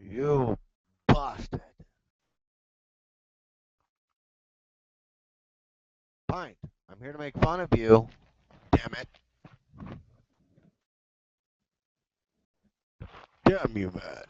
You bastard. Pint, I'm here to make fun of you. Damn it. Damn you, man.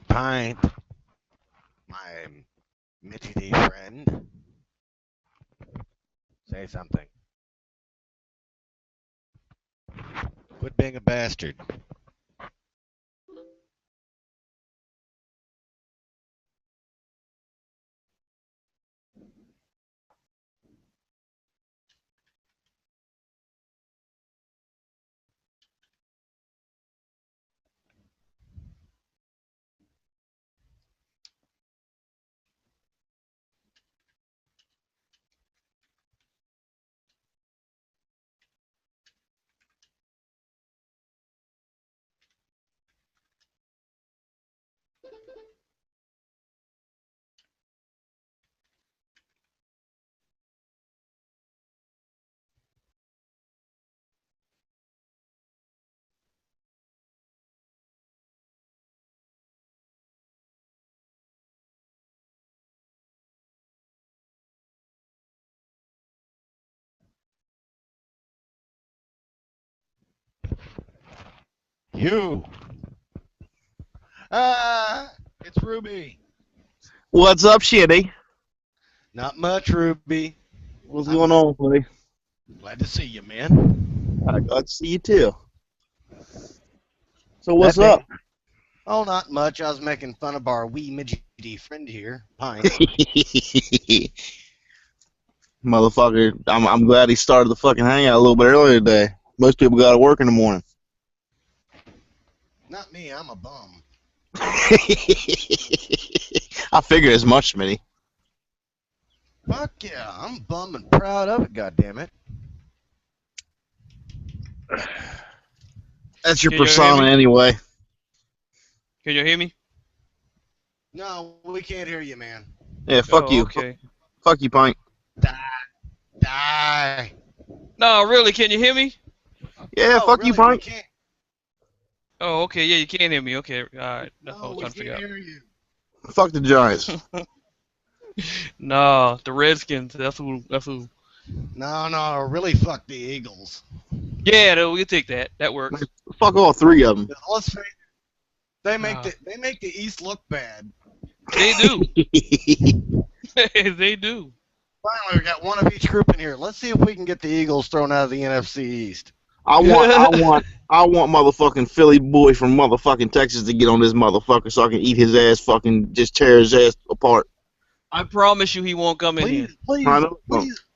Pint, my Mitchy D friend. Say something. Quit being a bastard. You. Ah, it's Ruby. What's up, Shitty? Not much, Ruby. What's I'm going on, buddy? glad to see you, man. Glad to see you too. So That what's being, up? oh, not much. I was making fun of our wee Mitchy D friend here, Pint. Motherfucker, I'm glad he started the fucking hangout a little bit earlier today. Most people got to work in the morning. Not me. I'm a bum. I figured as much, Smitty. Fuck yeah, I'm bum and proud of it. Goddammit. That's your Can you hear persona me? anyway. Can you hear me? No, we can't hear you, man. Yeah, fuck Oh, you. okay. Fuck you, Pint. Die, die. No, really, can you hear me? Yeah, No, fuck you, really, we Pint. can't. Oh, okay. Yeah, you can hear me. Okay, all right. That's what I No, was we trying to can't figure hear you. Fuck the Giants. out. Nah, the Redskins. That's who. That's who. No, really, fuck the Eagles. Yeah, we can take that. That works. Fuck all three of them. Let's face it, Ah, they make the East look bad. they do. They do. Finally, we got one of each group in here. Let's see if we can get the Eagles thrown out of the NFC East. I want motherfucking Philly boy from motherfucking Texas to get on this motherfucker so I can eat his ass, fucking just tear his ass apart. I promise you, he won't come in here. I know.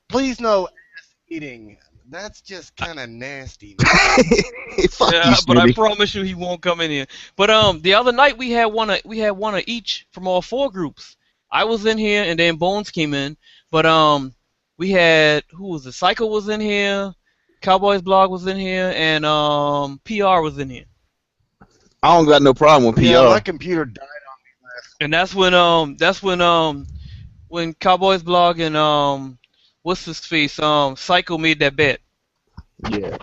Please, no ass eating. That's just kind of nasty. Man. Fuck you, Yeah, but I Smitty. promise you, he won't come in here. But the other night we had one of each from all four groups. I was in here, and then Bones came in. But we had who was it? Psycho was in here, Cowboys Blog was in here, and PR was in here. I don't got no problem with Yeah, my PR. computer died on me last. And when Cowboys Blog and what's his face Psycho made that bet. Yeah,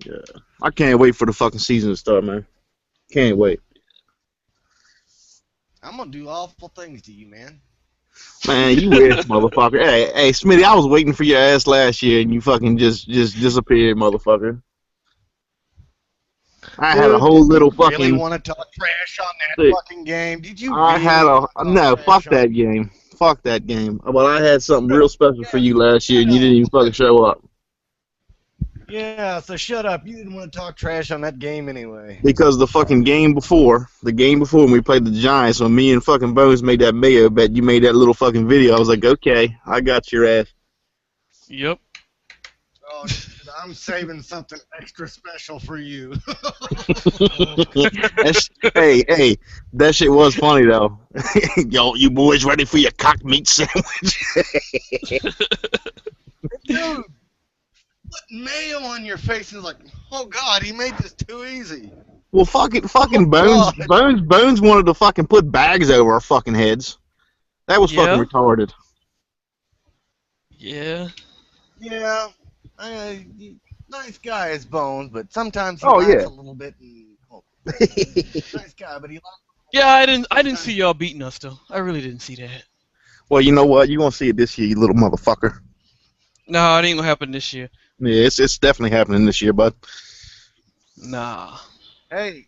yeah. I can't wait for the fucking season to start, man. Can't wait. I'm gonna do awful things to you, man. Man, you wish, motherfucker. Hey, Smitty, I was waiting for your ass last year, and you fucking just disappeared, motherfucker. I had a Dude, whole did you little really fucking. want to talk trash on that Shit. fucking game? Did you I had really a want to talk no. Fuck trash on? that game. Fuck that game. But I had something real special for Yeah, you last year, shut and you didn't up. even fucking show up. Yeah, so shut up. You didn't want to talk trash on that game anyway. Because the game before when we played the Giants, when me and fucking Bones made that mayo bet, you made that little fucking video. I was like, okay, I got your ass. Yep. Oh, dude, I'm saving something extra special for you. Hey, that shit was funny though. Yo, you boys ready for your cock meat sandwich? Dude, put mayo on your face is like, oh god, he made this too easy. Well, fucking Oh Bones, god. Bones wanted to fucking put bags over our fucking heads. That was fucking Yeah. retarded. Yeah. Yeah, nice guy is Bones, but sometimes he Oh laughs yeah. a little bit. And, nice guy, but he laughs. Yeah, I didn't see y'all beating us though. I really didn't see that. Well, you know what? You gonna see it this year, you little motherfucker. No, it ain't gonna happen this year. Yeah, it's definitely happening this year, bud. Nah. Hey,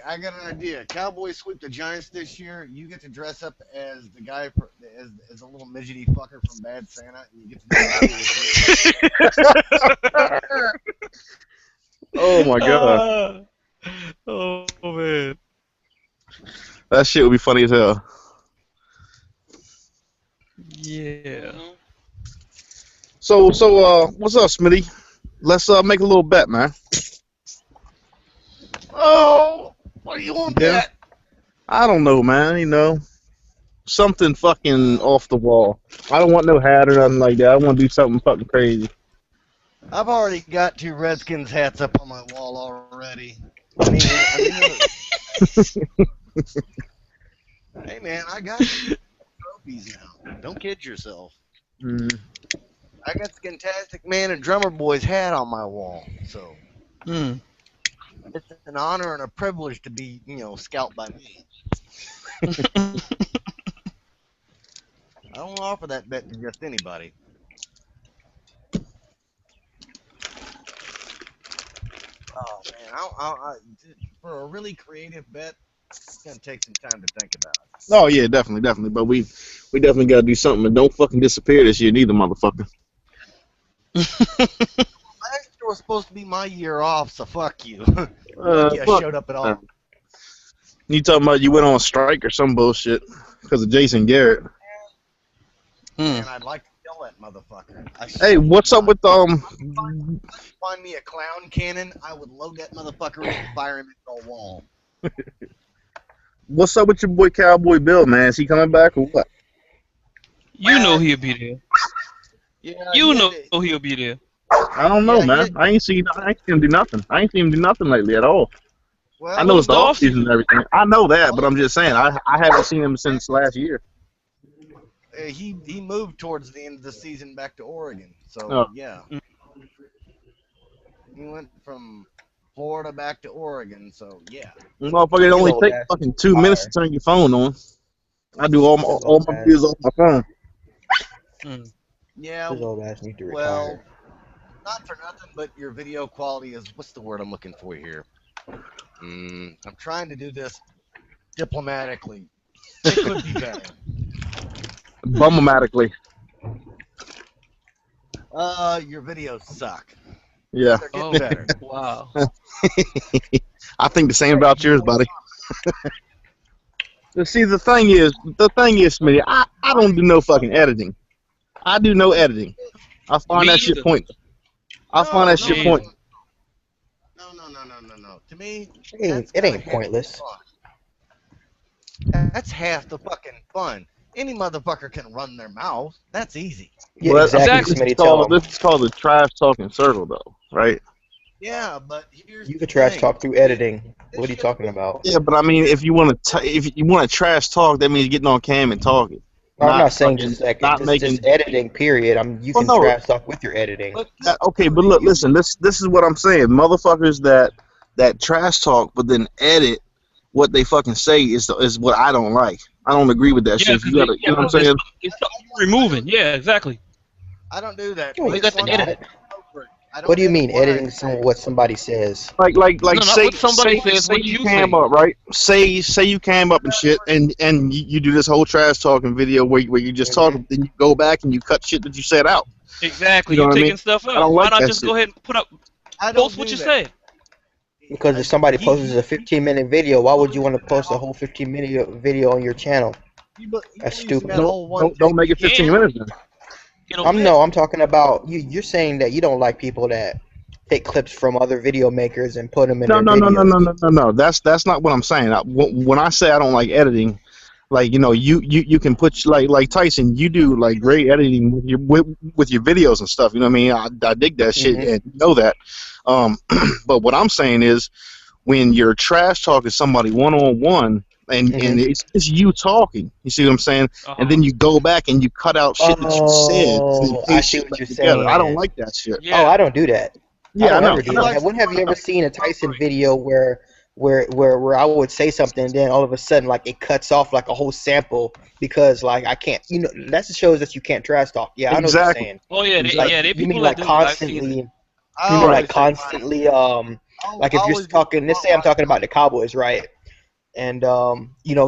I got an idea. Cowboys sweep the Giants this year. You get to dress up as the guy as a little midgety fucker from Bad Santa, and you get to do it. Oh my god, Oh man. that shit would be funny as hell. Yeah. So, what's up, Smitty? Let's make a little bet, man. Oh, what do you want Yeah. bet? I don't know, man. You know, something fucking off the wall. I don't want no hat or nothing like that. I want to do something fucking crazy. I've already got 2 Redskins hats up on my wall already. I mean, hey man, I got trophies now. Don't kid yourself. Mm. I got the Fantastic Man and Drummer Boy's hat on my wall, so Hmm. it's an honor and a privilege to be, scalped by me. I don't offer that bet to just anybody. Oh man, for a really creative bet, it's gonna take some time to think about it. Oh yeah, definitely. But we definitely gotta do something. And don't fucking disappear this year, neither, motherfucker. Last year was supposed to be my year off, so fuck you. Lucky I Fuck. showed up at all. You talking about you went on strike or some bullshit because of Jason Garrett? Hmm. And I'd like to kill that motherfucker. Hey, what's up with Find me a clown cannon, I would load that motherfucker in and fire him into a wall. what's up with your boy Cowboy Bill, man? Is he coming back or what? You know he'll be there. Yeah, You he know had to- he'll be there. I don't know, Yeah, man. I ain't seen him do nothing. I ain't seen him do nothing lately at all. Well, I know it's the the off off-season. season and everything. I know that, but I'm just saying I haven't seen him since last year. he moved towards the end of the season back to Oregon. So Oh. yeah, he went from Florida back to Oregon. So yeah, Motherfucker, it only old takes ass fucking 2 minutes to turn your phone on. I do all my videos off my phone. Hmm. yeah. His old ass need to retire. Well, not for nothing, but your video quality is what's the word I'm looking for here? I'm trying to do this diplomatically. It could be better. Bummatically. Your videos suck. Yeah. They're getting Oh better. wow. I think the same about yours, buddy. See, the thing is, Smitty, I don't do no fucking editing. I do no editing. I find Me that shit either. pointless. I find that shit pointless. No. To me, It that's ain't kinda pointless. half the fun. That's half the fucking fun. Any motherfucker can run their mouth. That's easy. Yeah, Well, exactly. Exactly. Smitty, tell him. This is called the trash talking circle, though, right? Yeah, but here's You the could trash thing. talk through editing. What are you talking about? Yeah, but I mean, if you want to trash talk, that means getting on cam and talking. I'm not saying fucking- just like not just, making. just editing. Period. You Well, can no. trash talk with your editing. But Okay, but look, listen. This is what I'm saying. Motherfuckers that trash talk, but then edit what they fucking say is what I don't like. I don't agree with that Yeah, shit. You because gotta, you know what I'm saying? it's something you're removing. Yeah, exactly. I don't do that. No, You It's got to one edit thing. it. I What don't do you edit mean what I editing say. what somebody says? Like No, not say what somebody says. say What you you came say. up, right? Say you came up and shit, and you do this whole trash talking video where you just talk, Hmm. then you go back and you cut shit that you said out. You Exactly. know You what I mean? taking stuff I out. don't Why like not that just shit. go ahead and I don't post what do you that. said? Because if somebody posts a 15-minute video, why would you want to post a whole 15-minute video on your channel? He That's believes in that stupid. whole one Don't take. make You it 15 can. minutes then. You know. I'm talking about you. You're saying that you don't like people that take clips from other video makers and put them in No, their no, no, no, no, videos. no, no, no. That's not what I'm saying. When I say I don't like editing, like you can put like Tyson, you do like great editing with your videos and stuff. You know what I mean? I dig that shit Hmm. and you know that. Um, but what I'm saying is when you're trash talking somebody one on one. And Hmm. it's you talking. You see what I'm saying? And Uh-huh. then you go back and you cut out shit that you said and then Oh, I paste see shit what back you're together. I don't saying. like that shit. Oh, Yeah. I don't do that. I Yeah, I don't know. ever He do I know. that. likes to When have you put ever up seen a smoke Tyson break. video where I would say something and then all of a sudden like it cuts off like a whole sample because like I can't, that just shows that you can't trash talk. Yeah, I know what you're Exactly. saying. Oh yeah. Exactly. Like They you mean people that like do it. I've seen it. constantly, I you mean like always say mine. constantly I like if you're always do talking, let's say I'm talking about the Cowboys, right? And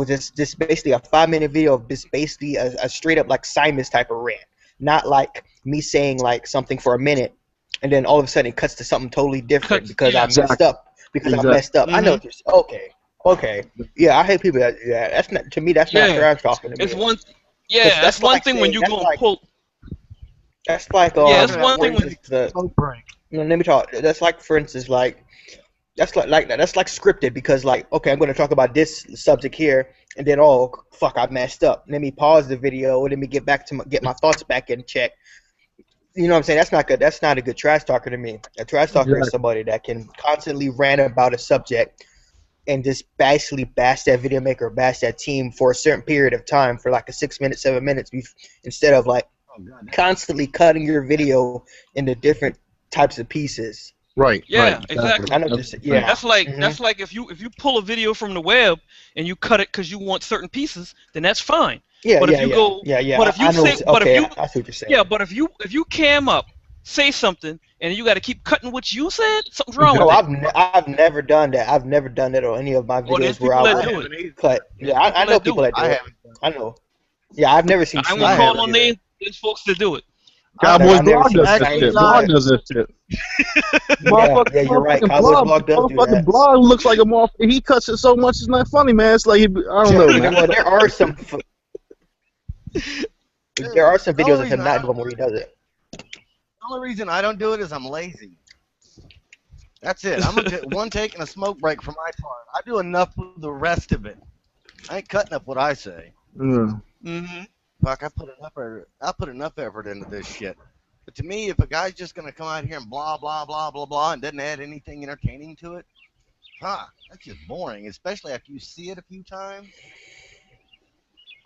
just basically a 5 minute video of just basically a straight up like Simon's type of rant, not like me saying like something for a minute, and then all of a sudden it cuts to something totally different Cuts. because I Yeah. messed Exactly. up. Because I Exactly. messed up. I know Mhm. what you're saying. Okay, okay, yeah, I hate people that do that. That's not to me. That's not Yeah. trash talking to It's me. one. Because Yeah. That's one thing when you go and pull. that's like He's Yeah. talking It's about one for thing one when. take instance the smoke break. let me talk. That's like for instance like that's like that's like scripted because like okay I'm going to talk about this subject here and then oh fuck I messed up, let me pause the video, let me get back to get my thoughts back in check. You know what I'm saying? That's not good. That's not a good trash talker to me. A trash talker is Exactly. somebody that can constantly rant about a subject and just basically bash that video maker, bash that team for a certain period of time for like a 6 minutes, 7 minutes, instead of like Oh god, that constantly cutting your video into different types of pieces. Right. Right. Yeah. Exactly. I Exactly. know what That's you're what saying. I'm saying. Yeah. That's like if you pull a video from the web and you cut it because you want certain pieces, then that's fine. Yeah, But if yeah, you yeah, go, yeah, yeah. but if I you know. say, but if Okay, you, I see what you're yeah, saying. but if you cam up, say something, and you got to keep cutting what you said, something's wrong with Oh, Exactly. that. I've never done that. I've never done that on any of my Or there's videos where people I that I would do it. haven't either. cut. There's Yeah, I people know that do people it. that I do it. haven't done. I know. Yeah, I've never seen I Steve won't I do call it haven't no either. either. names. There's folks that do it. Like Cowboys I've never blog seen does that Actually, shit. Simons do Blog Eli, that. does that shit. Yeah, yeah, you're right. Cowboys blog does do Motherfucking that. blog looks like a motherfucker. He cuts it so much it's not funny, man. It's like I don't know, man. Well, there are some the videos only of reason him I not don't, doing where he does it. the only reason I don't do it is I'm lazy. That's it. I'm gonna one take and a smoke break for my part. I do enough with the rest of it. I ain't cutting up what I say. Yeah. Hmm. Fuck, I put enough effort into this shit. But to me, if a guy's just gonna come out here and blah blah blah blah blah and doesn't add anything entertaining to it, that's just boring. Especially after you see it a few times.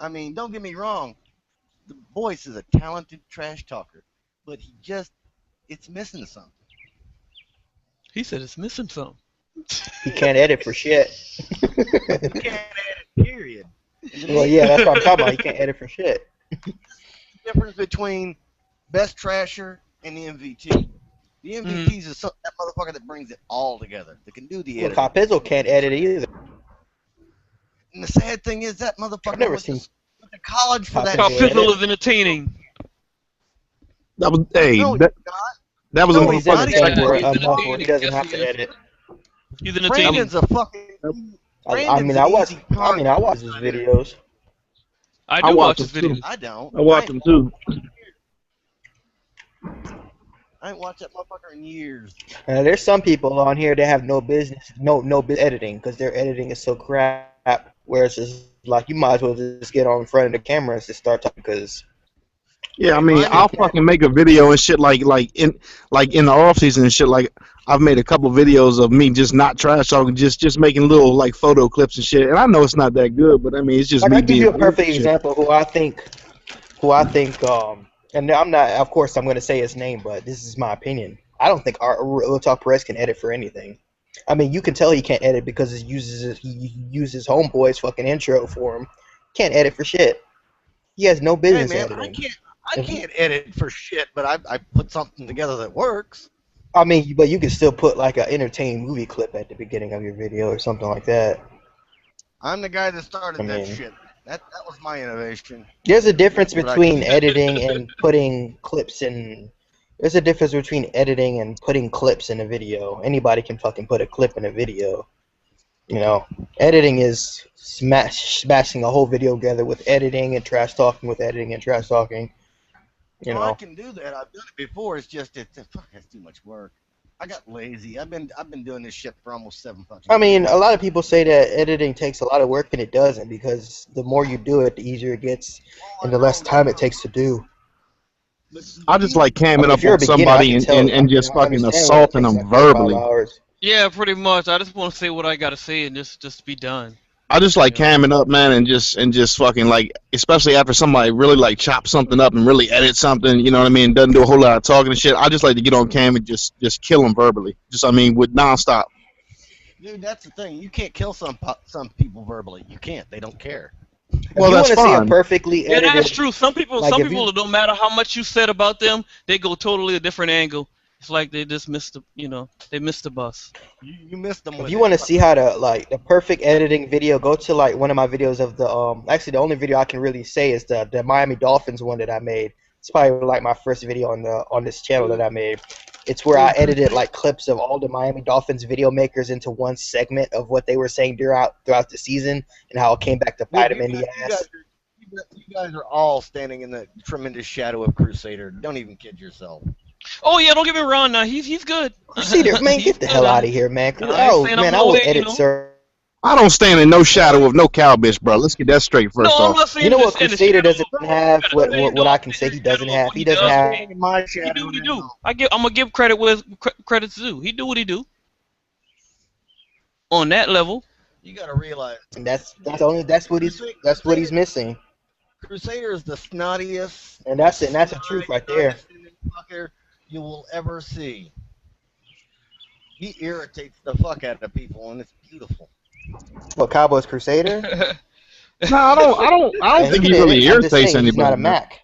I mean, don't get me wrong. The voice is a talented trash talker, but it's missing something. He said it's missing something. He can't edit for shit. He can't add it. Period. And to Well, me, yeah, that's what I'm talking about. He can't edit for shit. the difference between best trasher and the MVT. The Hmm. MVTs is that motherfucker that brings it all together. That can do the Well, editing. Carpizzo can't edit either. And the sad thing is that I've motherfucker never went seen to college for that How Carpizzo shit. Pizzle edit. is entertaining. That was hey, No, he's that not. that was a No, Well, he's he's not. motherfucking He's entertaining second Yeah, grade. he's enough where he entertaining. doesn't Yes, have he to is. edit. He's entertaining. Brandon's a fucking. I mean, Brandon's an easy target. I watch his videos. I I do watched watch them his too. videos. I don't. I watched them too. I ain't watched that motherfucker in years. There's some people on here that have no business editing because their editing is so crap. Whereas it's like you might as well just get on in front of the camera and just start talking because Yeah, I Hey, mean, mine they is. I'll can't. fucking make a video and shit like in the off season and shit. Like I've made a couple videos of me just not trash talking, just making little like photo clips and shit. And I know it's not that good, but I mean, it's just Like me I give being you a weird perfect and shit. example who I think and I'm not of course I'm going to say his name, but this is my opinion. I don't think Real Talk Perez can edit for anything. I mean, you can tell he can't edit because he uses homeboy's fucking intro for him. Can't edit for shit. He has no Hey business man, editing. I can't edit for shit, but I put something together that works. I mean, but you can still put like an entertaining movie clip at the beginning of your video or something like that. I'm the guy that I started that mean, shit. That was my innovation. there's a difference But I between editing and putting clips in. There's a difference between editing and putting clips in a video. Anybody can fucking put a clip in a video. You know, editing is smashing a whole video together with editing and trash talking with editing and trash talking. You I know, can do that. I've done it before. It's just fuck, that's too much work. I got lazy. I've been doing this shit for almost 7 fucking I mean, a years. lot of people say that editing takes a lot of work and it doesn't because the more you do it, the easier it gets Oh, and I the less know that. time it takes to do. But I just like I camming mean, if up you're a on beginner, I somebody can and, tell. and, I and mean, just I fucking understand why it assaulting takes them like 4 or 5 verbally. hours. Yeah, pretty much. I just want to say what I gotta say and just be done. I just like You know. camming up, man, and just fucking like, especially after somebody really like chops something up and really edit something, you know what I mean? Doesn't do a whole lot of talking and shit. I just like to get on cam and just kill them verbally. Just I mean with nonstop. dude, that's the thing. You can't kill some people verbally. You can't. They don't care. If Well, you that's want to see a fine. perfectly Yeah, that's edited, true. like Some if you people, it don't matter how much you said about them, they go totally a different angle. It's like they just missed the, they missed the bus. You missed them if with you it. want to see how to like the perfect editing video, go to like one of my videos of the actually the only video I can really say is the Miami Dolphins one that I made. It's probably like my first video on this channel that I made. It's where I Dude, edited like clips of all the Miami Dolphins video makers into one segment of what they were saying throughout the season and how it came back to bite dude, them in the ass. you guys are all standing in the tremendous shadow of Crusader. Don't even kid yourself. Oh yeah, don't get me wrong. Now he's good. Crusader, man, He's get the good. hell out of here, man. I ain't Oh saying I'm man, I no will way, edit, sir. I don't stand in no shadow of no cow bitch, bro. Let's get that straight No, first I'm off. not You saying know what this in the Crusader shadow. doesn't have? I'm saying What I don't can say say in he the shadow doesn't of have? what He he doesn't does, have. man. Staying in my He do shadow what he do. now. I'm gonna give credit where credit's due. He do what he do on that level. You got to realize And that's what he's missing. Crusader is the snottiest, And most that's the truth snide, right there. condescending fucker you will ever see. He irritates the fuck out of people, and it's beautiful. What Cowboys Crusader? No, I don't And he think can he edit. really I'm just irritates saying he's not anybody, a man. Mac.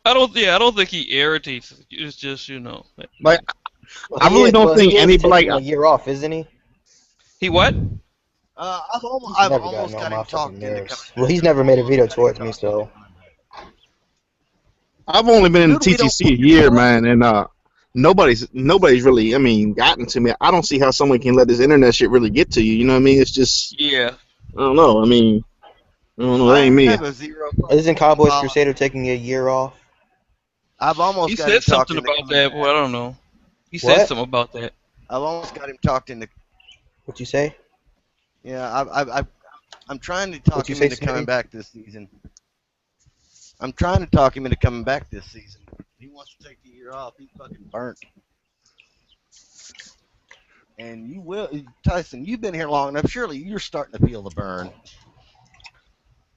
I don't think he irritates. It's just Like Well, I really don't well, think he is anybody. taking a year off, isn't he? he what? He's I've never gotten almost on got my him fucking talked into coming nerves. Well, back. he's never made a video towards me, so I've only been in Dude, we don't TTC a year, man, and nobody's really, I mean, gotten to me. I don't see how someone can let this internet shit really get to you. You know what I mean? It's just, Yeah. I don't know. I mean, I don't know. That I ain't me. have a zero isn't Cowboys problem. Crusader taking a year off? I've He almost got him said talked something into about coming that, but back. I don't know. He said What? something about that. I've almost got him talked into. What you say? Yeah, I'm trying to What talk you him say, into coming Smitty? back this season. I'm trying to talk him into coming back this season. He wants to take the year off. He's fucking burnt. And you will, Tyson. You've been here long enough. Surely you're starting to feel the burn.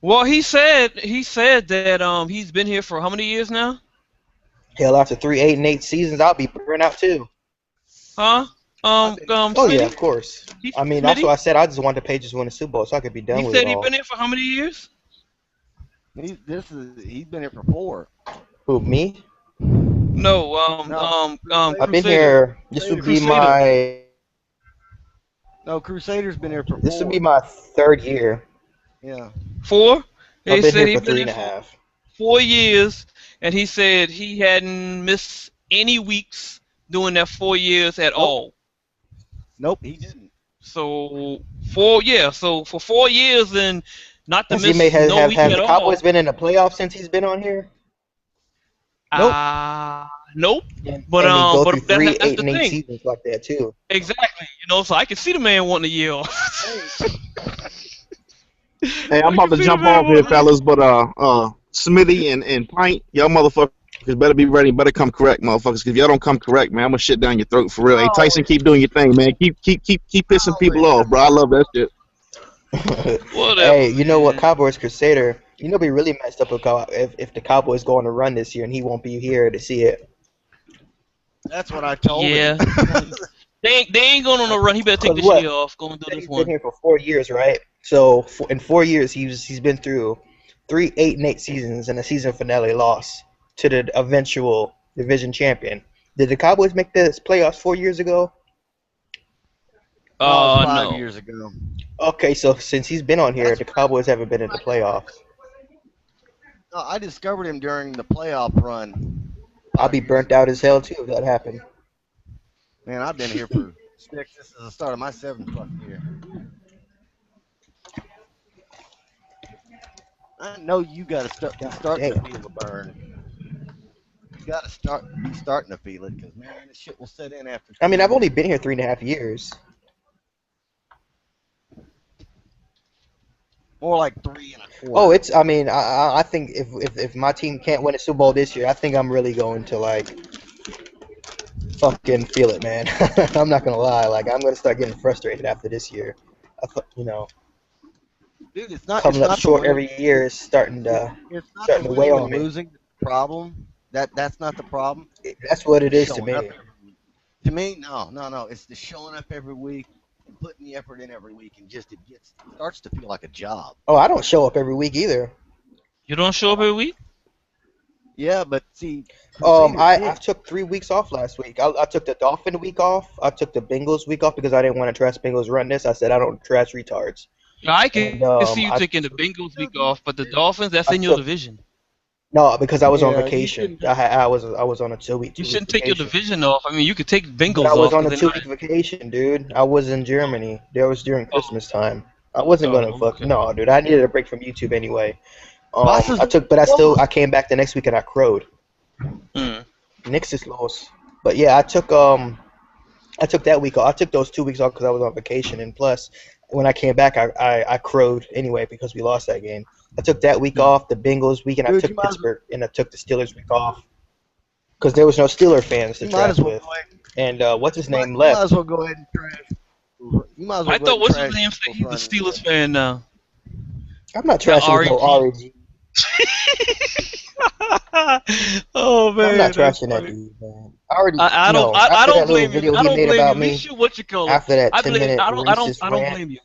Well, he said that he's been here for how many years now? Hell, after 3, 8, and 8 seasons, I'll be burnt out too. Huh? Oh yeah, Smitty? of course. He, I mean, that's Smitty? why I said I just wanted the Patriots to win the Super Bowl so I could be done He with it said he all. been here for how many years? He's been here for 4. Who, me? No, No, I've been Crusader. here. This would be Crusader. my no, Crusader's been here for 4. this would be my 3rd year. Yeah. 4? He I've been said here he for been 3 here and a for half. 4 years, and he said he hadn't missed any weeks during that 4 years at Nope. all. Nope, he didn't. So so for 4 years and not to Has he miss made no week have at the all. Cowboys been in the playoffs since he's been on here? Nope. Nope. And But and they go through that's 3, that's 8, the and 8 thing. seasons like that too. Exactly. So I can see the man wanting a year off. Hey, I'm about to jump off here, fellas, but Smitty and Pint, y'all motherfuckers better be ready. Better come correct, motherfuckers. Because if y'all don't come correct, man, I'm gonna shit down your throat for real. Hey, Tyson, keep doing your thing, man. Keep pissing people off, bro. I love that shit. Whatever. Hey, you know what, man. Cowboys Crusader? You know, be really messed up if the Cowboys go on a run this year and he won't be here to see it. That's what I told Yeah. him. They ain't going on a run. He better take Cause this what? year off. Go and do this He's been one. here for 4 years, right? So in 4 years, he's been through 3 8-8 seasons and a season finale loss to the eventual division champion. Did the Cowboys make the playoffs 4 years ago? No, it was 5 No. years ago. Okay, so since he's been on here, That's the Cowboys haven't been in the playoffs. no, I discovered him during the playoff run I'll 5 be years burnt ago. out as hell too if that happened. Man, I've been here for 6. This is the start of my 7th fucking year. I know you got to be God starting to damn. feel the burn. You got to be starting to feel it because man, this shit will set in after I 2 mean, I've only years. been here 3.5 years. More like 3 and a Oh, quarter. it's. I mean, I think if my team can't win a Super Bowl this year, I think I'm really going to like fucking feel it, man. I'm not gonna lie. Like I'm gonna start getting frustrated after this year. Dude, it's Coming up not the short win. every year is It's not the starting to weigh winning and on me. losing that's the problem. That's not the problem. That's what It's it the is to showing up me. every week. To me, no. It's the showing up every week and putting the effort in every week, and just it starts to feel like a job. Oh, I don't show up every week either. You don't show up every week? Yeah, but see, Crusaders I did. took 3 weeks off last week. I took the Dolphin week off. I took the Bengals week off because I didn't want to trash Bengals run this. I said I don't trash retards. I And can see you taking the Bengals week off, but the Dolphins, that's I in your took division. no because I was on Yeah, you vacation. shouldn't. I was on a two week You two week shouldn't take your vacation. division off. I mean, you could take But I Bengals was off on because a they're 2 week not. vacation, dude. I was in Germany. That was during Oh, Christmas time. I wasn't gonna oh, fuck okay. no, dude. I needed a break from YouTube anyway. Was is I came back the next week and I crowed. Mm. Knicks is lost. But yeah, I took that week off. I took those 2 weeks off because I was on vacation, and plus, when I came back, I crowed anyway because we lost that game. I took that week Mm. off, the Bengals week, and I dude. took Pittsburgh, and I took the Steelers week off because there was no Steeler fans to You might trash as well with. go ahead. And what's his name You might as left? well go ahead and trash. You might as well I go ahead thought and what's his trash name said Eagles he's a running. Steelers fan now. I'm not That trashing with no REG. REG. Oh I'm man, not that's trashing that funny. dude, man. I already, I don't no, I after don't that little blame you. video I he don't made blame you. about At least me, you what you call it. after that I 10 blame. minute racist I don't rant, blame you.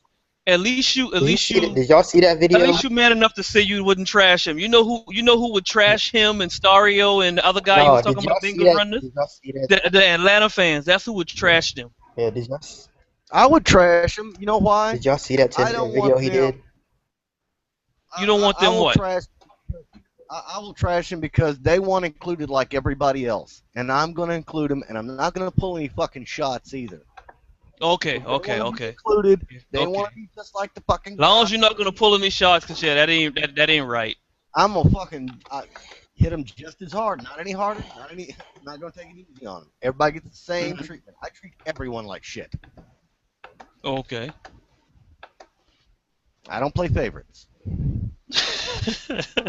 At least you. At did you least see that? you. Did y'all see that At video? least you man enough to say you wouldn't trash him. You know who? You know who would trash him and Stario and the other guy you was No, talking did about y'all the see Bengals that? run this? Did y'all see that? The Atlanta fans. That's who would trash them. Yeah, I would trash them. You know why? did y'all see that I 10 minute don't video want he them. did? You don't want I them will what? trash. I will trash them because they want included like everybody else, and I'm going to include them, and I'm not going to pull any fucking shots either. Okay, If they okay, want to be okay, included, they okay. want to be just like the fucking Long as cops. you're not gonna pull any shots, cause yeah, that ain't right. I'm gonna fucking hit them just as hard, not any harder, not any. I'm not gonna take it easy on them. Everybody gets the same Mhm. treatment. I treat everyone like shit. Okay. I don't play favorites.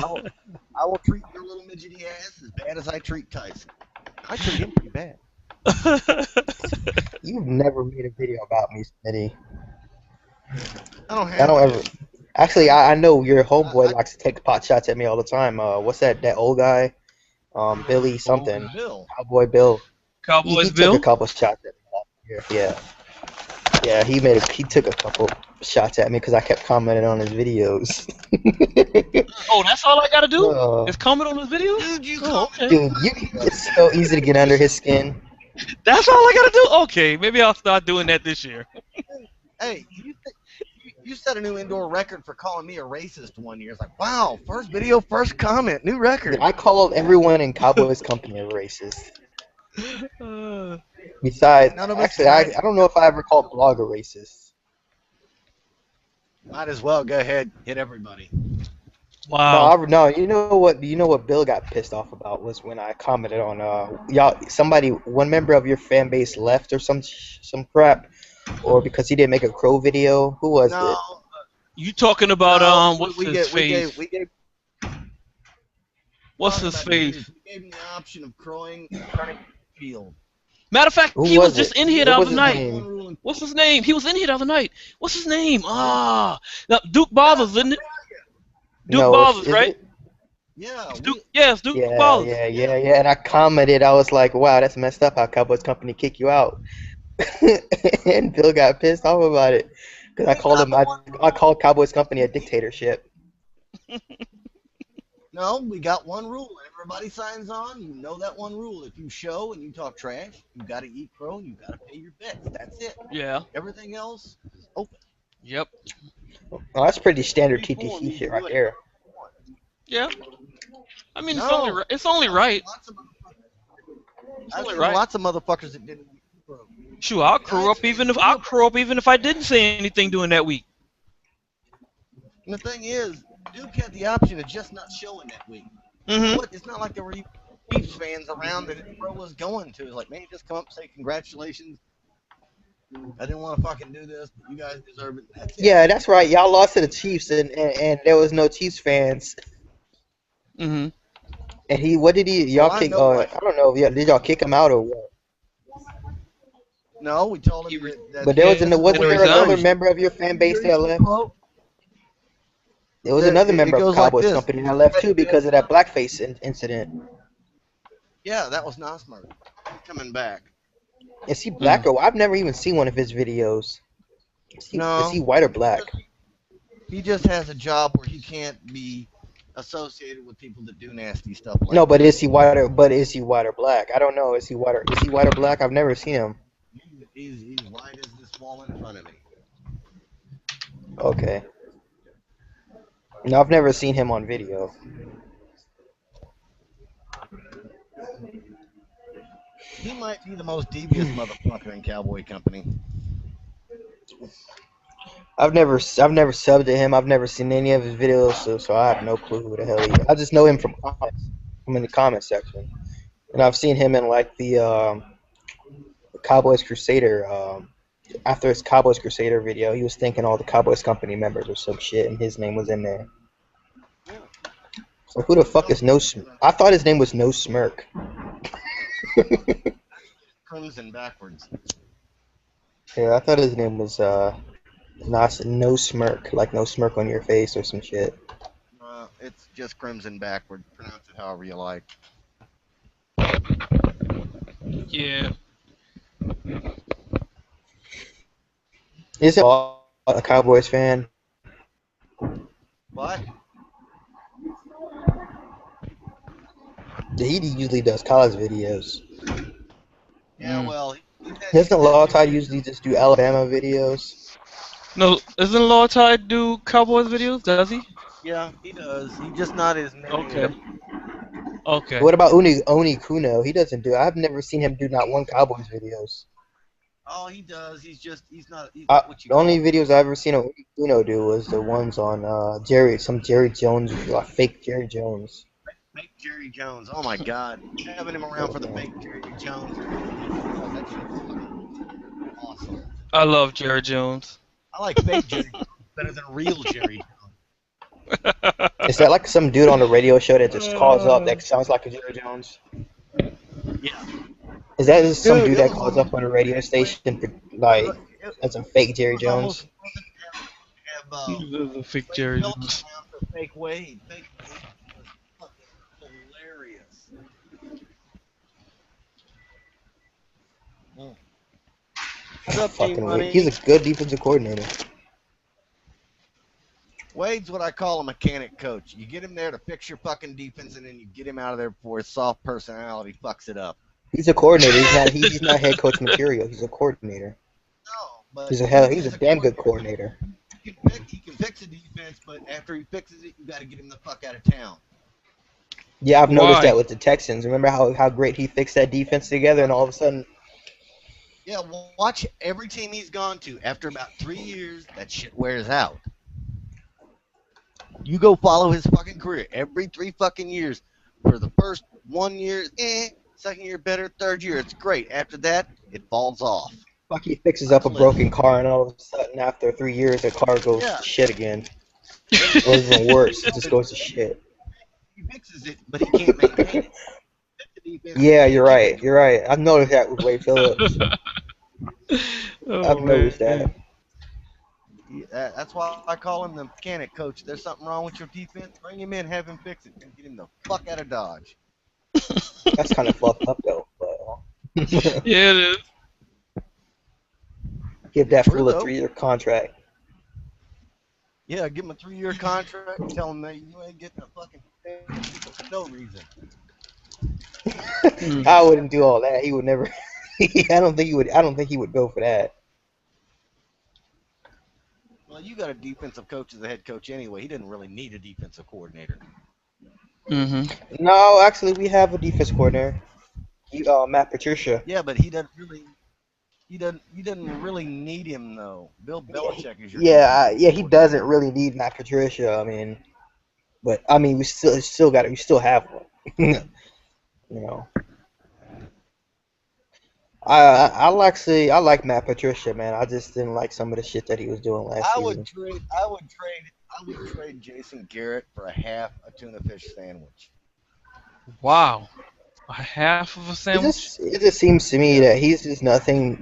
I will, I will treat your little midgety ass as bad as I treat Tyson. I treat him pretty bad. You've never made a video about me, Smitty. I don't I have don't ever. to. Actually, I know your homeboy I likes to take pot shots at me all the time. What's that old guy? Billy Bogus something. Bill. Cowboy Bill. He Cowboys took a Bill. couple shots at me last year. Yeah. He took a couple shots at me because I kept commenting on his videos. Oh, that's all I gotta do? Uh, Is comment on his videos? Dude, you Oh, comment. okay. dude, it's so easy to get under his skin. That's all I gotta do. Okay, maybe I'll start doing that this year. Hey, you set a new indoor record for calling me a racist one year. It's like, wow, first video, first comment, new record. I called everyone in Cowboys company a racist. Uh, Besides, None of us actually, tried. I don't know if I ever called Blog a racist. Might as well go ahead, hit everybody. wow. No, you know what? You know what Bill got pissed off about was when I commented on one member of your fan base left or some crap, or because he didn't make a Crow video. Who was No, it? You talking about no, what's we his gave, we face? gave, we gave, What's talking his about you, face? we gave him the option of crowing and turning field. Matter of fact, Who he was was just it? in here the What was other his night. name? One rule and What's his name? He was in here the other night. What's his name? Now, Duke Bothers, isn't it? Duke No, Bothers, is right? it? yeah, It's Duke, yeah, it's Duke Yeah, Bothers. yeah, yeah, yeah. And I commented, I was like, wow, that's messed up how Cowboys company kick you out. And Bill got pissed off about it because I called him. I called Cowboys Company a dictatorship. No, we got one rule. Everybody signs on. You know that one rule. If you show and you talk trash, you got to eat crow and you got to pay your bets. That's it. Yeah. Everything else is open. Yep. Oh, that's pretty standard Free form, TTC you shit can right do it. there. Yeah. I mean, No, it's only right. lots of It's I've only seen right. lots of motherfuckers that didn't eat crow. Shoot, I'll crew up even if I didn't say anything during that week. And the thing is, Duke had the option of just not showing that week. Mm-hmm. What? It's not like there were even Chiefs fans around that Pro was going to. It's like, man, just come up and say congratulations. I didn't want to fucking do this, but you guys deserve it. That's it. Yeah, that's right. Y'all lost to the Chiefs, and there was no Chiefs fans. Mm-hmm. And what did he? Y'all Well, I kick? know why. I don't know. Yeah, did y'all kick him out or what? No, we told him that But there Yeah, wasn't it there another resigned. member of your fan base that left? There was another It member of goes like Cowboys this. Company that left too because of that blackface incident. Yeah, that was Nosmer. He's coming back. Is he black or? I've never even seen one of his videos. Is he white or black? He just has a job where he can't be associated with people that do nasty stuff like No, that. but is he white or? But is he white or black? I don't know. Is he white or black? I've never seen him. He's white as this wall in front of me. Okay. No, I've never seen him on video. He might be the most devious motherfucker in Cowboy Company. I've never subbed to him. I've never seen any of his videos, so I have no clue who the hell he is. I just know him from comments. I'm in the comment section, and I've seen him in like the Cowboys Crusader. After his Cowboys Crusader video, he was thanking all the Cowboys Company members or some shit, and his name was in there. So who the fuck is No Smirk? I thought his name was No Smirk. Crimson backwards. Yeah, I thought his name was No Smirk, like no smirk on your face or some shit. It's just Crimson backwards. Pronounce it however you like. Yeah. Is it a Cowboys fan? What? He usually does college videos. Yeah, well, Doesn't Lawtide usually just do Alabama videos? No, isn't Lawtide do Cowboys videos? Does he? yeah, he does. He's just not as Okay. Okay. What about Oni Kuno? He doesn't do. I've never seen him do not one Cowboys videos. Oh, he does. He's not. He's The what you only call videos I've ever seen of Oni Kuno do was the ones on Jerry Jones, fake Jerry Jones. fake Jerry Jones. Oh my God, having him around for the fake Jerry Jones. That shit's fucking awesome. I love Jerry Jones. I like fake Jerry Jones better than real Jerry Jones. Is that like some dude on the radio show that just calls up that sounds like a Jerry Jones? Yeah. Is that just some Dude, dude it that was calls up on a radio station like as a fake Jerry It was almost Jones? perfect to have The fake Wade Jerry Phillips Jones. around for fake Wade. Fake Wade was fucking hilarious. What's up, Team Fucking Money? weird. He's a good defensive coordinator. Wade's what I call a mechanic coach. You get him there to fix your fucking defense, and then you get him out of there before his soft personality fucks it up. He's a coordinator. He's not head coach material. He's a coordinator. No, but He's a damn good coordinator. He can fix a defense, but after he fixes it, you got to get him the fuck out of town. Yeah, I've noticed Why? that with the Texans. Remember how great he fixed that defense together, and all of a sudden, Yeah, well, watch every team he's gone to. After about 3 years, that shit wears out. You go follow his fucking career. Every 3 fucking years. For the first 1 year, second year better, third year it's great. After that, it falls off. fuck, he fixes up a broken car, and all of a sudden, after 3 years, the car goes to shit again. Or even worse, it just goes to shit. He fixes it, but he can't maintain it. Yeah, you're right. You're right. I've noticed that with Wade Phillips. Oh, I've noticed man. that. That's why I call him the mechanic coach. There's something wrong with your defense. Bring him in, have him fix it, and get him the fuck out of Dodge. That's kind of fucked up, though. But, Yeah, it is. Give that True, fool a though. 3-year contract. Yeah, give him a 3-year contract and tell him that you ain't getting a fucking championship for no reason. Hmm. I wouldn't do all that. He would never. I don't think he would. I don't think he would go for that. Well, you got a defensive coach as a head coach anyway. He didn't really need a defensive coordinator. Mm-hmm. No, actually, we have a defense coordinator. Matt Patricia. Yeah, but he doesn't really. He doesn't. You didn't really need him though. Bill Belichick is your Yeah, defensive yeah, he doesn't coordinator. really need Matt Patricia. I mean, but I mean, we still got it. We still have one. You know, I like Matt Patricia, man. I just didn't like some of the shit that he was doing last I would season. trade. I would trade. I would trade Jason Garrett for a half a tuna fish sandwich. Wow. A half of a sandwich? It just seems to me Yeah. that he's just nothing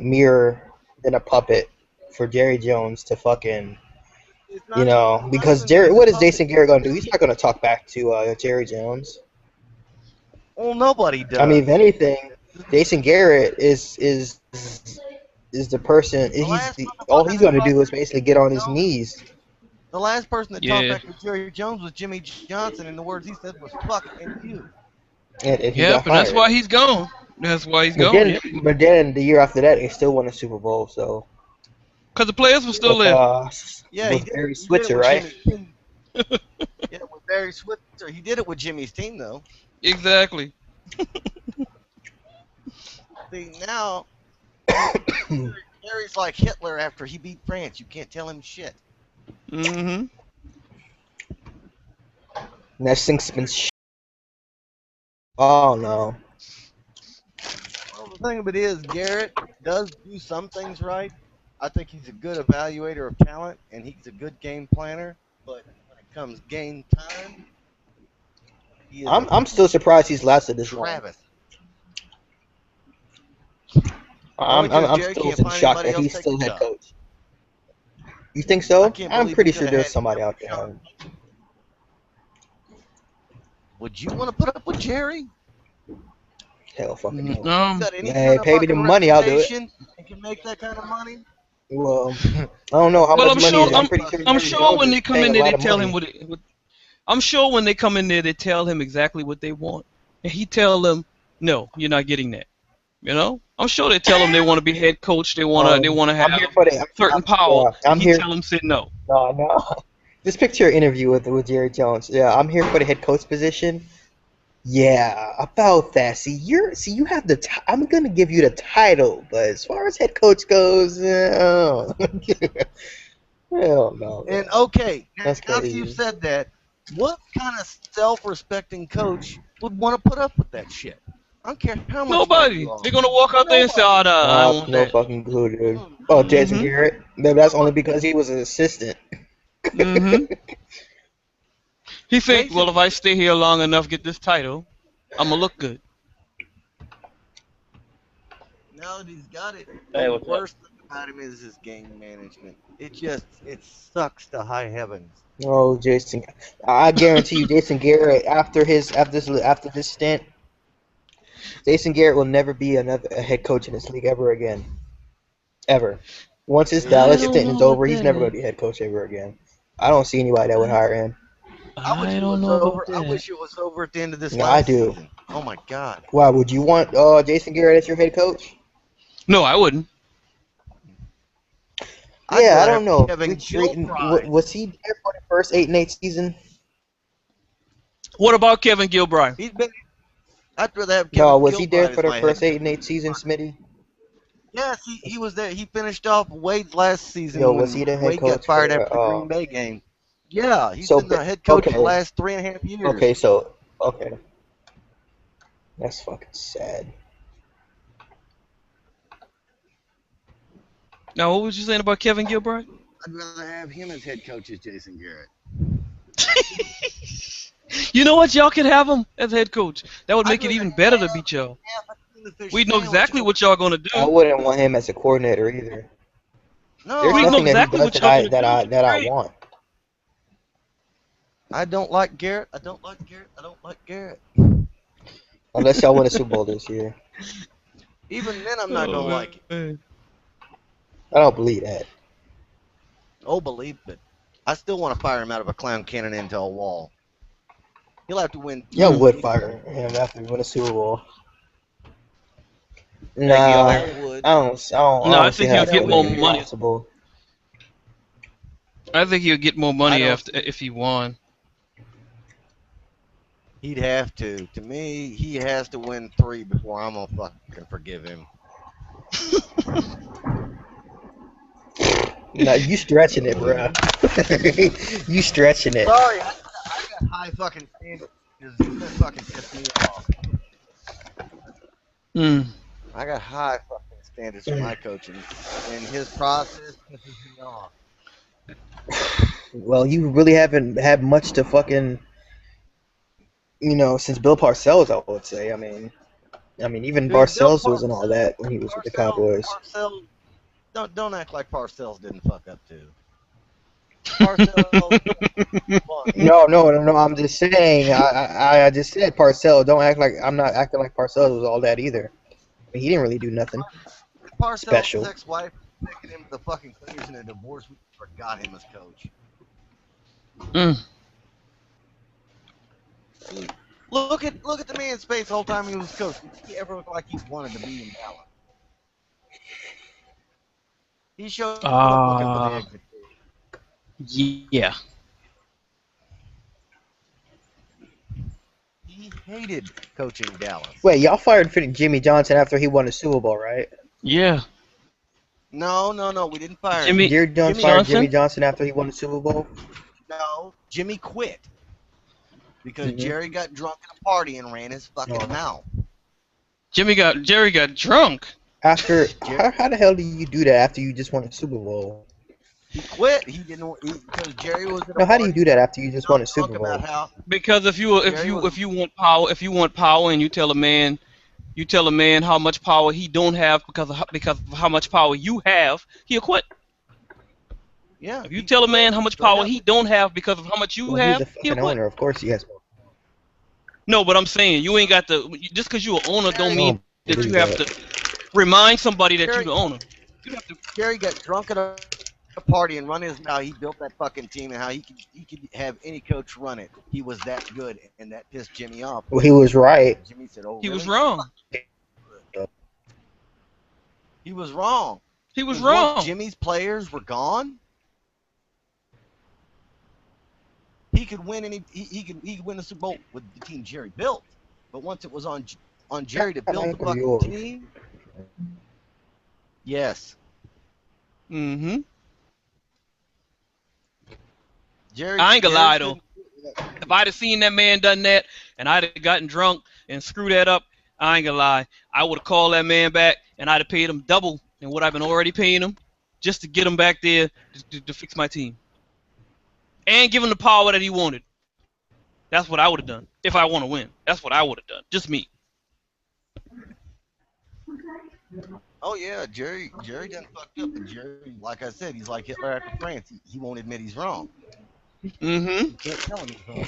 mere than a puppet for Jerry Jones to fucking, It's not. It's not because even that Jerry, he's a what is puppet. Jason Garrett gonna do? He's not gonna talk back to Jerry Jones. Well, nobody I mean, if does. anything, Jason Garrett is the person. The last All motherfucker he's that gonna talked do back is to basically get Jerry on his Jones. knees. The last person that talked Yeah. back to Jerry Jones was Jimmy Johnson, and the words he said was "fuck" and "you." And he got Yep, and that's fired. why he's gone. That's why he's But gone, then, yep. but then the year after that, they still won a Super Bowl. So Because the players were still with there. Yeah, with Barry he did it Switzer, with right? Jimmy's team. Yeah, with Barry Switzer. He did it with Jimmy's team, though. Exactly. See, now Barry's like Hitler after he beat France. You can't tell him shit. Mm-hmm. And that thing's been. Oh no. Well, the thing of it is, Garrett does do some things right. I think he's a good evaluator of talent, and he's a good game planner. But when it comes game time, he is a I'm still surprised he's lasted this long. Travis. I'm Only because I'm Jerry still can't in find shock anybody that else he's to take still the head job. coach. You think I so? can't I'm believe pretty he sure could have there's had somebody him out or there. Would you want to put up with Jerry? Hell, fucking Mm, no. You got any Hey, kind of pay me the fucking money, I'll do it. reputation and can make that kind of money? Well, I don't know how well, much I'm money sure. is it. I'm pretty sure I'm Jerry sure Jones when is they come paying in a there, lot they of tell him money. what. I'm sure when they come in there, they tell him exactly what they want, and he tell them, "No, you're not getting that." You know, I'm sure they tell him they want to be head coach. They wanna have I'm here for the. certain power, Yeah, and I'm he here. tell them say no. No, no. Just picture an interview with Jerry Jones. Yeah, I'm here for the head coach position. Yeah, about that. You have the. I'm gonna give you the title, but as far as head coach goes, hell no. And Man. okay, That's now that you've crazy. said that, what kind of self-respecting coach would want to put up with that shit? I don't care how much money Nobody. you owe They're him. gonna walk out there and say, Nobody. "Oh, no, I don't want No that." fucking clue, dude. Mm, Oh, Jason Mm-hmm. Garrett. That's only because he was an assistant. Mm-hmm. He think, well, Jason, if I stay here long enough, get this title, I'm gonna look good. now that he's got it, Hey, the what's up? worst thing about him is his game management. It sucks to high heavens. Oh, Jason. I guarantee you, Jason Garrett after this stint, Jason Garrett will never be a head coach in this league ever again. Ever. Once his I Dallas don't stint know is about over, he's that, never going man. to be a head coach ever again. I don't see anybody that would hire him. I wish I it don't was know about over. I that. wish it was over at the end of this No, I last do. season. Oh my god. Why would you want Jason Garrett as your head coach? No, I wouldn't. I'd Yeah, I rather don't have know. Kevin Gilbride. Was he there for the first 8 and 8 season? What about Kevin Gilbride? He's been. I'd rather have No, Kevin was he there Gilbride for as the my first head 8 and 8 season, Smitty? Yes, he was there. He finished off Wade's last Yo, season was he when the head Wade got coach fired for? after the Green Bay game. Yeah, he's So been the head coach for the okay, last 3.5 years. okay, that's fucking sad. Now, what was you saying about Kevin Gilbride? I'd rather have him as head coach as Jason Garrett. You know what? Y'all could have him as head coach. That would I'd make it rather even better to have beat y'all. half a tuna fish We'd know sandwich exactly over. what y'all gonna I do. wouldn't want him as a coordinator either. No, There's We'd know nothing that he exactly does what that y'all I gonna do. that I Great. want. I don't like Garrett. I don't like Garrett. I don't like Garrett. Unless y'all win a Super Bowl this year. Even then, I'm not gonna like it. Man. I don't believe that. Oh, believe it. I still want to fire him out of a clown cannon into a wall. He'll have to win Y'all Mm. would 3. fire him after we win a Super Bowl. Heck, Nah, y'all. I would. I No, I don't see think how he'll You know that get would more what? be money. possible. I think he'll get more I money don't after see. if he won. He'd have to. To me, he has to win 3 before I'm gonna fucking forgive him. Nah, you stretching it, bro. You stretching it. Sorry, I got high fucking standards. You quit fucking piss me off. Mm. I got high fucking standards for my coaching, and his process pisses me off. Well, you really haven't had much to fucking, since Bill Parcells, I would say. I mean, even Dude, Parcells wasn't all that when he was with the Cowboys. Parcells, don't act like Parcells didn't fuck up too. Parcells won. No. I'm just saying. I just said Parcells. Don't act like I'm not acting like Parcells was all that either. I mean, he didn't really do nothing Parcells' special. ex-wife taking him to the fucking cleaners in a divorce. We forgot him as coach. Mm. Look at the man's face the whole time he was coach. Did he ever look like he wanted to be in Dallas? He showed up looking for the Uh, exit. yeah. He hated coaching Dallas. Wait, y'all fired Jimmy Johnson after he won the Super Bowl, right? Yeah. No, we didn't fire him. Jimmy Jerry Jones Jimmy fired Jimmy Johnson? Johnson after he won the Super Bowl. No, Jimmy quit because Mhm. Jerry got drunk at a party and ran his fucking Oh. mouth. Jerry got drunk. After Jerry, how the hell do you do that after you just won a Super Bowl? he quit. He didn't because Jerry was at a No, how do you party do that after you just won a talk Super about Bowl? how Because if Jerry was. you want power and you tell a man how much power he don't have because of how much power you have, he'll quit. Yeah, If you he tell a quit man how much straight power up. he don't have because of how much you Well, he's have, the he'll fucking quit. owner. Of course, he has. No, but I'm saying you ain't got to just because you're an owner don't I mean don't that you believe have that. to remind somebody that you're Jerry the owner. You have to. Jerry got drunk at a party and run his mouth. He built that fucking team and how he could have any coach run it. He was that good, and that pissed Jimmy off. Well, he was right. Jimmy said, "Oh, He was really?" wrong. He was wrong. He was Because once wrong. Jimmy's players were gone, he could win he could win the Super Bowl with the team Jerry built. But once it was on Jerry to build the New fucking York. team, yes, Mm-hmm. Jerry. I ain't gonna lie though. Couldn't. If I'd have seen that man done that and I'd have gotten drunk and screwed that up, I ain't gonna lie. I would have called that man back and I'd have paid him double than what I've been already paying him just to get him back there to fix my team. And give him the power that he wanted. That's what I would have done. If I want to win. That's what I would have done. Just me. Oh yeah, Jerry done fucked up. And Jerry, like I said, he's like Hitler after France. He won't admit he's wrong. Mm-hmm. You can't tell him he's wrong.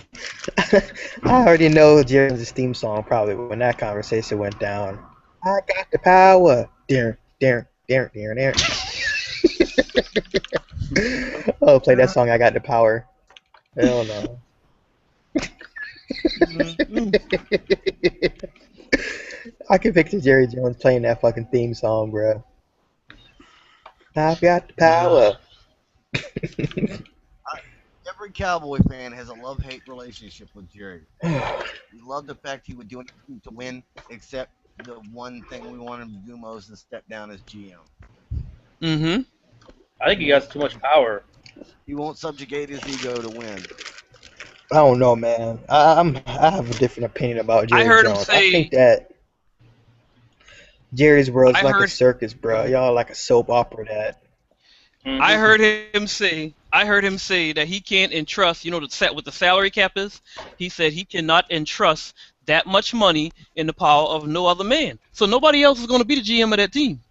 I already know Jerry's theme song probably when that conversation went down. I got the power. There. Oh, play that song. I got the power. Hell no. Mm-hmm. I can picture Jerry Jones playing that fucking theme song, bro. I've got the power. Every Cowboy fan has a love-hate relationship with Jerry. We love the fact he would do anything to win, except the one thing we want him to do most is step down as GM. Mm-hmm. I think he has too much power. He won't subjugate his ego to win. I don't know, man. I have a different opinion about Jerry I heard him Jones. say- I think that Jerry's world's I like a heard- circus, bro. Y'all like a soap opera that. Mhm. I heard him say that he can't entrust, the set with the salary cap is. He said he cannot entrust that much money in the power of no other man. So nobody else is going to be the GM of that team.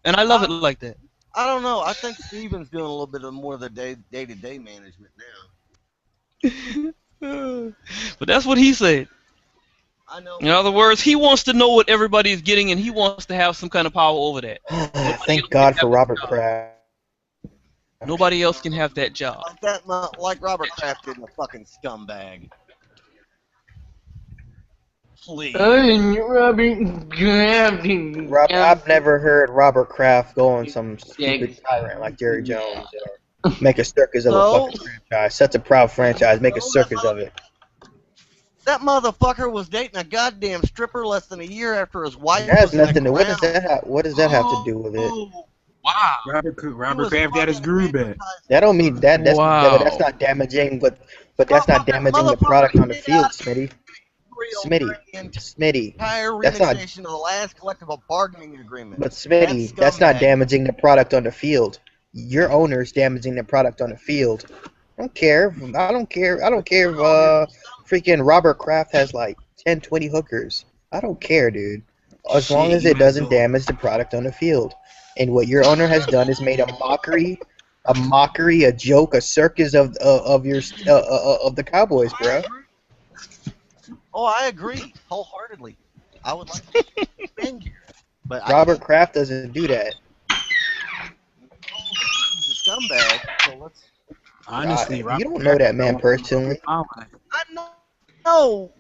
And I love it like that. I don't know. I think Steven's doing a little bit of more of the day-to-day management now. But that's what he said. I know. In other words, he wants to know what everybody is getting, and he wants to have some kind of power over that. Thank God for Robert Kraft. Nobody else can have that job. Like that, like Robert Kraft did in a fucking scumbag. Please. I've never heard Robert Kraft go on some stupid tyrant like Jerry Jones. Make a circus of a fucking franchise. Such a proud franchise. Make a circus of it. That motherfucker was dating a goddamn stripper less than a year after his wife That has was in the nothing to. ground. What does that have to do with it? Oh, Wow. Robert Kraft got his groove back. That don't mean that. That's Wow. that's not damaging. But that's not damaging the product on the field, Smitty. Smitty. Entire That's not. renegotiation of the last collective bargaining agreement. But Smitty, that's not damaging the product on the field. Your owner's damaging the product on the field. I don't care. I don't care if freaking Robert Kraft has like 10, 20 hookers. I don't care, dude. As long as it doesn't damage the product on the field. And what your owner has done is made a mockery, a joke, a circus of the Cowboys, bro. Oh, I agree wholeheartedly. I would like to defend you, but Robert Kraft doesn't do that. He's a scumbag. So let's. Honestly, you don't know that man personally. I know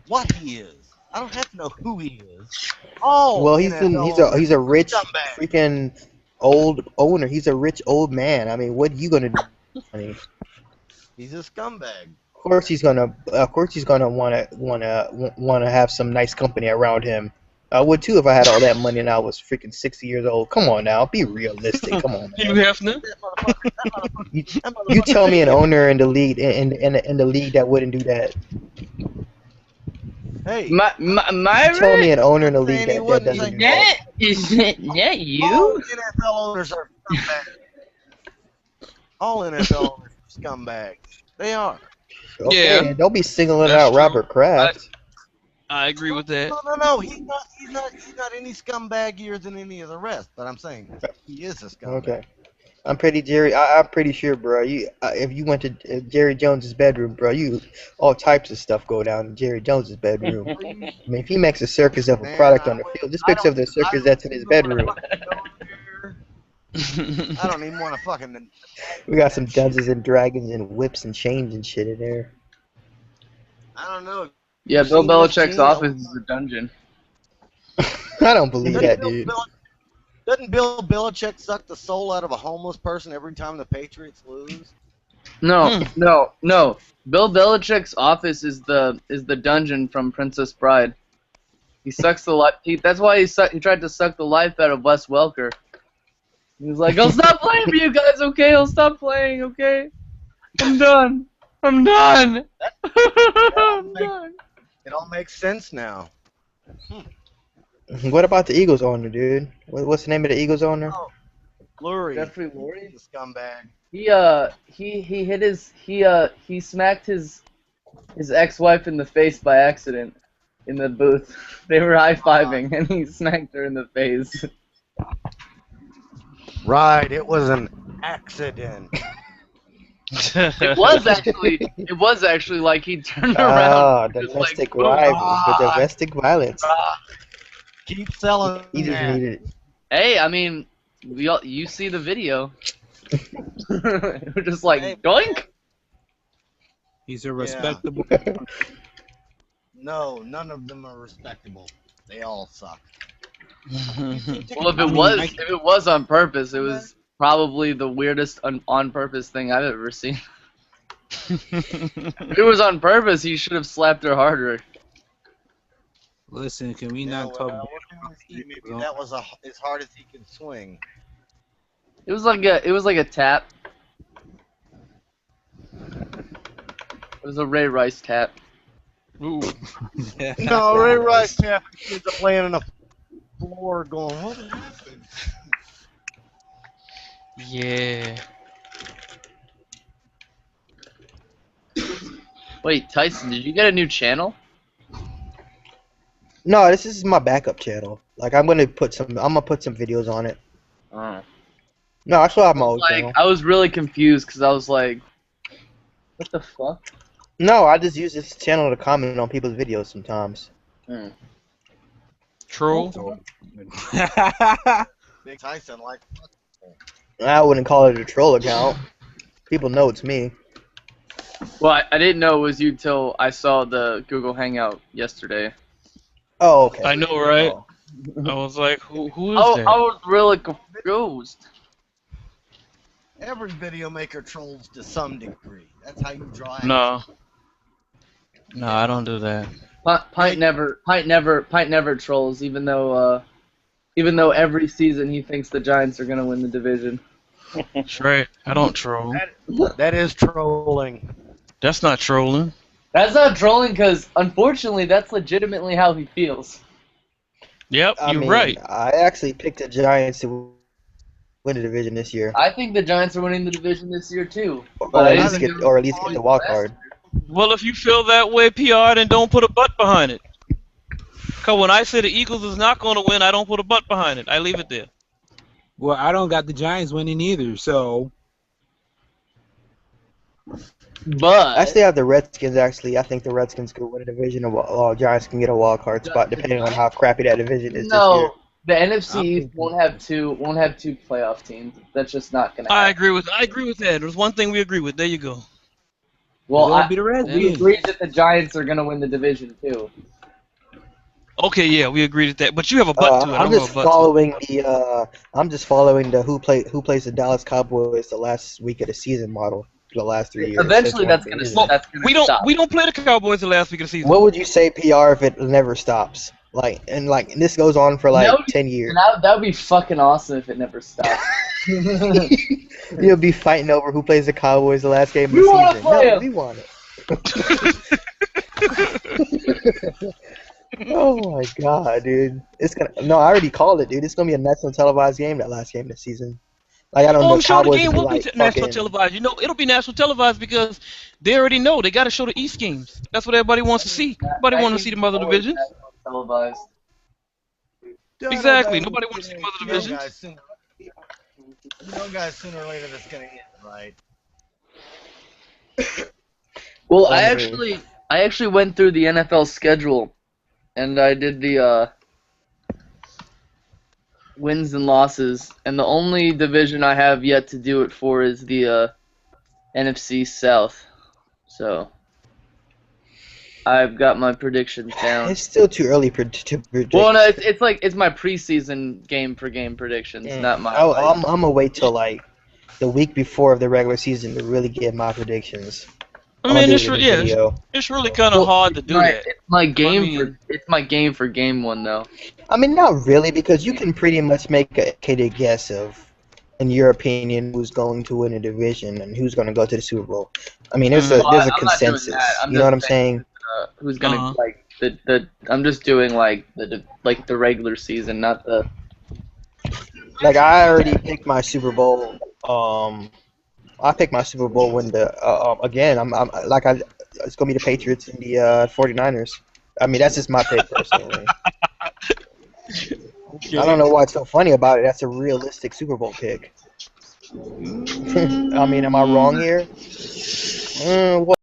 what he is. I don't have to know who he is. Oh, well, he's a rich freaking old owner. He's a rich old man. I mean, what are you gonna do? I mean, he's a scumbag. Of course he's gonna wanna have some nice company around him. I would too if I had all that money and I was freaking 60 years old. Come on now, be realistic. Come on. You have to. You tell me an owner in the league in the league that wouldn't do that. Hey, my you tell me an owner in the league that doesn't do that. That you? All NFL owners are scumbags. All NFL owners are scumbags. They are. Okay, Yeah, don't be singling out true. Robert Kraft. I agree with that. No. He's not any scumbaggier than any of the rest. But I'm saying he is a scumbag. Okay. I'm pretty sure, bro. If you went to Jerry Jones's bedroom, bro, all types of stuff go down in Jerry Jones's bedroom. I mean, if he makes a circus of a product on the field, just picture of the circus that's in his bedroom. I don't even want to fucking. We got some Dungeons and Dragons and whips and chains and shit in there. I don't know. Yeah, Bill Belichick's office is a dungeon. I don't believe that, dude. Doesn't Bill Belichick suck the soul out of a homeless person every time the Patriots lose? No. Bill Belichick's office is the dungeon from Princess Bride. He sucks the life. That's why he tried to suck the life out of Wes Welker. He was like, "I'll stop playing for you guys, okay? I'll stop playing, okay? I'm done. I'm done. I'm done." It all makes sense now. What about the Eagles owner, dude? What's the name of the Eagles owner? Oh, Lurie. Jeffrey Lurie? He's a scumbag. He smacked his ex-wife in the face by accident in the booth. They were high-fiving and he smacked her in the face. Right, it was an accident. It was actually like he turned around. Ah, domestic domestic violence. Keep selling. He just that. needed it. Hey, I mean, you see the video. We're just like, Hey, doink. He's a respectable. No, none of them are respectable. They all suck. Well, if it was on purpose, it was probably the weirdest on purpose thing I've ever seen. If it was on purpose, he should have slapped her harder. Listen, can we not talk? Maybe that was as hard as he could swing. It was like a tap. It was a Ray Rice tap. Ooh. No, Ray Rice kids are playing on the floor going, what happened? Yeah. Wait, Tyson, did you get a new channel? No, this is my backup channel. Like I'm gonna put some videos on it. Oh. No, I still have my old channel. I was really confused because I was like, what the fuck? No, I just use this channel to comment on people's videos sometimes. Troll. Big Tyson like. I wouldn't call it a troll account. People know it's me. Well, I didn't know it was you till I saw the Google Hangout yesterday. Oh, okay. I know, right? Oh. I was like, who is I that? was really confused. Every video maker trolls to some degree. That's how you draw. No. No, I don't do that. Pint never trolls, even though every season he thinks the Giants are gonna win the division. That's right. I don't troll. That is trolling. That's not trolling. That's not trolling, because unfortunately, that's legitimately how he feels. Yep, I you're mean, right. I actually picked the Giants to win the division this year, I think the Giants are winning the division this year too. or But at I least didn't get the wild card. Well, if you feel that way, PR, then don't put a butt behind it. Because when I say the Eagles is not going to win, I don't put a butt behind it. I leave it there. Well, I don't got the Giants winning either, so But I still have the Redskins. Actually, I think the Redskins could win a division, while Giants can get a wild card spot, depending on how crappy that division is this year. no, the NFC I'm East thinking- won't have two playoff teams. That's just not gonna I happen. agree with that. There's one thing we agree with. There you go. Well, it'll be the we Redskins. agree that the Giants are gonna win the division too. Okay, yeah, we agreed with that. But you have a butt to it. I I'm don't just have a butt to it. following the who plays the Dallas Cowboys the last week of the season model for the last 3 years. Eventually, that's one gonna thing. Well, that's gonna We don't stop. play the Cowboys the last week of the season. What would you say, PR, if it never stops? And this goes on for like No, 10 years. And that would be fucking awesome if it never stopped. You'll be fighting over who plays the Cowboys the last game of We the wanna season. play No, 'em. we want it. Oh my god, dude! I already called it, dude. It's gonna be a national televised game that last game of the season. Like I don't Oh, know, I'm sure the Cowboys game will will be be like national fucking. televised. You know, it'll be national televised because they already know they got to show the East games. That's what everybody wants to see. Nobody wants to see the mother divisions. Televised. Exactly. Nobody wants to see mother divisions. Guys, sooner or later that's gonna end, right? Well, I I agree. actually went through the NFL schedule, and I did the wins and losses, and the only division I have yet to do it for is the NFC South. So I've got my predictions down. It's still too early to predict. Well, no, it's my preseason game for game predictions, not my. I'm gonna wait till like the week before of the regular season to really get my predictions. I mean, I'll it's do it in a video. really kind of hard to do that. It's my game mean- it's my game for game one though. I mean, not really, because you can pretty much make a educated guess of, in your opinion, who's going to win a division and who's going to go to the Super Bowl. I mean, there's a Well, I'm not doing consensus. that. I'm You know just what I'm saying? Who's gonna Uh-huh. like the? I'm just doing like the regular season, not the. Like I already picked my Super Bowl. I picked my Super Bowl when again. It's gonna be the Patriots and the 49ers. I mean, that's just my pick personally. I don't know why it's so funny about it. That's a realistic Super Bowl pick. I mean, am I wrong here? What?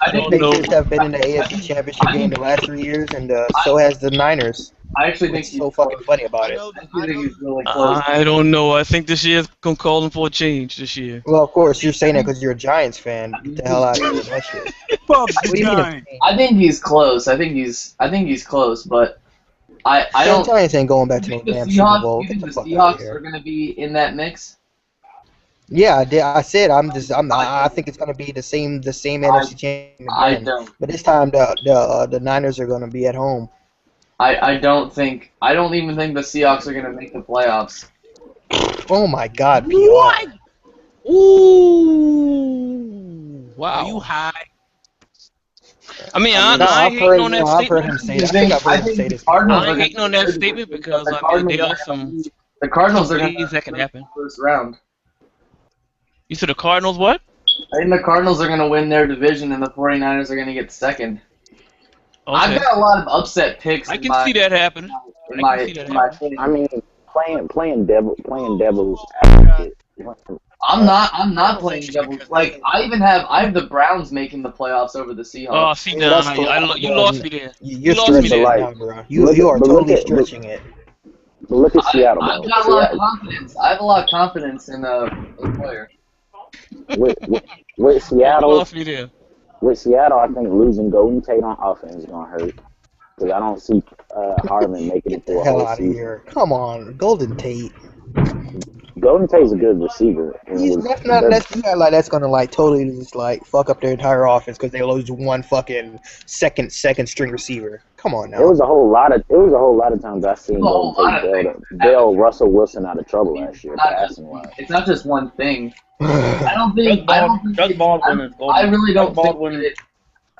I The don't know. Patriots have been in the AFC Championship game the last 3 years, and so has the Niners. I actually think What's he's so fucking funny about it? I actually think he's really close. I don't know. I think this year's gonna call them for a change this year. Well, of course, you're saying that because you're a Giants fan. Get the hell out of here with that shit. Fuck What the do you mean? Giants. I think he's close. I think he's close, but I The don't. Giants ain't going back to You no think the damn Super Bowl. You Get think the the fuck out of Seahawks here. are gonna be in that mix? Yeah, I did. I said I think it's gonna be the same NFC champion I again. don't. But this time the Niners are gonna be at home. I don't even think the Seahawks are gonna make the playoffs. Oh my God, PR. What? Ooh! Wow. Are you high? I mean, No, I ain't hating on that I've heard statement. him say that. I think I've heard him say this. Cardinals I are ain't hating on that statement because I mean, there are some the Cardinals are ways gonna that can happen. first round. You said the Cardinals what? I think the Cardinals are gonna win their division, and the 49ers are gonna get second. Okay. I've got a lot of upset picks. I can see that happening. In my I can see that in my happening. thing. I mean, playing devil's advocate. I'm not don't playing think double. because Like I have the Browns making the playoffs over the Oh, Seahawks. see Yeah, now, that's cool. you lost me there. You You're lost me stretching But it there. like, now, bro. look You at, are but look totally at, but, stretching it. but look at Seattle I've though. got a lot of confidence. I have a lot of confidence in a player. With, with, with Yeah, you Seattle, lost me there. with Seattle, I think losing Golden Tate on offense is gonna hurt because I don't see Harmon making it Get the through a hell whole out of season. here. Come on, Golden Tate. Golden Tate's a good receiver and was That's not their that's not like that's gonna like totally just like fuck up their entire offense because they lose one fucking second string receiver. Come on It now. was a whole lot of times I There's seen a Golden whole Tate lot of things that happen. bail Russell Wilson out of I trouble mean, last year passing wise. it's not just one thing. I I don't think Doug Baldwin is I golden. really Doug don't think Baldwin.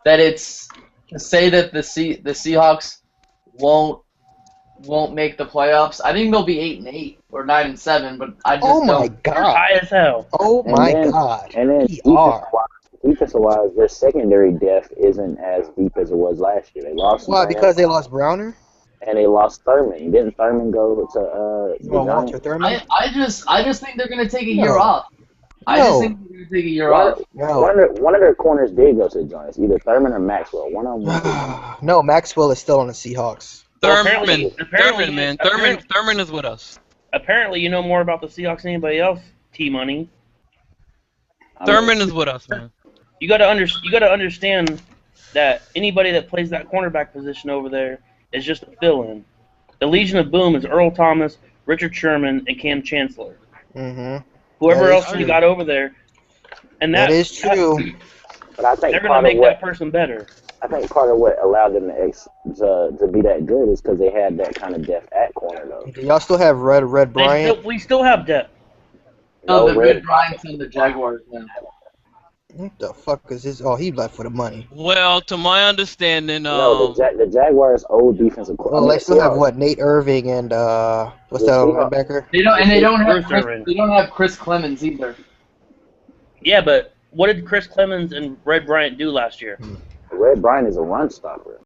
that it's to say that the Seahawks won't make the playoffs. I think they'll be 8-8 or 9-7, but I just oh my don't. They're god. high as hell. Oh And my then god. and then We are. defensive wise, their secondary depth isn't as deep as it was last year. They lost Why? Graham Because they lost Browner? and they lost Thurman. Didn't Thurman go to You the want Walter Giants? Thurman? I just think they're gonna take a year No. off. I just No. think they're gonna take a year One off. of, No. one of their corners did go to the Giants, either Thurman or Maxwell. One of them went to the Giants. No, Maxwell is still on the Seahawks. Well, Thurman, apparently, man, apparently, Thurman is with us. apparently, you know more about the Seahawks than anybody else. T Money. I mean, Thurman is with us, man. You gotta understand that anybody that plays that cornerback position over there is just a fill-in. The Legion of Boom is Earl Thomas, Richard Sherman, and Cam Chancellor. Mm-hmm. Whoever That is else you true. got over there, and That is true. but I think they're gonna part of make what that person better. I think part of what allowed them to be that good is because they had that kind of depth at corner though. Do y'all still have Red Bryant? We still have depth. No, No, the Red- Red Bryant's in the Jaguars now. What the fuck is this? Oh, he left for the money. Well, to my understanding, No, the Jaguars' old defensive Well, coordinator. they still have what? Nate Irving and what's The that other Seahawks- linebacker? They Bruce don't have Chris Clemens either. Yeah, but what did Chris Clemens and Red Bryant do last year? Red Bryant is a run stopper.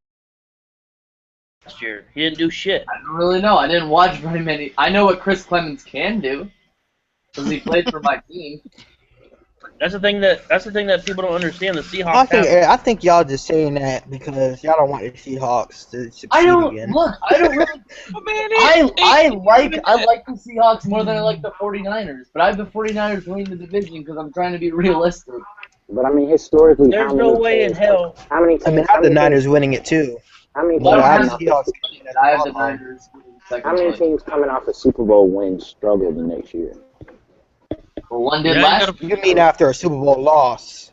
Last year, he didn't do shit. I don't really know. I didn't watch very many. I know what Chris Clemens can do because he played for my team. That's the thing that people don't understand. The Seahawks I think y'all just saying that because y'all don't want the Seahawks to succeed I don't again. look. I don't really. Oh, man, I like the Seahawks more than I like the 49ers, but I have the 49ers winning the division because I'm trying to be realistic. But I mean, historically, There's how many no way in teams- hell. How many I teams? mean, I have the Niners winning it too. How many But teams? I coming have off the the- Seahawks. I have the Niners winning the second How many place. teams coming off a Super Bowl win struggle the next year? Well, one did Yeah, you last. gotta- You mean after a Super Bowl loss?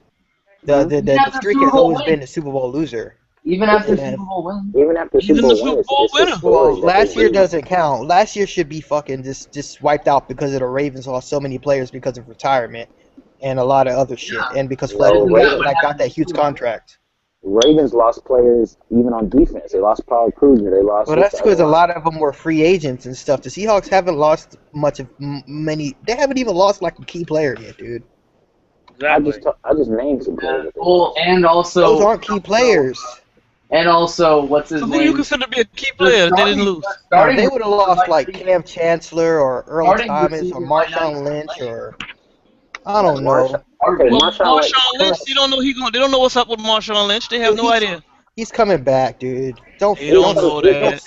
The After streak Super has Bowl always win. been the Super Bowl loser. Even after Yeah. Super Bowl win. Even after He's Super in Bowl the win, Super it's Bowl the winner. story Well, that last they year lose. doesn't count. Last year should be fucking just wiped out because of the Ravens lost so many players because of retirement and a lot of other shit, Yeah. and because No, Fletcher Ravens- got that huge contract. Ravens lost players even on defense. They lost Paul Kruger. They lost. Well, that's because a lot of them were free agents and stuff. The Seahawks haven't lost much of many. They haven't even lost like a key player yet, dude. Exactly. I just named some players. that they Well, lost. and also Those aren't key players. And also, what's his So who do you name? consider to be a key player that they didn't lose? They would have lost like Cam Chancellor or Earl Starting Thomas receiver or might not Marshawn even Lynch play. or I don't know. Okay, Well, Marshawn Lynch. Marshawn Lynch, they don't know they don't know what's up with Marshawn Lynch. They have no idea. He's coming back, dude. They don't know that.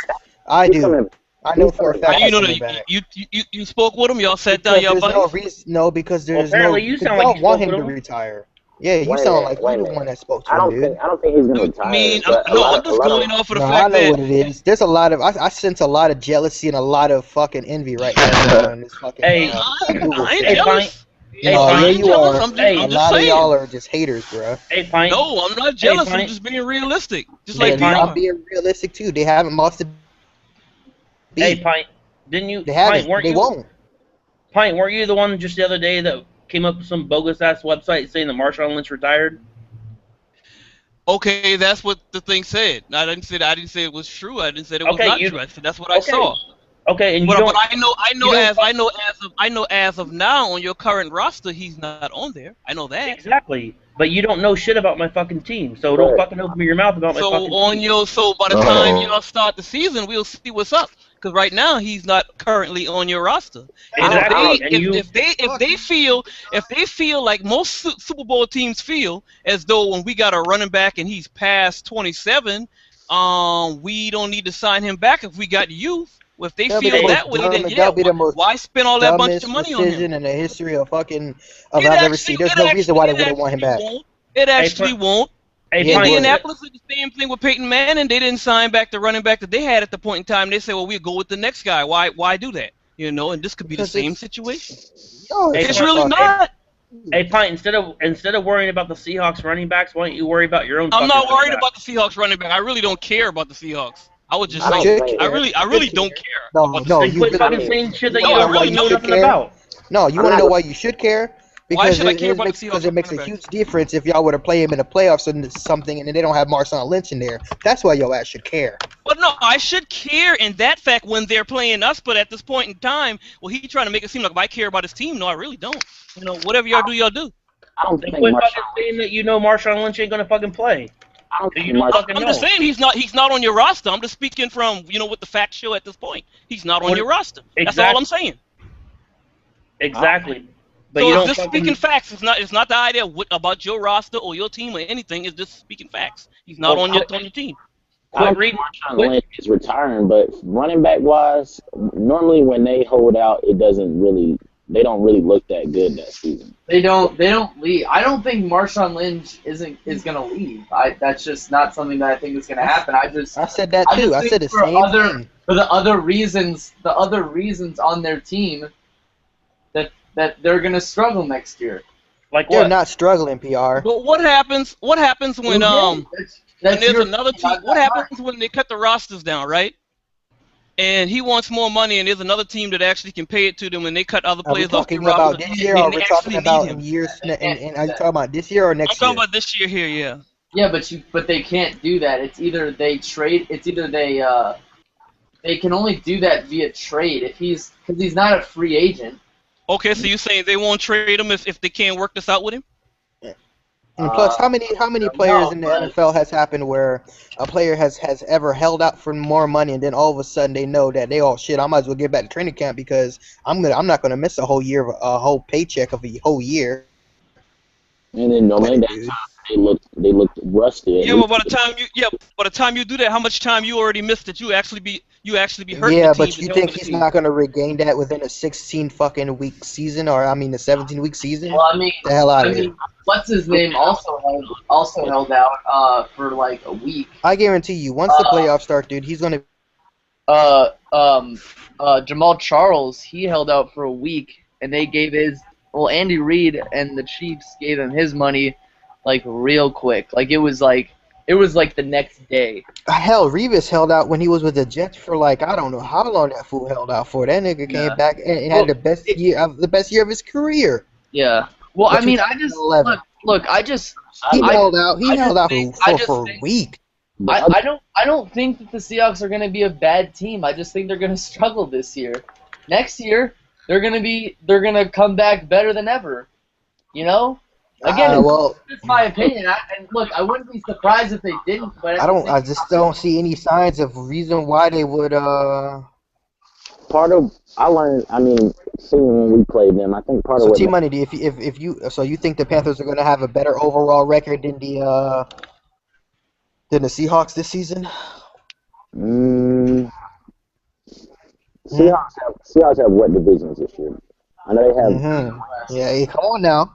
I He's do. coming- I know for a fact. How you he's know coming that? back. You spoke with him. Y'all sat down. Because Y'all there's no buddies. reason. No, because there's apparently no. you because sound like y'all you want spoke him to with him. retire. Yeah, you Wait a sound minute, like wait a you're the minute. one that spoke to I him, don't dude. think he's gonna retire. I mean, but a no, lot I'm of- just a lot of- going off of the No, I fact know that what it is. There's a lot of. I sense a lot of jealousy and a lot of fucking envy right now in this fucking. Hey, Google I ain't chat. jealous. Hey, No, Pine. yeah, I ain't you jealous. are. I'm Hey, A just lot of saying. y'all are just haters, bro. Hey, Pint. No, I'm not jealous. I'm Pine. just being realistic. Just Hey, like Pine. you I'm are. being realistic too. They haven't lost a beat. Hey, Pint. Didn't you? They haven't. Pint, weren't They you? won't. Pint, weren't you the one just the other day that came up with some bogus ass website saying that Marshawn Lynch retired? Okay, that's what the thing said. I didn't say it was true. I didn't say it was Okay, not you- true. I said that's what I okay. saw. Okay, and you But don't. I know you don't- I know as of now on your current roster he's not on there. I know that. Exactly. But you don't know shit about my fucking team, so don't Right. fucking open your mouth about my So fucking on team. your by the time y'all start the season, we'll see what's up. because right now he's not currently on your roster. And Exactly. And if they feel like most Super Bowl teams feel as though when we got a running back and he's past 27, we don't need to sign him back if we got youth. Well, if they That'll be the feel most that way, dumb. then yeah, That'll be the most why spend all that bunch of dumbest money on him? decision in the history of fucking of I've ever seen. There's no reason why they wouldn't want him back. It actually won't. Hey, Yeah, Pint, Indianapolis did the same thing with Peyton Manning. They didn't sign back the running back that they had at the point in time. They said, well, we'll go with the next guy. Why do that? You know, and this could be the Because same it's- situation. Yo, Hey, It's really Pint, not. Hey, Pint, instead of worrying about the Seahawks running backs, why don't you worry about your own? I'm fucking not running worried back? about the Seahawks running back. I really don't care about the Seahawks. I would just I don't say, think- I really don't care. No, about the no, Then you quit really- fucking saying shit that No, you I don't really really know should nothing care. about. No, you want to know why you should care? Why Because should I care about the because it Seahawks makes a running huge difference if y'all were to play him in the playoffs and something, and then they don't have Marshawn Lynch in there. That's why your ass should care. But no, I should care in that fact when they're playing us. But at this point in time, well, he's trying to make it seem like if I care about his team. No, I really don't. You know, whatever y'all do, y'all do. I don't Then think quit Marshawn. fucking saying that you know Marshawn Lynch ain't gonna fucking play. I don't You think don't Marshawn. fucking I'm know. just saying he's not on your roster. I'm just speaking from what the facts show at this point. He's not on What- your roster. That's exactly. all I'm saying. Exactly. But So you it's don't just fucking. speaking facts. It's not the idea about your roster or your team or anything. It's just speaking facts. He's not Well, on your team. I don't Quit reading. think Marshawn Quit, Lynch is retiring, but running back wise, normally when they hold out, they don't really look that good that season. They don't leave. I don't think Marshawn Lynch is gonna leave. That's just not something that I think is gonna happen. I said that too. I said the for same other thing. for the other reasons on their team that they're gonna struggle next year. like They're what? not struggling, PR. But what happens? What happens when when That's there's your another team, team? not What mine. happens when they cut the rosters down, right? And he wants more money, and there's another team that actually can pay it to them, and they cut other Are we players off the talking about roster. this year, or and we're they talking actually about need in him. years? And are you talking about this year or I'm next talking year? about this year here, yeah. Yeah, but they can't do that. It's either they trade. It's either they can only do that via trade because he's not a free agent. Okay, so you're saying they won't trade him if they can't work this out with him? And plus, how many players in the NFL has happened where a player has ever held out for more money, and then all of a sudden they know that shit, I might as well get back to training camp because I'm not gonna miss a whole whole paycheck of a whole year. And then normally that time they looked rusty. Yeah, well, by the time you do that, how much time you already missed that you actually be hurting Yeah, the team. but you think he's not gonna regain that within a 16 fucking week season, or I mean, a 17-week season? Well, I mean, The hell out of here! what's his name also held out for like a week. I guarantee you, once the playoffs start, dude, he's gonna. Jamal Charles, he held out for a week, and they gave Andy Reid and the Chiefs gave him his money like real quick. Like it was like the next day. Hell, Revis held out when he was with the Jets for like I don't know how long that fool held out for. That nigga came back and had the best year of his career. Yeah. Well, But I mean, I just 2011. look. I just He held out. He I held just out think- for a week. I don't think that the Seahawks are going to be a bad team. I just think they're going to struggle this year. Next year, they're going to come back better than ever. You know? Again, it's my opinion. And look, I wouldn't be surprised if they didn't. But I just don't see any signs of reason why they would. I learned. I mean, seeing when we played them, I think part of So what T Money, if you think the Panthers are going to have a better overall record than the Seahawks this season? Seahawks have what divisions this year? I know they have. Mm-hmm. Yeah, come on now.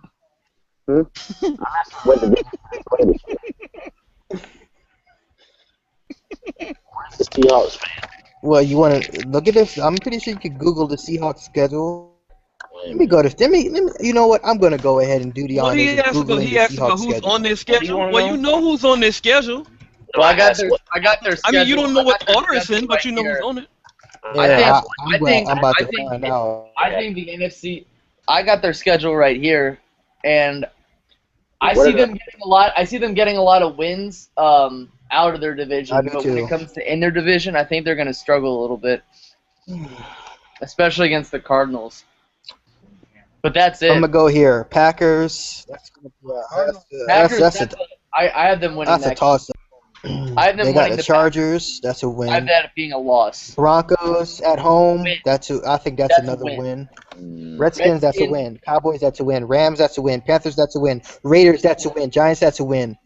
I'm asking what divisions they play this year. Where's the Seahawks fan? Well, you want to look at this? I'm pretty sure you could Google the Seahawks schedule. Let me go to. Let me. You know what? I'm gonna go ahead and do the honors of Googling the He asked about Seahawks who's schedule. on their schedule. Well, you know who's on their schedule. Well, I got their schedule. I mean, you don't know what I got their order it's in, schedule but you know right who's here. on it. Yeah, I'm about to find out. I think the NFC. I got their schedule right here, and I What see are them getting a lot. I see them getting a lot of wins out of their division. I do But when too. it comes to in their division, I think they're going to struggle a little bit, especially against the Cardinals. But that's it. I'm gonna go here. Packers. Packers. I have them winning That's a that. toss. I have them They got winning the the Chargers. That's a I have win. that being a loss. Broncos at home. Win. I think that's That's a another win. win. Mm, Redskins, that's a Redskins, win. Cowboys, that's a win. Rams, that's a win. Panthers, that's a win. Raiders, that's a win. Giants, that's a win.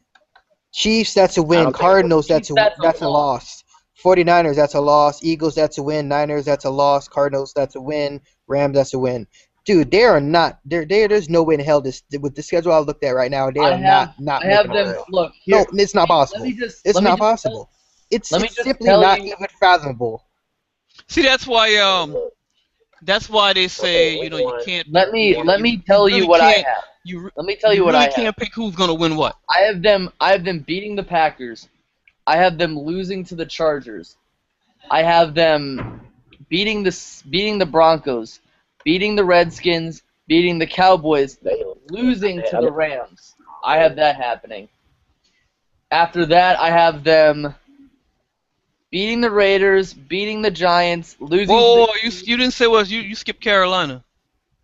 Chiefs, that's a I win. don't think it's Cardinals, Chiefs, that's a loss. 49ers, that's a loss. Eagles, that's a win. Niners, that's a loss. Cardinals, that's a win. Rams, that's a win. Dude, they are not. There's no way in hell with the schedule I looked at right now. They I are have not I have making them. it. Look, No, here. it's not possible. It's Let me not just possible. It's let me just simply tell not you. even fathomable. See, look. that's why they say Okay, week you one. can't. Let me You tell you really what I can't. have. You Let me tell you you what really I have. can't pick who's gonna win what. I have them beating the Packers. I have them losing to the Chargers. I have them beating the Broncos, beating the Redskins, beating the Cowboys, They, losing to I- the Rams. I have that happening. After that, I have them beating the Raiders, beating the Giants, losing. Whoa, to you the, you didn't say was you skipped Carolina.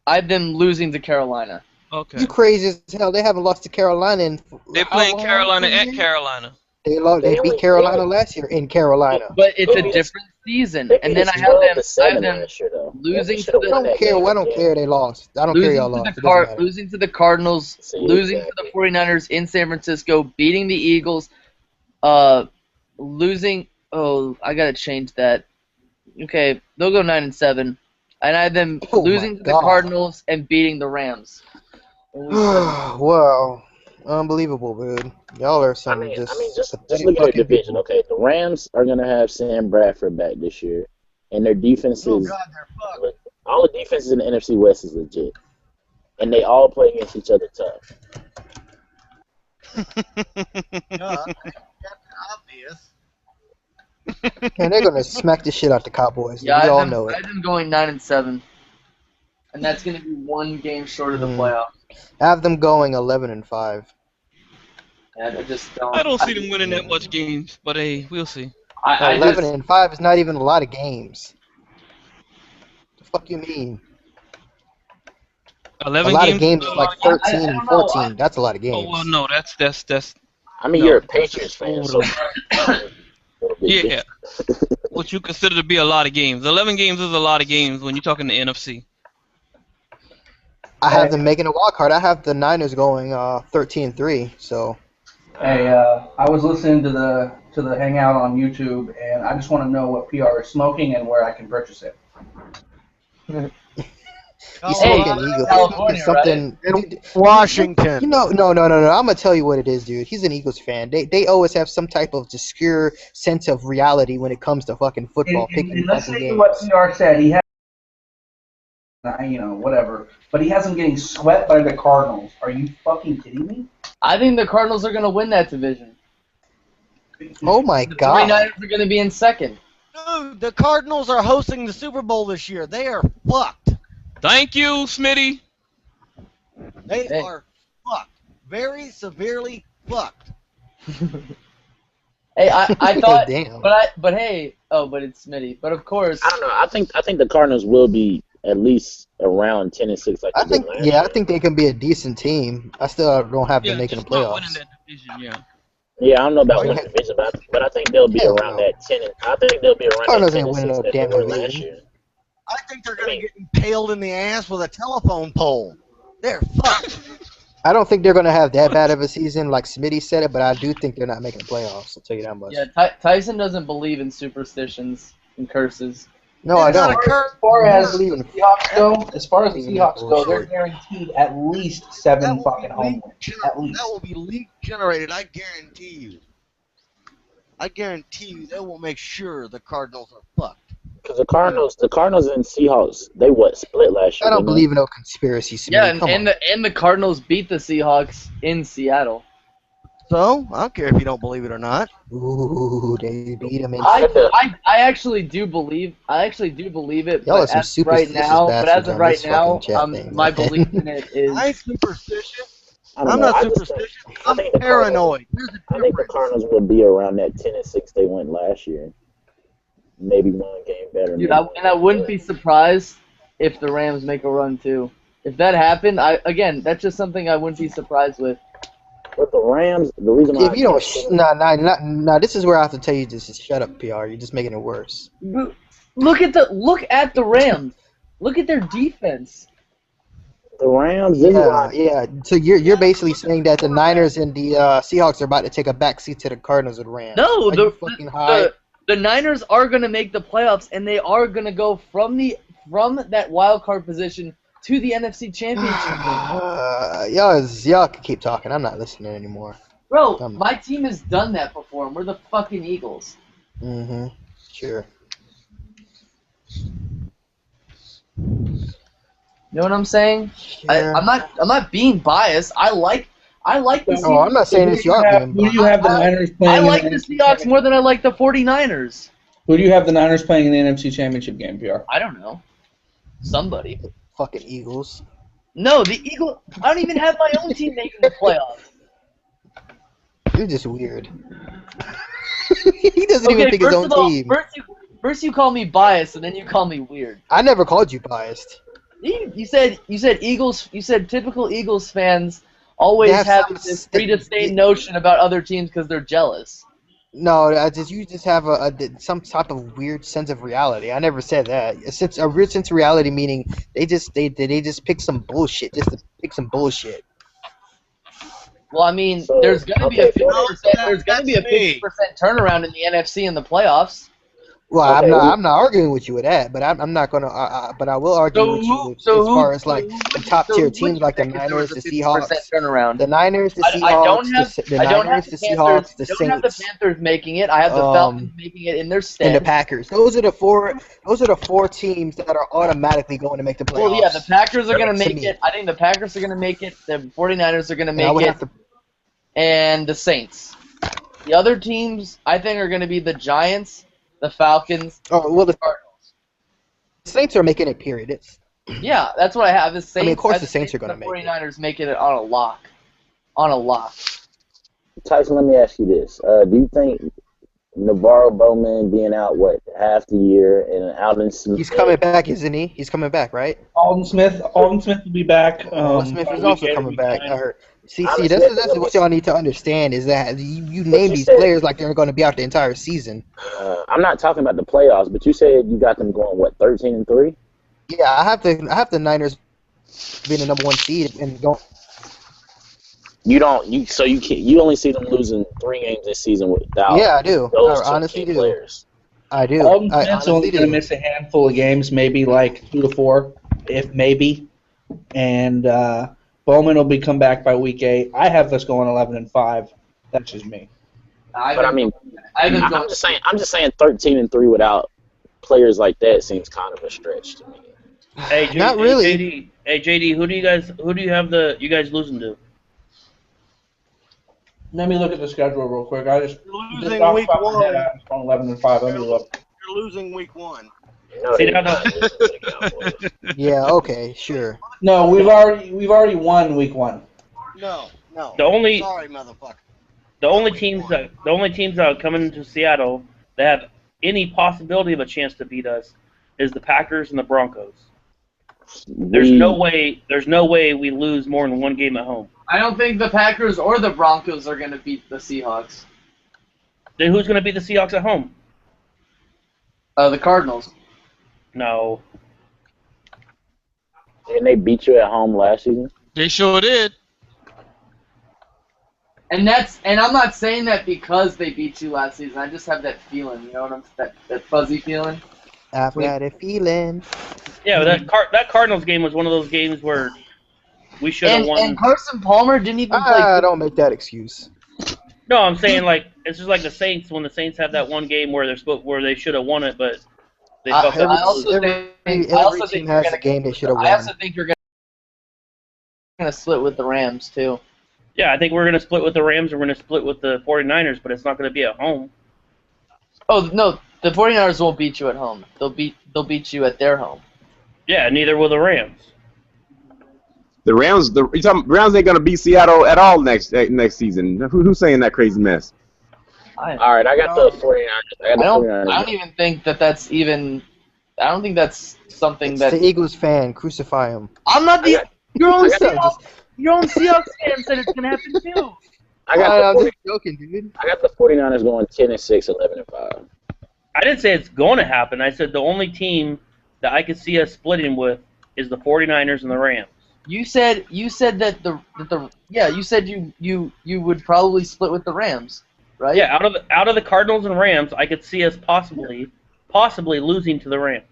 I have them losing to Carolina. Okay. You crazy as hell. They haven't lost to Carolina in They're how playing long? Carolina 2 at years? Carolina. They beat Carolina last year in Carolina. But it's They a beat us- different season. they And beat then us I have 12-7 them last year, though. losing They to should've the I won don't that care. game I don't again. care. They lost. I don't care. Y'all losing to lost. the It doesn't matter. losing to the Cardinals, See, losing to exactly. the 49ers in San Francisco, beating the Eagles, losing. Oh, I gotta change that. Okay, they'll go 9-7, and I have them Oh my losing to the God. Cardinals and beating the Rams. in week 7. Wow, unbelievable, dude. Y'all are I some mean, just pathetic look at their fucking division. people. Okay, the Rams are gonna have Sam Bradford back this year, and their defense Oh is God, they're fucked. all the defenses in the NFC West is legit, and they all play against each other tough. Duh, Captain Obvious. And they're gonna smack the shit out the Cowboys. Yeah, We all know I it. have them going 9-7, and that's gonna be one game short of the playoffs. I have them going 11-5. And I just I don't. don't see them winning that much games, but hey, we'll see. I 11-5 is not even a lot of games. The fuck you mean? 11 A lot games. of games is like I 13 and don't know. 14. That's a lot of games. Oh well, no, that's I mean, No, you're a that's Patriots fan, so overly- a little bit yeah. different. What you consider to be a lot of games. 11 games is a lot of games when you're talking the NFC. I have them making a wild card. I have the Niners going 13-3. So Hey, I was listening to the Hangout on YouTube, and I just want to know what PR is smoking and where I can purchase it. he's Hey, smoking Eagles. California, Something. In Dude, Washington. you know, no. I'm gonna tell you what it is, dude. He's an Eagles fan. They always have some type of obscure sense of reality when it comes to fucking football, picking And fucking listen to games. what PR said. He has, whatever, but he has them getting swept by the Cardinals. Are you fucking kidding me? I think the Cardinals are gonna win that division. Oh my The God. 49ers are gonna be in second. Dude, the Cardinals are hosting the Super Bowl this year. They are fucked. Thank you, Smitty. They Hey. are fucked. Very severely fucked. Hey, I thought, Damn. but hey, but it's Smitty. But of course, I don't know. I think the Cardinals will be at least around 10-6, like I they think, did last yeah, I year. think they can be a decent team. I still don't have them making the just not winning playoffs. that division. Yeah. Yeah, I don't know about Oh, winning yeah. division, but I think they'll be Hell around no. that 10. I think they'll be around Cardinals that ain't 10 winning and 6 no that they damn were last division. year. I think they're going to get impaled in the ass with a telephone pole. They're fucked. I don't think they're gonna have that bad of a season like Smitty said it, but I do think they're not making the playoffs. I'll tell you that much. yeah, Tyson doesn't believe in superstitions and curses. No, I It's not don't. a curse. As far I as believe the in Seahawks go, they're bullshit. guaranteed at least That 7 will fucking be home league wins. At least. That will be league generated. I guarantee you. I guarantee you they will make sure the Cardinals are fucked. Because the Cardinals and Seahawks, they split last year. I don't didn't they? believe in no conspiracy, Smitty. Yeah, Come on. and the Cardinals beat the Seahawks in Seattle. So I don't care if you don't believe it or not. Ooh, they beat him in. I actually do believe it. Y'all are But some as of right superstitious now, bastards on this fucking chat thing, my man. belief in it is. I ain't superstitious. I don't I'm know. not I just superstitious. think- I I'm think the paranoid. There's a I think the difference. Cardinals will be around that 10-6 they went last year. Maybe one game better. Dude, maybe I wouldn't be surprised if the Rams make a run too. If that happened, that's just something I wouldn't be surprised with. With the Rams, the reason why If you don't, nah, this is where I have to tell you just shut up, PR. You're just making it worse. Look at the Rams. Look at their defense. the Rams, this is why Yeah. So you're basically saying that the Niners and the Seahawks are about to take a backseat to the Cardinals and Rams. No, Are you fucking high? the Niners are gonna make the playoffs, and they are gonna go from that wild card position to the NFC Championship game. Y'all can keep talking. I'm not listening anymore. Bro, my team has done that before, and we're the fucking Eagles. Mm-hmm. Sure. You know what I'm saying? Sure. I'm not being biased. I like the Oh, I'm not saying it's your game. Who do you have the Niners I playing? like the Seahawks more than I like the 49ers. Who do you have the Niners playing in the NFC Championship game, PR? I don't know. Somebody. Fucking Eagles. No, the Eagles. I don't even have my own team making the playoffs. You're just weird. He doesn't even pick his own team. First you call me biased, and then you call me weird. I never called you biased. You said Eagles. You said typical Eagles fans always have this predistinct notion about other teams because they're jealous. No, you just have some type of weird sense of reality. I never said that. A weird sense of reality meaning they just pick some bullshit just to pick some bullshit. Well, I mean, So, there's gonna be a 50%. No, There's gonna be a that's me. 50% turnaround in the NFC in the playoffs. Well, Okay, I'm not arguing with you with that, but I'm not gonna. But I will argue with you as far as like the top tier teams like the Niners, the Seahawks, turnaround. the Niners, the Seahawks, I don't have the Niners, the Seahawks, the I don't have the Saints, Panthers making it. I have the Falcons making it in their stead. and the Packers. Those are the four teams that are automatically going to make the playoffs. Well, yeah, the Packers are going to To make me. it. I think the Packers are going to make it. The 49ers are going to And I make would it. have to. And the Saints. The other teams, I think, are going to be the Giants, the Falcons, Oh well, the Cardinals. Saints are making it. Period. It's Yeah, that's what I have. The Saints, of course I the think Saints are gonna the make it. 49ers making it on a lock. On a lock. Tyson, let me ask you this: do you think Navarro Bowman being out half the year and Alvin Smith? he's coming back, isn't he? He's coming back, right? Alden Smith will be back. Smith is by also weekend, coming back. week I heard. See, Alvin this Smith is is what y'all need to understand is that you But name you these said- players like they're going to be out the entire season. I'm not talking about the playoffs, but you said you got them going 13-3. Yeah, I have the Niners being the number one seed and going. You don't. You only see them losing 3 games this season without. Yeah, I do. Those I two honestly key do. players. I do. Alden I Smith's honestly only going to do. miss a handful of games, maybe like 2 to 4, if maybe. And Bowman will be come back by week 8. I have us going 11-5. That's just me. But I mean, I haven't I'm just saying 13-3 without players like that seems kind of a stretch to me. Hey, Not really. JD, hey JD, who do you have you guys losing to? Let me look at the schedule real quick. I just Losing off the week top of my head, one. I'm just going 11-5. Let me look. You're losing week one. No, See, they're now, not losing to the Cowboys. Yeah. Okay. Sure. No, we've already won week 1. No. The only- Sorry, motherfucker. the only teams that are coming into Seattle that have any possibility of a chance to beat us is the Packers and the Broncos. There's no way we lose more than one game at home. I don't think the Packers or the Broncos are going to beat the Seahawks. Then who's going to beat the Seahawks at home? The Cardinals. No. And they beat you at home last season. They sure did. And I'm not saying that because they beat you last season. I just have that feeling, you know what I'm that fuzzy feeling. I've got a feeling. Yeah, but that Cardinals game was one of those games where we should have won. And Carson Palmer didn't even play. I don't make that excuse. No, I'm saying like it's just like the Saints when the Saints have that one game where they should have won it, but they fucked I up. also Every team has a game they should have I won. also think you're going to split with the Rams too. Yeah, I think we're going to split with the Rams and we're going to split with the 49ers, but it's not going to be at home. Oh no, the 49ers won't beat you at home. They'll beat you at their home. Yeah, neither will the Rams. The Rams, Rams ain't gonna beat Seattle at all next season. Who's saying that crazy mess? All right, I got the 49ers. I don't even think that's even. I don't think that's something It's that. the Eagles fan. Crucify him. I'm not the. Your own I got- Seahawks. Your own Seahawks fan said it's gonna happen too. I got I'm the just joking, dude. I got the 49ers going 10-6, 11-5. I didn't say it's going to happen. I said the only team that I could see us splitting with is the 49ers and the Rams. You said that you said you would probably split with the Rams, right? Yeah, out of the Cardinals and Rams, I could see us possibly losing to the Rams.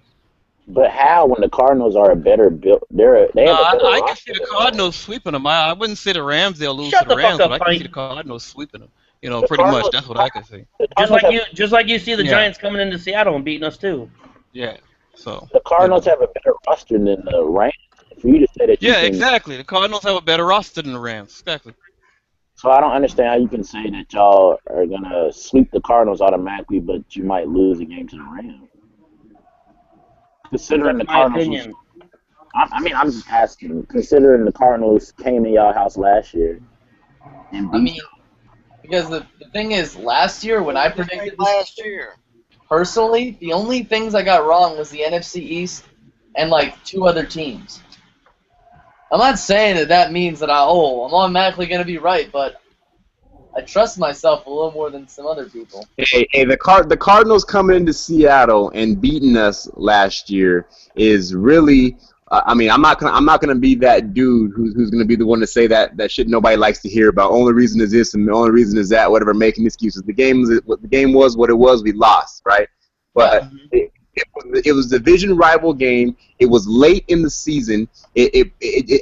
But how when the Cardinals are a better built? They have a better I can roster see the than Cardinals sweeping them. I wouldn't say the Rams they'll lose Shut to the the fuck Rams, up, but I can see Pine. the Cardinals sweeping them. You know, The pretty much. Cardinals- That's what I can see. the Just Cardinals like you see the Yeah. Giants coming into Seattle and beating us too. Yeah. So. the Cardinals have a better roster than the Rams. For you to say that, you Yeah, can, exactly. The Cardinals have a better roster than the Rams. Exactly. So I don't understand how you can say that y'all are gonna sweep the Cardinals automatically, but you might lose a game to the Rams. Considering That's the my Cardinals, opinion. I'm just asking. Considering the Cardinals came in y'all house last year and I beat mean, because the thing is, last year when I predicted this, last year. personally, the only things I got wrong was the NFC East and like 2 other teams. I'm not saying that means that I'm automatically going to be right, but I trust myself a little more than some other people. Hey, the Cardinals coming into Seattle and beating us last year is really. I mean, I'm not gonna be that dude who's gonna be the one to say that shit nobody likes to hear about. Only reason is this and the only reason is that. Whatever, making excuses. The game was what it was. We lost, right? But it was a division rival game. It was late in the season. It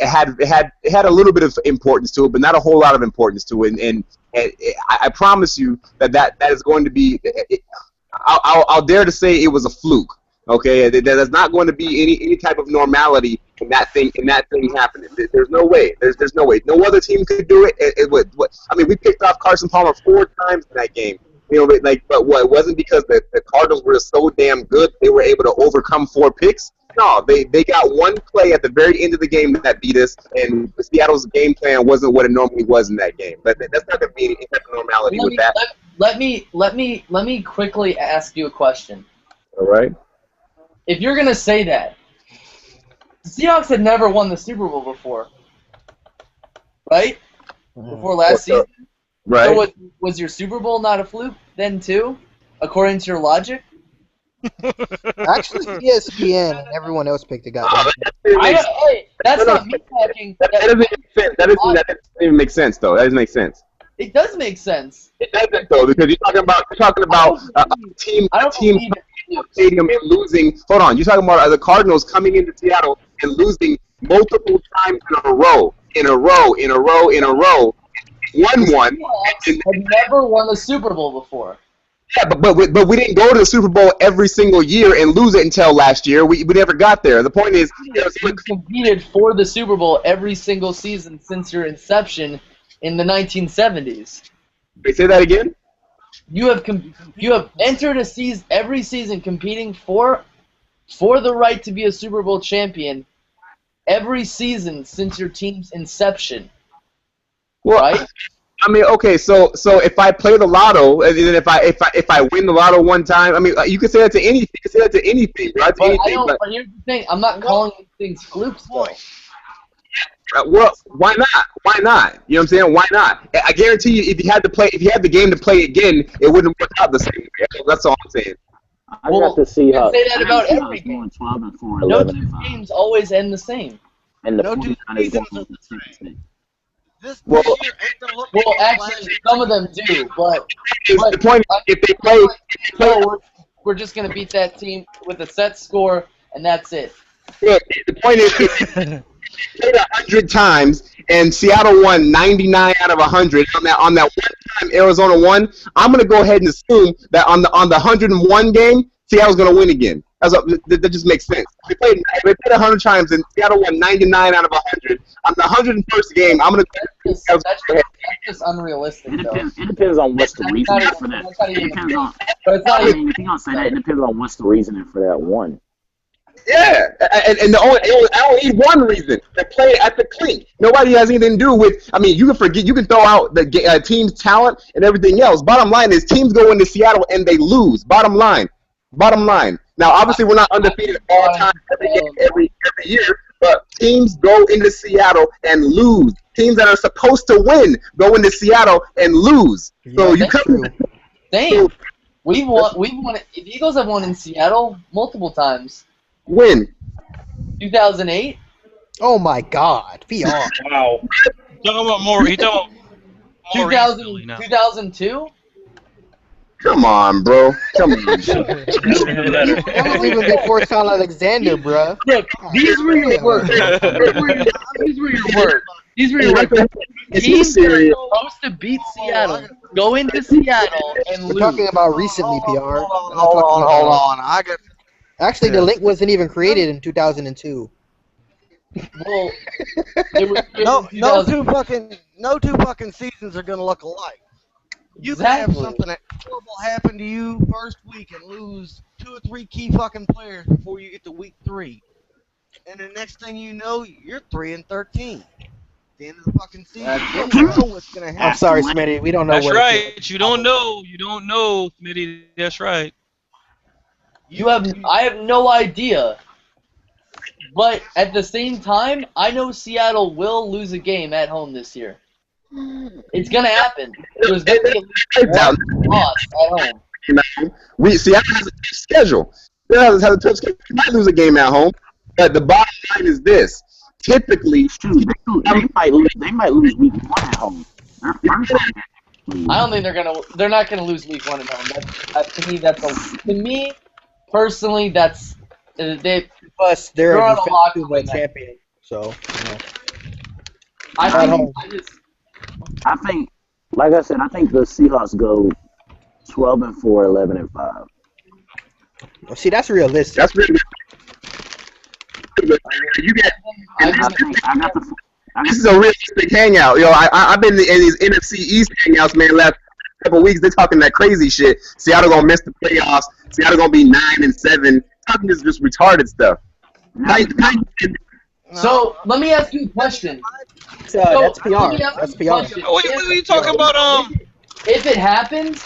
had a little bit of importance to it, but not a whole lot of importance to it. And I promise you that is going to be. I'll dare to say it was a fluke. Okay, there's not going to be any type of normality in that thing happening. There's no way. There's no way. No other team could do it. I mean, we picked off Carson Palmer 4 times in that game. You know, but what? It wasn't because the Cardinals were so damn good they were able to overcome 4 picks. No, they got one play at the very end of the game that beat us, and Seattle's game plan wasn't what it normally was in that game. But that's not going to be any type of normality with that. Let me quickly ask you a question. All right. If you're gonna say that, the Seahawks had never won the Super Bowl before, right? Before last season. Right. So was your Super Bowl not a fluke then too, according to your logic? Actually, ESPN and everyone else picked the guy. Hey, that's not me talking. That doesn't make sense. That doesn't even make sense, though. That doesn't make sense. It does make sense. It doesn't, though, because you're talking about a team stadium and losing. Hold on, you're talking about the Cardinals coming into Seattle and losing multiple times in a row. 1-1. Had never won a Super Bowl before. Yeah, but we didn't go to the Super Bowl every single year and lose it until last year. We never got there. The point is, you competed for the Super Bowl every single season since your inception in the 1970s. Wait, say that again? You have entered a season every season competing for the right to be a Super Bowl champion every season since your team's inception. Well, right? I mean, okay, so if I play the lotto, and then if I win the lotto one time, I mean, you can say that to anything. You can say that to anything, right? But here's the thing: I'm not calling these things flukes, though. Well, why not? Why not? You know what I'm saying? Why not? I guarantee you, if you had the game to play again, it wouldn't work out the same way. That's all I'm saying. I got to see how. Say that about every game. 12 and 4, no 11 two and 5. games always end the same. And the No two 49ers seasons going are the same. This Well, year ain't gonna look like Actually, some of them do, but the point is, if they play, we're just gonna beat that team with a set score, and that's it. Look, the point is, played 100 times, and Seattle won 99 out of 100. On that one time Arizona won, I'm gonna go ahead and assume that on the 101 game, Seattle's gonna win again. That just makes sense. They played 100 times, and Seattle won 99 out of 100. On the 101st game, I'm gonna. That's just unrealistic, though. It depends on what's the reasoning for that. It depends on. I mean, if you're gonna say that, it depends on what's the reasoning for that one. Yeah, and I only need one reason to play at the clink. Nobody has anything to do with. I mean, you can throw out the team's talent and everything else. Bottom line is, teams go into Seattle and they lose. Bottom line. Now, obviously, we're not undefeated all time every year, but teams go into Seattle and lose. teams that are supposed to win go into Seattle and lose. So you that's come. true. Damn. We've won. The Eagles have won in Seattle multiple times. Win. 2008. Oh my God, VR. Wow. Talking about more. He talking about more 2000, recently now. 2002. Come on, bro. Come on. Even better. That was even before Sean Alexander, bruh. Look, these were your words. These were your words. These were your words. It's too Teams that are serious. supposed to beat Seattle go into Seattle and We're lose. talking about recently, PR. Hold on. I got Actually, the link wasn't even created in 2002. Well, it was no two fucking seasons are gonna look alike. You can have Exactly. something horrible happen to you first week and lose 2 or 3 key fucking players before you get to week 3, and the next thing you know, you're 3-13. The end of the fucking season, That's you it. don't know what's gonna happen. I'm sorry, Smitty. We don't know That's what right. it is. You don't know. You don't know, Smitty. That's right. I have no idea. But at the same time, I know Seattle will lose a game at home this year. It's gonna happen. There's gonna be one loss at home. Seattle has a tough schedule. Seattle has a tough schedule. You might lose a game at home, but the bottom line is this: typically, They might lose week 1 at home. Their first home. I don't think they're not gonna lose week 1 at home. To me personally, that's Plus, they're They're a on a lock defensive to win that. champion, so you know. I think, like I said, I think the Seahawks go 12-4, 11-5. Well, see, that's realistic. that's really you get. I got the. This is a realistic hangout, yo. I've been in these NFC East hangouts, man. Last couple weeks, they're talking that crazy shit. Seattle gonna miss the playoffs. Seattle gonna be 9-7. Talking this just retarded stuff. So let me ask you a question. That's PR. Let me ask That's you a PR. question. What are you talking about? If it happens,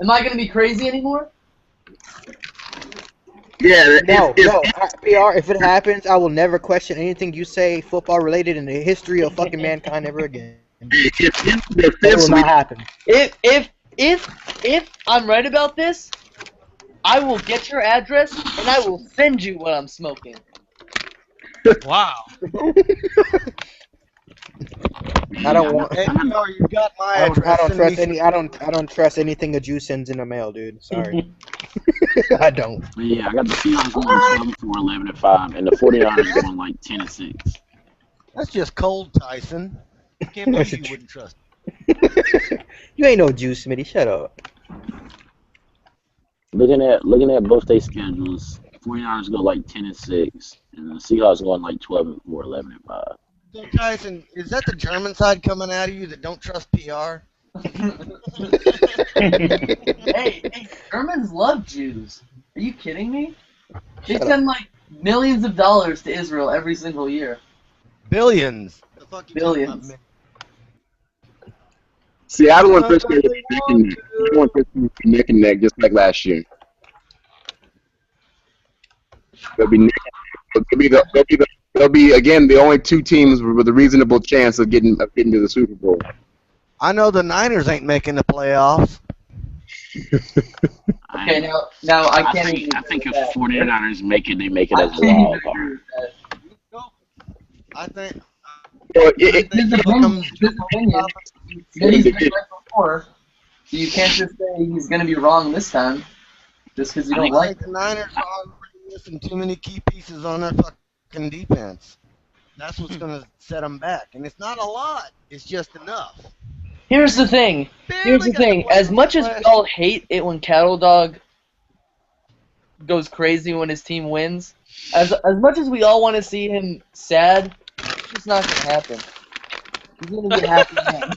am I gonna be crazy anymore? Yeah. No, PR. If it happens, I will never question anything you say football related in the history of fucking mankind ever again. It will not happen. If I'm right about this, I will get your address and I will send you what I'm smoking. Wow. I don't want. Hey, PR, you got my I don't address. Send trust me any. I don't trust anything a Jew sends in the mail, dude. Sorry. I don't. But yeah, I got the Seahawks going 12-4, 11-5, and the 49ers going like 10-6. That's just cold, Tyson. I can't believe you wouldn't trust. You ain't no Jew, Smitty. Shut up. Looking at both their schedules, 49ers go like 10-6, and the Seahawks going like 12-4, 11-5. So, Tyson, is that the German side coming out of you that don't trust PR? Hey, Germans love Jews. Are you kidding me? They send like millions of dollars to Israel every single year. Billions. The fuck you talking Billions. about? Seattle and Pittsburgh neck and neck, just like last year. They'll be again the only two teams with a reasonable chance of getting to the Super Bowl. I know the Niners ain't making the playoffs. Okay, now I can't. I think if 49ers make it, they make it as a wild card. I think. His opinion. He's been right before, so you can't just say he's going to be wrong this time, just because you don't I like think the Niners are missing too many key pieces on their fucking defense. That's what's going to set them back, and it's not a lot. It's just enough. Here's the thing. As much as we all hate it when Cattle Dog goes crazy when his team wins, as much as we all want to see him sad, it's just not going to happen. He's going to get happy now.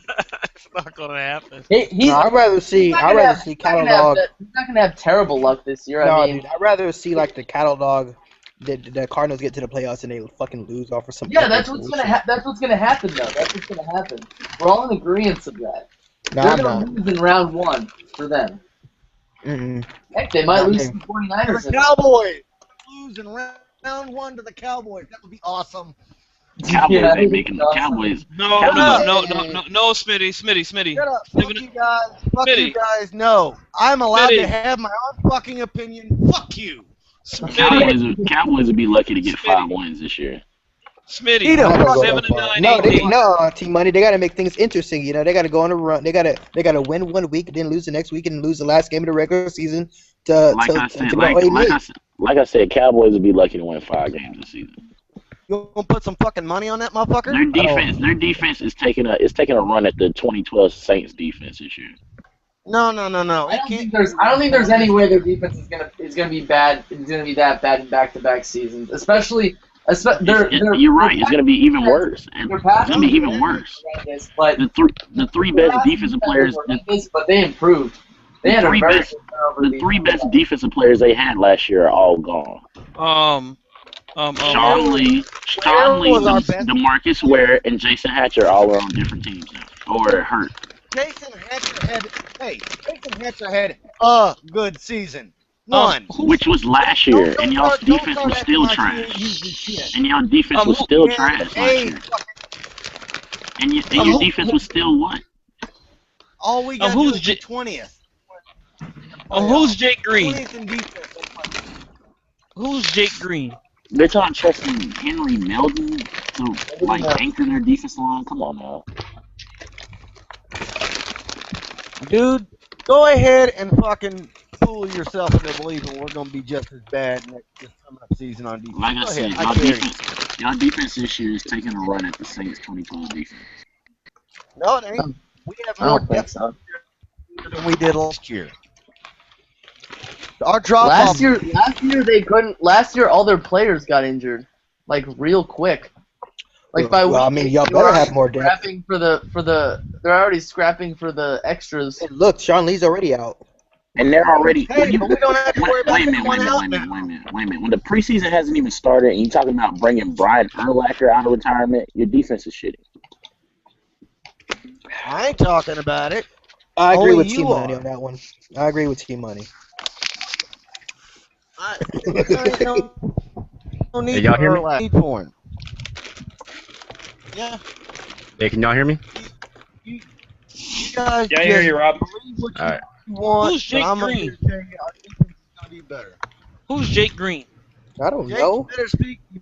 It's not gonna happen. I'd rather see Cattle Dog. He's not going to have terrible luck this year. No, I mean, dude, I'd rather see like the Cattle Dog. The Cardinals get to the playoffs and they fucking lose off or something. yeah, that's what's gonna happen. That's what's gonna happen, though. That's what's gonna happen. We're all in agreement of that. No, They're I'm gonna not. lose in round 1 for them. Heck, they might lose to the 49ers. The Cowboys lose in round 1 to the Cowboys. That would be awesome. Cowboys Yeah, ain't making the Cowboys. No, Shut no, up. no, Smitty. Shut up. Leave Fuck it- you guys. Fuck you Smitty, guys. No. I'm allowed to Smitty, have my own fucking opinion. Fuck you. Smitty, Cowboys would be lucky to get 5 Smitty, wins this year. Smitty. Eat a I'm not gonna go 7 that and far. 9 No, ain't me. T Money. They gotta make things interesting. You know, they gotta go on a run. They gotta win one week, then lose the next week, and lose the last game of the regular season to Like I said, go 8-8. like I said, Cowboys would be lucky to win 5 games this season. You gonna put some fucking money on that motherfucker? Their defense is taking a run at the 2012 Saints defense this year. No. I don't think there's any way their defense is gonna be bad. It's gonna be that bad in back-to-back seasons, especially. You're right. It's going to be even worse. Their pass It's going to be even worse. horrendous, but The three best defensive players. but they improved. They had a very good turnover The 3 best defensive players they had last year are all gone. Sean Lee, was our best- DeMarcus Ware, and Jason Hatcher all are on different teams now, or hurt. Jason Hatcher had a good season. One. Which was last year, Don't and y'all's start- don't defense start was acting still like you trash. ain't using shit. And y'all defense was still trash last year. And your defense was still what? All we got who's is the 20th. Who's Jake Green? 20th in defense. Who's Jake Green? They're talking trusting Henry Melton to anchor their defense line. Come on now. Dude, go ahead and fucking fool yourself into believing we're gonna be just as bad this coming up season on defense. Like I Go said, ahead. y'all defense this year is taking a run at the Saints 2012 defense. No, it ain't. We have I more don't think depth so. than we did last year. Our drop Last year they couldn't. Last year all their players got injured, like real quick. Like by Well, I mean, y'all better have more depth. scrapping for the. They're already scrapping for the extras. And look, Sean Lee's already out. And they're already. Hey, but we don't have to worry about Wait a that one out now. minute. When the preseason hasn't even started, and you talking about bringing Brian Urlacher out of retirement, your defense is shitty. I ain't talking about it. I agree Only with you T Money are. on that one. I agree with T Money. No need Hey, y'all for hear me? Urlacher. Need for him. Yeah. Hey, can y'all hear me? You guys Yeah, I hear you, Rob. believe what All right. you want. Who's Jake but I'm Green? here to tell you our defense is gonna be better. Who's Jake Green? I don't Jake, know. you better speak. You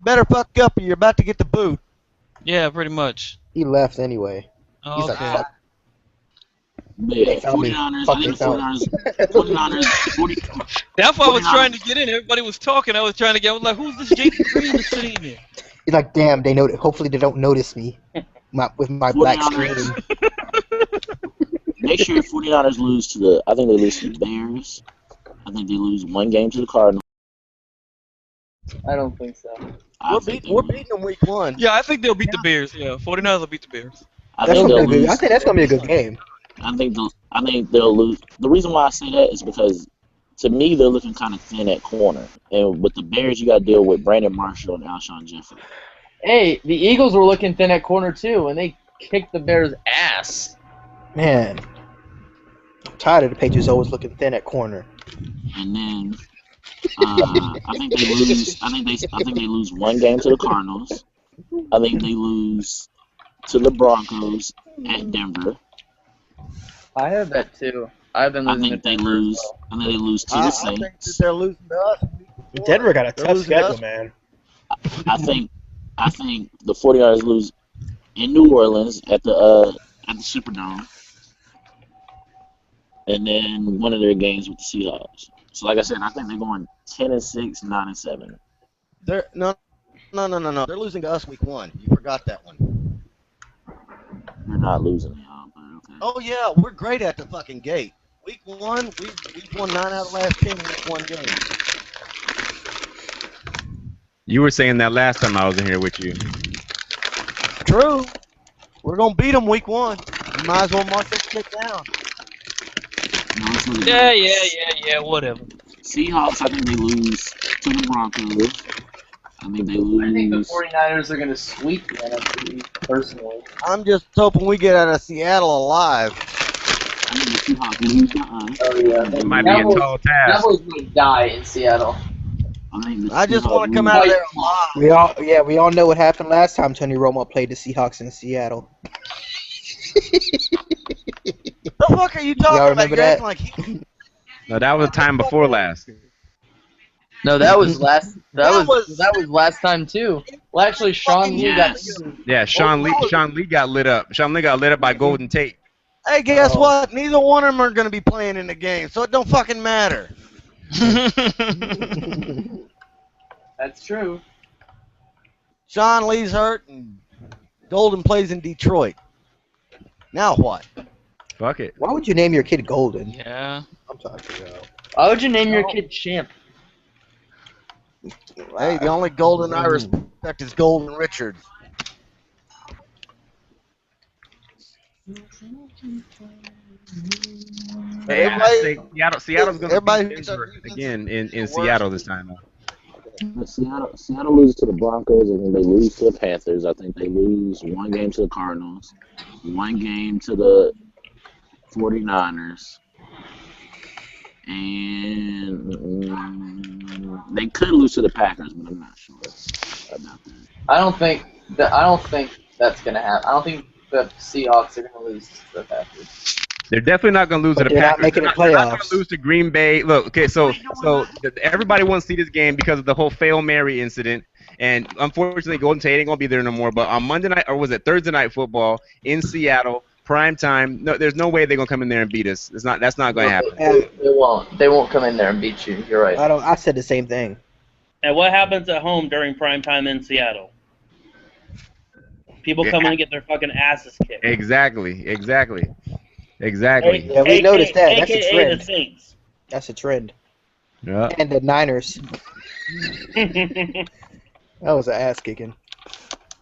better fuck up or you're about to get the boot. Yeah, pretty much. He left anyway. Oh, He's okay. like, fuck. Yeah, They found me. 49ers. Fuck, I think they found me. 49ers. 40, That's why I was 49ers. trying to get in. Everybody was talking. I was trying to get. I was like, "Who's this Jake Green that's sitting in there?" He's like, damn, they know. Hopefully they don't notice me with my black 49ers. screen. Next year, 49ers lose to the. I think they lose to the Bears. I think they lose 1 game to the Cardinals. I don't think so. We're beating them week 1. Yeah, I think they'll beat the Bears. Yeah, 49ers will beat the Bears. I That's think gonna they'll be a good. lose. I think that's gonna be a good game. I think they'll lose. The reason why I say that is because, to me, they're looking kind of thin at corner, and with the Bears, you got to deal with Brandon Marshall and Alshon Jeffrey. Hey, the Eagles were looking thin at corner too, and they kicked the Bears' ass. Man, I'm tired of the Patriots always looking thin at corner. And then I think they lose. I think they lose 1 game to the Cardinals. I think they lose to the Broncos at Denver. I have that too. I've been I losing think to they Denver as lose. well. I think they lose to I the think that Saints. they're losing to us. Denver got a They're tough losing to schedule, us. man. I think the 49ers lose in New Orleans at the Superdome, and then one of their games with the Seahawks. So, like I said, I think they're going 10-6, 9-7. They're no. They're losing to us week 1. You forgot that one. They're not losing, y'all, but okay. Oh yeah, we're great at the fucking gate. Week 1, we've won 9 out of the last 10 week 1 games. You were saying that last time I was in here with you. True. We're gonna beat them week 1. You might as well mark this shit down. No, it's really Yeah. Whatever. Seahawks, I think they lose to the Broncos. I think they lose. I think the 49ers are going to sweep the NFC, personally. I'm just hoping we get out of Seattle alive. I think the Seahawks lose to us. Oh, yeah. It might be a tall task. Cowboys would die in Seattle. I think the I just Seahawks want to come lose. out of there alive. We all know what happened last time Tony Romo played the Seahawks in Seattle. The fuck are you talking Y'all about? remember You're acting that? like he. No, that was the time before last. No, that was last. That was. That was last time too. Well, actually, Sean Fucking Lee got Yes. even. Yeah, Sean Lee. that was- Sean Lee got lit up. Sean Lee got lit up by Golden Tate. Hey, guess Oh. what? Neither one of them are going to be playing in the game, so it don't fucking matter. That's true. Sean Lee's hurt, and Golden plays in Detroit. Now what? Fuck it. Why would you name your kid Golden? Yeah. I'm trying to figure out. Why would you name your kid Champ? Hey, the only Golden I respect is Golden Richards. Hey, Everybody, Seattle's gonna everybody beat who's Denver defense again in the worst. Seattle this time. Seattle loses to the Broncos. I think they lose to the Panthers. I think they lose one game to the Cardinals, one game to the 49ers. And they could lose to the Packers, but I'm not sure about that. I don't think that's gonna happen. I don't think the Seahawks are gonna lose to the Packers. They're definitely not going to lose But to the they're not Packers. making the They're not going playoffs. to lose to Green Bay. Look, okay, so everybody wants to see this game because of the whole Fail Mary incident. And unfortunately, Golden Tate ain't going to be there no more. But on Monday night, or was it Thursday night football in Seattle, prime time, no, there's no way they're going to come in there and beat us. That's not going to happen. They won't. They won't come in there and beat you. You're right. I said the same thing. And what happens at home during prime time in Seattle? People come in and get their fucking asses kicked. Exactly. Yeah, we noticed that. That's a AKA trend. the Saints. That's a trend. Yeah. And the Niners. That was an ass kicking.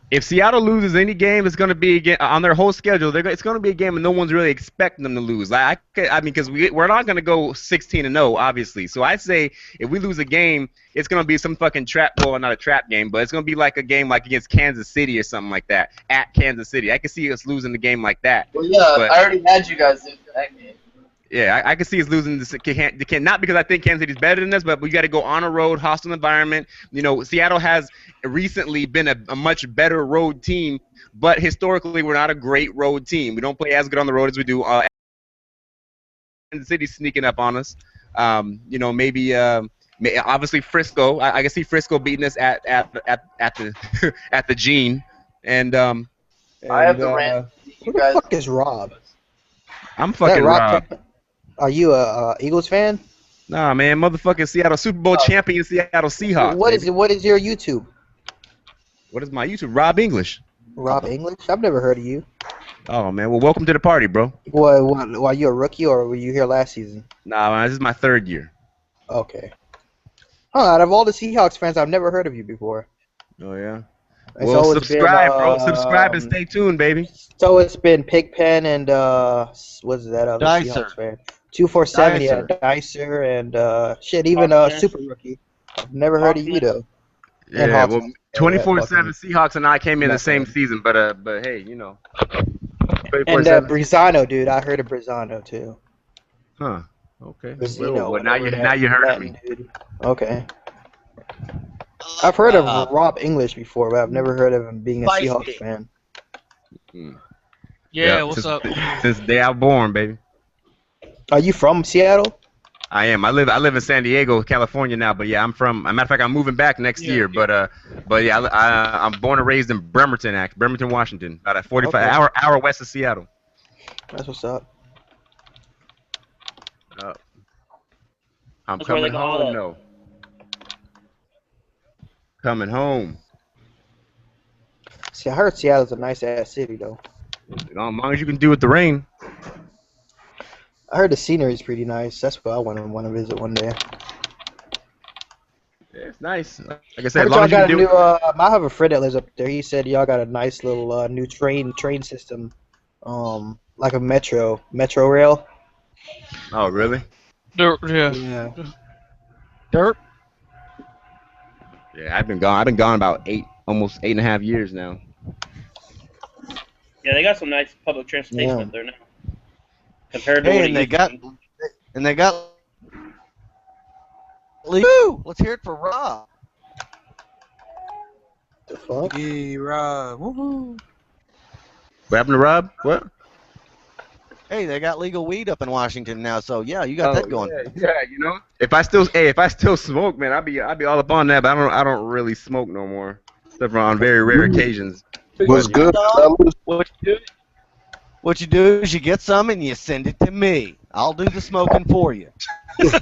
If Seattle loses any game, it's going to be again on their whole schedule. It's going to be a game, and no one's really expecting them to lose. I mean, because we're not going to go 16-0, obviously. So I say if we lose a game, it's going to be some fucking trap. Well, not a trap game, but it's going to be like a game like against Kansas City or something like that at Kansas City. I can see us losing the game like that. Well, yeah, But- I already had you guys in that game. Yeah, I can see us losing this. Not because I think Kansas City's better than us, but we got to go on a road, hostile environment. You know, Seattle has recently been a much better road team, but historically we're not a great road team. We don't play as good on the road as we do. Kansas City's sneaking up on us. You know, maybe obviously Frisco. I can see Frisco beating us at the at the Gene. And I have the rant. Who the fuck is Rob? I'm Is that fucking Rob. Are you a Eagles fan? Nah, man, motherfucking Seattle Super Bowl champion Seattle Seahawks. What baby. is your YouTube? What is my YouTube? Rob English. Rob English? I've never heard of you. Oh man, well welcome to the party, bro. What, are you a rookie or were you here last season? Nah, man, this is my third year. Okay. Out of all the Seahawks fans, I've never heard of you before. Oh yeah. It's Well, always subscribe, been, bro. Subscribe and stay tuned, baby. So it's been Pigpen and what's that other Dicer. Seahawks fan? 247, yeah, Dicer. Dicer and shit, even Hawks Super Rookie. I've never heard of you though. And Yeah, Hawks. well, 24/7 Seahawks and I came in the same season, but hey, you know. And 24/7. Brizano, dude, I heard of Brizano too. Huh. Okay. Brizino, Well, now you whatever heard that of me. Latin dude. Okay. I've heard of Rob English before, but I've never heard of him being a Feisty. Seahawks fan. Yeah, what's up? Since the day I was born, baby. Are you from Seattle? I am. I live in San Diego, California now, but yeah, I'm from. As a matter of fact, I'm moving back next year. But yeah, I'm born and raised in Bremerton, Washington, about a 45 hour west of Seattle. That's what's up. I'm That's where coming they call home, it. though. Coming home. See, I heard Seattle's a nice ass city though. As long as you can do with the rain. I heard the scenery is pretty nice. That's what I want to visit one day. Yeah, it's nice. Like I I said, heard as long y'all as you got can a do new. it. I have a friend that lives up there. He said y'all got a nice little new train system, like a metro rail. Oh, really? Yeah. Yeah. Dirt. Yeah, I've been gone about almost 8.5 years now. Yeah, they got some nice public transportation Yeah. up there now. Compared to Hey, what and it they used to got be. and they got Woo! Let's hear it for Rob. The fuck? Hey, Rob. Woohoo. What happened to Rob? What? Hey, they got legal weed up in Washington now, so yeah, you got that going. Yeah, you know. If I still smoke, man, I'd be all up on that. But I don't really smoke no more, except for on very rare occasions. What's good, fellas? What you do is you get some and you send it to me. I'll do the smoking for you. Does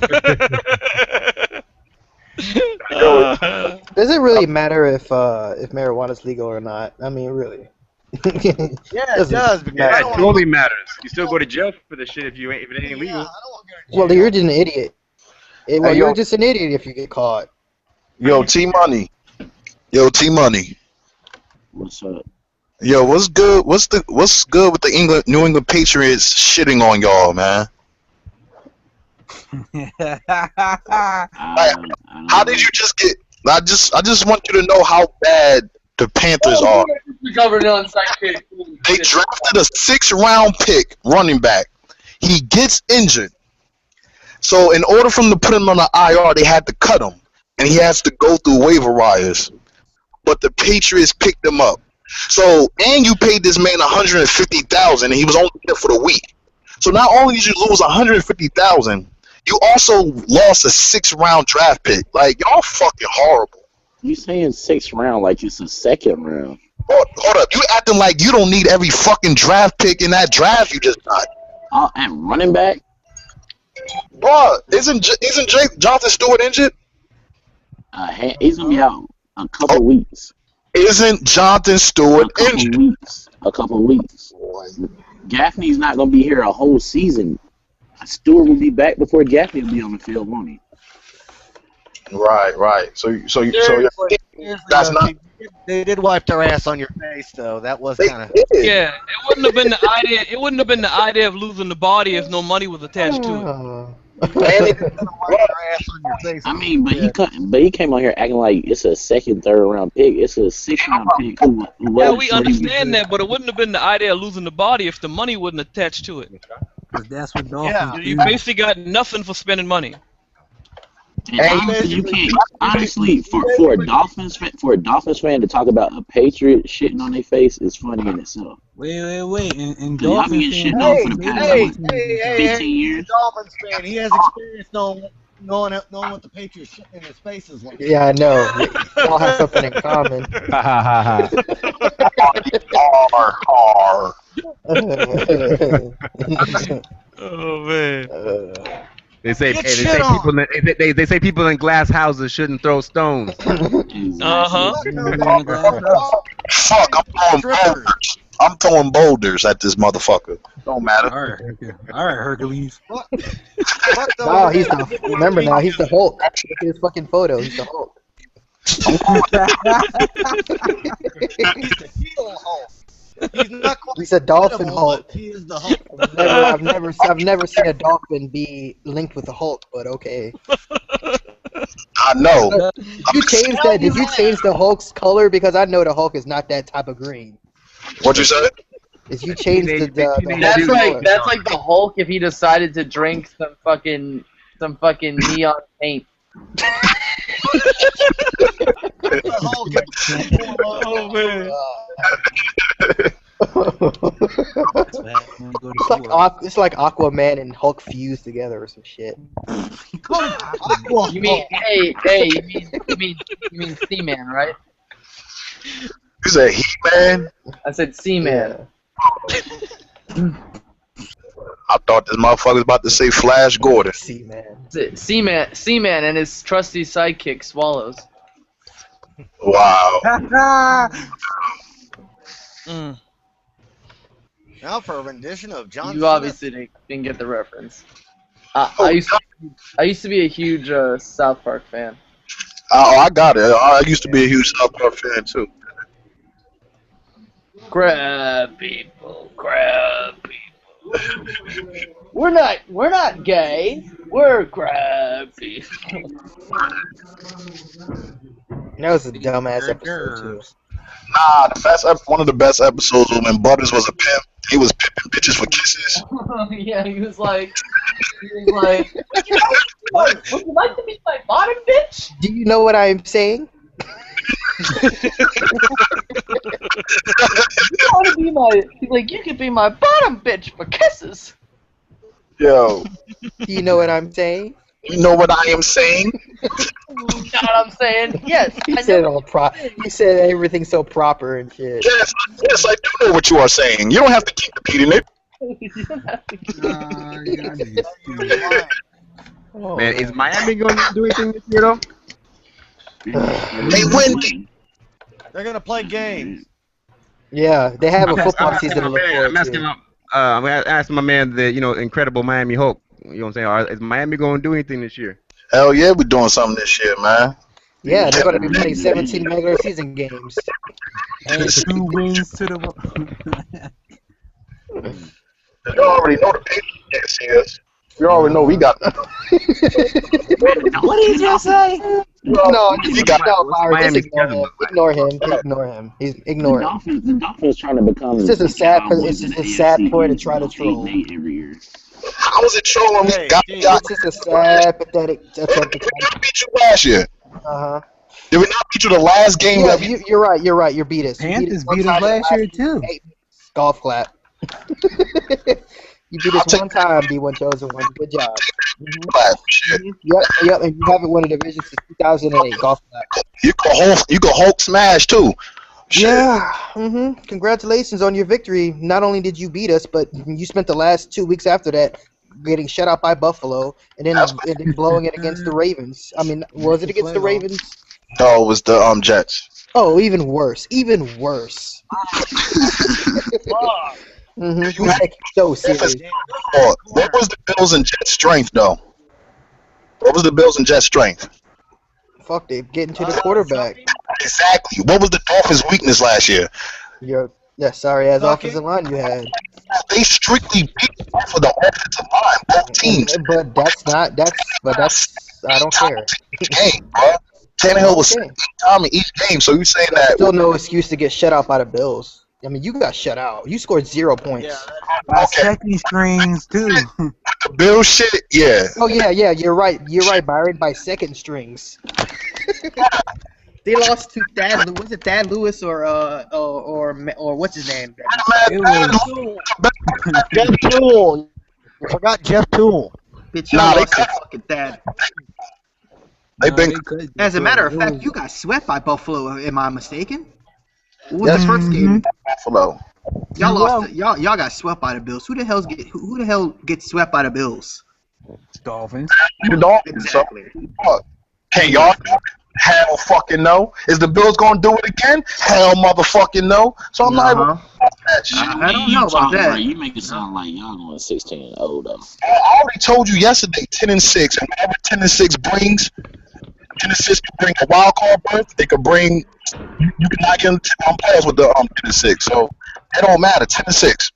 it really matter if marijuana's legal or not? I mean, really. Yeah, it does. Because Yeah, I it don't totally matters. You still go to jail for the shit if it ain't illegal. Yeah, I don't want to go to Well, jail. you're just an idiot. Well, Hey, you're yo. just an idiot if you get caught. Yo, T Money. Yo, T Money. What's up? Yo, what's good? What's good with the New England Patriots shitting on y'all, man? How did you just get? I just want you to know how bad the Panthers are. Covered on sidekick. They drafted a 6th-round pick running back. He gets injured. So in order for them to put him on the IR, they had to cut him, and he has to go through waiver wires. But the Patriots picked him up. So, and you paid this man $150,000, and he was only there for the week. So not only did you lose $150,000, you also lost a 6th-round draft pick. Like, y'all fucking horrible. You saying 6th round like it's a 2nd round? Hold up, you acting like you don't need every fucking draft pick in that draft you just got. And running back? Bro, isn't Jake Jonathan Stewart injured? He's gonna be out a couple weeks. Isn't Jonathan Stewart injured? A couple weeks. Gaffney's not gonna be here a whole season. Stewart will be back before Gaffney will be on the field, won't he? Right. So That's not. They did wipe their ass on your face, though. That was kind of. Yeah, it wouldn't have been the idea. It wouldn't have been the idea of losing the body if no money was attached to it. I mean, but he came on here acting like it's a 2nd, 3rd round pick. It's a 6th round pick. Yeah, we understand that, but it wouldn't have been the idea of losing the body if the money wasn't attached to it. Because that's what Dolphins Yeah, do. you basically got nothing for spending money. And honestly, you can't. Honestly, for a Dolphins fan to talk about a Patriot shitting on their face is funny in itself. Wait. And Y'all Dolphins been getting fans, shit on for the past Hey, 15 years. Dolphins fan. He has experience knowing what the Patriots shit in his face is like. Yeah, I know. Y'all have something in common. Oh man. They say Get they shit say on. they say people in glass houses shouldn't throw stones. Uh-huh. Fuck, I'm throwing boulders at this motherfucker. Don't matter. All right, Hercules. No, he's the. Remember now, he's the Hulk. Look at his fucking photo. He's the Hulk. He's the heel Hulk. He's not quite He's a dolphin incredible, Hulk. but he is the Hulk. I've never seen a dolphin be linked with the Hulk, but okay. I know. Did you change the Hulk's color? Because I know the Hulk is not that type of green. What'd you say? Is you changed the That's Hulk's like color. that's like the Hulk if he decided to drink some fucking neon paint. Oh man. It's like Aquaman and Hulk fused together or some shit. You mean you mean Seaman, right? You said He-Man? I said Seaman. I thought this motherfucker was about to say Flash Gordon. Seaman and his trusty sidekick Swallows. Wow. Now for a rendition of John. You obviously didn't get the reference. I used to be a huge South Park fan. Oh, I got it. I used to be a huge South Park fan too. Crab people. We're not gay. We're crab people. That was a dumbass episode too. Nah, one of the best episodes was when Butters was a pimp. He was pimping bitches for kisses. Yeah, he was like, Would you like to be my bottom bitch? Do you know what I'm saying? You want to be my? He's like, you could be my bottom bitch for kisses. Yo, Do you know what I'm saying? you know what I am saying? You know what I'm saying? Yes. He I said know all what pro. you're saying. He said everything so proper and shit. Yes, I do know what you are saying. You don't have to keep repeating it. You don't have to keep- Y'all niggas stupid. Oh, Man, is Miami going to do anything this year though? Hey, Wendy. They're gonna play games. Yeah, they have a I'm football asking season to my look man. forward I'm asking to. I'm asking my man, the incredible Miami Hulk. You know what I'm saying? Is Miami going to do anything this year? Hell yeah, we're doing something this year, man. Yeah, they're going to be playing 17 regular season games. And 2 wins to the. You already know the Patriots can't see us. You already know we got. What did you just say? No, You got. Byron, just Miami ignore him. Ignore him. Ignore him. Ignore him. The Dolphins trying to become It's just a the sad. Cowboys It's of just the a sad AFC point to East, try to go 8 troll. and 8 every year. How was it trolling? Hey, We Steve. It's just a sad, pathetic attempt to. Did we not beat you last year? Uh huh. Did we not beat you the last game? Yeah, you're right. You're right. You beat us. You Panthers one beat us time in the last year, too. 8 minutes. Golf clap. You beat us one time, D1 Chosen One. Good job. Shit. Yep, and you haven't won a division since 2008. Golf clap. You go Hulk smash too. Shit. Yeah. Congratulations on your victory. Not only did you beat us, but you spent the last 2 weeks after that getting shut out by Buffalo, and then blowing it against the Ravens. I mean, was it against the Ravens? No, it was the Jets. Oh, even worse. Even worse. We take it so serious. What was the Bills and Jets' strength though? What was the Bills and Jets' strength? Fuck, they getting to the quarterback. Exactly. What was the Dolphins' weakness last year? Sorry ass offensive line you had. They strictly beat off of the offensive line, both teams. But that's I don't care. Each game, bro. Tannehill was time in each game, so you saying that? Still no excuse to get shut out by the Bills. I mean, you got shut out. You scored 0 points. By second strings, too. The Bills shit, yeah. Oh yeah, you're right. You're right, Byron. By second strings. They lost to Thad. Was it Thad Lewis or what's his name? It was Jeff Toole. You forgot Jeff Toole. Bitch, y'all lost to fucking Thad. As a matter of fact, you got swept by Buffalo. Am I mistaken? What was the first game? Buffalo. Y'all lost. Y'all got swept by the Bills. Who the hell gets swept by the Bills? Dolphins. The Dolphins. Exactly. So, hey, y'all. Hell fucking no. Is the Bills gonna do it again? Hell motherfucking no. So I'm not even that shit. I don't know about that. Right, you make it sound like y'all going 16-0 though. I already told you yesterday, 10-6, and whatever 10-6 brings, 10-6 can bring a wild card berth. They could bring you can knock in players with the 10-6. So it don't matter. 10-6.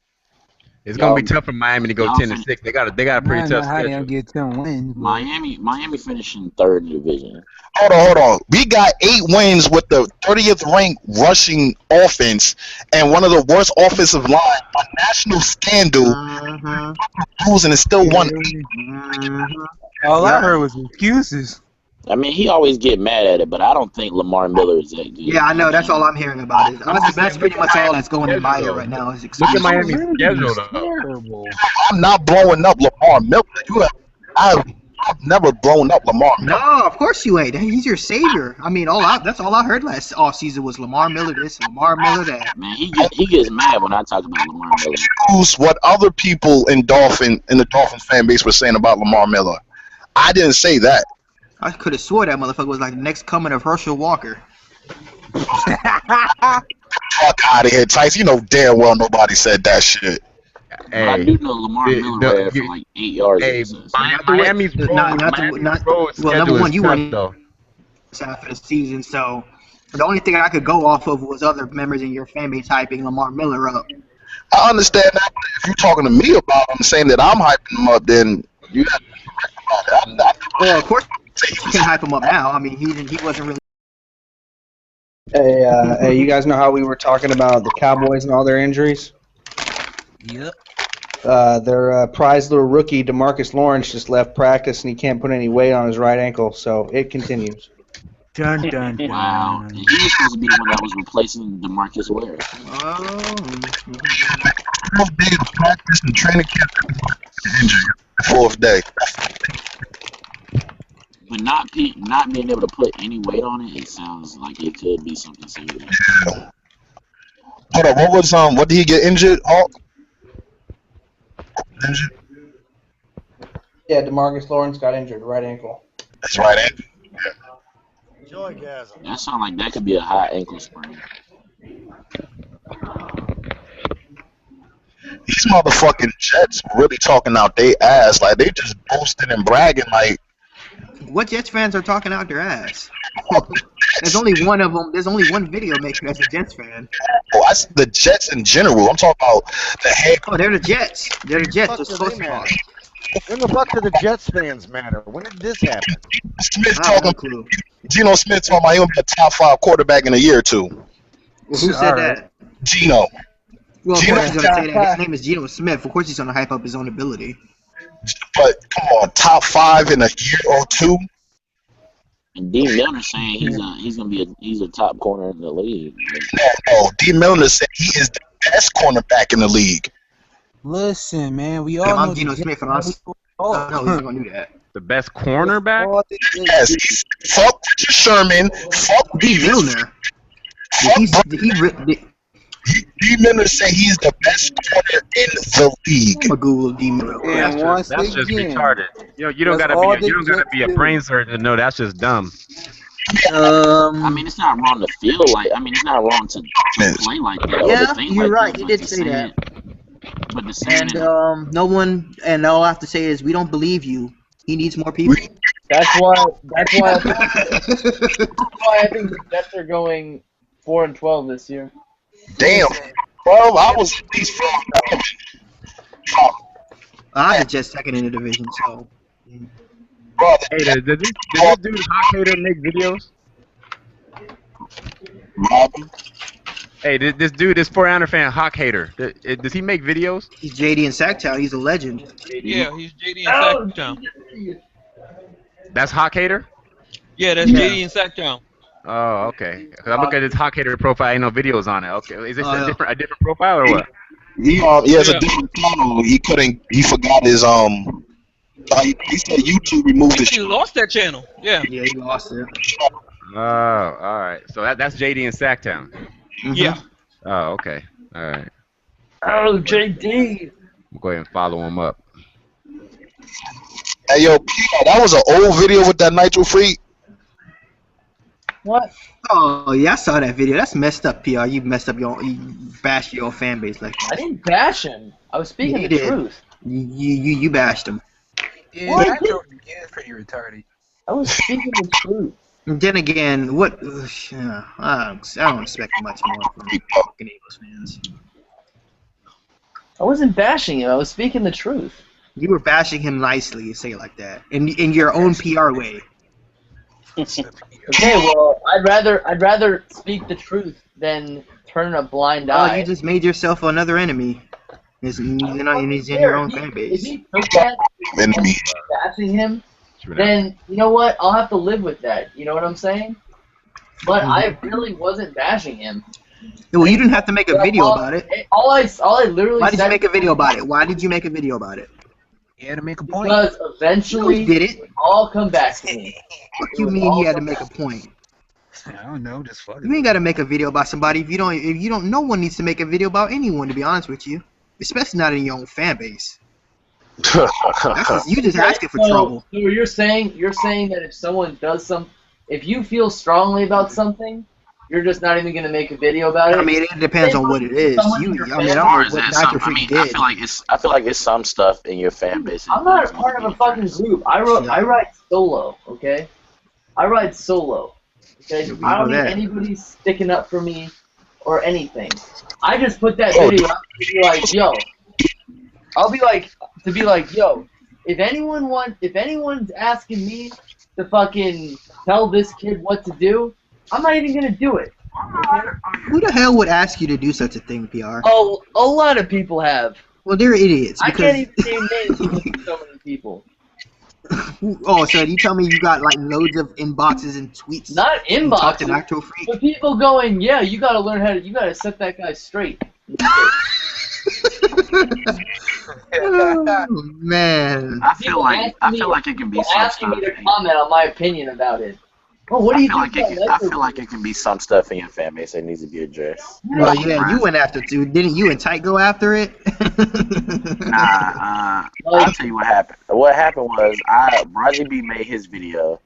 It's gonna be tough for Miami to go 10-6. They got a pretty tough How they schedule. don't get 10 wins? Miami finishing third in the division. Hold on. We got 8 wins with the 30th ranked rushing offense and one of the worst offensive line. A national scandal. Losing and still won. All I heard was excuses. I mean, he always get mad at it, but I don't think Lamar Miller is that good. Yeah, I know. That's all I'm hearing about it. That's pretty much all that's going in my ear right now. Is Look at excuses. Miami's schedule though. Terrible. I'm not blowing up Lamar Miller. I've never blown up Lamar Miller. No, of course you ain't. He's your savior. I mean, that's all I heard last offseason was Lamar Miller this, Lamar Miller that. Man, he gets mad when I talk about Lamar Miller. Use what other people in the Dolphins fan base were saying about Lamar Miller. I didn't say that. I could have swore that motherfucker was like the next coming of Herschel Walker. Fuck out of here, Tyson. You know damn well nobody said that shit. Hey, I do know Lamar Miller ran for like 8 yards. Hey, Miami's road number one, you tough, won though. After the season, so the only thing I could go off of was other members in your fan base hyping Lamar Miller up. I understand that, but if you're talking to me about him, saying that I'm hyping him up, then you have to about it. I'm not. Well, of course, you can hype him up now. I mean, he wasn't really. Hey, you guys know how we were talking about the Cowboys and all their injuries? Yep. Their prized little rookie, DeMarcus Lawrence, just left practice and he can't put any weight on his right ankle, so it continues. Dun dun dun. Wow. And he was supposed to be the one that was replacing DeMarcus Ware. Fourth day of practice and training camp. Injury. Fourth day. But not being able to put any weight on it, it sounds like it could be something serious. Yeah. Hold on, what did he get injured? Injured? Yeah, DeMarcus Lawrence got injured, right ankle. That's right ankle. Joygasm. That sounds like that could be a high ankle sprain. These motherfucking Jets really talking out their ass. Like, they just boasting and bragging like. What Jets fans are talking out their ass? There's only one of them. There's only one video maker that's a Jets fan. Oh, I see the Jets in general. I'm talking about the head. Oh, they're the Jets. They're the Jets. What the They're fuck supposed do they to matter? When the fuck do the Jets fans matter? When did this happen? Smith I have no talking. clue. Geno Smith talking about he'll be a top 5 quarterback in a year or two. Well, who said that? Geno. Well, of Geno- course he's gonna say that. His name is Geno Smith. Of course he's gonna hype up his own ability. But come on, top 5 in a year or two. And Dean Milner saying he's a top corner in the league. No. D. Milner said he is the best cornerback in the league. Listen, man, we all If know I'm Geno the Smith, and Jets- no, he's not gonna do that. The best cornerback? Yes, he's fuck Richard Sherman. Fuck D. Milner. D. Milner say he's the best corner in the league. I'm gonna Google D. Milner. And once That's just again, retarded. You don't that's gotta all be you the don't gotta Jets be a do. brain surgeon to know that's just dumb. I mean, it's not wrong to feel like. I mean, it's not wrong to play like that. or Yeah, to think you're like right. that, He but did to say that. But the saying And no one, and all I have to say is we don't believe you. He needs more people. That's why I think the Jets are going 4-12 this year. Damn, bro, I was at least I have the Jets second in the division, so. bro. Hey, did this dude Hawk Hater make videos? Hey, this dude, this 400 fan Hawk Hater, does he make videos? He's JD in Sacktown. He's a legend. Yeah, he's JD in Sacktown. That's Hawk Hater? Yeah, that's JD in Sacktown. Oh, okay. 'Cause I look at his Hawk Hater profile, ain't no videos on it. Okay, is this Oh, a yeah. different profile or what? He has Yeah. a different channel. He forgot his he said YouTube removed his He lost that channel. Yeah. Yeah, he lost it. Oh, all right. So that's JD in Sacktown. Yeah. Oh, okay. All right. Oh, JD. We'll go ahead and follow him up. Hey yo, P.R., that was an old video with that Nitro Freak. What? Oh yeah, I saw that video. That's messed up, PR. You messed up you bashed your own fan base like I that. didn't bash him. I was speaking You the did. truth. You bashed him. Yeah, What? that joke again is pretty retarded. I was speaking the truth. And then again, what? I don't expect much more from fucking Eagles fans. I wasn't bashing him. I was speaking the truth. You were bashing him nicely. You say it like that in your own PR way. Okay, well, I'd rather speak the truth than turn a blind Oh, eye. you just made yourself another enemy. He's in your own fan If base. he took that Enemy. bashing him, then you know what? I'll have to live with that. You know what I'm saying? But I really wasn't bashing him. Well, you didn't have to make a video about it. All I literally Why did said you make a video about it? Why did you make a video about it? He had to make a point. because eventually You did it. all come back to me. What you mean he had to make a point? I don't know, just fucking. You ain't got to make a video about somebody if you don't. No one needs to make a video about anyone. To be honest with you, especially not in your own fan base. You just asking for trouble. So you're saying that if someone does if you feel strongly about something, you're just not even gonna make a video about it. I mean, it depends on what it is. I don't know what Dr. Freak did. I feel like it's some stuff in your fan base. I'm not a part of a fucking group. I write solo, okay? I write solo. Okay? I don't need anybody sticking up for me or anything. I just put that video out to be like, yo. I'll be like yo, if anyone's asking me to fucking tell this kid what to do, I'm not even gonna do it. Who the hell would ask you to do such a thing, PR? Oh, a lot of people have. Well, they're idiots I because. can't even name names because there's so many people. Oh, so you tell me you got like loads of inboxes and tweets? Not You talk to inboxes, Nitro Freak. but people going, yeah, you gotta learn how to, you gotta set that guy straight. Oh, man. I feel like it can be some asking stuff. me to comment on my opinion about it. Oh, what do you think about I feel like it can be some stuff in your fan base that needs to be addressed. Well, yeah, you went after it too. Didn't you and Tyke go after it? Nah, I'll tell you what happened. What happened was Brazzy B made his video,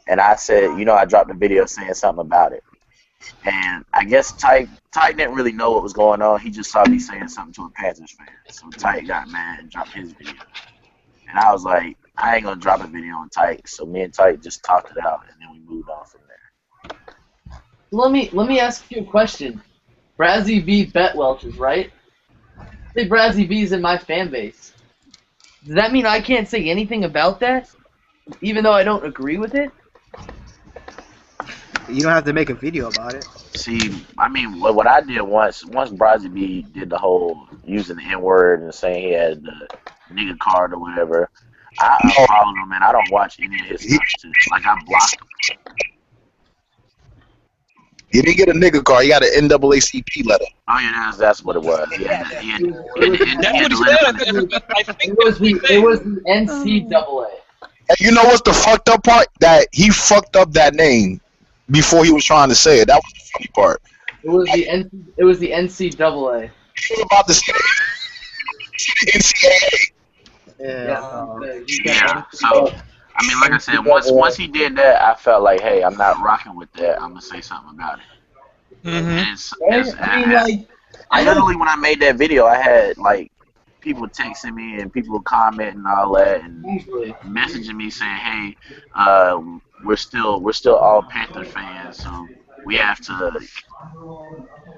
and I said, I dropped a video saying something about it. And I guess Tyke didn't really know what was going on. He just saw me saying something to a Panthers fan. So Tyke got mad and dropped his video. And I was like, I ain't gonna drop a video on Tyke. So me and Tyke just talked it out, and then we moved on from there. Let me ask you a question. Brazzy V bet Welch's, right? Say Brazzy V's in my fan base. Does that mean I can't say anything about that, even though I don't agree with it? You don't have to make a video about it. See, I mean, what I did once Brazzy B did the whole using the N-word and saying he had the nigga card or whatever, I unfollowed him and I don't watch any of his stuff too. Like, I blocked him. He didn't get a nigga card. He got an NAACP letter. Oh yeah, that's what it was. That's what he said. It was the NCAA. And you know what's the fucked up part? That he fucked up that name before he was trying to say it. That was the funny part. It was the NCAA. He was about to say NCAA. Yeah. So, I mean, like I said, once he did that, I felt like, hey, I'm not rocking with that. I'm gonna say something about it. I literally, when I made that video, I had like people texting me and people commenting and all that, and messaging me saying, hey, we're still all Panther fans, so we have to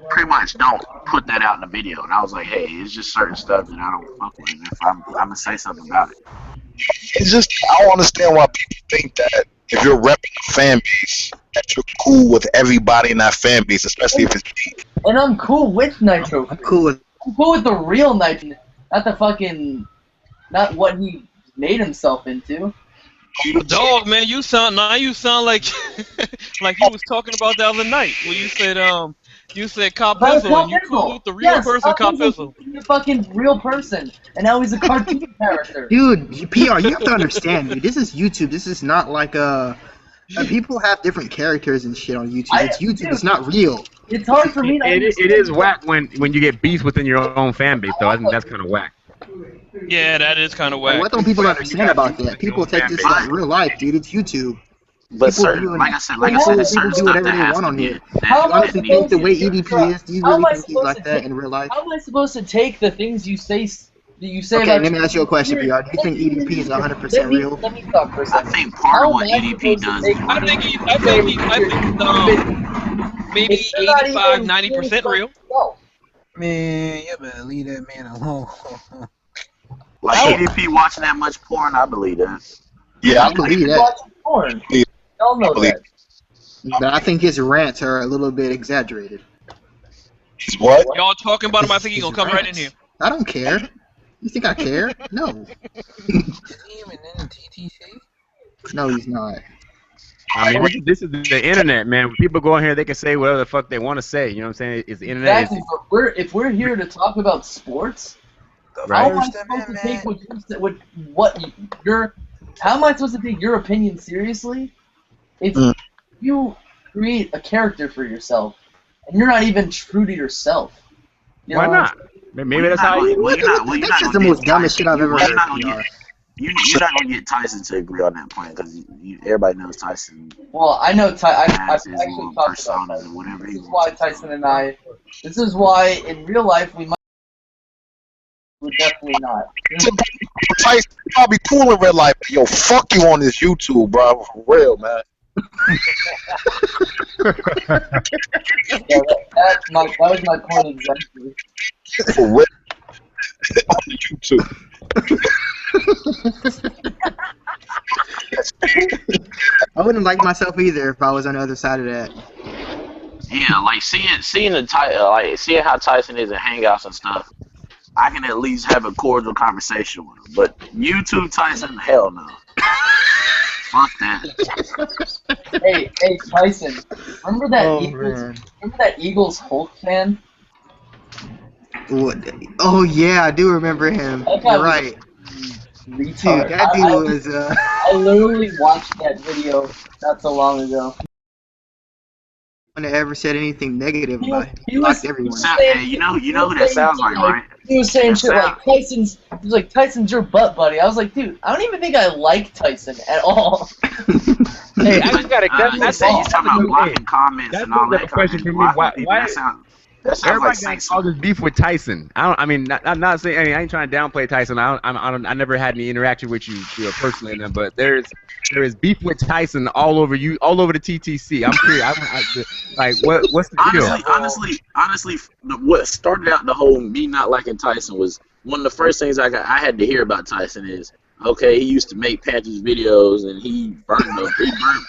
pretty much don't put that out in the video. And I was like, hey, it's just certain stuff that I don't fuck with. If I'm gonna say something about it. It's just, I don't understand why people think that if you're repping a fan base, that you're cool with everybody in that fan base, especially if it's me. And I'm cool with Nitro. I'm cool with the real Nitro, not what he made himself into. Dog, man, you sound like like you was talking about the other night when you said Cop Bizzle and you cool with the real person, Cop Bizzle. He's a fucking real person, and now he's a cartoon character. Dude, PR, you have to understand, dude. This is YouTube. This is not like people have different characters and shit on YouTube. It's YouTube. Dude, it's not real. It's hard for me to understand. It is whack when you get beef within your own fan base, though. I think that's kind of whack. Yeah, that is kind of whack. What don't people understand about that? People take this like real life, dude. It's YouTube. But certain, like I said, it's certain do stuff whatever that they has want to on be. here. You honestly think the way EDP is? Do you really think he's like that in real life? How am I supposed to take the things you say? Okay, let me ask you a question, PR. Do you think EDP is 100% real? Let me talk for a second. I think part of what EDP does. I think maybe 85, 90% real. Man, you better leave that man alone. Like EDP watching that much porn, I believe that. Yeah, I believe that. Porn. Y'all know that. But I think his rants are a little bit exaggerated. He's what? Y'all talking about him? I think he's gonna come right in here. I don't care. You think I care? No. No, he's not. I mean, this is the internet, man. When people go in here, they can say whatever the fuck they want to say. You know what I'm saying? It's the internet. Exactly. But if we're here to talk about sports, Right. how am I supposed to take how am I supposed to take your opinion seriously if you create a character for yourself and you're not even true to yourself? You Why know? not? Maybe that's how you. That's just the most dumbest shit I've ever heard. You're not gonna get Tyson to agree on that point because everybody knows Tyson. Well, I know I've has his actually little talked about personas that. and whatever This is why Tyson and I. This is why in real life we might. We're definitely not. Tyson probably cool in real life. Yo, fuck you on this YouTube, bro. For real, man. Yeah, that was my point exactly. For real. On the YouTube. I wouldn't like myself either if I was on the other side of that. Yeah, like seeing how Tyson is in Hangouts and stuff. I can at least have a cordial conversation with him. But YouTube Tyson, hell no. Fuck that. Hey, Tyson. Remember that Oh, Eagles? man. Remember that Eagles Hulk fan? What? Oh yeah, I do remember him. That guy You're was right, retard. dude. That dude was I literally watched that video not so long ago. one that ever said anything negative He about was, him. he He was, blocked he everyone. was Hey, saying, you know he who was that saying sounds shit like, right? he was saying That shit sound, like Tyson's. He was like, Tyson's your butt buddy. I was like, dude, I don't even think I like Tyson at all. Hey, I just got a you that's say you talking about hey, blocking comments that's and all a that kind question of for me. blocking people. Why That sounds everybody like got saying all this beef with Tyson? I mean, I'm not saying. I ain't trying to downplay Tyson. I never had any interaction with you personally, but there is beef with Tyson all over you, all over the TTC. I'm curious. Like, what's the deal? Honestly, what started out the whole me not liking Tyson was one of the first things I had to hear about Tyson is, okay, he used to make Panthers videos and he burnt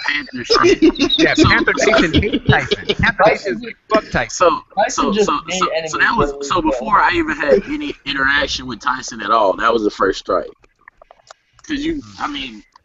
Panther shit. Yeah, Panther Nation hates Tyson. Panther Nation fuck Tyson. So that was before I even had any interaction with Tyson at all. That was the first strike. Cause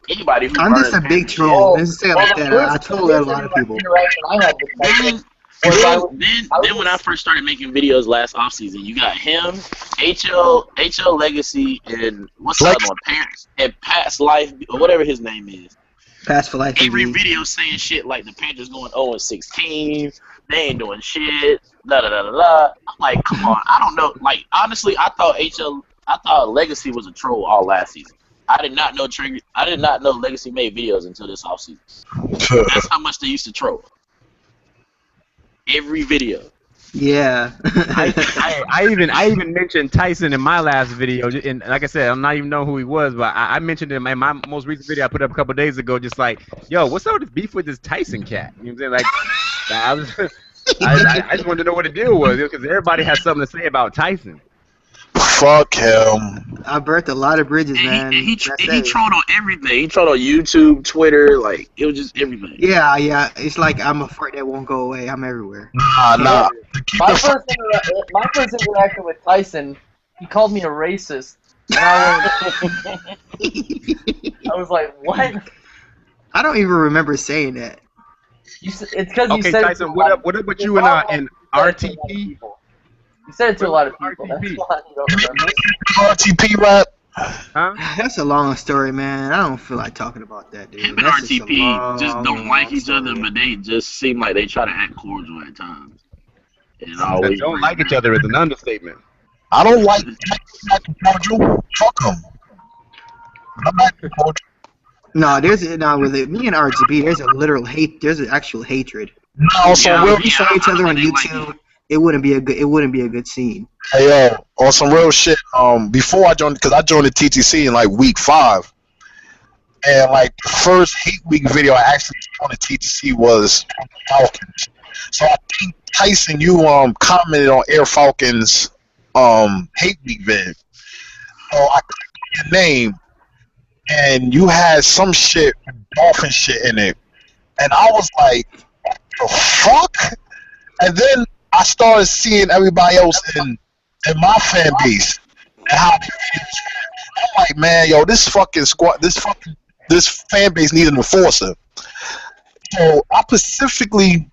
anybody who I'm just burns a big Panther troll. Let's shit. say it like that. I troll a lot of people. Interaction I had with Tyson. Then when I first started making videos last offseason, you got him, HL Legacy, and what's the other one? Parents and Pat's Life, or whatever his name is. Pass for life. Every indeed. video saying shit like the Panthers going 0-16, they ain't doing shit, la da da da da. I'm like, come on, I don't know. Like honestly, I thought Legacy was a troll all last season. I did not know Legacy made videos until this offseason. That's how much they used to troll. Every video. Yeah. I even mentioned Tyson in my last video, and like I said, I'm not even know who he was, but I mentioned him in my most recent video I put up a couple days ago. Just like, yo, what's up with this beef with this Tyson cat? You know what I'm saying? Like, I just wanted to know what the deal was because everybody has something to say about Tyson. Fuck him. I burnt a lot of bridges, man. He trolled on everything. He trolled on YouTube, Twitter, like it was just everything. Yeah. It's like I'm a fart that won't go away. I'm everywhere. Nah. My first interaction with Tyson, he called me a racist, and I was like, what? I don't even remember saying that. It's because you Okay, said Tyson, it to what up with you and RTP? You said it to a lot of people. That's why you don't remember. RTP rap. Huh? That's a long story, man. I don't feel like talking about that, dude. Him and That's RTP just don't like each story. other, but they just seem like they try to act cordial at times. And always Don't like each other is an understatement. I don't like cordial. Fuck him. I'm not cordial. No, with me and RTP, there's a literal hate. There's an actual hatred. No, so we saw each other on YouTube. It wouldn't be a good scene. Hey yo, on some real shit. Before I joined, because I joined the TTC in like week 5, and like the first hate week video I actually saw on the TTC was Falcons. So I think Tyson, you commented on Air Falcons hate week vid. So I clicked on your name, and you had some shit, dolphin shit in it, and I was like, what the fuck? And then I started seeing everybody else in my fan base and how they feel. I'm like, man, yo, this fucking squad, this fan base needs an enforcer. So I specifically,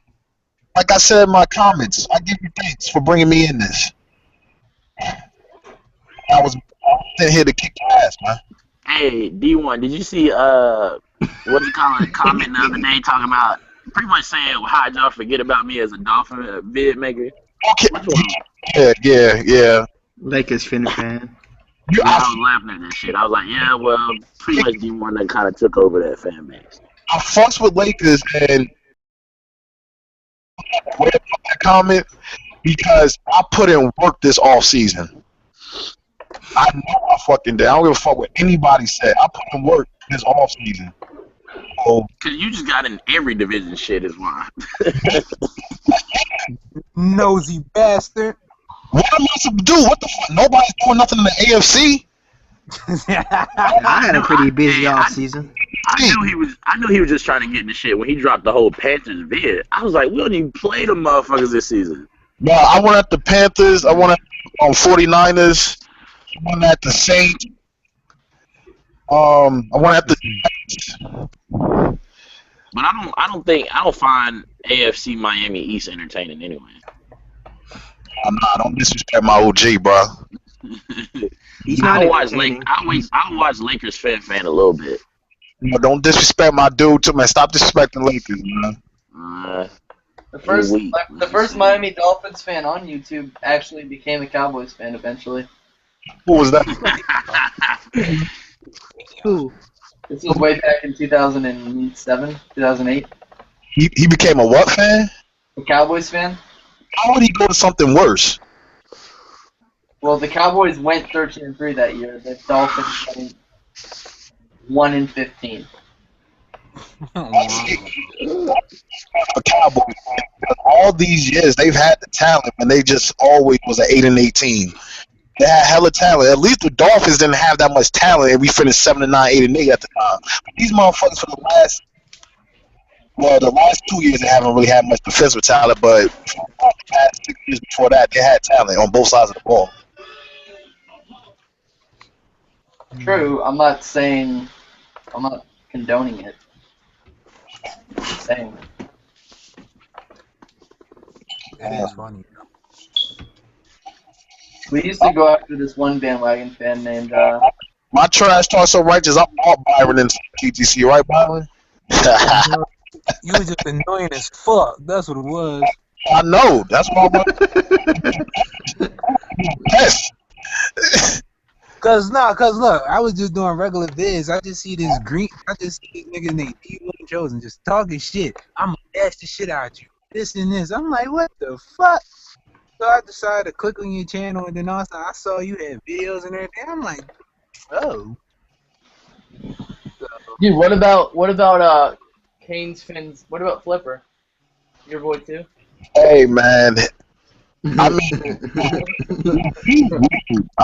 like I said in my comments, I give you thanks for bringing me in this. I was sitting here to kick your ass, man. Hey, D1, did you see what do you call it? Comment the other day talking about pretty much saying how'd y'all forget about me as a Dolphin vid maker? Okay. Yeah. Lakers fan. Yeah, I was laughing at that shit. I was like, yeah, well, pretty much D1 that kind of took over that fan base. I fucks with Lakers and that comment because I put in work this off season. I know I fucking did. I don't give a fuck what anybody said. I put in work this off season. So, cause you just got in every division shit is why. Nosy bastard. What am I supposed to do? What the fuck? Nobody's doing nothing in the AFC. I had a pretty busy off season. I knew he was just trying to get in the shit when he dropped the whole Panthers vid. I was like, we don't even play the motherfuckers this season. No, I went at the Panthers. I went at 49ers. One at the Saints. I won at the. But I don't find AFC Miami East entertaining anyway. Nah, don't disrespect my OG, bro. He's not I'll watch entertaining. I'll watch Lakers fan a little bit. No, don't disrespect my dude, too, man. Stop disrespecting Lakers, man. The first Miami Dolphins fan on YouTube actually became a Cowboys fan eventually. Who was that? Who? This was way back in 2007, 2008. He became a what fan? A Cowboys fan? How would he go to something worse? Well, the Cowboys went 13-3 that year. The Dolphins went 1-15. A Cowboys. All these years they've had the talent, and they just always was an 8-8 They had hella talent. At least the Dolphins didn't have that much talent, and we finished 7-9, 8-8 at the time. But these motherfuckers for the last 2 years they haven't really had much defensive talent, but the past 6 years before that they had talent on both sides of the ball. True, I'm not condoning it. I'm just saying. That is funny. We used to go after this one bandwagon fan named My trash talk so righteous, I'm all Byron and TTC, right, Byron? You was just annoying as fuck. That's what it was. I know. That's why I'm yes. Cause look, I was just doing regular vids. I just see this nigga named D1 Chosen just talking shit. I'm gonna dash the shit out you. This and this. I'm like, what the fuck? So I decided to click on your channel, and then also I saw you had videos and everything. I'm like, oh. Dude, what about Kane's Fins? What about Flipper? Your boy too? Hey man, I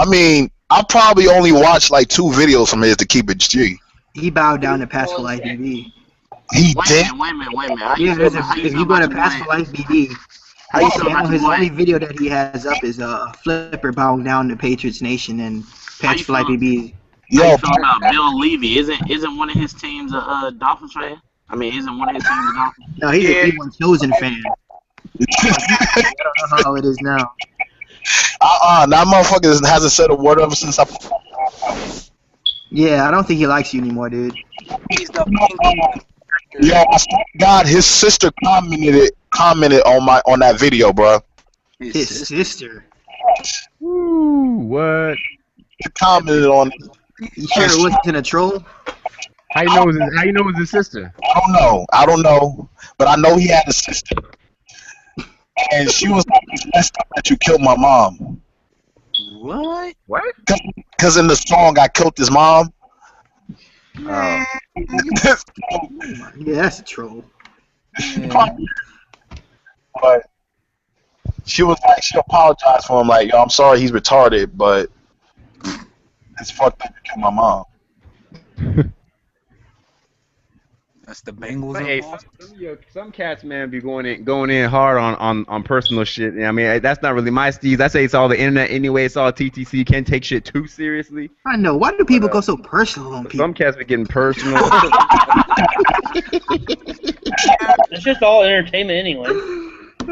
mean, I probably only watched like 2 videos from his to keep it G. He bowed down to Pass for Life BD. He did. Wait a minute. How Yeah, if you go to Pass for Life BD, his only video that he has up is Flipper bowing down to Patriots Nation and Pass for Life BD. How you feel about Bill Levy? Isn't one of his teams a Dolphins fan? I mean, isn't one of his teams a Dolphins? No, he's a D1 Chosen fan. I don't know how it is now. That motherfucker hasn't said a word ever since I. Yeah, I don't think he likes you anymore, dude. Yo, I swear to God, his sister commented on that video, bro. His sister. Ooh, what? He commented on it. You sure it wasn't a troll? How you know it was his sister? I don't know. But I know he had a sister. And she was like, "It's messed up that you killed my mom." What? Because in the song, I killed his mom. Yeah, that's a troll. Yeah. But she was like, she apologized for him, like, yo, I'm sorry he's retarded, but it's fucked up to kill my mom. That's the Bengals. Hey, some cats, man, be going in hard on personal shit. I mean, that's not really my steez. I say it's all the internet anyway. It's all TTC. Can't take shit too seriously. I know. Why do people go so personal on people? Some cats be getting personal. It's just all entertainment anyway. I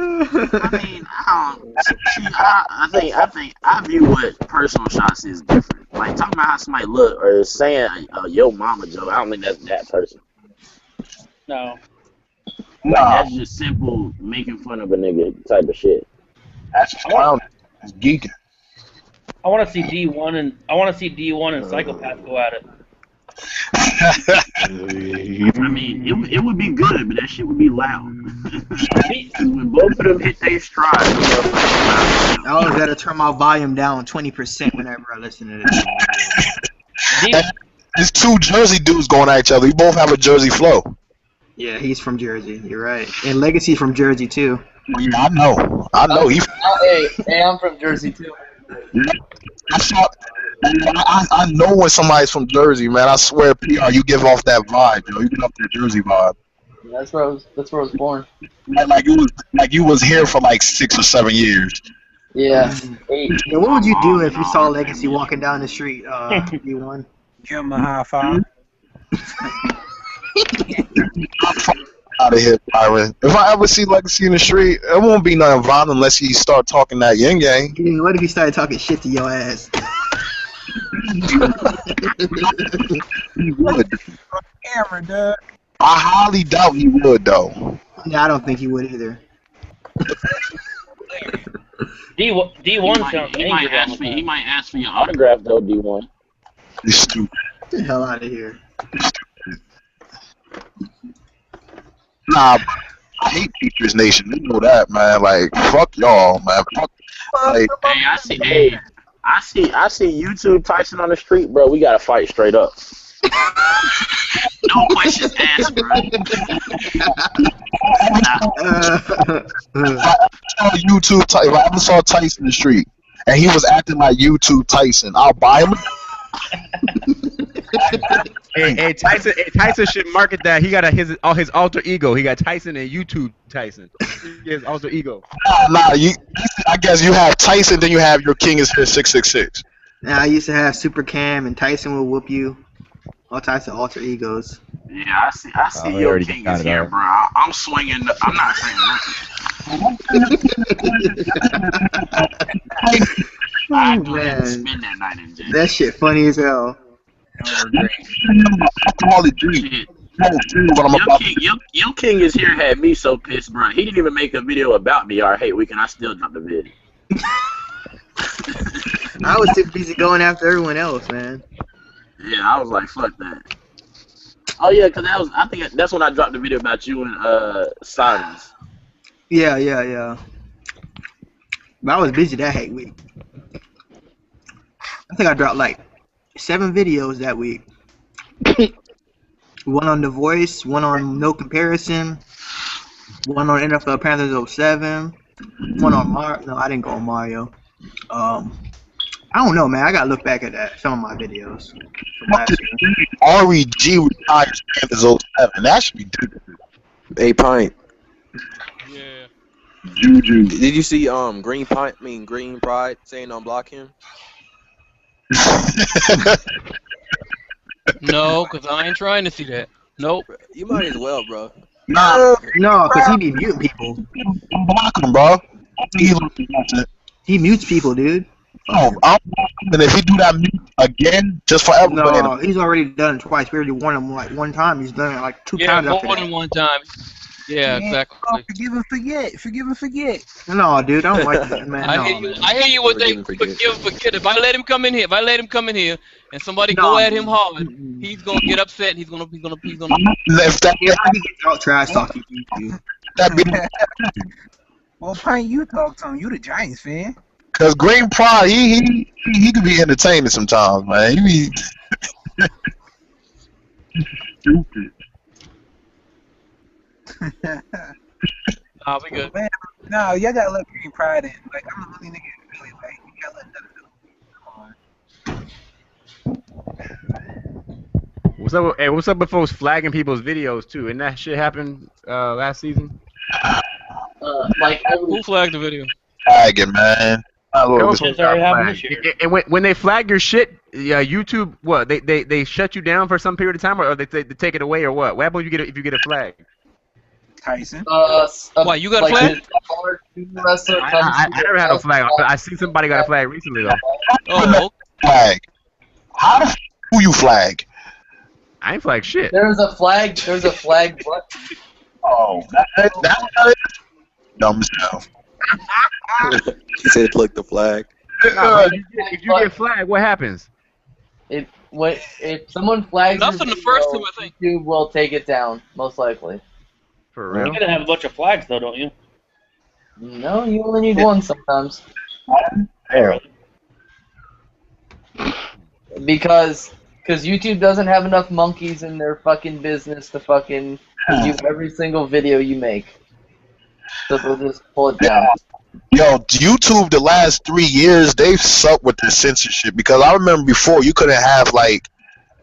mean, I view what personal shots is different. Like talking about how somebody look or saying yo mama joke. I don't think that's that person. No. Like, that's just simple making fun of a nigga type of shit. That's just clowning. It's geeking. I want to see D1 and Psychopath go at it. I mean, it would be good, but that shit would be loud. When both of them hit their stride, I always gotta turn my volume down 20% whenever I listen to this. There's 2 Jersey dudes going at each other. We both have a Jersey flow. Yeah, he's from Jersey. You're right. And Legacy from Jersey too. Yeah, I know. Hey, I'm from Jersey too. I know when somebody's from Jersey, man. I swear, PR, you give off that vibe, yo. You give off that Jersey vibe. Yeah, that's where I was born. Like you was here for like 6 or 7 years. Yeah. 8. Yeah, what would you do if you saw Legacy walking down the street, D1? Give him a high five. Out of here, Byron. If I ever see Legacy in the street, it won't be nothing violent unless he start talking that yin yang. Yeah, what if he started talking shit to your ass? He would. Camera, dude. I highly doubt he would, though. Yeah, I don't think he would either. D1 sounds He angry. might ask for he might ask for your autograph though, D1. He's stupid. Get the hell out of here. Nah, I hate Teachers Nation. You know that, man. Like, fuck y'all, man. Fuck. Like, Hey, I see YouTube Tyson on the street, bro. We gotta fight straight up. No questions asked, bro. if I ever saw Tyson in the street and he was acting like YouTube Tyson, I'll buy him. Hey, Tyson should market that. He got his alter ego. He got Tyson and YouTube Tyson. His alter ego. I guess you have Tyson, then you have your King is here 666. Now I used to have Super Cam and Tyson will whoop you. All types of alter egos. Yeah, I see your King is here, bro. I'm swinging. I'm not saying nothing. I do Man, spin that night in jail. that shit funny as hell. Your King is here had me so pissed, bro. He didn't even make a video about me. Our hate week, and I still dropped the video. I was too busy going after everyone else, man. Yeah, I was like, fuck that. Oh yeah, cause I think that's when I dropped the video about you and Silence. Yeah. But I was busy that hate week. I think I dropped like 7 videos that week. One on The Voice, one on No Comparison, one on NFL Panthers 07, one on Mario. No, I didn't go on Mario. I don't know, man. I gotta look back at some of my videos from last year. REG retires Panthers 07. That should be good. A Pint. Yeah. Juju. Did you see Green Pride saying unblock him? No, because I ain't trying to see that. Nope. You might as well, bro. No, because he be muting people. Block him, bro. He mutes people, dude. Oh, and if he do that mute again, just for everybody. No, he's already done it twice. We already warned him like one time. He's done it like 2 times after more that. than one time. Yeah, exactly. Forgive and forget. Forgive and forget. No, dude, I don't like that, man. I hear you what they forgive and forget. If I let him come in here, and somebody go at him hard, he's gonna get upset. And he's gonna. If that, he gets out trash talking you. Well, Pint, you talk to him. You the Giants fan. Cause Green Pride, he can be entertaining sometimes, man. He be stupid. Nah, we good. Man, no, y'all gotta let Green Pride in. Like, I'm a really nigga in Philly. Like, you gotta let that go. What's up? Hey, what's up with folks flagging people's videos too? And that shit happened last season. Who flagged the video? Flagging, man. It's already happened this year. And when they flag your shit, YouTube, what they shut you down for some period of time, or they take it away, or what? What happens if you get a flag? Tyson. Why, you got a flag? I never had a flag. I see somebody got a flag recently though. Oh, flag. How the f you flag? I ain't flag shit. There's a flag button. Oh, that dumb as hell. He said, "Click the flag." If you get flagged, what happens? If someone flags Nothing your the first video, time, I think. YouTube will take it down, most likely. For real? You gotta have a bunch of flags though, don't you? No, you only need one sometimes. Because YouTube doesn't have enough monkeys in their fucking business to fucking review every single video you make. So they'll just pull it down. Yo, YouTube the last 3 years, they've sucked with their censorship, because I remember before you couldn't have like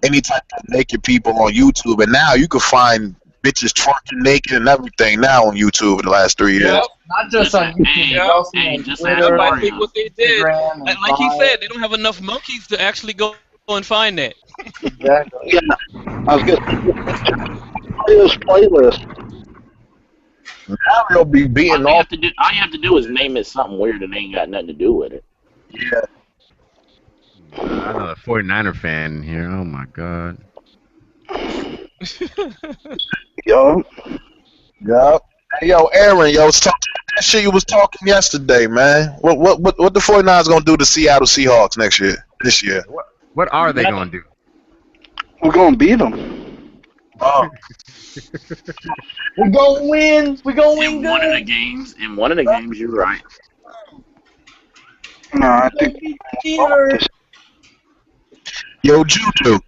any type of naked people on YouTube, and now you can find bitches twerking naked and everything now on YouTube in the last 3 years. Yep. Not just on YouTube, Hey, but also hey, on just ask Twitter, Spike what they did. Instagram, and Like he Vine. said, they don't have enough monkeys to actually go and find that. Exactly. Yeah, I was gonna play this playlist. Now they'll be beating off. All you have to do is name it something weird and they ain't got nothing to do with it. Yeah. Another 49er fan in here. Oh my god. Yo. Yup. Hey, yo, Aaron, yo, talk that shit you was talking yesterday, man. What the 49ers gonna do to Seattle Seahawks this year? What are they gonna do? We're gonna beat them. Oh. We're gonna win. We're gonna win In good. one of the games, you're right. No, I think. Yo, Juju.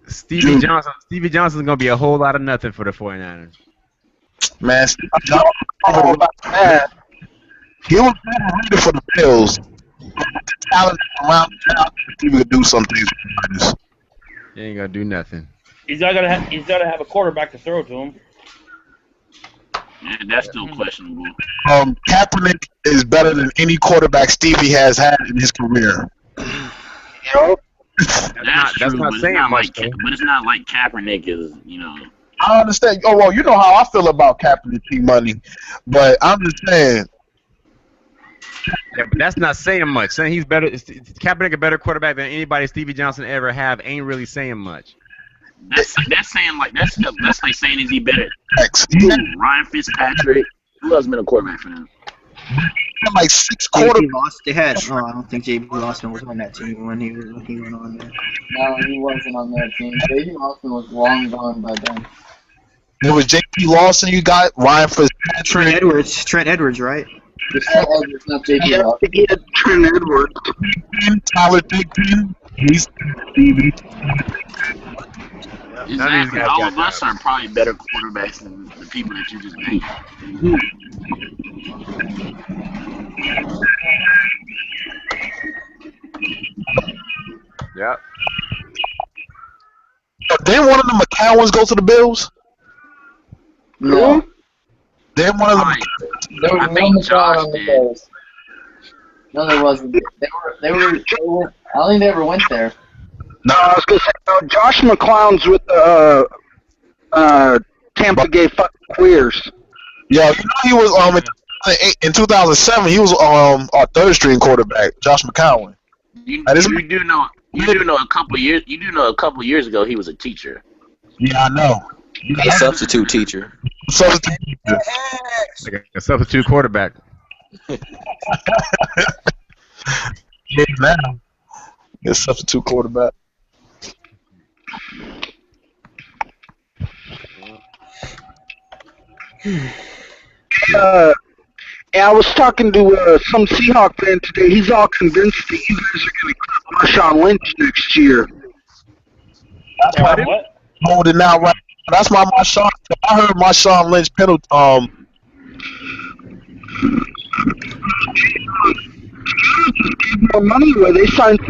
Stevie Johnson's gonna be a whole lot of nothing for the 49ers. Man, Stevie Johnson, he was better rated for the Bills. The talent around town, he could do some things for the Niners. He ain't gonna do nothing. He's gotta have a quarterback to throw to him. Yeah, that's still questionable. Kaepernick is better than any quarterback Stevie has had in his career. Yo. That's true, not but saying much, though. but it's not like Kaepernick is, you know. I understand. Oh, well, you know how I feel about Kaepernick, T-Money. But I'm just saying. Yeah, but that's not saying much. Saying he's better, Kaepernick a better quarterback than anybody Stevie Johnson ever have ain't really saying much. That's saying like that's like saying is he better? Yeah. Ryan Fitzpatrick. Who else been a quarterback for them? Like 6 JP quarterbacks. Lost. They had. Oh, I don't think JP Losman was on that team when he went on there. No, he wasn't on that team. J.P. Austin was long gone by then. It was J.P. Lawson. You got Ryan Fitzpatrick. Trent Edwards, right? It's not J.P. Yeah, I Austin. think he had Trent Edwards. Tyler Thigpen. He's Stevie. Exactly. All of us are probably better quarterbacks than the people that you just named. Yep. Didn't one of the McCowans go to the Bills? No. Didn't one of them? There was no McCown on the Bills. No, there wasn't. They were. I don't think they ever went there. No, I was gonna say Josh McClown's with the Tampa Gay fucking queers. Yeah, you know he was in 2007. He was our third string quarterback, Josh McCown. You do know a couple years ago he was a teacher. Yeah, I know. A substitute teacher. Substitute teacher. Like a substitute quarterback. Yeah, man. A substitute quarterback. Yeah, I was talking to some Seahawk fan today. He's all convinced that you guys are going to cut Marshawn Lynch next year. That's why they holding out right. That's why Marshawn. I heard Marshawn Lynch penalty. More money where they signed.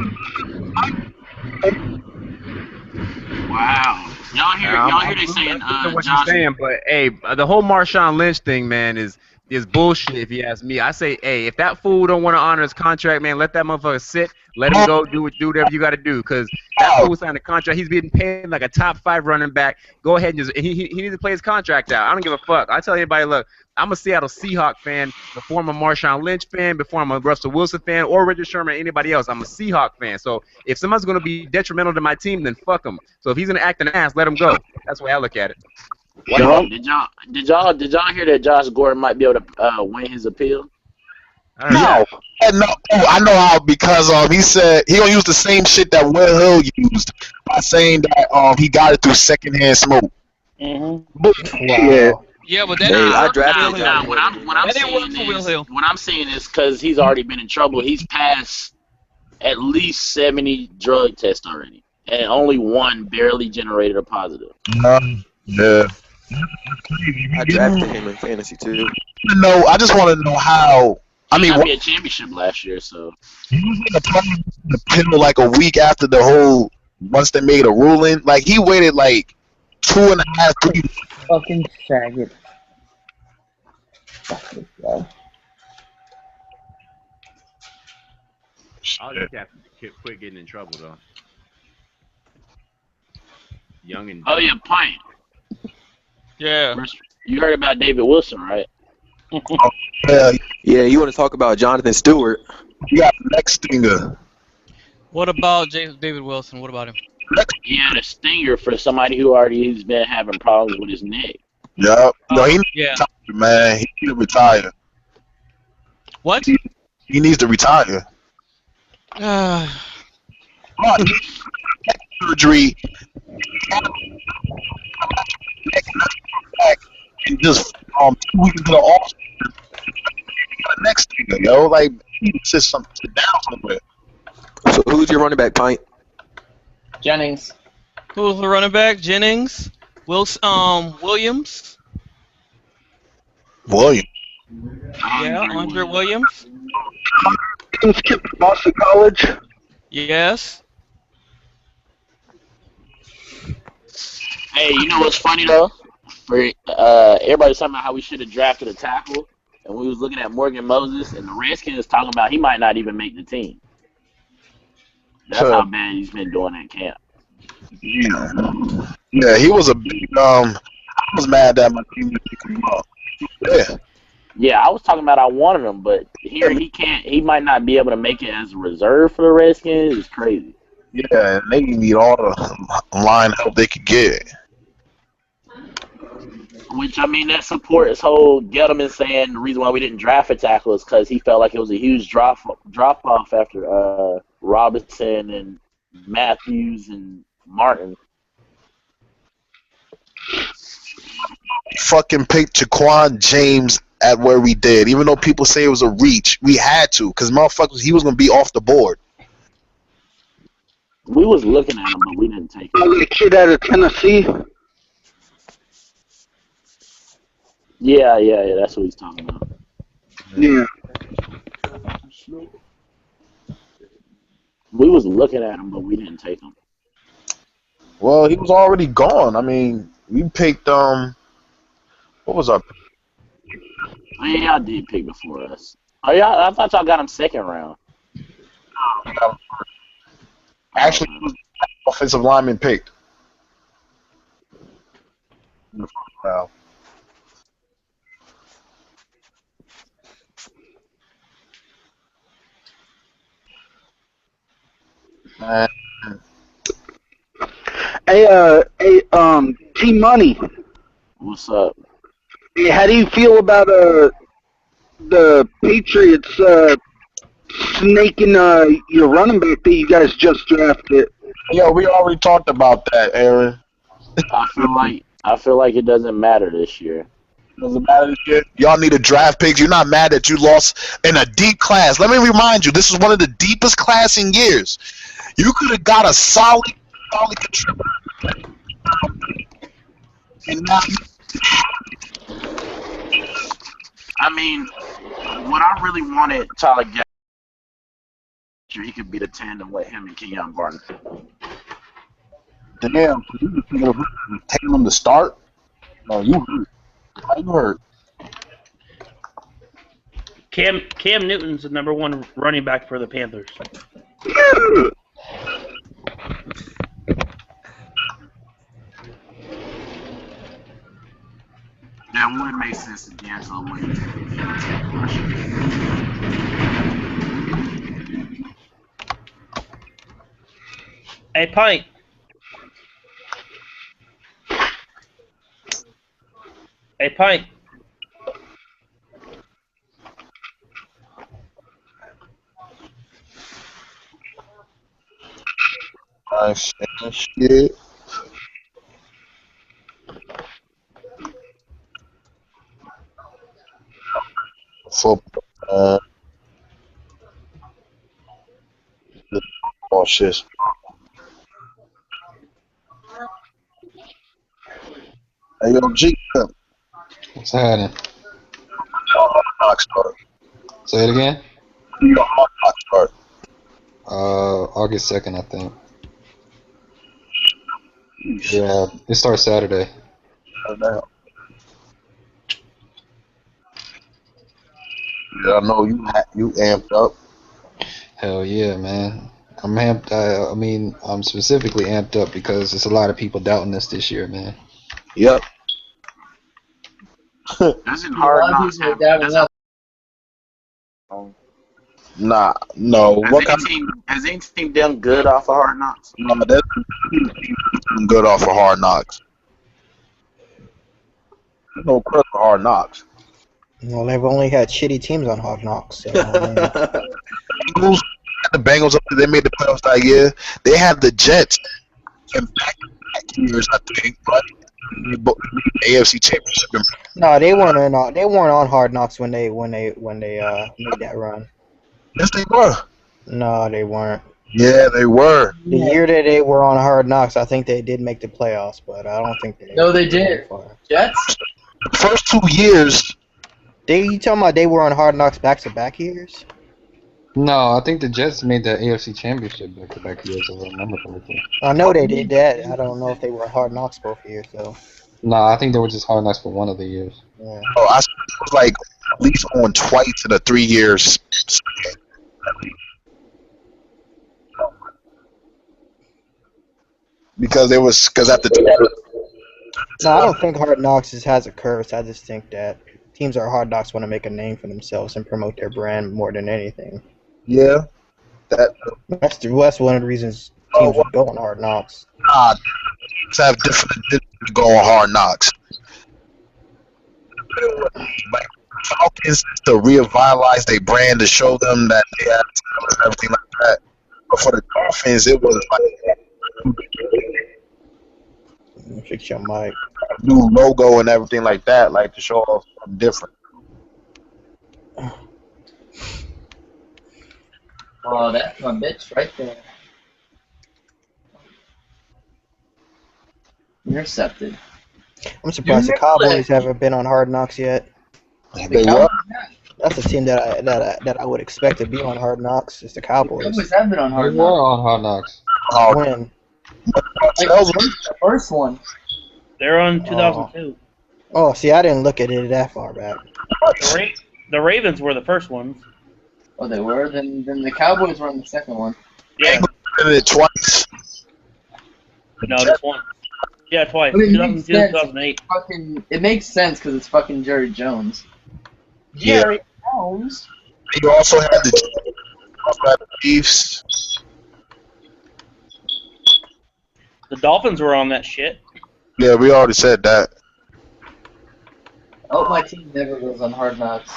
Wow. Y'all hear they saying what Josh. you're saying, but hey, the whole Marshawn Lynch thing, man, is bullshit. If you ask me, I say, hey, if that fool don't want to honor his contract, man, let that motherfucker sit. Let him go do whatever you got to do, because that fool signed a contract. He's being paid like a top 5 running back. Go ahead and he needs to play his contract out. I don't give a fuck. I tell anybody, look, I'm a Seattle Seahawk fan before I'm a Marshawn Lynch fan, before I'm a Russell Wilson fan, or Richard Sherman, or anybody else. I'm a Seahawk fan. So if someone's going to be detrimental to my team, then fuck him. So if he's going to act an ass, let him go. That's the way I look at it. Did y'all hear that Josh Gordon might be able to win his appeal? No. No, I know how, because he said he gonna use the same shit that Will Hill used by saying that he got it through secondhand smoke. Mm-hmm. Yeah. Yeah, but that I drafted him. What I'm saying is because he's already been in trouble. He's passed at least 70 drug tests already, and only one barely generated a positive. Yeah. I drafted him in fantasy too. No, I just want to know how. I mean, he got a championship last year, so he was in the pill like a week after the whole. Once they made a ruling, like he waited like 2.5, 3. Fucking faggot. Fuck this guy. I'll just have to quit getting in trouble though. Young and Oh yeah, Pint. Yeah. You heard about David Wilson, right? Yeah, you want to talk about Jonathan Stewart? You got next stinger. What about David Wilson? What about him? He had a stinger for somebody who already has been having problems with his neck. Yup. No, he needs Yeah. to retire, man. He needs to retire. What? He needs to retire. But surgery and just 2 weeks into the off season, got a next stinger, yo. Like, he needs to sit down somewhere. So who's your running back, Pint? Jennings. Who's the running back? Jennings? Williams? William. Yeah, Andre Williams? He skipped Boston College. Yes. Hey, you know what's funny though? For everybody's talking about how we should have drafted a tackle, and we was looking at Morgan Moses, and the Redskins talking about he might not even make the team. That's how bad he's been doing at camp. Yeah, he was a big. I was mad that my team didn't pick him up. Yeah. Yeah, I was talking about I wanted him, but here he can't. He might not be able to make it as a reserve for the Redskins. It's crazy. Yeah, and they need all the line help they could get. Which, I mean, that support his whole Gettleman saying the reason why we didn't draft a tackle is because he felt like it was a huge drop off after Robinson and Matthews and Martin. Fucking picked Jaquan James at where we did, even though people say it was a reach. We had to, because motherfuckers, he was gonna be off the board. We was looking at him, but we didn't take him. The kid out of Tennessee. Yeah, that's what he's talking about. Yeah. We was looking at him, but we didn't take him. Well, he was already gone. I mean, we picked what was our? Oh, yeah, y'all did pick before us. Oh, yeah, I thought y'all got him second round. Actually, it was offensive lineman picked. Wow. Man. Hey, T Money. What's up? Hey, how do you feel about the Patriots snaking your running back that you guys just drafted? Yo, we already talked about that, Aaron. I feel like it doesn't matter this year. Doesn't matter this year. Y'all need a draft picks. You're not mad that you lost in a deep class. Let me remind you, this is one of the deepest class in years. You could have got a solid contributor. And now I mean, what I really wanted Tyler Gafford, he could be the tandem with him and Kenyon Barton. damn, you taking them to start? No, you hurt. How you hurt? Cam Newton's the number one running back for the Panthers. That would make sense to D'Angelo Williams. Hey, Pint. Hey, Pint. Nice shit. Football. Oh shit. Hey, yo, G. What's happening? Box start. Say it again. Your box start. August 2nd, I think. Yeah, it starts Saturday. Yeah, I know you amped up. Hell yeah, man. I'm amped. I mean, I'm specifically amped up because there's a lot of people doubting us this year, man. Yep. Doesn't A Hard lot of Knocks people are have doubting doesn't us. Nah, no. What kind has any team done good off of Hard Knocks? of that's good off of Hard Knocks? No credit for Hard Knocks. Well, they've only had shitty teams on Hard Knocks, so I mean, Bengals, the Bengals, they made the playoffs that year. They had the Jets in back years, I think, but the AFC Championship. no, they weren't on Hard Knocks when they made that run. Yes, they were. No, they weren't. Yeah, they were. The year that they were on Hard Knocks, I think they did make the playoffs, but I don't think they. No, they went did. far. Jets? First 2 years. You talking about they were on Hard Knocks back-to-back years? No, I think the Jets made the AFC Championship back-to-back years, if I remember correctly. I know they did that. I don't know if they were on Hard Knocks both years though. No, I think they were just Hard Knocks for one of the years. Yeah. Oh, I was like at least on twice in the 3 years. Because at the time. No, I don't think Hard Knocks has a curse. I just think that teams are Hard Knocks want to make a name for themselves and promote their brand more than anything. Yeah, That's one of the reasons teams would go on Hard Knocks. Teams have different to go on Hard Knocks. Like Falcons to revitalize their brand to show them that they have everything like that. But for the Dolphins, it was like Fix your mic. New logo and everything like that, like to show off something different. Oh, that's my bitch right there. Intercepted. I'm surprised the Cowboys haven't been on Hard Knocks yet. They were. That's a team that I would expect to be on Hard Knocks. Is the Cowboys. Cowboys have been on They Hard were Knocks. on Hard Knocks. When? The first one. They're on 2002. Oh, see, I didn't look at it that far back. The Ravens were the first ones. Oh, they were? Then the Cowboys were on the second one. Yeah. Did it twice. No, just one. Yeah, twice. I mean, it 2002, makes sense. 2008. It makes sense because it's fucking Jerry Jones. Yeah. Jerry Jones? You also had the Chiefs. The Dolphins were on that shit. Yeah, we already said that. I hope my team never goes on Hard Knocks.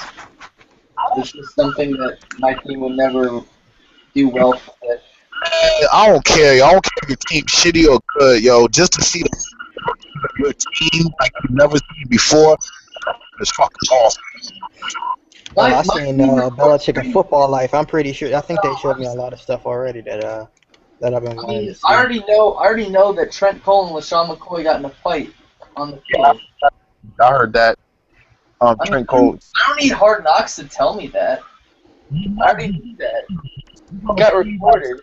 This is something that my team will never do well with. I don't care. I don't care if your team's shitty or good, yo. Just to see your team like you've never seen before is fucking awesome. I seen Belichick in Football Life. I'm pretty sure. I think they showed me a lot of stuff already that I've been wanting to see. I already know that Trent Cole and LaShawn McCoy got in a fight on the field. I heard that. Trent Cole. I don't need Hard Knocks to tell me that. I already knew that. It got recorded.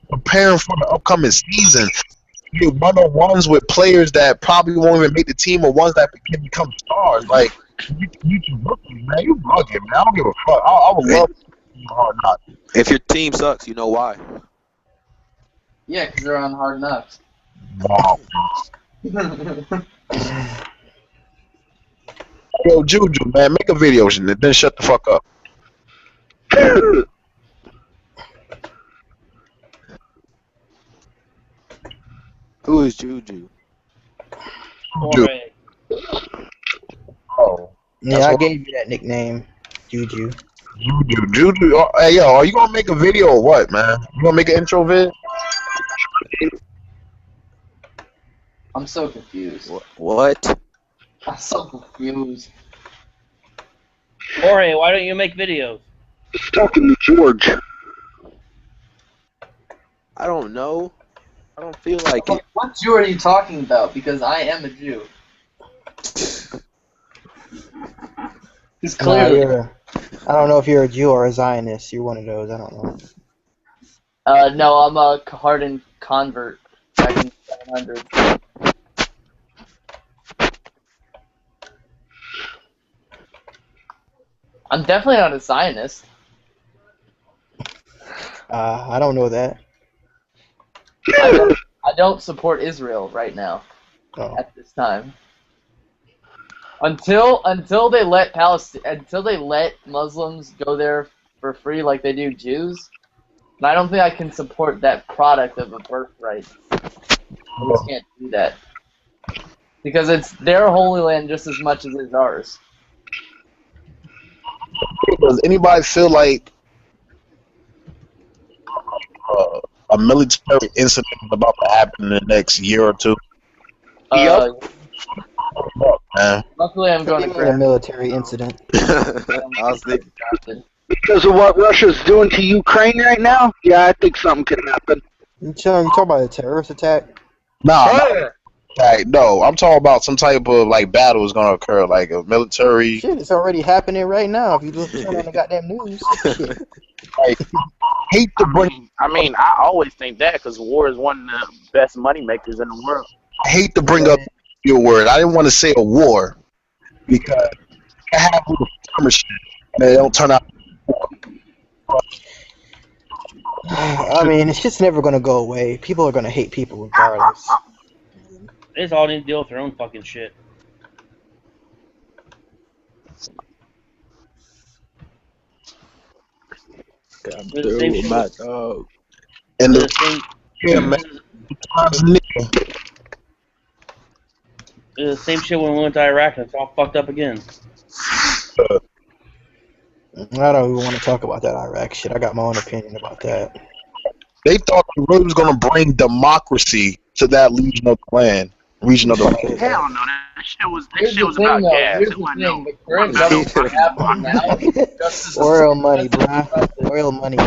Preparing for the upcoming season. You one-on-ones with players that probably won't even make the team or ones that can become stars. Like, you rookie, man. You bugging, man. I don't give a fuck. I would love Hard Knocks. If your team sucks, you know why. Yeah, because they're on Hard Knocks. Wow. Yo, Juju, man, make a video and then shut the fuck up. Who is Juju? Juju. Oh. Yeah, I gave you that nickname, Juju. Juju. Oh, hey, yo, are you gonna make a video or what, man? You gonna make an intro vid? I'm so confused. What? I'm so confused. Jorge, why don't you make videos? Talking to George. I don't know. I don't feel like it. What Jew are you talking about? Because I am a Jew. It's clearly. I don't know if you're a Jew or a Zionist. You're one of those. I don't know. No, I'm a hardened convert back in the 700s. I'm definitely not a Zionist. I don't know that. I don't support Israel right now Oh. at this time. Until they let Muslims go there for free like they do Jews, and I don't think I can support that product of a birthright. I just can't do that because it's their holy land just as much as it's ours. Does anybody feel like a military incident is about to happen in the next year or two? Yep. Man. Luckily, I'm going to A Grand. military incident. I was thinking. Because of what Russia's doing to Ukraine right now? Yeah, I think something could happen. You talking about a terrorist attack? Nah, no. I'm talking about some type of like battle is gonna occur, like a military. Shit, it's already happening right now. If you look turn on the goddamn news. Shit. Like, hate to bring. I always think that because war is one of the best money makers in the world. I hate to bring up your word. I didn't want to say a war because I have a little summer shit and they don't turn out. I mean, it's just never gonna go away. People are gonna hate people regardless. They just all need to deal with their own fucking shit. I'm The through same with shit my with- dog. And the same, the same shit when we went to Iraq, and it's all fucked up again. I don't even want to talk about that Iraq shit. I got my own opinion about that. They thought the really was gonna bring democracy to that region of the land. Region of the land. Hell no, that shit was Here's the thing, about though. gas. Here's It the wasn't thing. no. The current wasn't no government happening now. Just as Oil money, bruh. Oil money.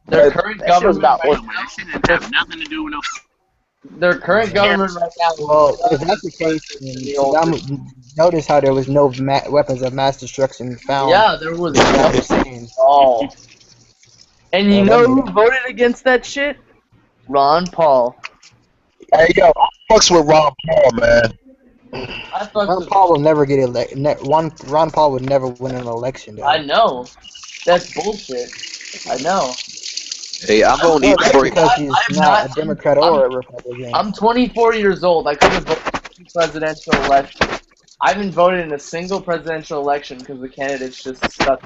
Their current That shit was government about right oil, man. That shit didn't have nothing to do with no. Their current government right now. Well, if that's the case, then Saddam, notice how there was no weapons of mass destruction found. Yeah, there was in Saddam no Hussein. all. And you Well, know who voted against that shit? Ron Paul. Hey yo, I fucks with Ron Paul, man. Ron Paul will never get elected. Ron Paul would never win an election. Though. I know. That's bullshit. I know. Hey, I'm voting Well, either that's for because he's not a Democrat or a Republican. I'm 24 years old. I couldn't vote in a presidential election. I haven't voted in a single presidential election because the candidates just suck.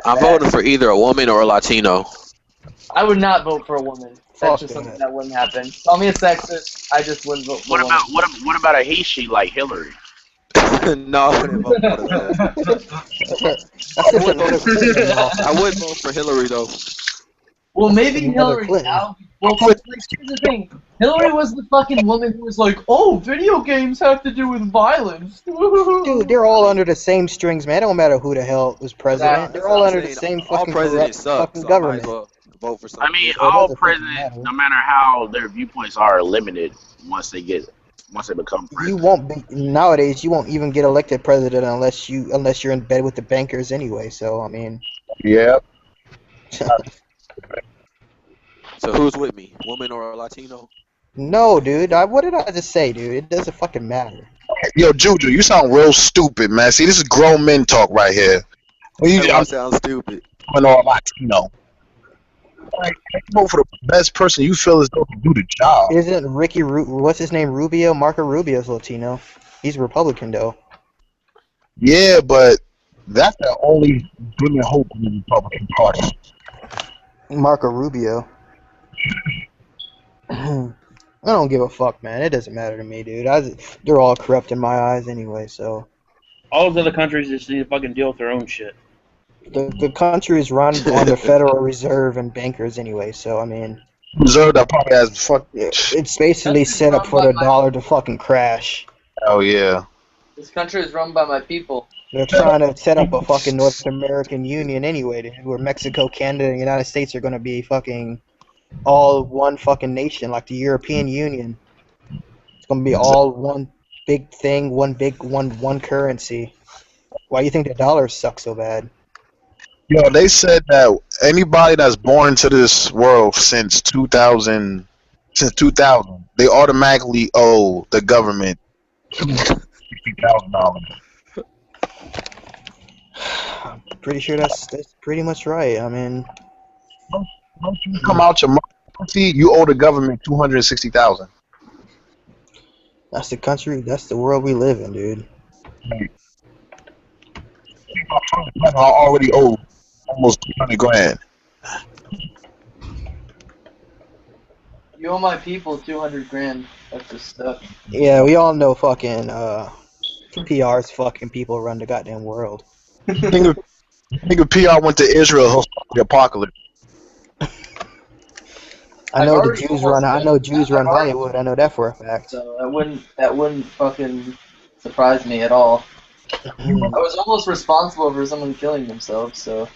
I'm voting for either a woman or a Latino. I would not vote for a woman. That's Fuck just that. something that wouldn't happen. Call me a sexist. I just wouldn't vote for a woman. What about a he/she like Hillary? No, I wouldn't vote for that. I would vote for Hillary though. Well, maybe Another Hillary Clinton. now. Well, here's the thing. Hillary was the fucking woman who was like, "Oh, video games have to do with violence." Dude, they're all under the same strings, man. It don't matter who the hell was president. They're all under the same All fucking presidents suck, fucking so I might as government. well vote for I something. mean, It all doesn't fucking presidents, matter. no matter how their viewpoints are limited, once they become president. You won't be nowadays. You won't even get elected president unless you're in bed with the bankers anyway. So I mean, Yeah. So who's with me, woman or a Latino? no, dude. What did I just say, dude? It doesn't fucking matter. Yo, Juju, you sound real stupid, man. See, this is grown men talk right here. That sounds stupid. Woman or Latino. Like, vote for the best person you feel is going to do the job. Isn't what's his name? Rubio? Marco Rubio's Latino. He's Republican though. Yeah, but that's the only glimmer of hope in the Republican Party. Marco Rubio. I don't give a fuck, man. It doesn't matter to me, dude. They're all corrupt in my eyes anyway, so. All those other countries just need to fucking deal with their own shit. The country is run on the Federal Reserve and bankers anyway, so I mean. Reserve that probably has fuck. It's basically set up for the dollar to fucking crash. Oh yeah. This country is run by my people. They're trying to set up a fucking North American Union anyway, dude, where Mexico, Canada, and the United States are gonna be fucking all one fucking nation, like the European Union. It's gonna be all one big thing, one currency. Why do you think the dollar sucks so bad? Yo, they said that anybody that's born into this world since 2000, they automatically owe the government $60,000. Pretty sure that's pretty much right. I mean, Once you come out your money, you owe the government 260,000. that's the country, that's the world we live in, dude. I already owe almost 200 grand. You owe my people 200 grand. That's just stuff. Yeah, we all know fucking PR's fucking people run the goddamn world. Think of PR went to Israel, he'll start the apocalypse. I know the Jews run. I know Jews run Hollywood. I know that for a fact. So that wouldn't fucking surprise me at all. I was almost responsible for someone killing themselves. So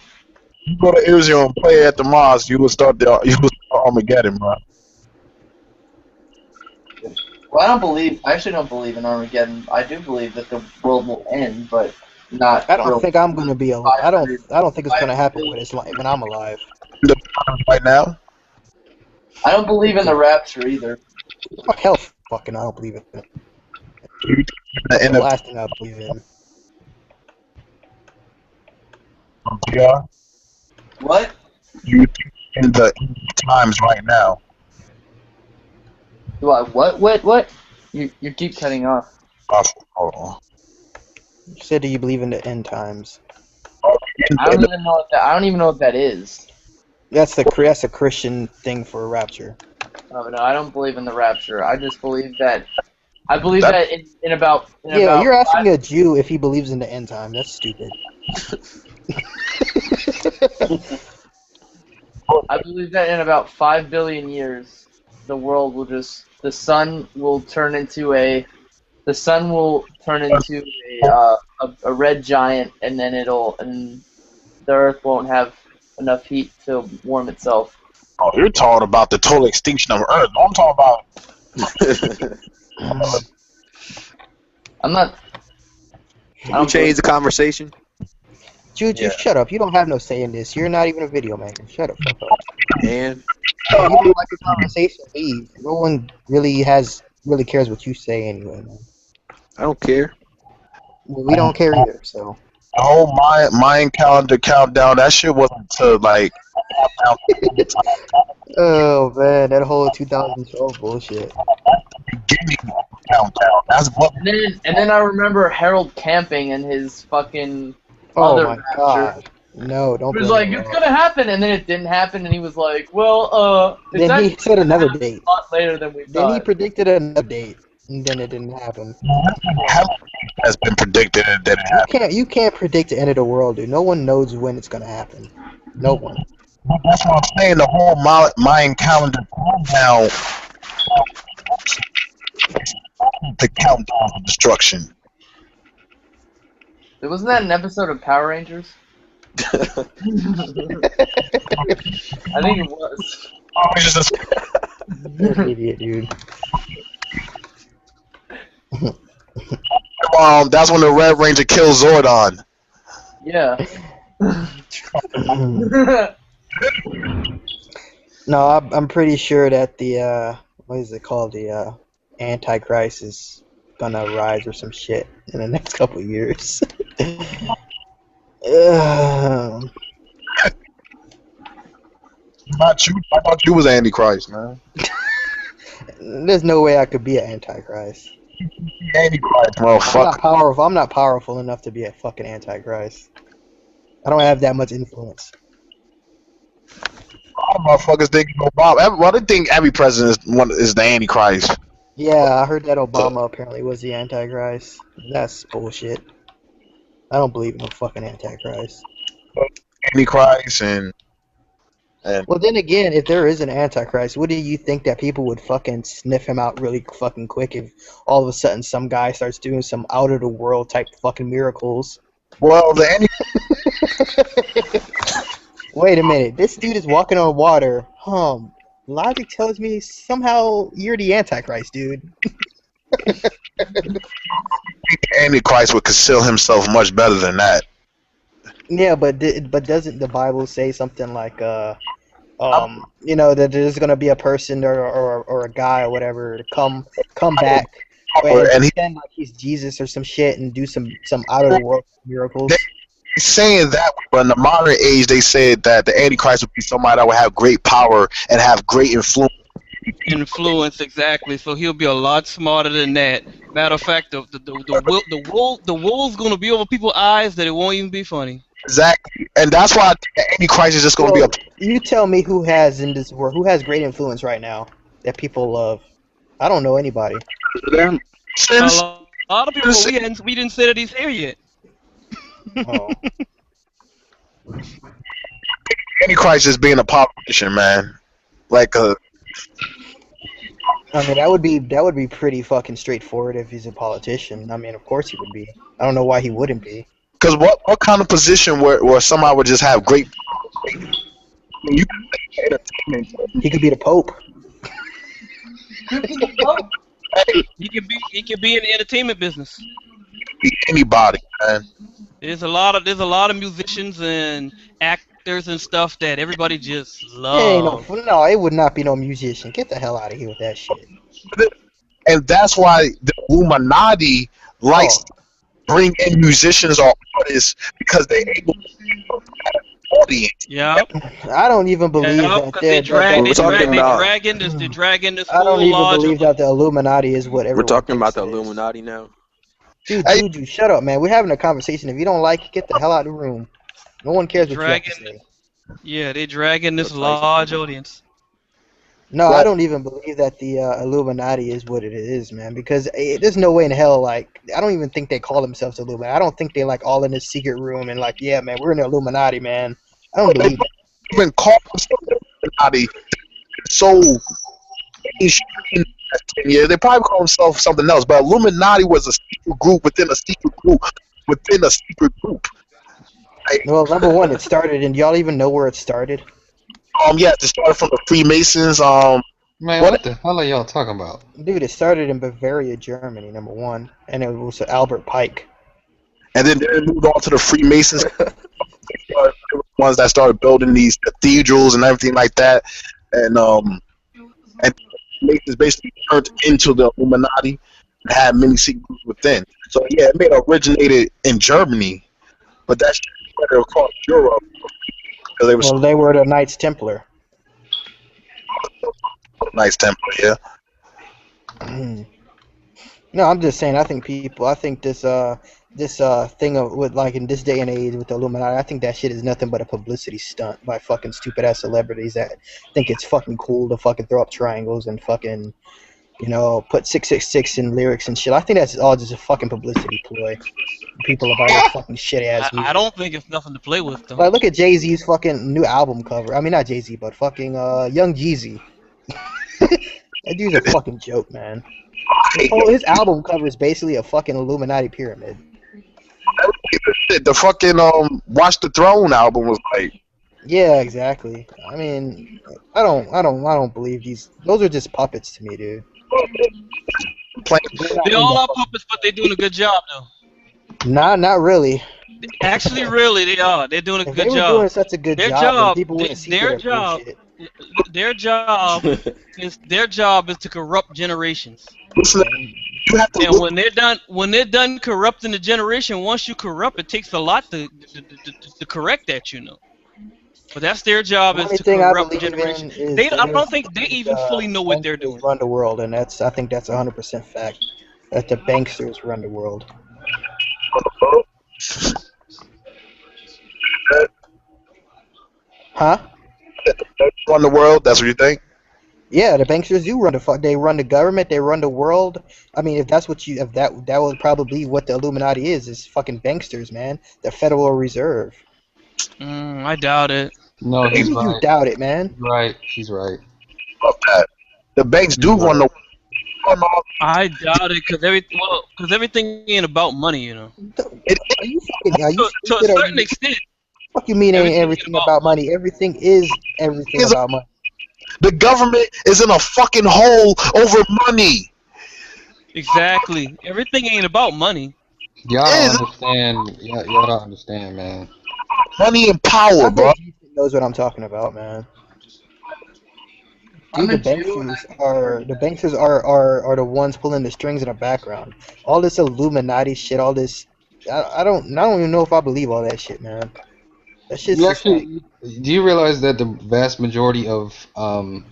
You go to Israel and play at the mosque, you will start Armageddon, bro. well, I actually don't believe in Armageddon. I do believe that the world will end, but not. I don't think I'm gonna be alive. I don't think it's gonna happen when I'm alive. Right now. I don't believe in the rapture either. Hell, fucking, I don't believe in it. That's the last thing I believe in. Yeah. What? You in the times right now. Do I what? You keep cutting off. You said, do you believe in the end times? I don't even know what that is. That's a Christian thing for rapture. Oh, no, I don't believe in the rapture. I just believe that. I believe that in about. You're asking a Jew if he believes in the end time. That's stupid. I believe that in about 5 billion years, the world will the sun will turn into a red giant, and then and the Earth won't have enough heat to warm itself. Oh, you're talking about the total extinction of Earth. I'm talking about. I'm not. Can we change the conversation? Jude, just shut up. You don't have no say in this. You're not even a video maker. Shut up. Fuck up. Man. You don't like the conversation, leave. No one really cares what you say anyway, man. I don't care. Well, we don't care either, so. The whole Mayan calendar countdown, that shit wasn't to like. Oh man, that whole 2012 bullshit. Countdown. That's what. And then I remember Harold Camping and his fucking. Oh other my rapture. God. No, don't. He was like, it's gonna happen, and then it didn't happen, and he was like, well, it's then he said another date. A lot later than we Then thought. he predicted another date, and then it didn't happen. Has been predicted and didn't happen. You can't predict the end of the world, dude. No one knows when it's gonna happen. No one. That's what I'm saying. The whole Mayan calendar countdown. The countdown for destruction. Wasn't that an episode of Power Rangers? I think it was. You're an idiot, dude. That's when the Red Ranger kills Zordon. Yeah. No, I'm pretty sure that the what is it called? The Antichrist is gonna rise or some shit in the next couple of years. Not you. I thought you was Antichrist, man. There's no way I could be an Antichrist. Antichrist, motherfucker. I'm not powerful enough to be a fucking Antichrist. I don't have that much influence. A lot of motherfuckers think Obama. Well, they think every president is the Antichrist. Yeah, I heard that Obama apparently was the Antichrist. That's bullshit. I don't believe in no fucking Antichrist. Antichrist and well, then again, if there is an Antichrist, what do you think that people would fucking sniff him out really fucking quick if all of a sudden some guy starts doing some out of the world type fucking miracles? Well, wait a minute, this dude is walking on water. Logic tells me somehow you're the Antichrist, dude. Antichrist would conceal himself much better than that. Yeah, but doesn't the Bible say something like that there's gonna be a person or a guy or whatever to come back and pretend like he's Jesus or some shit and do some out of the world miracles? saying that, but in the modern age, they said that the Antichrist would be somebody that would have great power and have great influence. Influence, exactly. So he'll be a lot smarter than that. Matter of fact, the wool's gonna be over people's eyes that it won't even be funny. Exactly, and that's why I think the Antichrist is just going to be a Well, you tell me who has in this world, who has great influence right now that people love. I don't know anybody. A since lot of people, but we didn't say that he's here yet. Oh. Antichrist just being a politician, man. Like I mean, that would be pretty fucking straightforward if he's a politician. I mean, of course he would be. I don't know why he wouldn't be. because what kind of position where somebody would just have great? You He could be the Pope. He could be in the entertainment business. Anybody, man. There's a lot of musicians and actors and stuff that everybody just Hey, loves. no, it would not be no musician. Get the hell out of here with that shit. And that's why the Illuminati likes to bring in musicians or artists because they're able to have an audience. Yep. I don't even believe that They dragging this I don't even whole believe that the Illuminati is what We're everyone talking thinks about the it is. Illuminati now. Dude, Juju, shut up, man. We're having a conversation. If you don't like it, get the hell out of the room. No one cares what you have to say. Yeah, they dragging this large audience. No, I don't even believe that the Illuminati is what it is, man. Because there's no way in hell, like, I don't even think they call themselves Illuminati. I don't think they like all in this secret room and like, yeah, man, we're in the Illuminati, man. I don't believe that. Even call themselves Illuminati, so yeah, they probably call themselves something else. But Illuminati was a secret group within a secret group within a secret group. Well, number one, it started, and y'all even know where it started? Yeah, it started from the Freemasons. Man, what the hell are y'all talking about? Dude, it started in Bavaria, Germany, number one, and it was Albert Pike. And then they moved on to the Freemasons, ones that started building these cathedrals and everything like that. And Masons basically turned into the Illuminati and had many secret groups within. So yeah, it may have originated in Germany, but that shit spread across Europe. They were the Knights Templar. Knights Templar, yeah. No, I'm just saying. I think this thing of with like in this day and age with the Illuminati, I think that shit is nothing but a publicity stunt by fucking stupid ass celebrities that think it's fucking cool to fucking throw up triangles and fucking, put 666 in lyrics and shit. I think that's all just a fucking publicity ploy. People about their fucking shit ass music. I don't think it's nothing to play with, though. Like, look at Jay-Z's fucking new album cover. I mean, not Jay-Z, but fucking Young Jeezy. That dude's a fucking joke, man. His album cover is basically a fucking Illuminati pyramid. The fucking Watch the Throne album was like. Yeah, exactly. I mean, I don't believe these. Those are just puppets to me, dude. They all are puppets, but they're doing a good job, though. Nah, not really. Actually, really, they are. They're doing a If good they were job. doing such a good job, then people wouldn't see their their job, bullshit. their job is to corrupt generations. And when they're done corrupting the generation, once you corrupt, it takes a lot to correct that, But that's their job, is to corrupt the generation. I don't think they even fully know what they're doing. Run the world, and I think that's 100% fact. That the banksters run the world. Huh? Run the world. That's what you think? Yeah, the banksters do run they run the government, they run the world. I mean, if that would probably be what the Illuminati is fucking banksters, man. The Federal Reserve. I doubt it. No, he's Maybe right. you doubt it, man. He's right. Fuck that. The banks do run the. I doubt it, because everything ain't about money, Are you to a certain extent. Fuck you mean ain't everything about money? Everything is everything about money. The government is in a fucking hole over money. Exactly. Everything ain't about money. Y'all don't understand. Y'all don't understand, man. Money and power, bro. Knows what I'm talking about, man. Dude, the banksters are the ones pulling the strings in the background. All this Illuminati shit, all this I don't even know if I believe all that shit, man. That shit's You just like actually do you realize that the vast majority of all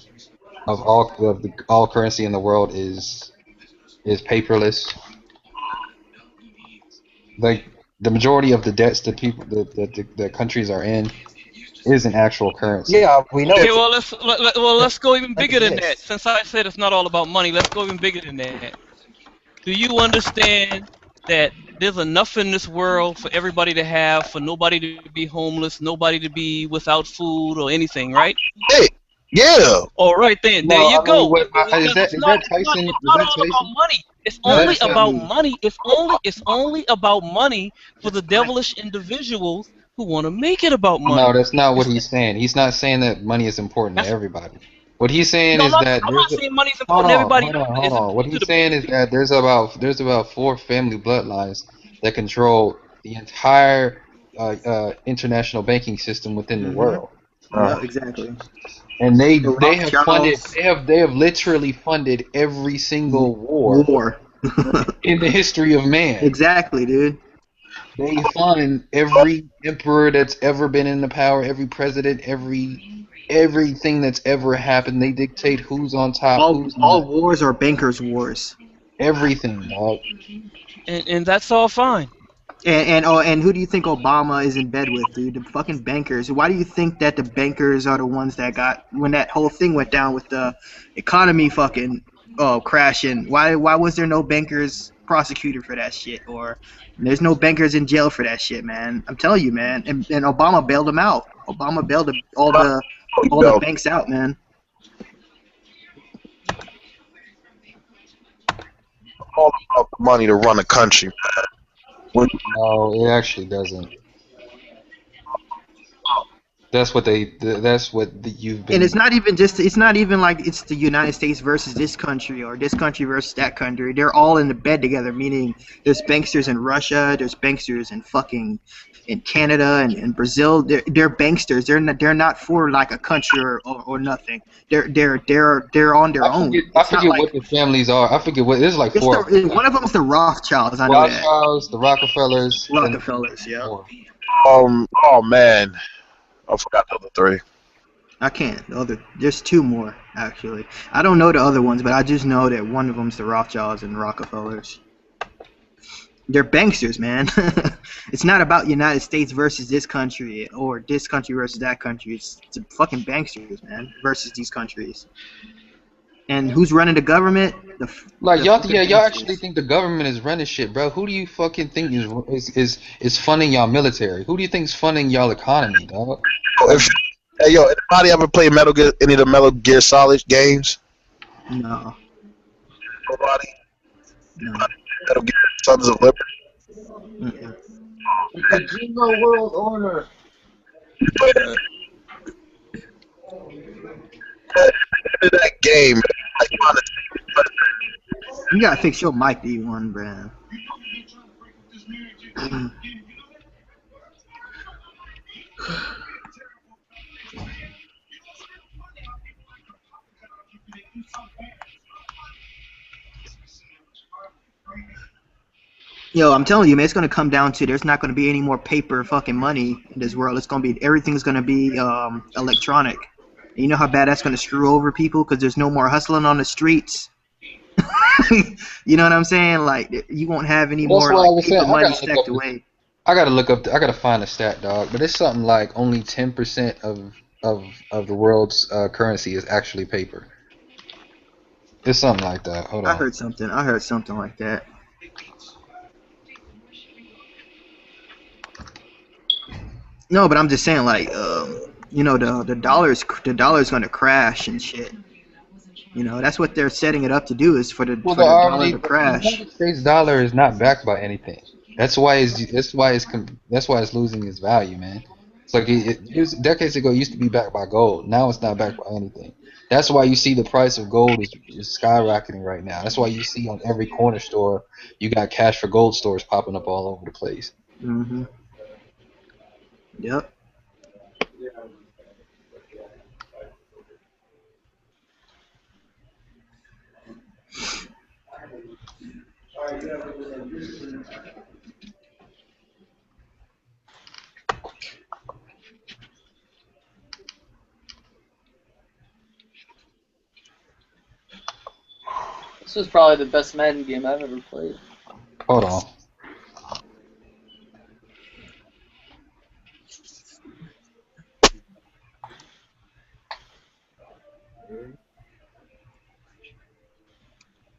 currency in the world is paperless? Like the majority of the debts that people the countries are in isn't actual currency. yeah, we know Okay, it's well let's go even that bigger than that. exists. Since I said it's not all about money, let's go even bigger than that. Do you understand that there's enough in this world for everybody to have, for nobody to be homeless, nobody to be without food or anything, right? Hey, yeah. All right then, there No, you I mean, go. what Because is that Tyson? Is not that all about Tyson? money. It's only That's about money. It's only about money for the devilish individuals who want to make it about no, money. that's not what It's, he's saying. He's not saying that money is important to that's everybody. What he's saying no, is that I'm not saying money is hold important to on, everybody. hold on, hold It's on. What important to he's the saying is that there's about four family bloodlines that control the entire international banking system within the Mm-hmm. world, Yeah, exactly. and The they have funded Rothschilds they have literally funded every single war war. in the history of man. Exactly, dude. They fund every emperor that's ever been in the power, every president, everything that's ever happened. They dictate who's on top, who's All not. wars are bankers' wars. Everything, dog. and that's all fine. And who do you think Obama is in bed with, dude? The fucking bankers. Why do you think that the bankers are the ones that got when that whole thing went down with the economy fucking crashing? Why was there no bankers prosecuted for that shit, or there's no bankers in jail for that shit, man? I'm telling you, man. And Obama bailed them out. Obama bailed all the Yo, banks out, man. all about the money to run a country. When No, it actually doesn't. That's what you've And been. it's not even like it's the United States versus this country or this country versus that country. They're all in the bed together, meaning there's banksters in Russia, there's banksters in fucking in Canada and Brazil. They're banksters. They're not for like a country or nothing. They're on their own. I It's not forget like what the families are. I forget what. There's like it's four of them. the one of them's the Rothschilds. I know that. Rothschilds, the Rockefellers, and Rockefellers, yeah. more. oh man, I forgot the other three. I can't. There's two more actually. I don't know the other ones, but I just know that one of them's the Rothschilds and Rockefellers. They're banksters, man. It's not about United States versus this country or this country versus that country. It's fucking banksters, man, versus these countries. And who's running the government? Like The y'all, fucking yeah, y'all actually banksters. think the government is running shit, bro? Who do you fucking think is funding y'all military? Who do you think is funding y'all economy, dog? Like, Hey yo, anybody ever play Metal Gear, any of the Metal Gear Solid games? No, Nobody. no. Metal Gear Sons of Liberty. Mm-mm. The Jingo World Order. That game, like honestly, You gotta fix your mic, D1, bro. Yo, I'm telling you, man, it's gonna come down to there's not gonna be any more paper fucking money in this world. It's gonna be everything's gonna be electronic. And you know how bad that's gonna screw over people because there's no more hustling on the streets. You know what I'm saying? Like you won't have any that's more why I like was saying paper money stacked away. I gotta find a stat, dog. But it's something like only 10% of the world's currency is actually paper. It's something like that. Hold I on. heard something. I heard something like that. No, but I'm just saying, like, you know, the dollar's gonna crash and shit. You know, that's what they're setting it up to do is Well, for the dollar to the crash. United States dollar is not backed by anything. That's why it's losing its value, man. It's like decades ago it used to be backed by gold. Now it's not backed by anything. That's why you see the price of gold is skyrocketing right now. That's why you see on every corner store you got cash for gold stores popping up all over the place. Mm-hmm. Yep. This was probably the best Madden game I've ever played. Hold on.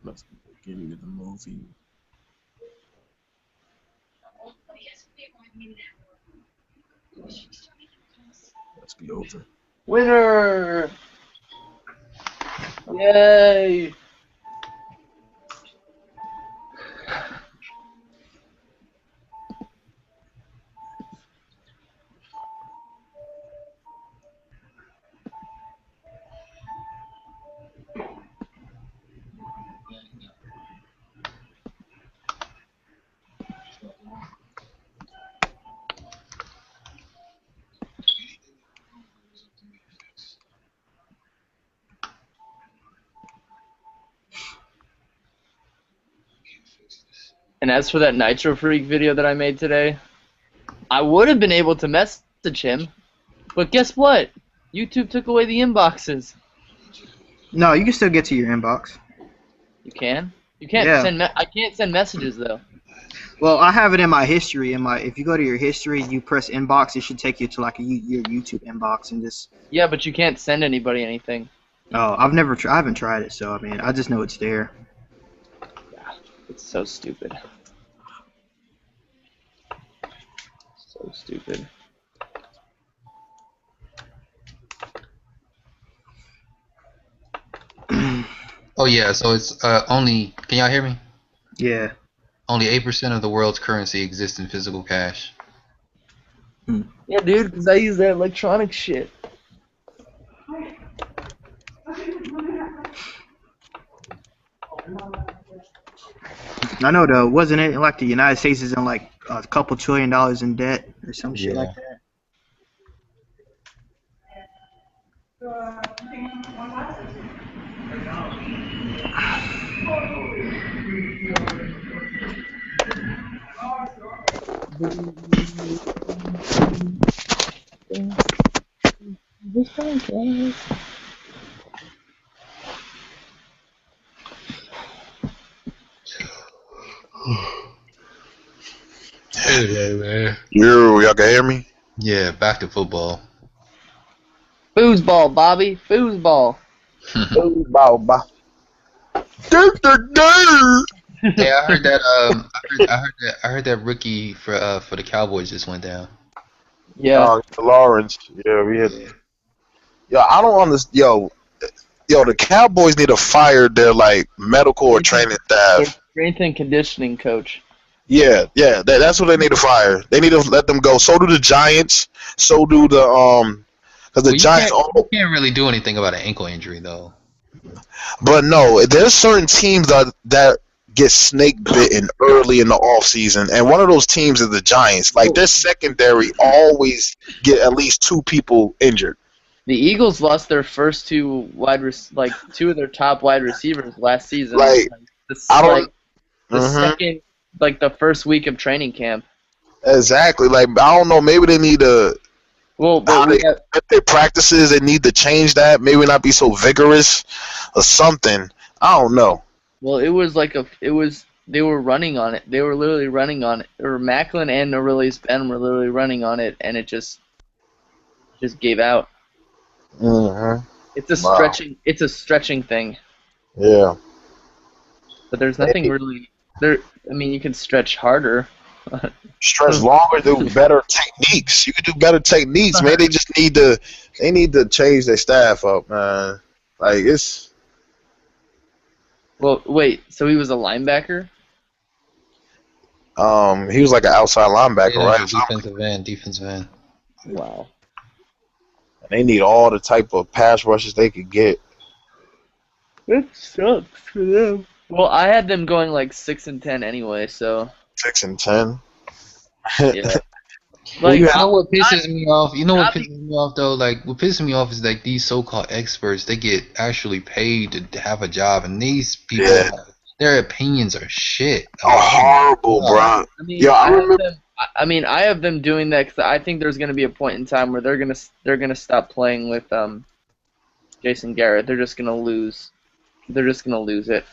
Let's get into the movie. Let's be over. Winner! Yay! And as for that Nitro Freak video that I made today, I would have been able to message him, but guess what? YouTube took away the inboxes. No, you can still get to your inbox. You can? You can't Yeah. send. I can't send messages though. Well, I have it in my history. If you go to your history, you press inbox, it should take you to like your YouTube inbox and just. Yeah, but you can't send anybody anything. Oh, I haven't tried it, so I mean, I just know it's there. It's so stupid. So stupid. Oh yeah, so it's only. Can y'all hear me? Yeah. Only 8% of the world's currency exists in physical cash. Yeah, dude, because I use that electronic shit. I know though, wasn't it like the United States is in like a couple $1 trillion in debt or some shit like that? Hey, man. Y'all can hear me? Yeah, back to football. Foosball, Bobby. Foosball. Foosball, bah. Hey, I heard that. I heard that rookie for the Cowboys just went down. Yeah. Lawrence. Yeah, we had. Yo, I don't understand. Yo, the Cowboys need to fire their like medical or training Their staff. strength and conditioning coach. Yeah, that's what they need to fire. They need to let them go. So do the Giants. So do the because the Giants. You can't really do anything about an ankle injury though. But no, there's certain teams that get snake bitten early in the off season, and one of those teams is the Giants. Like their secondary always get at least 2 people injured. The Eagles lost their first two of their top wide receivers last season. Like, second, like the first week of training camp. Exactly. Like I don't know. Maybe they need to. Well, if their practices, they need to change that. Maybe not be so vigorous or something. I don't know. Well, they were running on it. They were literally running on it. Or Macklin and Aurelius Ben were literally running on it, and it just gave out. Mm-hmm. It's a stretching thing. Yeah. But there's nothing really there. I mean, you can stretch harder. Stretch longer, do better techniques. You can do better techniques, man. They just need to change their staff up, man. Like it's. Well, wait. So he was a linebacker? He was like an outside linebacker, right? Defensive end. Wow. And they need all the type of pass rushes they could get. It sucks for them. Well, I had them going like 6-10 anyway, so. 6-10. Yeah. Like, you know what pisses me off? You know what pisses me off though? Like, what pisses me off is like these so-called experts. They get actually paid to have a job, and these people, their opinions are shit. Horrible, bro. I mean, I have them doing that because I think there's going to be a point in time where they're gonna stop playing with Jason Garrett. They're just gonna lose. They're just gonna lose it.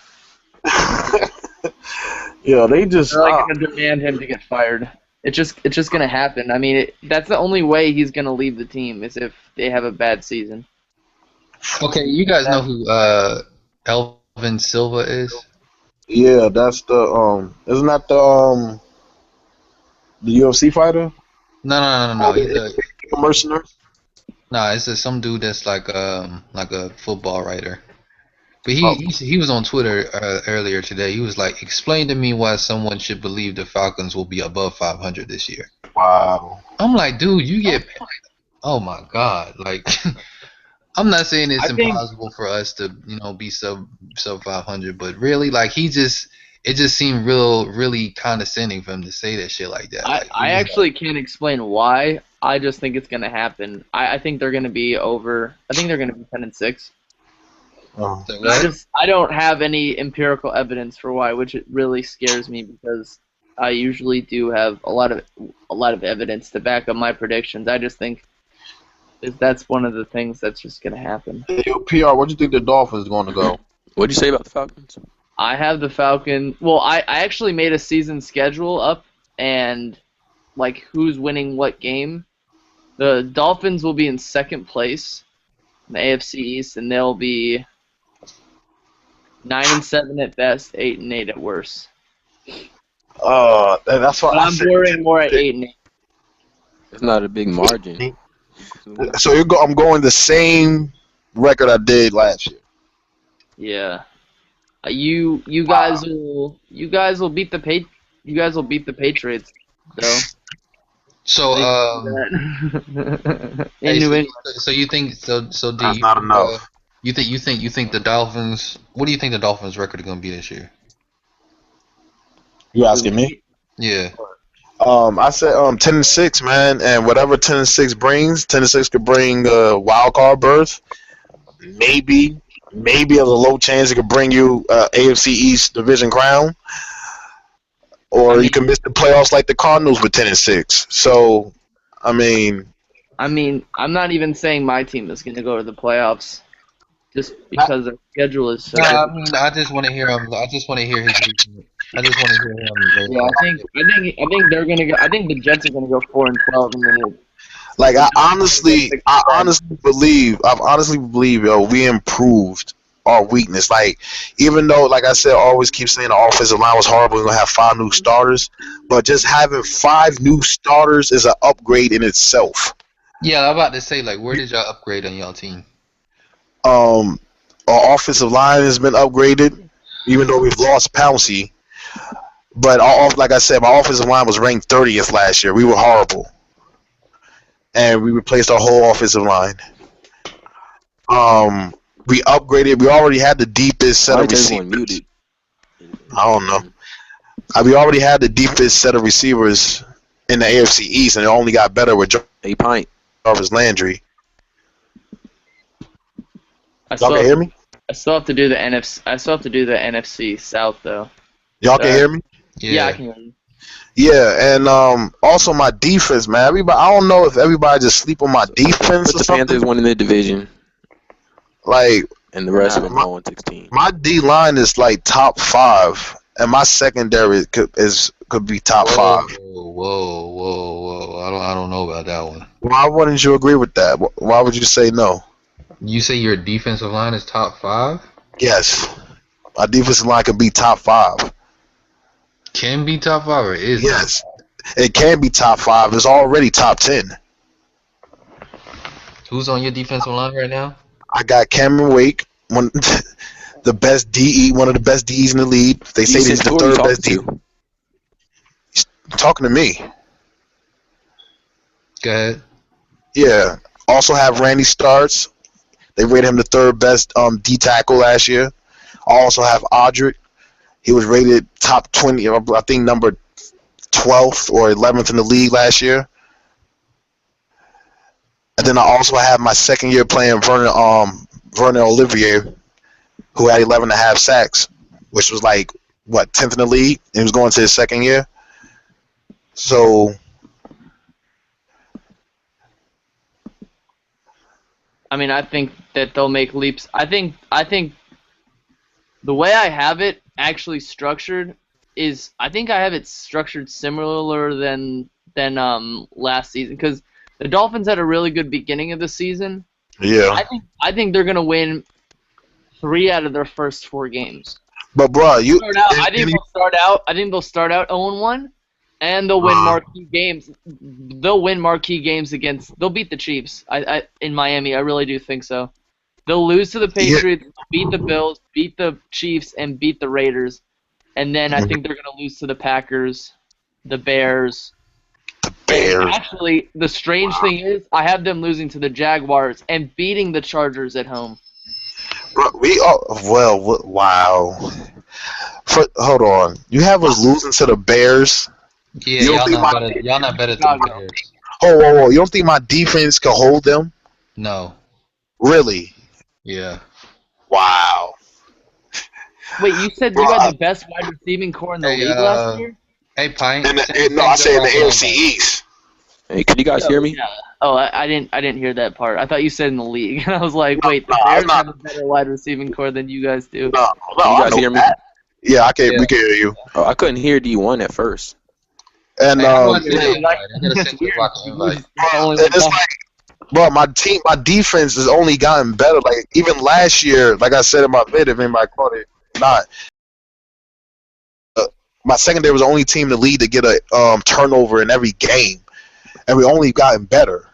Yeah, they just. They're like gonna demand him to get fired. It's just gonna happen. I mean, that's the only way he's gonna leave the team is if they have a bad season. Okay, you guys know who Elvin Silva is? Yeah, that's the. Isn't that the UFC fighter? No. He's a mercenary. Nah, it's just some dude that's like a football writer. But he was on Twitter earlier today. He was like, explain to me why someone should believe the Falcons will be above 500 this year. Wow. I'm like, dude, you get. Oh my God! Like, I'm not saying it's impossible for us to be sub 500, but really, like it just seemed really condescending for him to say that shit like that. Like, I actually can't explain why. I just think it's gonna happen. I think they're gonna be over. I think they're gonna be 10-6. Oh. I don't have any empirical evidence for why, which it really scares me because I usually do have a lot of evidence to back up my predictions. I just think that's one of the things that's just gonna happen. Hey, yo, PR, what do you think the Dolphins going to go? What'd you say about the Falcons? I have the Falcon. Well, I actually made a season schedule up and like who's winning what game. The Dolphins will be in second place in the AFC East, and they'll be 9-7 at best, 8-8 at worst. That's what I'm worrying more at 8-8. It's not a big margin. So I'm going the same record I did last year. Yeah. You guys will beat the Patriots though. So in New England. So you think so? D, That's not enough. You think the Dolphins? What do you think the Dolphins' record is going to be this year? You asking me? Yeah. I said 10-6, man, and whatever 10-6 brings, 10-6 could bring a wild card berth. Maybe there's a low chance it could bring you AFC East division crown, or you can miss the playoffs like the Cardinals with 10-6. So, I mean, I'm not even saying my team is going to go to the playoffs, just because their schedule is so. No, I mean, I just want to hear him. I just want to hear his. I just want to hear him. Yeah, I think they're gonna go. I think the Jets are gonna go 4-12, and then. Like I honestly believe, yo, we improved our weakness. Like, even though, like I said, I always keep saying the offensive line was horrible, we're gonna have 5 new starters, but just having 5 new starters is an upgrade in itself. Yeah, I'm about to say, like, where did y'all upgrade on y'all team? Our offensive line has been upgraded, even though we've lost Pouncey. But like I said, my offensive line was ranked 30th last year. We were horrible. And we replaced our whole offensive line. We upgraded. We already had the deepest set of receivers. I don't know. We already had the deepest set of receivers in the AFC East, and it only got better with Jarvis Landry. Y'all can hear me? I still have to do the NFC. I still have to do the NFC South though. Y'all can hear me? Yeah, I can hear you. Yeah, and also my defense, man. Everybody, I don't know if everybody just sleep on my defense. But the Panthers winning the division. Like, and the rest of them 0-16. My D line is like top 5, and my secondary could be top 5. Whoa! I don't know about that one. Why wouldn't you agree with that? Why would you say no? You say your defensive line is top 5? Yes, my defensive line could be top 5. Can be top 5 or is? Yes, it can be top 5. It's already top 10. Who's on your defensive line right now? I got Cameron Wake, one of the best DEs in the league. They say he's the 3rd best DE. He's talking to me. Go ahead. Yeah. Also have Randy Starks. They rated him the 3rd best D tackle last year. I also have Audric. He was rated top 20, I think number 12th or 11th in the league last year. And then I also have my second year playing Vernon Olivier, who had 11.5 sacks, which was like, 10th in the league? And he was going to his second year. So, I think that they'll make leaps. I think the way I have it actually structured is I think I have it structured similar than last season because the Dolphins had a really good beginning of the season. Yeah. I think they're gonna win 3 out of their first 4 games. But bro, you I think they'll start out 0-1, and they'll win marquee games. They'll win marquee games against. They'll beat the Chiefs. In Miami, I really do think so. They'll lose to the Patriots, beat the Bills, beat the Chiefs, and beat the Raiders, and then I think they're gonna lose to the Packers, the Bears. And actually, the strange thing is, I have them losing to the Jaguars and beating the Chargers at home. Bro, wow. Hold on, you have us losing to the Bears. Yeah, y'all not better than the Bears. Whoa! You don't think my defense can hold them? No. Really? Yeah. Wow. Wait, you said you had the best wide receiving core in the league last year? Hey, Pine. No, I said in the AFC East. Hey, can you guys hear me? Yeah. Oh, I didn't hear that part. I thought you said in the league. And I was like, wait, the Bears have a better wide receiving core than you guys do. No, Can you guys hear me? Yeah, we can hear you. Oh, I couldn't hear D1 at first. And it's like, bro, my defense has only gotten better. Like even last year, like I said in my vid, if anybody caught it, not. My secondary was the only team in the league to get a turnover in every game, and we only gotten better.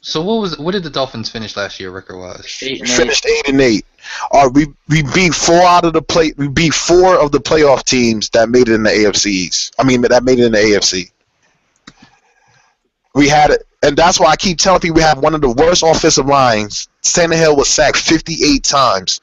So what did the Dolphins finish last year record wise? We finished 8-8. We beat 4 of the playoff teams that made it in the AFC East. I mean that made it in the AFC. We had it, and that's why I keep telling people we have one of the worst offensive lines. Tannehill was sacked 58 times.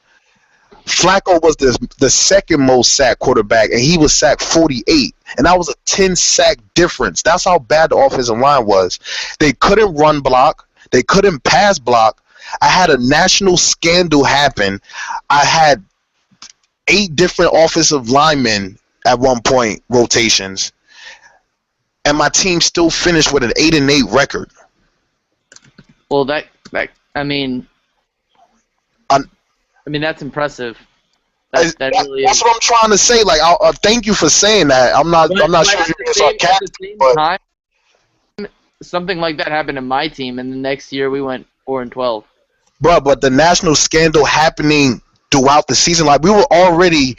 Flacco was the second most sacked quarterback, and he was sacked 48. And that was a 10-sack difference. That's how bad the offensive line was. They couldn't run block. They couldn't pass block. I had a national scandal happen. I had 8 different offensive linemen at one point, rotations. And my team still finished with an 8-8 record. Well, I mean, that's impressive. That really that's is. what I'm trying to say. Like, thank you for saying that. I'm not sure if you're being sarcastic, but Something like that happened to my team, and the next year we went 4-12. Bro, but the national scandal happening throughout the season, like we were already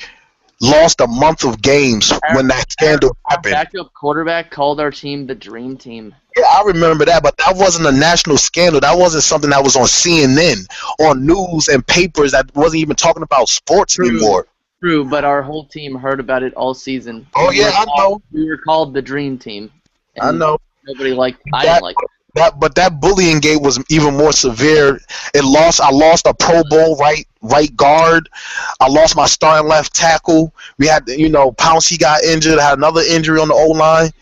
lost a month of games when that scandal happened. Backup quarterback called our team the dream team. Yeah, I remember that, but that wasn't a national scandal. That wasn't something that was on CNN, on news and papers that wasn't even talking about sports anymore. True, but our whole team heard about it all season. Oh, yeah, I know. We were called the dream team. I know. Nobody liked it. I didn't like it. But that bullying game was even more severe. I lost a Pro Bowl right guard. I lost my starting left tackle. We had, Pouncey got injured. I had another injury on the O-line.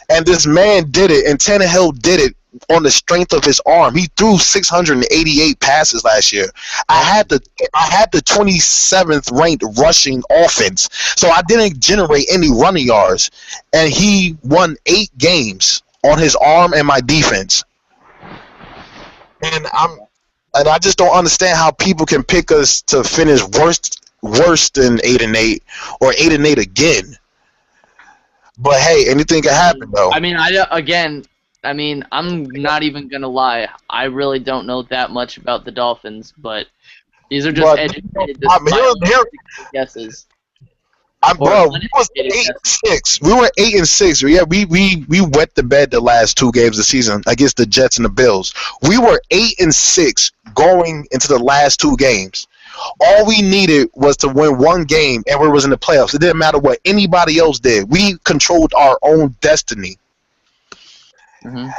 And this man did it, and Tannehill did it on the strength of his arm. He threw 688 passes last year. I had the 27th ranked rushing offense, so I didn't generate any running yards. And he won 8 games on his arm and my defense. And I just don't understand how people can pick us to finish worse than 8-8 or 8-8 again. But hey, anything can happen though. I mean, I'm not even gonna lie. I really don't know that much about the Dolphins, but these are just educated guesses. Bro, we was 8-6. We were 8-6. Yeah, we wet the bed the last 2 games of the season against the Jets and the Bills. We were 8-6 going into the last 2 games. All we needed was to win 1 game, and we was in the playoffs. It didn't matter what anybody else did. We controlled our own destiny. Mm-hmm.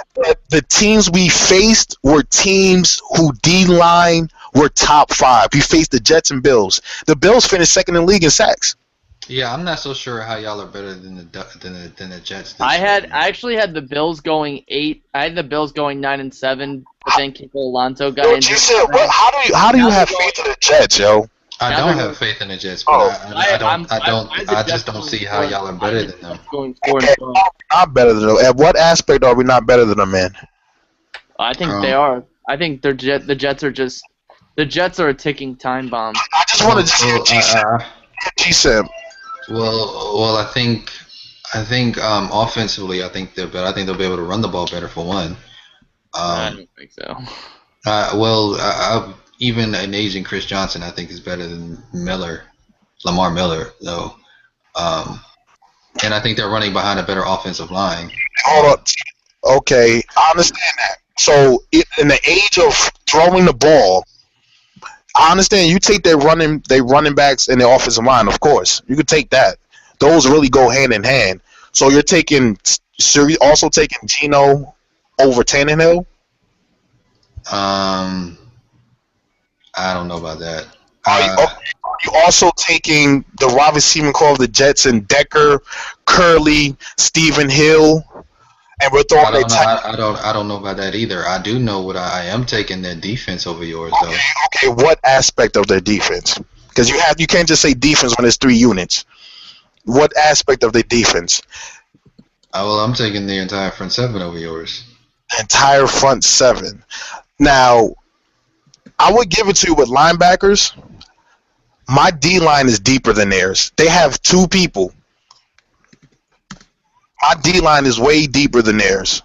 The teams we faced were teams who D-line were top 5. We faced the Jets and Bills. The Bills finished second in the league in sacks. Yeah, I'm not so sure how y'all are better than the Jets. I actually had the Bills going 8. I had the Bills going 9-7, but then Kiko Alonso got injured. You said, how do you have faith in the Jets, yo? I don't have faith in the Jets, but I just don't see how y'all are better than them. Going 4-12. Not better than them. At what aspect are we not better than them, man? I think they are. I think the Jets are just The Jets are a ticking time bomb. I just wanted to see G-Sim. Well, I think offensively, I think they're better. I think they'll be able to run the ball better for one. I don't think so. Even an aging Chris Johnson, I think, is better than Lamar Miller, though. And I think they're running behind a better offensive line. Hold up. Okay, I understand that. So, in the age of throwing the ball, I understand you take their running backs and their offensive line, of course. You could take that. Those really go hand in hand. So you're also taking Geno over Tannehill? I don't know about that. Are you also taking the wide receiver core of the Jets and Decker, Curley, Stephen Hill, and we're throwing I don't know about that either. I do know what I am taking their defense over yours, though. Okay, what aspect of their defense? Because you can't just say defense when there's 3 units. What aspect of their defense? Well, I'm taking the entire front 7 over yours. The entire front 7. Now, I would give it to you with linebackers. My D line is deeper than theirs. They have 2 people. My D line is way deeper than theirs.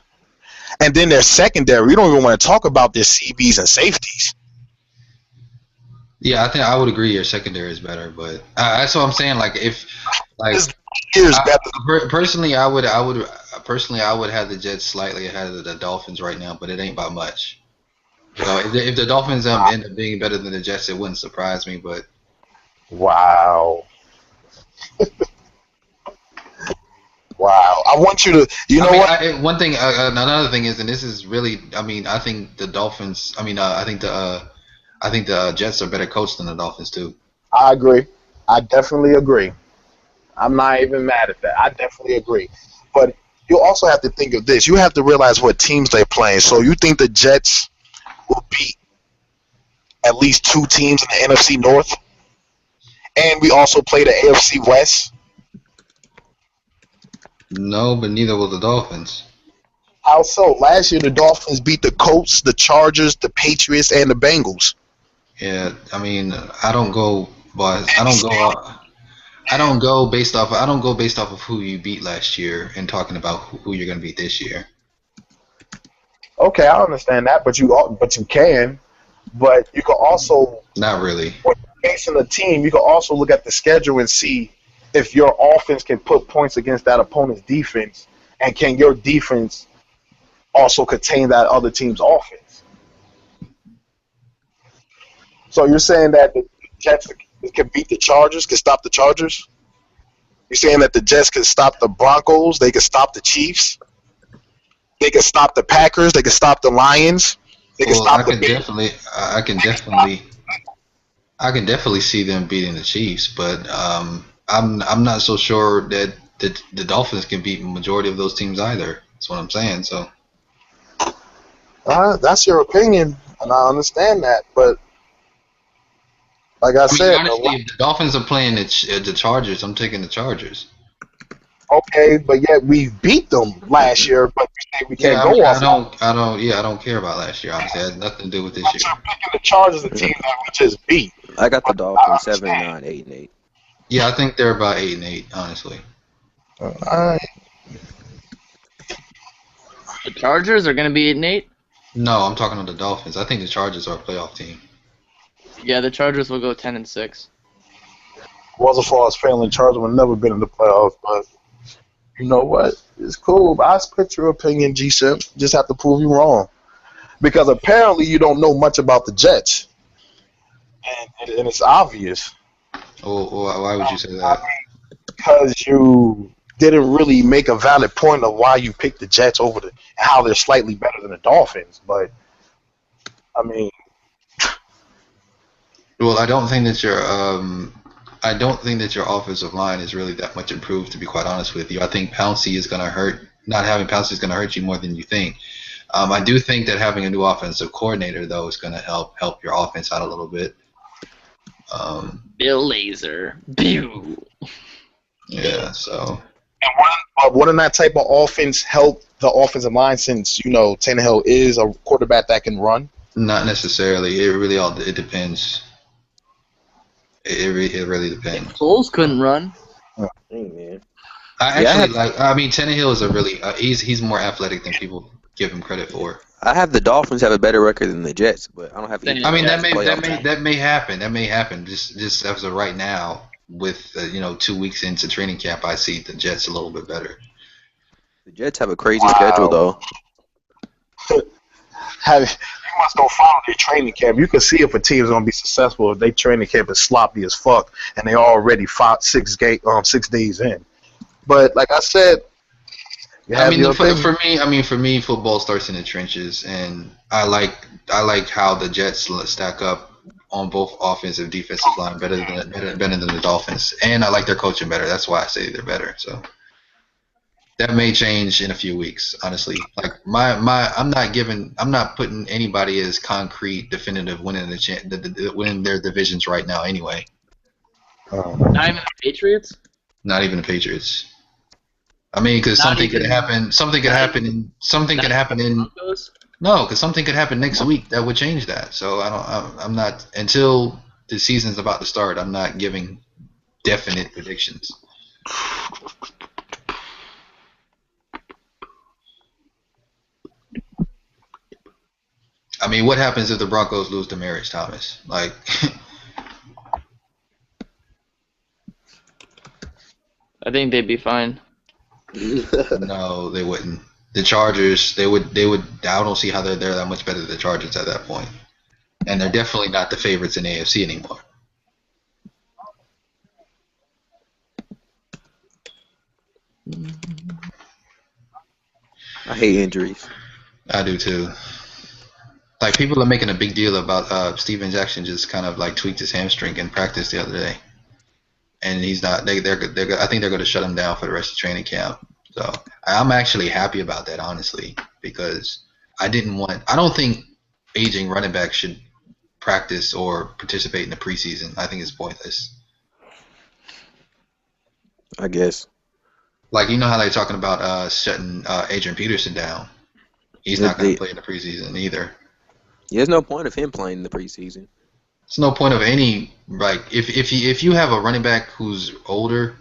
And then their secondary, we don't even want to talk about their CBs and safeties. Yeah, I think I would agree your secondary is better, but that's what I'm saying. Personally, I would have the Jets slightly ahead of the Dolphins right now, but it ain't by much. So if the Dolphins end up being better than the Jets, it wouldn't surprise me. But wow. Wow, I want you to. Another thing is, and this is really, I think the Dolphins. I think the Jets are better coached than the Dolphins too. I agree. I definitely agree. I'm not even mad at that. I definitely agree. But you also have to think of this. You have to realize what teams they're playing. So you think the Jets will beat at least 2 teams in the NFC North, and we also play the AFC West. No, but neither will the Dolphins. How so? Last year the Dolphins beat the Colts, the Chargers, the Patriots, and the Bengals. Yeah, I don't go based off of who you beat last year and talking about who you're going to beat this year. Okay, I understand that, but you can. But you can also not really. When you're facing a team, you can also look at the schedule and see if your offense can put points against that opponent's defense, and can your defense also contain that other team's offense. So you're saying that the Jets can beat the Chargers, can stop the Chargers? You're saying that the Jets can stop the Broncos, they can stop the Chiefs, they can stop the Packers, they can stop the Lions, they can stop the Bears. I can definitely see them beating the Chiefs, but I'm not so sure that the Dolphins can beat the majority of those teams either. That's what I'm saying. So that's your opinion, and I understand that. But like I said, honestly, if the Dolphins are playing the Chargers, I'm taking the Chargers. Okay, but yet we beat them last year, but we can't go off. I don't care about last year. Obviously, it has nothing to do with this year. You're picking the Chargers, the team that we just beat. I got the Dolphins 7-9, 8-8. Yeah, I think they're about 8-8, honestly. All right. The Chargers are going to be 8-8? No, I'm talking about the Dolphins. I think the Chargers are a playoff team. Yeah, the Chargers will go 10-6. Wasn't for us failing, Chargers would never been in the playoffs, but you know what? It's cool. I respect your opinion, G-Sim. Just have to prove you wrong. Because apparently you don't know much about the Jets. And it's obvious. Oh, why would you say that? Because you didn't really make a valid point of why you picked the Jets over how they're slightly better than the Dolphins. But, Well, I don't think that your offensive line is really that much improved, to be quite honest with you. I think Pouncey is going to hurt. Not having Pouncey is going to hurt you more than you think. I do think that having a new offensive coordinator, though, is going to help your offense out a little bit. Bill Lazor. Pew. Yeah, so. And wouldn't that type of offense help the offensive line since, Tannehill is a quarterback that can run? Not necessarily. It really it depends. It really depends. Bulls couldn't run. Hey, man. I Yeah, actually like. I mean, Tannehill is a really. He's more athletic than people give him credit for. I have the Dolphins have a better record than the Jets, but I don't have either Same. I of mean, them as a playoff team. that may happen. That may happen. Just as of right now, with 2 weeks into training camp, I see the Jets a little bit better. The Jets have a crazy schedule, Wow. though. You must don't follow their training camp. You can see if a team's gonna be successful if they training camp is sloppy as fuck and they already 6 days in. But like I said, you I have mean, your opinion. for me, football starts in the trenches, and I like how the Jets stack up on both offensive defensive line better than the Dolphins, and I like their coaching better. That's why I say they're better. So that may change in a few weeks, honestly. Like I'm not putting anybody as concrete, definitive winning their divisions right now. Anyway, Not even the Patriots. not even the Patriots. I mean, because something could happen. Something could happen in. Something could happen in. No, because something could happen next week that would change that. So I'm not until the season's about to start. I'm not giving definite predictions. I mean, what happens if the Broncos lose to Marriage Thomas? Like, I think they'd be fine. no, they wouldn't. The Chargers, they would. I don't see how they're that much better than the Chargers at that point, and they're definitely not the favorites in AFC anymore. I hate injuries. I do too. Like people are making a big deal about Steven Jackson just kind of like tweaked his hamstring in practice the other day, and he's not. They're I think they're going to shut him down for the rest of training camp. So I'm actually happy about that, honestly, because I don't think aging running backs should practice or participate in the preseason. I think it's pointless. I guess. Like how they're talking about shutting Adrian Peterson down. He's not going to play in the preseason either. Yeah, there's no point of him playing in the preseason. There's no point of any if you have a running back who's older,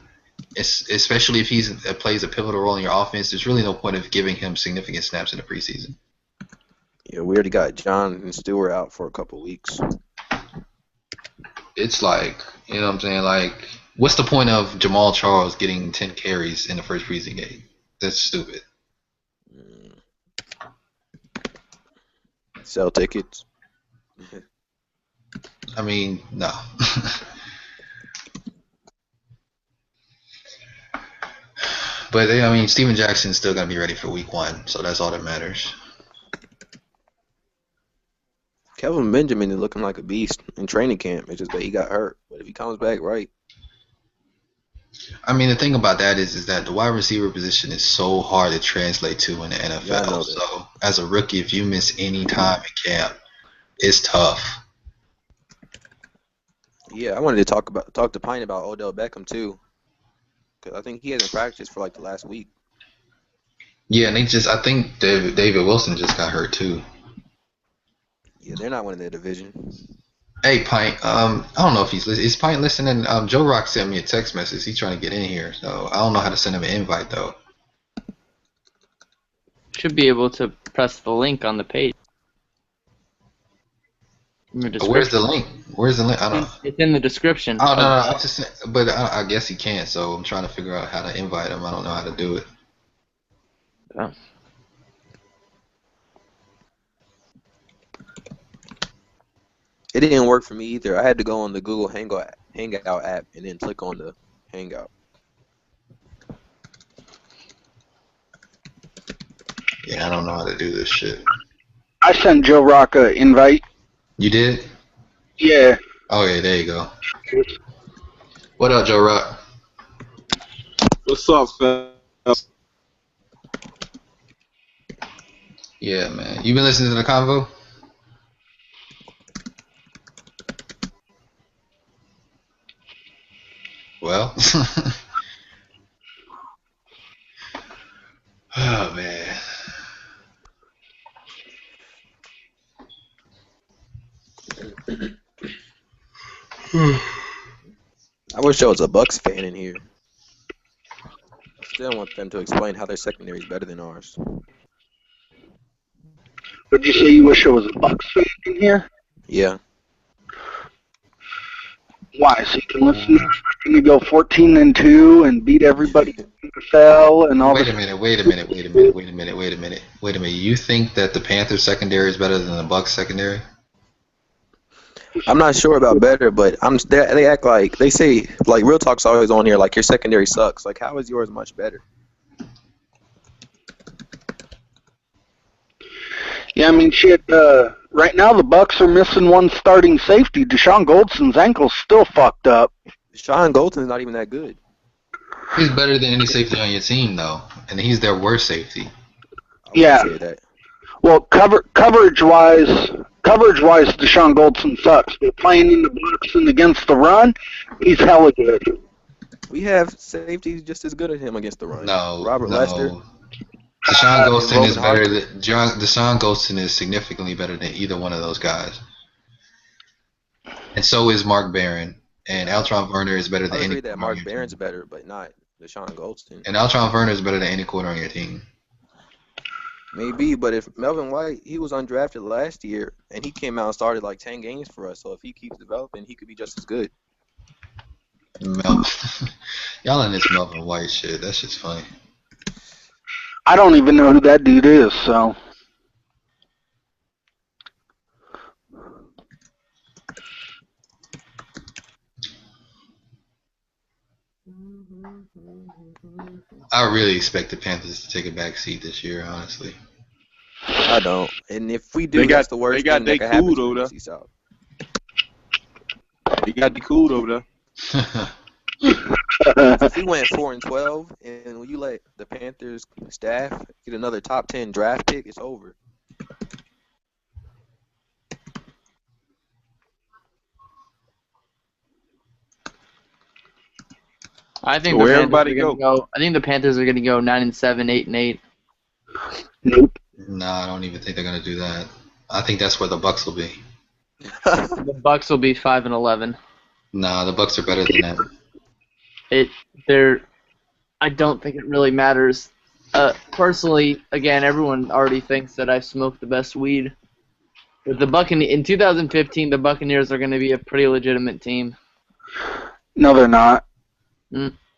especially if he plays a pivotal role in your offense, there's really no point of giving him significant snaps in the preseason. Yeah, we already got John and Stewart out for a couple weeks. It's like, what I'm saying? Like, what's the point of Jamal Charles getting 10 carries in the first preseason game? That's stupid. Sell tickets. I mean, no. But I mean, Steven Jackson's still gonna be ready for Week 1, so that's all that matters. Kelvin Benjamin is looking like a beast in training camp. It's just that he got hurt. But if he comes back right. I mean, the thing about that is that the wide receiver position is so hard to translate to in the NFL. Yeah, so as a rookie, if you miss any time in camp, it's tough. Yeah, I wanted to talk to Pine about Odell Beckham too, because I think he hasn't practiced for like the last week. Yeah, and I think David Wilson just got hurt too. Yeah, they're not winning their division. Hey, Pint. I don't know if he's listening. Is Pint listening? Joe Rock sent me a text message. He's trying to get in here, so I don't know how to send him an invite though. Should be able to press the link on the page. Where's the link? Where's the link? I don't know. It's in the description. Oh no, I guess he can't. So I'm trying to figure out how to invite him. I don't know how to do it. Oh. It didn't work for me either. I had to go on the Google Hangout app and then click on the Hangout. Yeah, I don't know how to do this shit. I sent Joe Rock an invite. You did? Yeah. Oh yeah, there you go. What up, Joe Rock? What's up, fellas? Yeah, man. You been listening to the convo? Well, oh man. I wish there was a Bucks fan in here. I still want them to explain how their secondary is better than ours. Would you say you wish there was a Bucks fan in here? Yeah. Why? So you can listen to you go 14-2 and beat everybody in the NFL and all Wait this. a minute. You think that the Panthers secondary is better than the Bucks secondary? I'm not sure about better, but they act like they say like Real Talk's always on here like your secondary sucks. Like how is yours much better? Yeah, I mean, shit. Right now the Bucks are missing one starting safety. Deshaun Goldson's ankle's still fucked up. Deshaun Goldson's not even that good. He's better than any safety on your team, though, and he's their worst safety. Yeah. Well, coverage-wise, Deshaun Goldson sucks. But playing in the box and against the run, he's hella good. We have safeties just as good as him against the run. No, Robert Lester. Deshaun Goldston is Roman better than Deshaun Goldston is significantly better than either one of those guys. And so is Mark Barron. And Altron Werner is better I than agree any. that Mark Barron's better, but not Deshaun Goldston. And Altron Werner is better than any corner on your team. Maybe, but if Melvin White, he was undrafted last year, and he came out and started like 10 games for us. So if he keeps developing, he could be just as good. Y'all in this Melvin White shit. That shit's funny. I don't even know who that dude is, so. I really expect the Panthers to take a back seat this year, honestly. I don't. And if we do, They got- that's the worst they got thing that they could happen cool to over the there. NFC South. He got the cool over there. If we went 4-12, and when you let the Panthers staff get another top 10 draft pick, it's over. I think So the where Panthers everybody are gonna go. I think the Panthers are gonna go 9-7, 8-8. Nah, I don't even think they're gonna do that. I think that's where the Bucks will be. The Bucks will be 5-11. Nah, the Bucks are better than that. I don't think it really matters. Personally, again, everyone already thinks that I smoke the best weed. But in 2015, the Buccaneers are going to be a pretty legitimate team. No, they're not.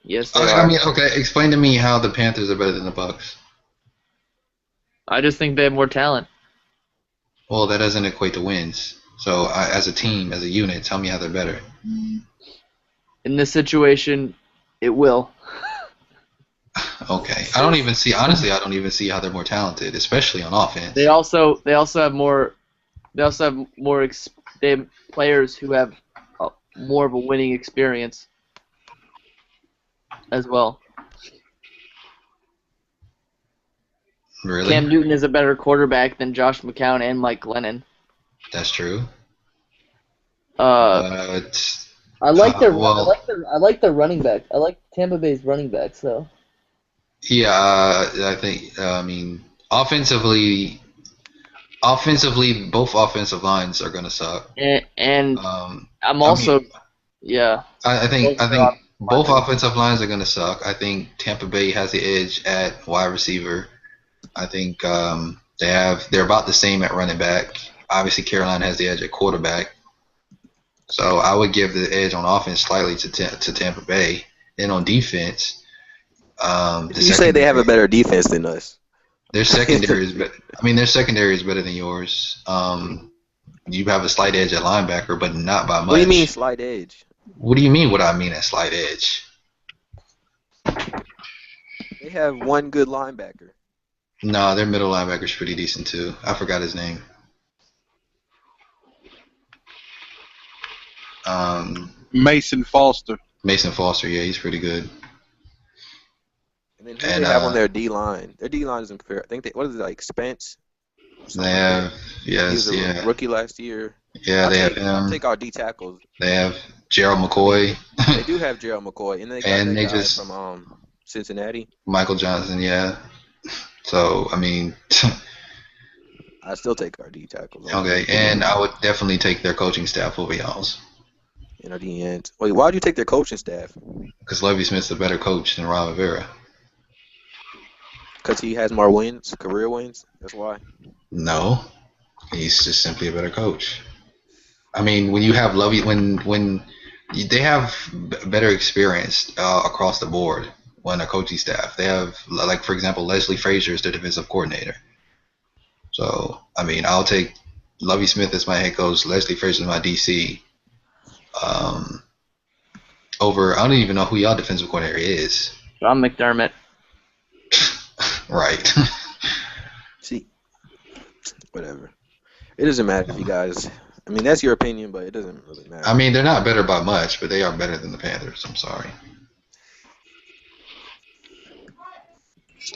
Yes, they Okay, are. I mean, okay, explain to me how the Panthers are better than the Bucks. I just think they have more talent. Well, that doesn't equate to wins. So, as a team, as a unit, tell me how they're better. In this situation, it will. Okay, I don't even see how they're more talented, especially on offense. They also have more. They have players who have more of a winning experience as well. Really? Cam Newton is a better quarterback than Josh McCown and Mike Glennon. That's true. I like their well- I like their running back. I like Tampa Bay's running backs though. Yeah, I think. I mean, offensively, both offensive lines are gonna suck. And I'm also, yeah. I think Both are both offensive lines are gonna suck. I think Tampa Bay has the edge at wide receiver. I think they're about the same at running back. Obviously, Carolina has the edge at quarterback. So I would give the edge on offense slightly to Tampa Bay. Then on defense, You say they have a better defense than us. their secondary is better. I mean, their secondary is better than yours. You have a slight edge at linebacker, but not by much. What do you mean slight edge? What do you mean? What I mean at slight edge? They have one good linebacker. No, their middle linebacker's pretty decent too. I forgot his name. Mason Foster. Mason Foster, yeah, he's pretty good. And then who do they have on their D line? Their D line isn't fair. I think what is it, like Spence? They have, He yes, was a yeah. rookie last year. Yeah, they have I'll him. take our D tackles. They have Gerald McCoy, They do have Gerald McCoy, and they got And that they guy just- from Cincinnati. Michael Johnson, yeah. So, I mean, I still take our D tackles. okay, and I would definitely take their coaching staff over y'all's. in the end. Wait, why'd you take their coaching staff? Because Lovie Smith's a better coach than Ron Rivera. Because he has more wins, career wins. That's why. No, he's just simply a better coach. I mean, when you have Lovey, when they have better experience across the board on their coaching staff. They have, like, for example, Leslie Frazier is their defensive coordinator. So, I mean, I'll take Lovey Smith as my head coach, Leslie Frazier as my DC. Over, I don't even know who y'all defensive coordinator is. John McDermott. Right. See, whatever. It doesn't matter if you guys. I mean, that's your opinion, but it doesn't really matter. I mean, they're not better by much, but they are better than the Panthers. I'm sorry.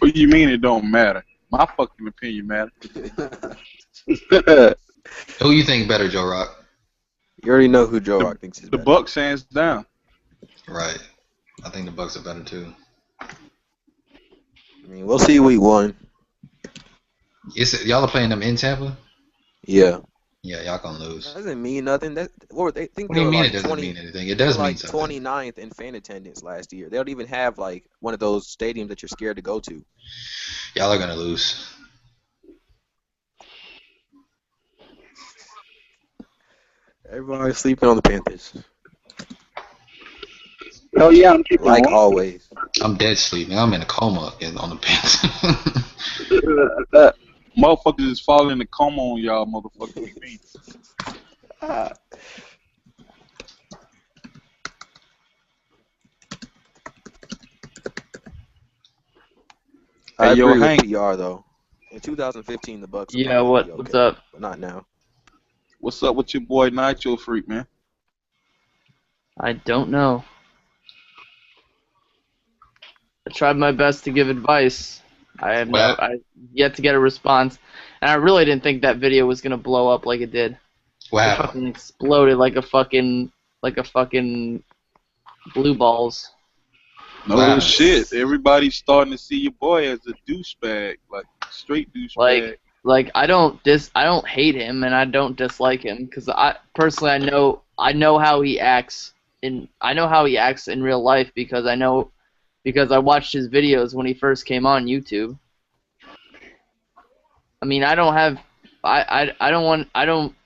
What do you mean it don't matter? My fucking opinion matters. Who you think better, Joe Rock? You already know who Joe Rock thinks is better. The Bucks hands down. Right. I think the Bucks are better too. I mean, we'll see week 1. Y'all are playing them in Tampa? Yeah. Yeah, y'all gonna lose. That doesn't mean nothing. What were they think? What do you they were mean like it doesn't 20, mean anything? It does they were mean like something. 29th in fan attendance last year. They don't even have like one of those stadiums that you're scared to go to. Y'all are gonna lose. Everybody's sleeping on the Panthers. Oh yeah, I'm keeping Like one. always. I'm dead sleeping. I'm in a coma on the Panthers. Motherfuckers is falling in the coma on y'all, motherfuckers. What you mean? I Hey, yo, agree with Hank. PR though. In 2015, the Bucks. Yeah, what's up? But not now. What's up with your boy Nitro Freak, man? I don't know. I tried my best to give advice. I yet to get a response, and I really didn't think that video was gonna blow up like it did. What It happened? fucking exploded like a fucking blue balls. No Wow. shit. Everybody's starting to see your boy as a douchebag, like straight douchebag. Like I don't hate him and I don't dislike him because I personally I know how he acts in real life because I watched his videos when he first came on YouTube. I mean, I don't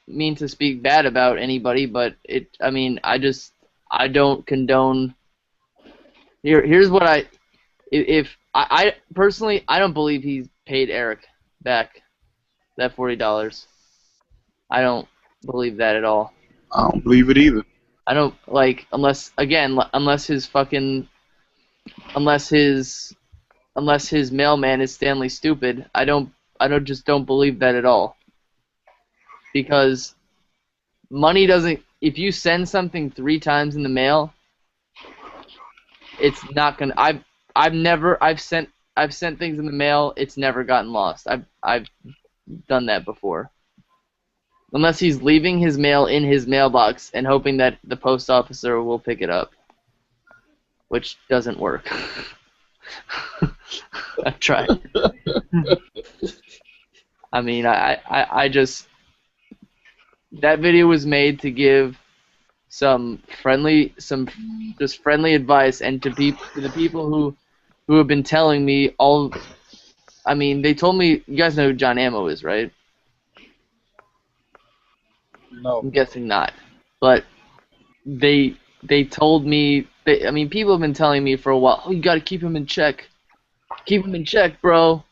mean to speak bad about anybody, but I don't condone. Here's what I personally I don't believe he's paid Eric back that $40. I don't believe that at all. I don't believe it either. I don't unless his mailman is Stanley Stupid. I don't believe that at all. Because money doesn't. If you send something 3 times in the mail, it's not gonna. I've sent things in the mail. It's never gotten lost. I've done that before. Unless he's leaving his mail in his mailbox and hoping that the post officer will pick it up, which doesn't work. I've tried. I mean, I just that video was made to give some friendly advice and to the people who have been telling me all. I mean, they told me, you guys know who John Ammo is, right? No. I'm guessing not. But they told me, people have been telling me for a while, oh, you gotta keep him in check. Keep him in check, bro.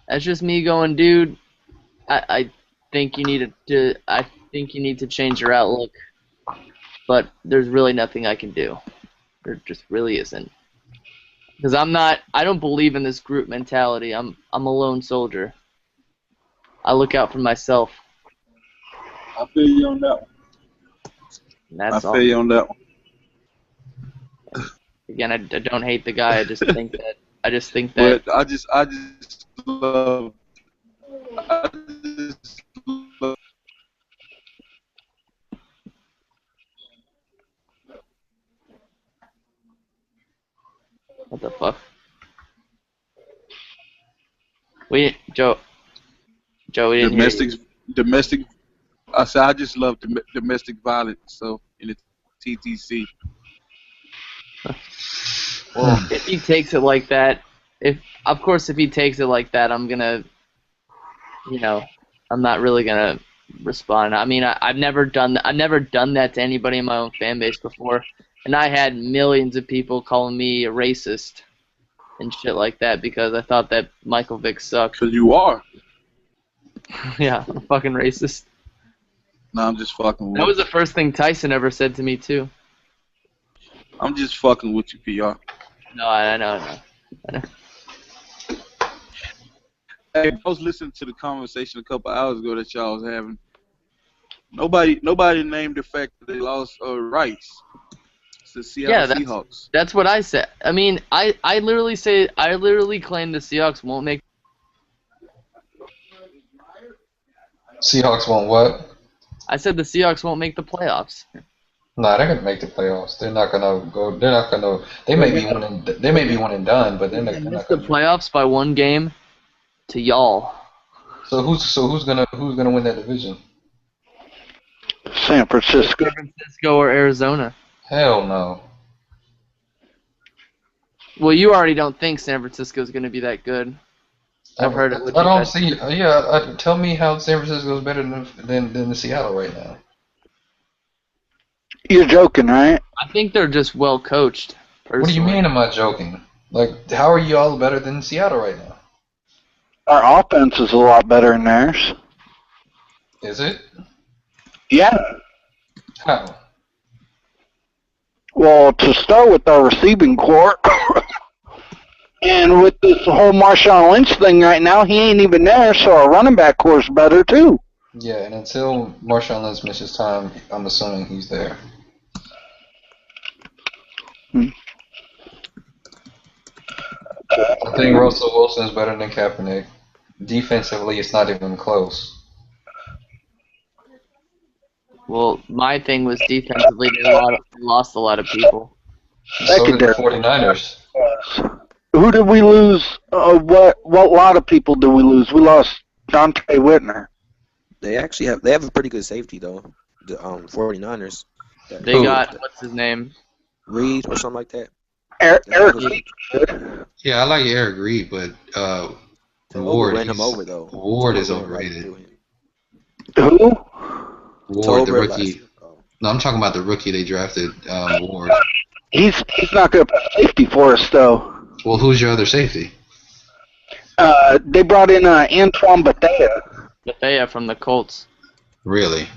That's just me going, dude, I think you need to change your outlook. But there's really nothing I can do. There just really isn't. Because I don't believe in this group mentality. I'm a lone soldier. I look out for myself. I feel you on that one. That's all. I feel you on that one. Again, I don't hate the guy. I just think that. But I just love. What the fuck? Joe, we didn't hear you. Domestic. I said I just love domestic violence. So TTC. Well, if he takes it like that, if he takes it like that, I'm gonna, I'm not really gonna respond. I mean, I've never done that to anybody in my own fan base before, and I had millions of people calling me a racist and shit like that because I thought that Michael Vick sucked. Because you are. Yeah, I'm fucking racist. No, I'm just fucking with That was the first thing Tyson ever said to me too. I'm just fucking with you, PR. No, I know. Hey, I was listening to the conversation a couple hours ago that y'all was having. Nobody named the fact that they lost Rice. It's the Seattle Seahawks. That's what I said. I mean, I literally claim the Seahawks won't make. Seahawks won't what? I said the Seahawks won't make the playoffs. Nah, they're gonna make the playoffs. They're not gonna go. They're not gonna. They may be one and. They may be one and done, but they're not Missed gonna. the playoffs by one game to y'all. So who's gonna win that division? San Francisco. San Francisco or Arizona. Hell no. Well, you already don't think San Francisco is going to be that good. I've heard it. I don't see. Yeah, tell me how San Francisco is better than Seattle right now. You're joking, right? I think they're just well coached. What do you mean? Am I joking? Like, how are you all better than Seattle right now? Our offense is a lot better than theirs. Is it? Yeah. How? Well, to start with our receiving core, and with this whole Marshawn Lynch thing right now, he ain't even there, so our running back core is better too. Yeah, and until Marshawn Lynch misses time, I'm assuming he's there. I think Russell Wilson is better than Kaepernick. Defensively, it's not even close. Well, my thing was defensively, they lost a lot of people. So did the 49ers. Who did we lose? What lot of people did we lose? We lost Dante Whitner. They actually have a pretty good safety though. The 49ers. They got what's his name? Reed or something like that. Eric Reed. Yeah, I like Eric Reed, but Ward ran him over though. Ward is overrated. Who? Ward, the rookie. No, I'm talking about the rookie they drafted, Ward. He's not going to play safety for us though. Well, who's your other safety? They brought in Antoine Bethea. Bethea from the Colts. Really?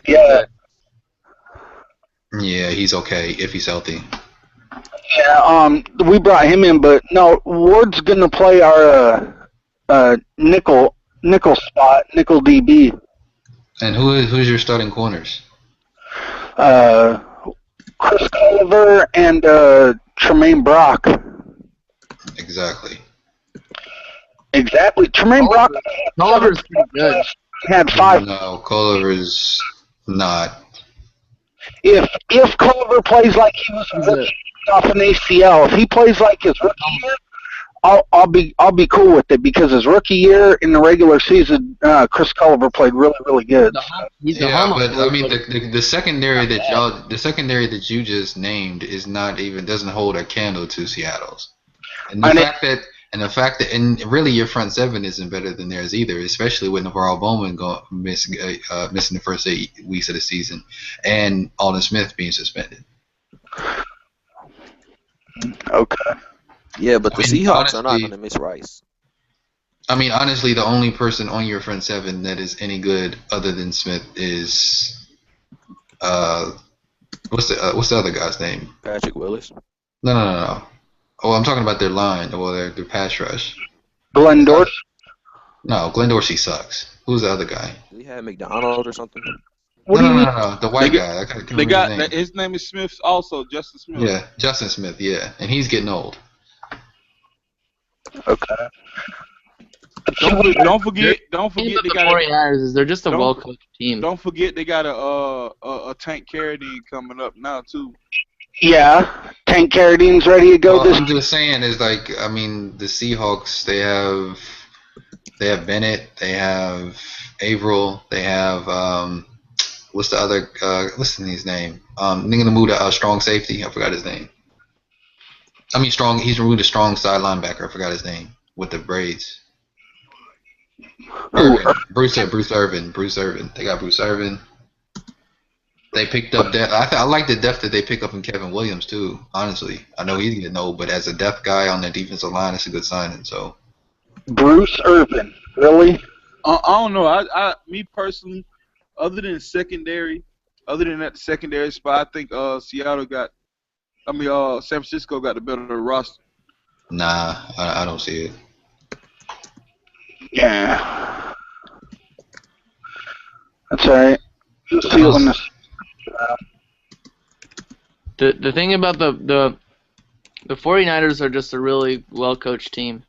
Yeah. Yeah, he's okay if he's healthy. Yeah, we brought him in, but no, Ward's gonna play our nickel spot, nickel DB. And who's your starting corners? Chris Culliver and Tremaine Brock. Exactly. Tremaine Brock. Culliver's pretty good. Had 5. No, Culliver's not. If Culliver plays like he was off an ACL, if he plays like his rookie year, I'll be cool with it because his rookie year in the regular season, Chris Culliver played really, really good. Yeah, but I mean the secondary that you just named is not even doesn't hold a candle to Seattle's, and the fact that really your front seven isn't better than theirs either, especially with Navarro Bowman missing the first 8 weeks of the season, and Alden Smith being suspended. Okay. Yeah, but the Seahawks are not going to miss Rice. I mean, honestly, the only person on your front seven that is any good other than Smith is what's the other guy's name? Patrick Willis. No. Oh, I'm talking about their line. Well, their pass rush. Glenn Dorsey. No, Glenn Dorsey sucks. Who's the other guy? Did he have McDonald or something? No. The white guy. They got his name is Smith also, Justin Smith. Yeah, Justin Smith. Yeah, and he's getting old. Okay. Don't forget. They got the 49ers is they're just a well-coached team. Don't forget they got a Tank Carradine coming up now too. Yeah, Tank Carradine's ready to go. I'm just saying is like I mean the Seahawks they have Bennett, they have Averill, they have what's the other what's his name? Nigga removed a strong safety. I forgot his name. I mean strong. He's removed a strong side linebacker. I forgot his name with the braids. Irvin. Bruce Irvin. Bruce Irvin. They got Bruce Irvin. They picked up depth. I like the depth that they pick up in Kevin Williams too. Honestly, I know he's getting old, but as a depth guy on the defensive line, it's a good signing. So Bruce Irvin, really? I don't know. Me personally, other than that secondary spot, I think San Francisco got the better roster. nah, I don't see it. Yeah, that's all right. You'll see it when this. The thing about the 49ers are just a really well coached team.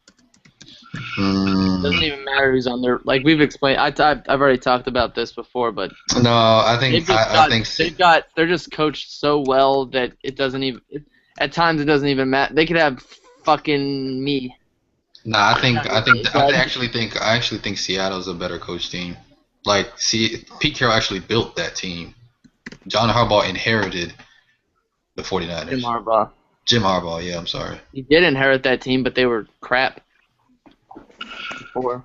It doesn't even matter who's on there. Like we've explained, I've already talked about this before, but no, I think they're just coached so well that it doesn't even. At times, it doesn't even matter. They could have fucking me. Nah, I actually think Seattle's a better coach team. Like, Pete Carroll actually built that team. John Harbaugh inherited the 49ers. Jim Harbaugh, yeah, I'm sorry. He did inherit that team, but they were crap before.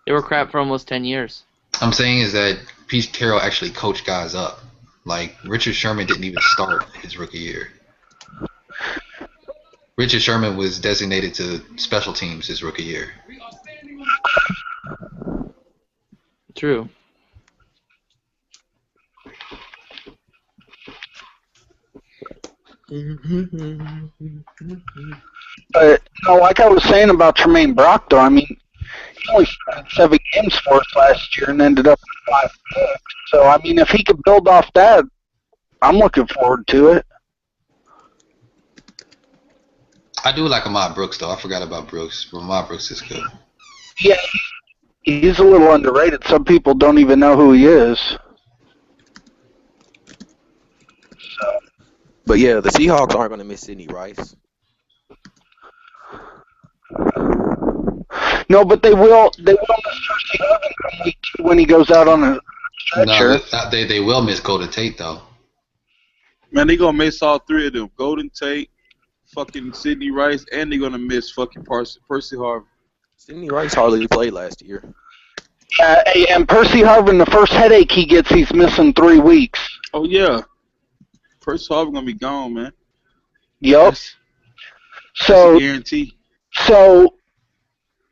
They were crap for almost 10 years. I'm saying is that Pete Carroll actually coached guys up. Like, Richard Sherman didn't even start his rookie year. Richard Sherman was designated to special teams his rookie year. True. But like I was saying about Tremaine Brock, though, I mean, he only started 7 games for us last year and ended up with 5 picks. So I mean, if he could build off that, I'm looking forward to it. I do like Ahmad Brooks, though. I forgot about Brooks. But Ahmad Brooks is good. Yeah, he's a little underrated. Some people don't even know who he is. So. But yeah, the Seahawks aren't going to miss Sidney Rice. No, but they will. They will miss Percy Harvin when he goes out on a stretcher. No, they will miss Golden Tate, though. Man, they going to miss all 3 of them. Golden Tate, fucking Sidney Rice, and they're going to miss fucking Percy Harvin. Sidney Rice hardly played last year. Yeah, and Percy Harvin, the first headache he gets, he's missing 3 weeks. Oh, yeah. Percy Harvin going to be gone, man. Yup. So, that's a guarantee. So,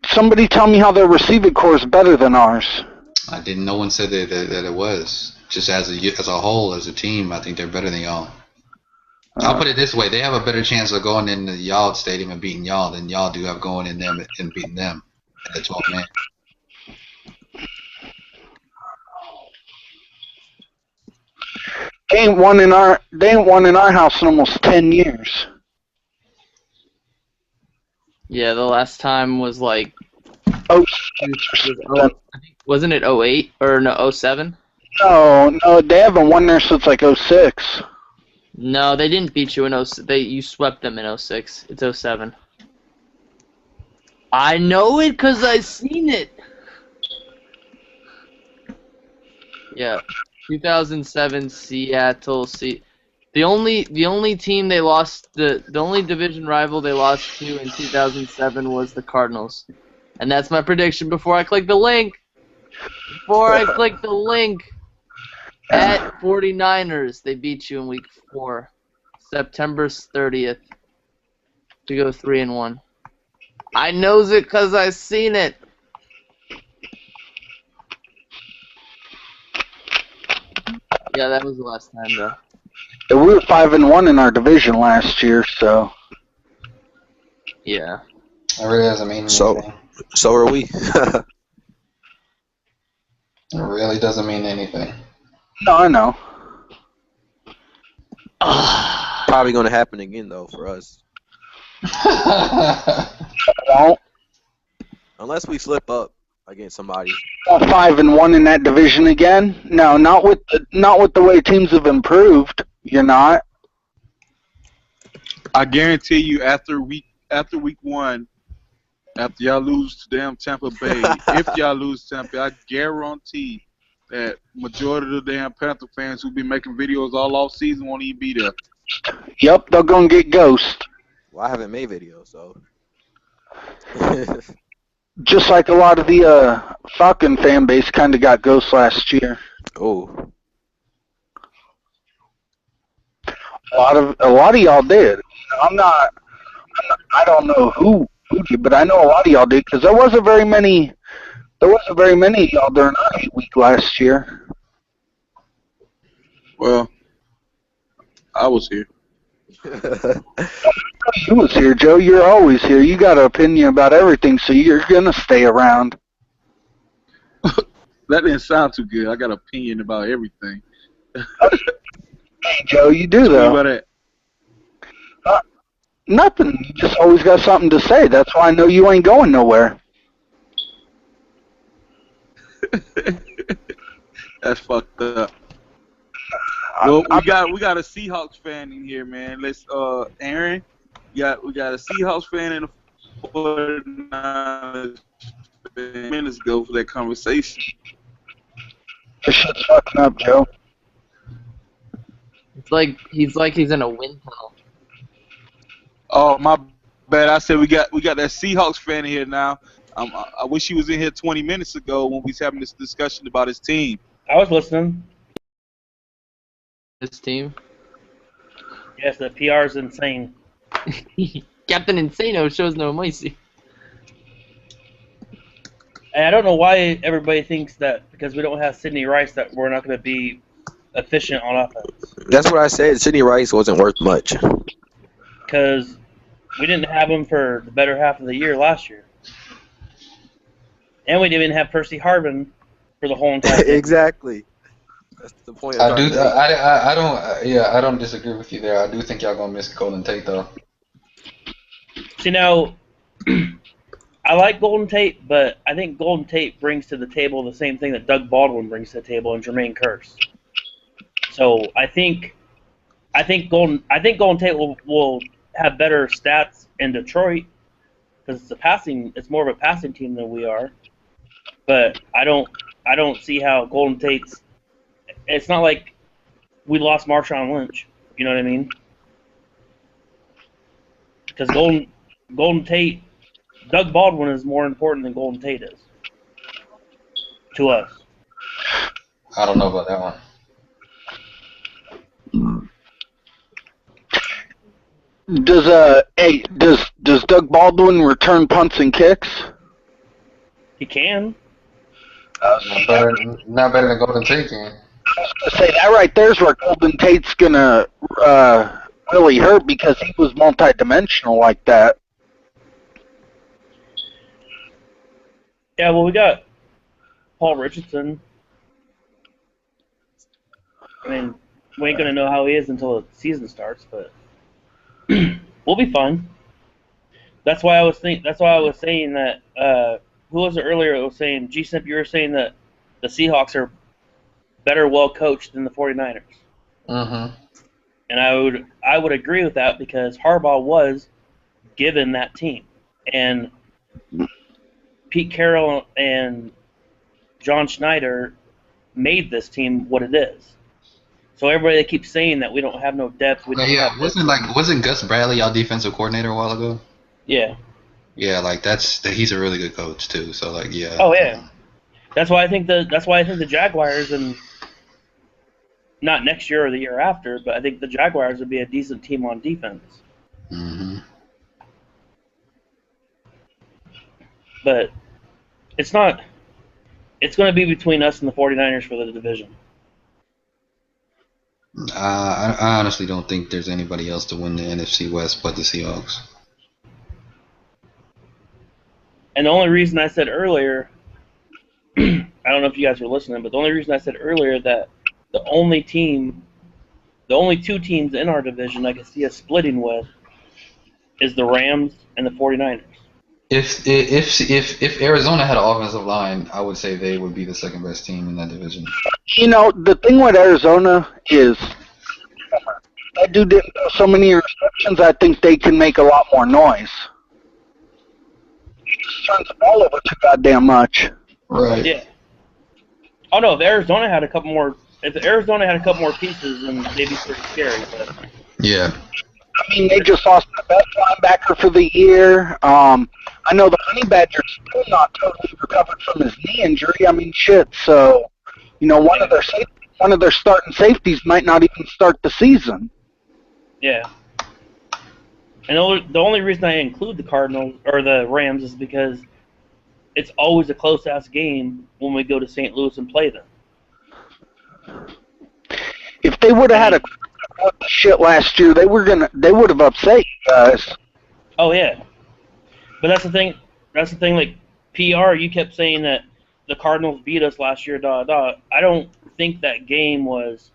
somebody tell me how their receiving core is better than ours. I didn't. No one said that it was. Just as a whole, as a team, I think they're better than y'all. I'll put it this way: they have a better chance of going into y'all stadium and beating y'all than y'all do of going in them and beating them at the 12 man. They ain't won in our house in almost 10 years. Yeah, the last time was like. Wasn't it 08 or no 07? No, they haven't won there since like 06. No, they didn't beat you in 06. You swept them in 06. It's 07. I know it because I seen it. Yeah, 2007 Seattle. The only team they lost, the only division rival they lost to in 2007 was the Cardinals, and that's my prediction. Before I click the link, at 49ers, they beat you in Week 4, September 30th, to go 3-1. I knows it because I seen it. Yeah, that was the last time though. Yeah, we were 5-1 in our division last year, so. Yeah. It really doesn't mean anything. So are we. It really doesn't mean anything. No, I know. Probably going to happen again, though, for us. Won't. Unless we slip up against somebody. 5-1 in that division again? No, not with the way teams have improved. You're not. I guarantee you, after week 1, after y'all lose to damn Tampa Bay, if y'all lose to Tampa Bay, I guarantee that majority of the damn Panther fans who've been making videos all off season won't even be there. Yep, they're gonna get Ghost. Well, I haven't made videos, so. Just like a lot of the Falcon fan base kind of got Ghost last year. Oh. A lot of y'all did. I don't know who did, but I know a lot of y'all did because there wasn't very many of y'all during our 8-week last year. Well, I was here. You was here, Joe. You're always here. You got an opinion about everything, so you're gonna stay around. That didn't sound too good. I got an opinion about everything. Hey, Joe, you do What though. about Nothing. You just always got something to say. That's why I know you ain't going nowhere. that? That's fucked up. Well, we got a Seahawks fan in here, man. Let's Aaron, we got a Seahawks fan in the 49ers minutes ago for that conversation. This shit's fucking up, Joe. It's like he's in a wind tunnel. Oh, my bad. I said we got that Seahawks fan in here now. I wish he was in here 20 minutes ago when we was having this discussion about his team. I was listening. His team. Yes, the PR is insane. Captain Insano shows no mercy. And I don't know why everybody thinks that because we don't have Sidney Rice that we're not going to be efficient on offense. That's what I said. Sidney Rice wasn't worth much. Because we didn't have him for the better half of the year last year. And we didn't have Percy Harvin for the whole entire game. Exactly. That's the point. I don't disagree with you there. I do think y'all gonna miss Golden Tate though. See now, I like Golden Tate, but I think Golden Tate brings to the table the same thing that Doug Baldwin brings to the table and Jermaine Kearse. So I think Golden Tate will have better stats in Detroit because it's more of a passing team than we are. But I don't see how Golden Tate's. It's not like we lost Marshawn Lynch. You know what I mean? Because Golden Tate, Doug Baldwin is more important than Golden Tate is to us. I don't know about that one. Does Doug Baldwin return punts and kicks? He can. Not better than Golden Tate can. I was gonna say that right there's where Golden Tate's gonna really hurt because he was multi-dimensional like that. Yeah, well, we got Paul Richardson. I mean, we ain't gonna know how he is until the season starts, but we'll be fine. That's why I was saying that. Who was it earlier that was saying, G-Simp, you were saying that the Seahawks are better well coached than the 49ers. Mm-hmm. And I would agree with that because Harbaugh was given that team. And Pete Carroll and John Schneider made this team what it is. So everybody that keeps saying that we don't have no depth, wasn't Gus Bradley our defensive coordinator a while ago? Yeah. Yeah, like he's a really good coach too. So like, yeah. Oh yeah. That's why I think the Jaguars, and not next year or the year after, but I think the Jaguars would be a decent team on defense. Mm-hmm. But it's not. It's going to be between us and the 49ers for the division. I honestly don't think there's anybody else to win the NFC West but the Seahawks. And the only reason I said earlier, I don't know if you guys were listening, but the only reason I said earlier that the only two teams in our division I can see us splitting with is the Rams and the 49ers. If Arizona had an offensive line, I would say they would be the second best team in that division. You know, the thing with Arizona is that dude didn't throw so many interceptions. I think they can make a lot more noise. He just turns the ball over too goddamn much. Right. Yeah. Oh no, if Arizona had a couple more pieces, then they'd be pretty scary. But Yeah. I mean, they just lost the best linebacker for the year. I know the Honey Badger's still not totally recovered from his knee injury. I mean, shit. So, one of their starting safeties might not even start the season. yeah. And the only reason I include the Cardinals or the Rams is because it's always a close ass game when we go to St. Louis and play them. If they would have had a shit last year, they would have upset you guys. Oh yeah, but that's the thing. That's the thing. Like PR, you kept saying that the Cardinals beat us last year. I don't think that game was.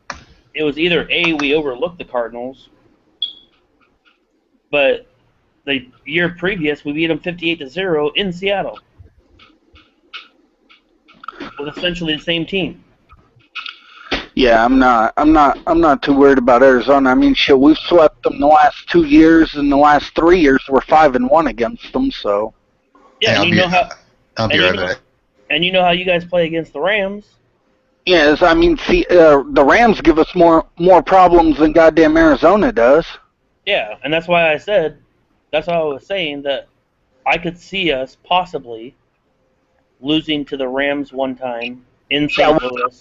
It was either A, we overlooked the Cardinals, but the year previous we beat them 58-0 in Seattle with essentially the same team. Yeah, I'm not too worried about Arizona. I mean, shit, we've swept them the last 2 years, and the last 3 years we're 5-1 against them. So. Yeah, Hey, and you know how. I'll be right back. And you know how you guys play against the Rams. Yes, I mean, see, the Rams give us more problems than goddamn Arizona does. Yeah, and that's why I said, that's why I was saying that I could see us possibly losing to the Rams one time in St. Louis.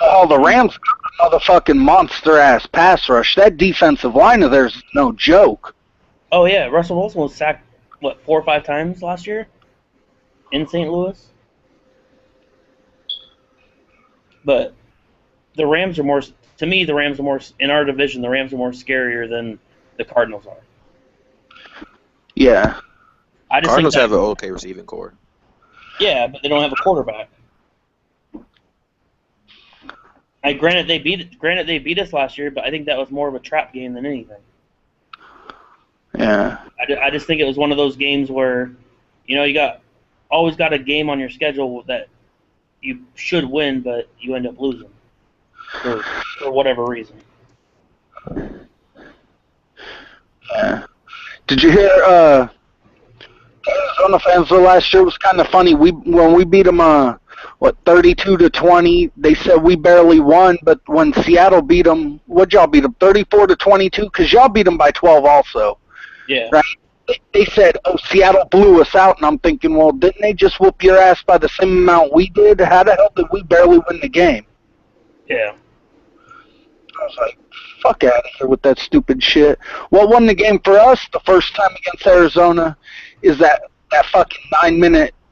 Oh, the Rams got a motherfucking monster-ass pass rush. That defensive line of theirs is no joke. Oh, yeah, Russell Wilson was sacked, 4 or 5 times last year in St. Louis? But the Rams are more, to me, in our division, the Rams are more scarier than the Cardinals are. Yeah. Cardinals have an okay receiving core. Yeah, but they don't have a quarterback. Granted they beat us last year, but I think that was more of a trap game than anything. Yeah. I just think it was one of those games where, you always got a game on your schedule that you should win, but you end up losing for whatever reason. Yeah. Did you hear? Arizona fans last year was kind of funny. When we beat them, 32-20. They said we barely won, but when Seattle beat them, what'd y'all beat them? 34-22, because y'all beat them by 12 also. Yeah. Right. They said, "Oh, Seattle blew us out," and I'm thinking, well, didn't they just whoop your ass by the same amount we did? How the hell did we barely win the game? Yeah. I was like, fuck out of here with that stupid shit. What won the game for us the first time against Arizona is that fucking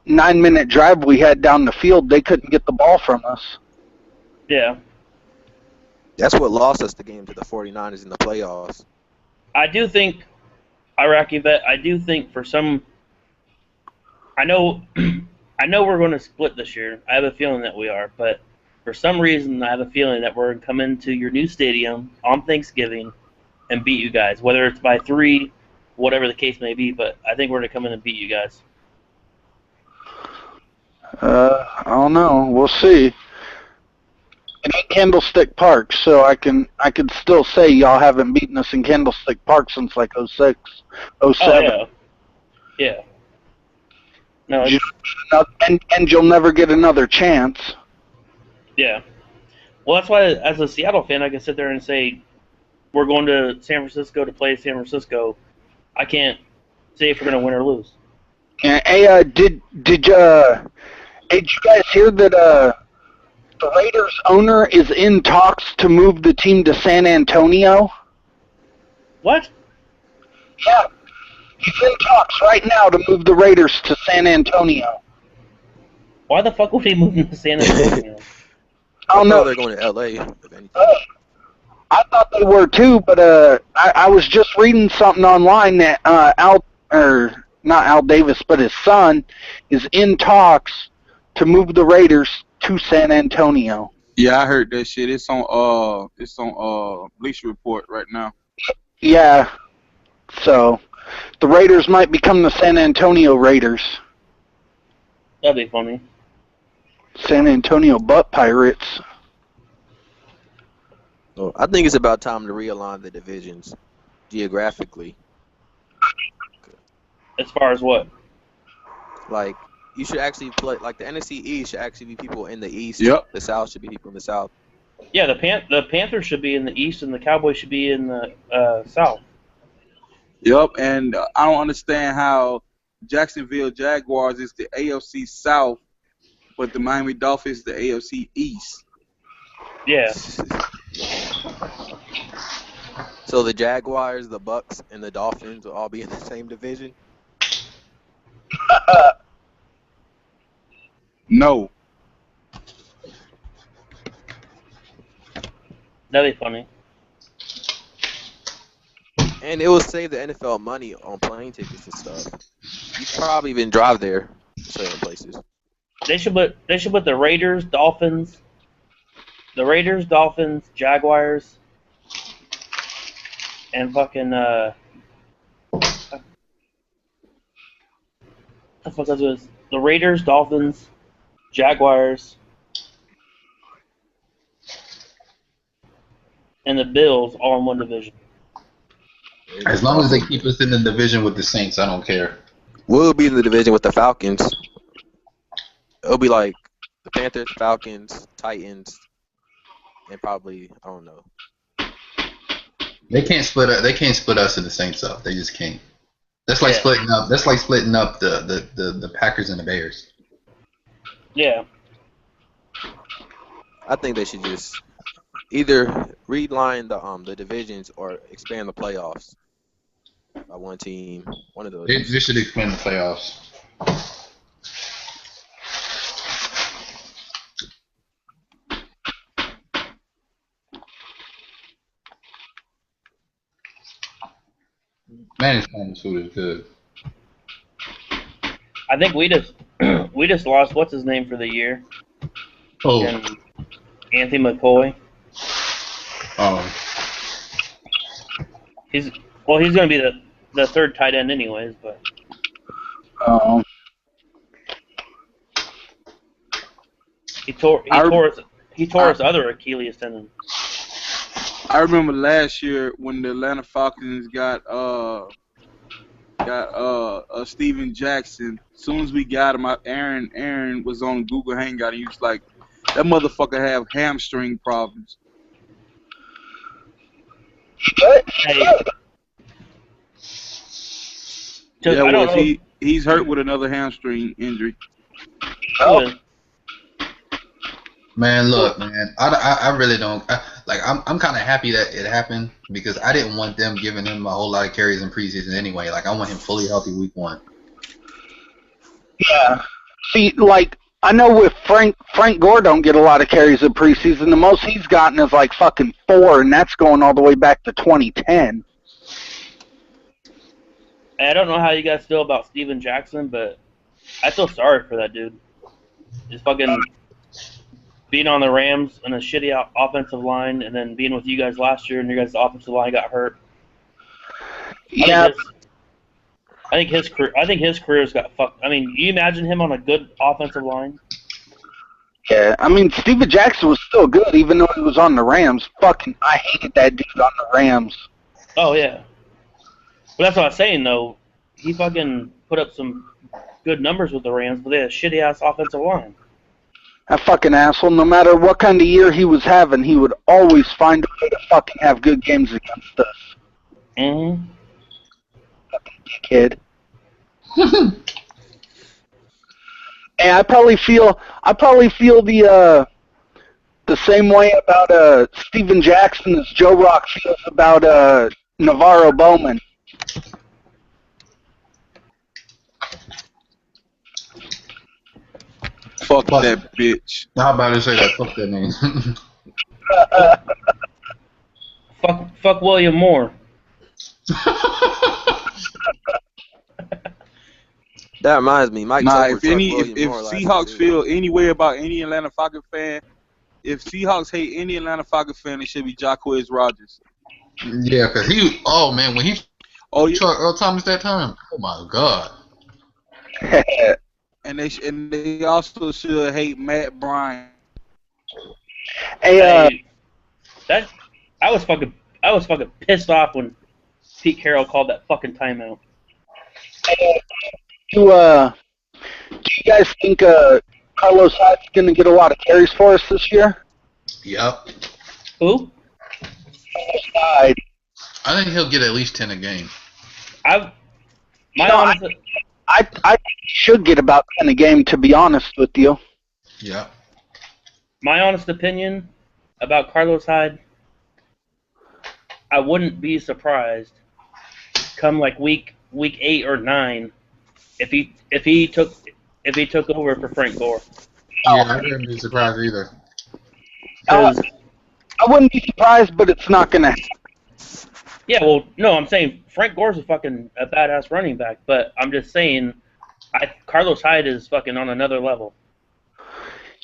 9-minute drive we had down the field. They couldn't get the ball from us. Yeah. That's what lost us the game to the 49ers in the playoffs. I do think, Iraqi vet, for some, I know we're going to split this year. I have a feeling that we are, but for some reason, I have a feeling that we're going to come into your new stadium on Thanksgiving and beat you guys, whether it's by 3, whatever the case may be. But I think we're going to come in and beat you guys. I don't know. We'll see. It ain't Candlestick Park, so I can still say y'all haven't beaten us in Candlestick Park since like 06, 07. Oh, yeah. No, and you'll never get another chance. Yeah. Well, that's why, as a Seattle fan, I can sit there and say, we're going to San Francisco to play San Francisco. I can't say if we're going to win or lose. Yeah, hey, did you guys hear that the Raiders owner is in talks to move the team to San Antonio? What? Yeah. He's in talks right now to move the Raiders to San Antonio. Why the fuck would he move them to San Antonio? I don't know. They're going to L.A. if anything. I thought they were too, but I was just reading something online that not Al Davis, but his son is in talks to move the Raiders to San Antonio. Yeah, I heard that shit. It's on Bleacher Report right now. Yeah. So the Raiders might become the San Antonio Raiders. That'd be funny. San Antonio Butt Pirates. Well, I think it's about time to realign the divisions geographically. As far as what? Like, you should actually play like the NFC East should actually be people in the East. Yep. The South should be people in the South. Yeah, the Panthers should be in the East, and the Cowboys should be in the South. Yep. And I don't understand how Jacksonville Jaguars is the AFC South, but the Miami Dolphins the AFC East. Yeah. So the Jaguars, the Bucks, and the Dolphins will all be in the same division. No. That'd be funny. And it will save the NFL money on plane tickets and stuff. You could probably even drive there, certain places. They should put the Raiders, Dolphins, Jaguars, and fucking the fuck is this? The Raiders, Dolphins, Jaguars, and the Bills all in one division. As long as they keep us in the division with the Saints, I don't care. We'll be in the division with the Falcons. It'll be like the Panthers, Falcons, Titans, and probably I don't know. They can't split up. They can't split us and the Saints up. They just can't. That's like splitting up. That's like splitting up the Packers and the Bears. Yeah. I think they should just either reline the divisions or expand the playoffs by one team. One of those. They should expand the playoffs. Man, Spanish food is good. I think we just lost what's his name for the year. Oh. And Anthony McCoy. Oh. He's going to be the third tight end anyways, but. He tore his other Achilles tendon. I remember last year when the Atlanta Falcons got Steven Jackson. As soon as we got him, Aaron was on Google Hangout and he was like, "That motherfucker have hamstring problems." Hey. Yeah, well, he's hurt with another hamstring injury. Oh. Man, look, man, I really don't I'm kind of happy that it happened because I didn't want them giving him a whole lot of carries in preseason anyway. Like I want him fully healthy week 1. Yeah. See, like I know with Frank Gore don't get a lot of carries in preseason. The most he's gotten is like fucking 4, and that's going all the way back to 2010. I don't know how you guys feel about Steven Jackson, but I feel sorry for that dude. Just fucking being on the Rams and a shitty offensive line, and then being with you guys last year, and your guys' offensive line got hurt. Yeah. I think his career's got fucked. I mean, you imagine him on a good offensive line? Yeah, I mean, Steven Jackson was still good, even though he was on the Rams. Fucking, I hated that dude on the Rams. Oh, yeah. But that's what I was saying, though. He fucking put up some good numbers with the Rams, but they had a shitty-ass offensive line. That fucking asshole, no matter what kind of year he was having, he would always find a way to fucking have good games against us. Mm-hmm. Fucking dickhead. And I probably feel the same way about Steven Jackson as Joe Rock feels about Navarro Bowman. Fuck that bitch. How about to say that? Fuck that name. Fuck William Moore. That reminds me, Mike. If Seahawks feel any way about any Atlanta Falcons fan, if Seahawks hate any Atlanta Falcons fan, it should be Jacquizz Rodgers. Yeah, because when he trucked Earl Thomas that time, oh my god. And they also should hate Matt Bryant. Hey, I was fucking pissed off when Pete Carroll called that fucking timeout. Do you guys think Carlos Hyde's going to get a lot of carries for us this year? Yep. Who? Carlos Hyde. I think he'll get at least 10 a game. I should get about 10 a game, to be honest with you. Yeah. My honest opinion about Carlos Hyde, I wouldn't be surprised come like week 8 or 9 if he took over for Frank Gore. Yeah, I wouldn't be surprised either. I wouldn't be surprised, but it's not going to happen. Yeah, well, no, I'm saying Frank Gore's a badass running back, but I'm just saying Carlos Hyde is fucking on another level.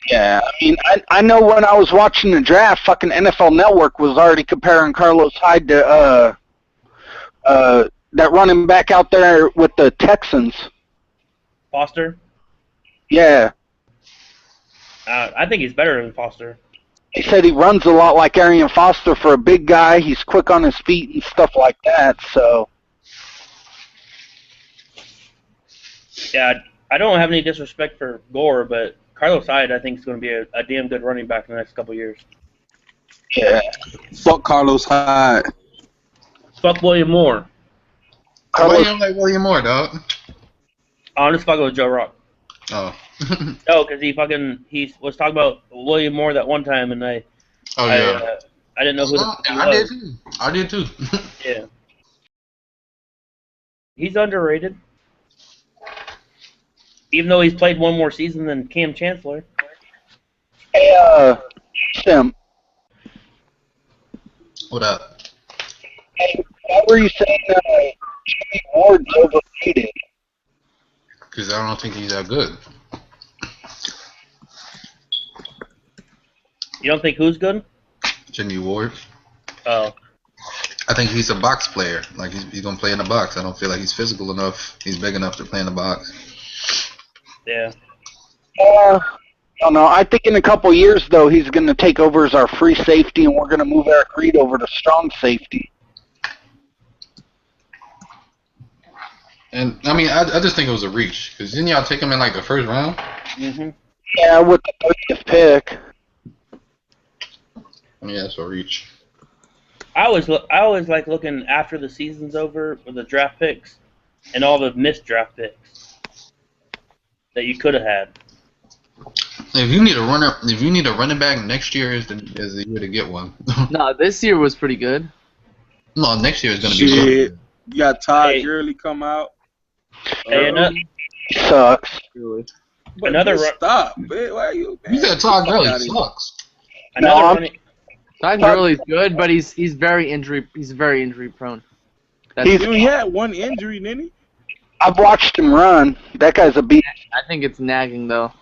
Yeah, I mean, I know when I was watching the draft, fucking NFL Network was already comparing Carlos Hyde to that running back out there with the Texans. Foster? Yeah. I think he's better than Foster. He said he runs a lot like Arian Foster for a big guy. He's quick on his feet and stuff like that, so. Yeah, I don't have any disrespect for Gore, but Carlos Hyde, I think, is going to be a damn good running back in the next couple of years. Yeah. Fuck Carlos Hyde. Fuck William Moore. Why you don't like William Moore, dog? I'm just fucking with Joe Rock. Oh. No, because he was talking about William Moore that one time, and I didn't know who I did too. Yeah. He's underrated. Even though he's played one more season than Cam Chancellor. Hey, Tim. What up? Hey, why were you saying Jimmy Ward's overrated? Because I don't think he's that good. You don't think who's good? Jimmy Ward. Oh. I think he's a box player. Like, he's going to play in the box. I don't feel like he's physical enough. He's big enough to play in the box. Yeah. I don't know. I think in a couple years, though, he's going to take over as our free safety, and we're going to move Eric Reed over to strong safety. And, I mean, I just think it was a reach. Because didn't y'all take him in, like, the first round? Mm-hmm. Yeah, with the 30th pick. I mean, that's a reach. I always like looking after the season's over with the draft picks and all the missed draft picks that you could have had. If you need a running back, next year is the year to get one. No, this year was pretty good. No, next year is going to be Shit. good. You got Todd Gurley come out. Hey, sucks. But Another just stop, man. Why are you? You said Todd Gurley sucks. Todd Gurley's good, but he's very injury prone. He only had one injury, didn't he? I've watched him run. That guy's a beast. I think it's nagging though.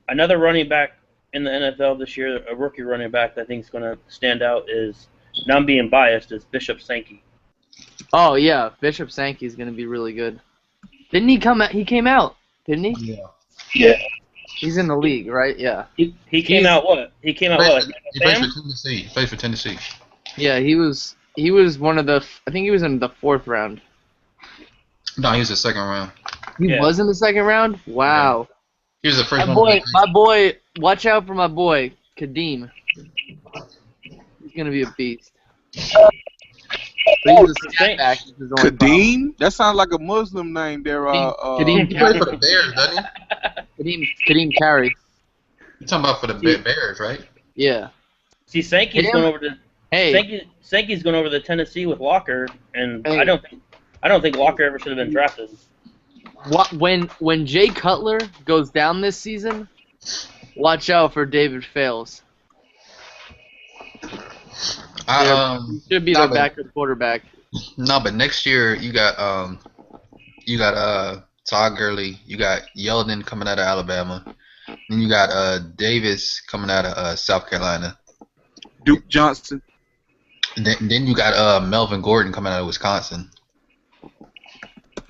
Another running back in the NFL this year, a rookie running back that I think is going to stand out is, now I'm being biased, is Bishop Sankey. Oh yeah, Bishop Sankey is going to be really good. Didn't he come out? He came out, didn't he? Yeah. Yeah. He's in the league, right? Yeah. He came out what? He came out what? He plays for Tennessee. He plays for Tennessee. Yeah, he was one of the. I think he was in the 4th round. No, he was the 2nd round. He was in the 2nd round. Wow. Yeah. He was the first My boy, watch out for my boy Kadeem. He's gonna be a beast. But he's a scat back. Kadeem? That sounds like a Muslim name there. Kadeem plays for the Bears, doesn't he? Kadeem Carey. You're talking about for the Bears, right? Yeah. See, Sankey's going over to. Hey. Sankey's going over to Tennessee with Locker, and I don't think Locker ever should have been drafted. When Jay Cutler goes down this season, watch out for David Fales. He should be the backup quarterback. No, but next year you got Todd Gurley, you got Yeldon coming out of Alabama, and you got Davis coming out of South Carolina. Duke Johnson. And then you got Melvin Gordon coming out of Wisconsin.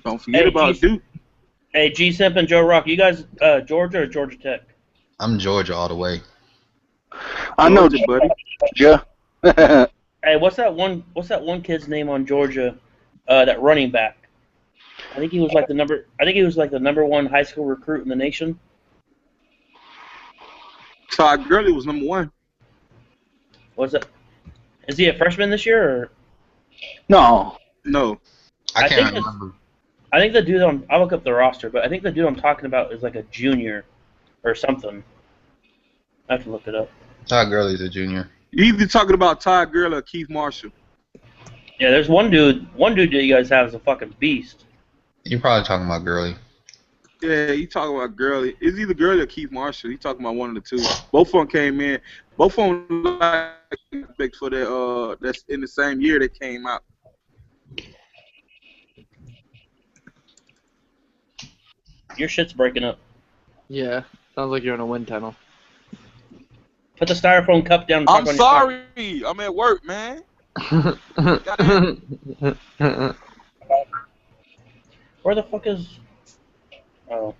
Don't forget about Duke. Hey, G Simp and Joe Rock, you guys Georgia or Georgia Tech? I'm Georgia all the way. I know, buddy. Georgia. Hey, what's that one kid's name on Georgia? That running back. I think he was like the number one high school recruit in the nation. Todd Gurley was number 1. Was it? Is he a freshman this year? Or? No. No. I can't think remember. I think the dude I'll look up the roster, but I think the dude I'm talking about is like a junior or something. I have to look it up. Todd Gurley's a junior. You either talking about Todd Gurley or Keith Marshall. Yeah, there's one dude that you guys have is a fucking beast. You're probably talking about Gurley. Yeah, you talking about Gurley. It's either Gurley or Keith Marshall. You talking about one of the two. Both of them came in. Both of them like for the that's in the same year they came out. Your shit's breaking up. Yeah, sounds like you're in a wind tunnel. Put the styrofoam cup down. And talk I'm on sorry. I'm at work, man. Where the fuck is? Oh.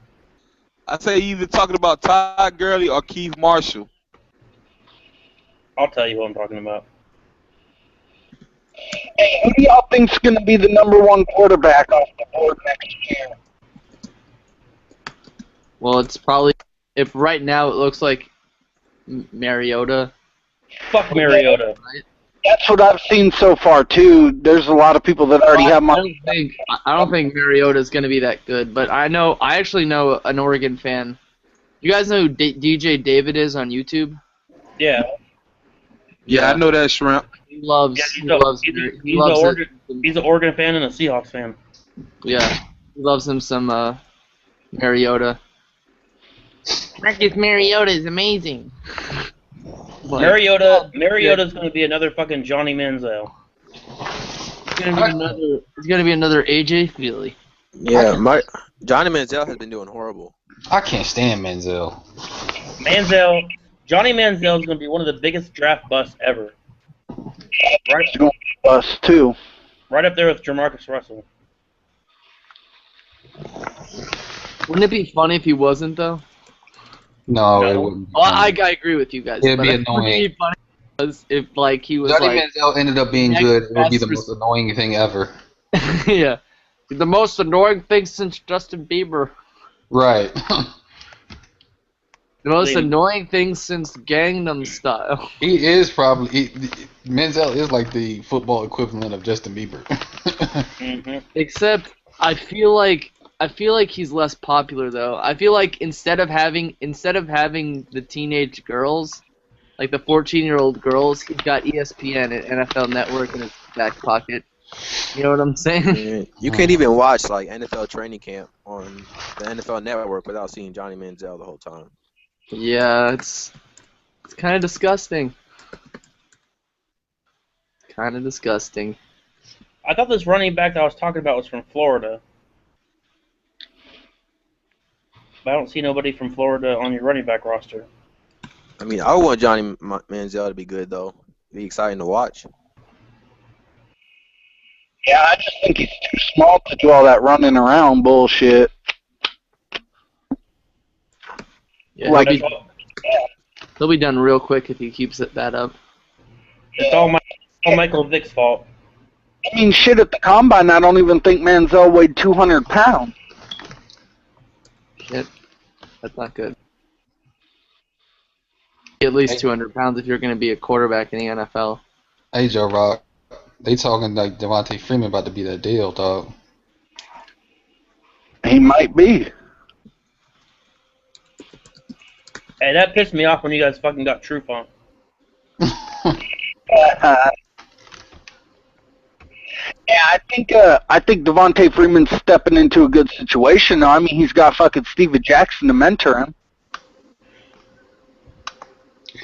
I say either talking about Todd Gurley or Keith Marshall. I'll tell you who I'm talking about. Hey, who do y'all think's going to be the number 1 quarterback off the board next year? Well, it's probably if right now it looks like Mariota. Fuck Mariota. Right? That's what I've seen so far too. There's a lot of people that already have my. I don't think Mariota is going to be that good, but I actually know an Oregon fan. You guys know who DJ David is on YouTube? Yeah. Yeah, I know that Shrimp. He loves. He's an Oregon fan and a Seahawks fan. Yeah, he loves him some Mariota. Marcus Mariota is amazing. Mariota's going to be another fucking Johnny Manziel. It's gonna be another AJ Feely. Yeah, Johnny Manziel has been doing horrible. I can't stand Manziel. Johnny Manziel is going to be one of the biggest draft busts ever. Right, going to bust too. Right up there with Jamarcus Russell. Wouldn't it be funny if he wasn't though? No, it wouldn't. Well, I agree with you guys. It'd but be it annoying. Wouldn't it be funny if like he was Johnny like Manziel ended up being good. It would be the most annoying thing ever. yeah, the most annoying thing since Justin Bieber. Right. The most annoying thing since Gangnam Style. He is probably Manziel is like the football equivalent of Justin Bieber. Except I feel like he's less popular though. I feel like instead of having the teenage girls, like the 14-year-old girls, he's got ESPN and NFL Network in his back pocket. You know what I'm saying? You can't even watch like NFL training camp on the NFL Network without seeing Johnny Manziel the whole time. Yeah, it's kind of disgusting. Kind of disgusting. I thought this running back that I was talking about was from Florida. But I don't see nobody from Florida on your running back roster. I mean, I want Johnny Manziel to be good though. Be exciting to watch. Yeah, I just think he's too small to do all that running around bullshit. Yeah, like he'll be done real quick if he keeps that up. It's all Michael Vick's fault. I mean, shit, at the combine, I don't even think Manziel weighed 200 pounds. Shit, that's not good. At least 200 pounds if you're going to be a quarterback in the NFL. Hey, Joe Rock, they talking like Devontae Freeman about to be that deal, dog. He might be. Hey, that pissed me off when you guys fucking got Troop on. Yeah, I think Devontae Freeman's stepping into a good situation now. I mean, he's got fucking Steven Jackson to mentor him.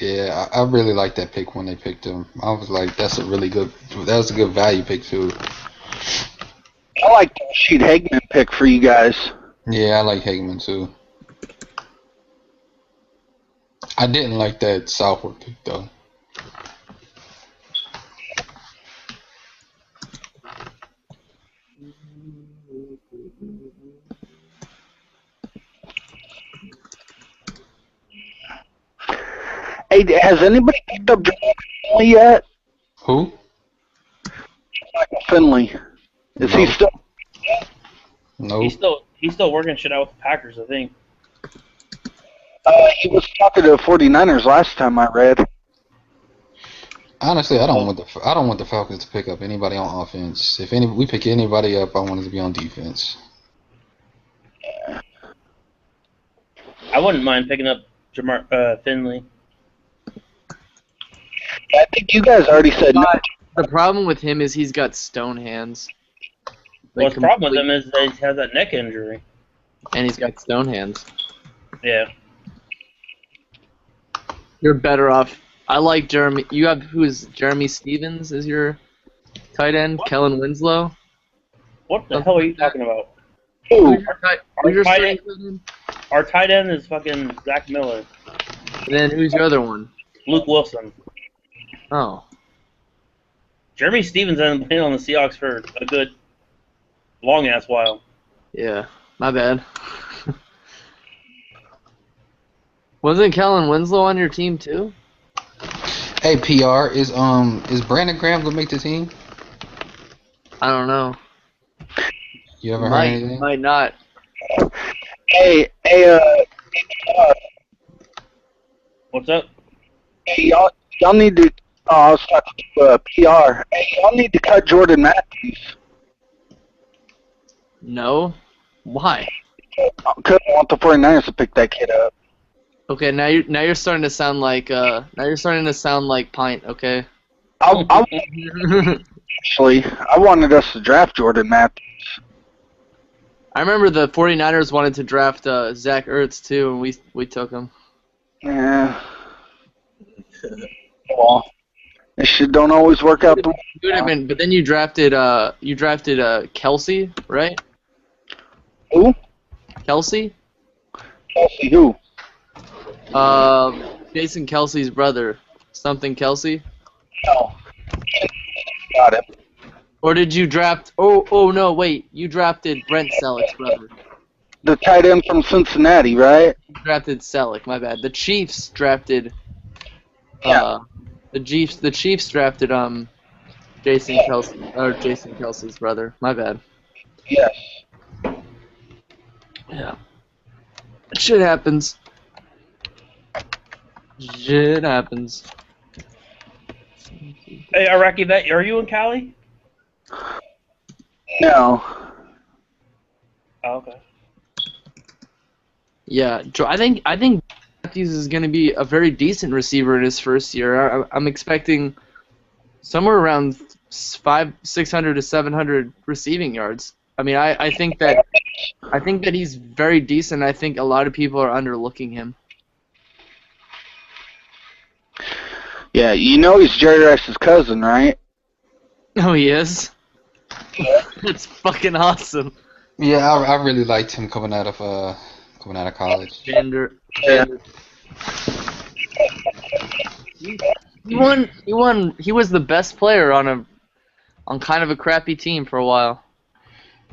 Yeah, I really liked that pick when they picked him. I was like, that was a good value pick too. I like the Rashid Hageman pick for you guys. Yeah, I like Hageman too. I didn't like that Southward pick though. Hey, has anybody picked up Jermichael Finley yet? Who? Jermichael Finley. Is he still? Nope. He's still working shit out with the Packers, I think. He was talking to the 49ers last time I read. Honestly, I don't want the Falcons to pick up anybody on offense. If we pick anybody up, I want it to be on defense. I wouldn't mind picking up Finley. I think you guys already said no. The problem with him is he's got stone hands. Well, his problem with him is that he has that neck injury. And he's got stone hands. Yeah. You're better off. I like Jeremy. You have Jeremy Stevens as your tight end. What? Kellen Winslow. What the hell are you talking about? Our tight end is fucking Zach Miller. And then who's your other one? Luke Wilson. Oh. Jeremy Stevens hasn't been on the Seahawks for a good long ass while. Yeah, my bad. Wasn't Kellen Winslow on your team too? Hey, PR, is Brandon Graham gonna make the team? I don't know. You ever heard anything? Might not. Hey, what's up? Hey, y'all need to. Oh, I was talking to PR. Hey, y'all need to cut Jordan Matthews. No. Why? Because I want the 49ers to pick that kid up. Okay, now you're starting to sound like Pint. Okay. Actually, I wanted us to draft Jordan Matthews. I remember the 49ers wanted to draft Zach Ertz too, and we took him. Yeah. Well, this shit don't always work out. You would have been, but then you drafted Kelsey, right? Who? Kelsey? Kelsey who? Jason Kelsey's brother. Something Kelsey? No. Got it. Or did you draft... Oh, no, wait. You drafted Brent Selleck's brother. The tight end from Cincinnati, right? You drafted Selleck, my bad. The Chiefs drafted... Yeah. The Chiefs drafted, Jason Kelsey's brother. My bad. Yes. Yeah. Shit happens. Shit happens. Hey, Iraqi Vet, are you in Cali? No. Oh, okay. Yeah, I think Matthews is going to be a very decent receiver in his first year. I'm expecting somewhere around 600 to 700 receiving yards. I mean, I think that he's very decent. I think a lot of people are underlooking him. Yeah, you know he's Jerry Rice's cousin, right? Oh, he is? That's fucking awesome. Yeah, I really liked him coming out of college. Yeah. He won. He was the best player on kind of a crappy team for a while.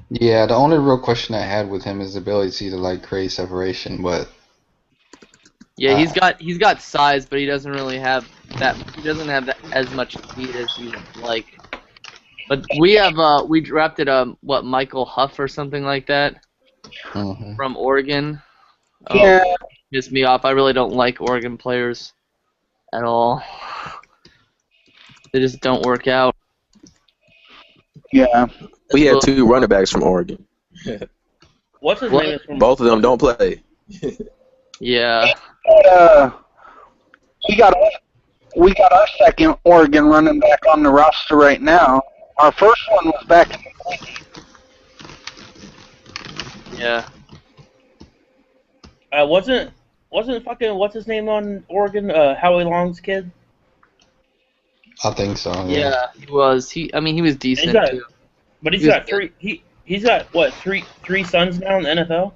Yeah, the only real question I had with him is the ability to like create separation, but yeah, he's got size, but he doesn't really have that. He doesn't have as much speed as he would like. But we drafted Michael Huff or something like that from Oregon. Yeah. Pissed me off. I really don't like Oregon players at all. They just don't work out. Yeah. We had two running backs from Oregon. What's his name? Both of them don't play. Yeah. We got our second Oregon running back on the roster right now. Our first one was back. Yeah. Wasn't fucking what's his name on Oregon? Howie Long's kid. I think so. Yeah, he was. He was decent too. But he's got three. He's got what? Three sons now in the NFL.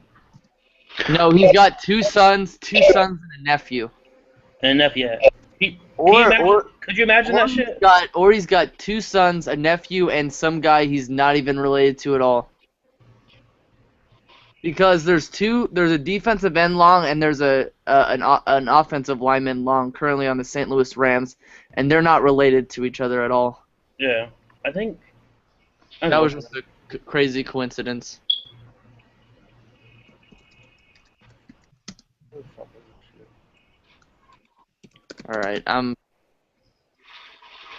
No, he's got two sons and a nephew. And a nephew. Could you imagine that shit? He's got two sons, a nephew, and some guy he's not even related to at all. Because there's a defensive end long and there's an offensive lineman long currently on the St. Louis Rams, and they're not related to each other at all. Yeah, I think that was just a crazy coincidence. All right, I'm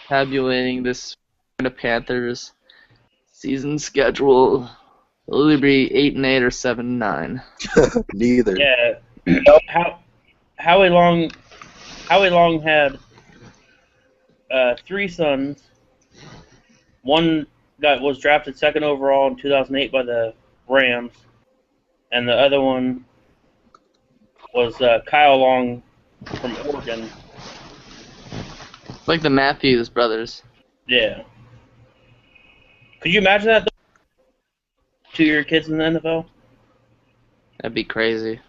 tabulating this Panthers season schedule. Will it be 8-8 or 7-9? Neither. Yeah. Howie Long had three sons. One was drafted second overall in 2008 by the Rams, and the other one was Kyle Long from Oregon. Like the Matthews brothers. Yeah. Could you imagine that? Two of your kids in the NFL? That'd be crazy.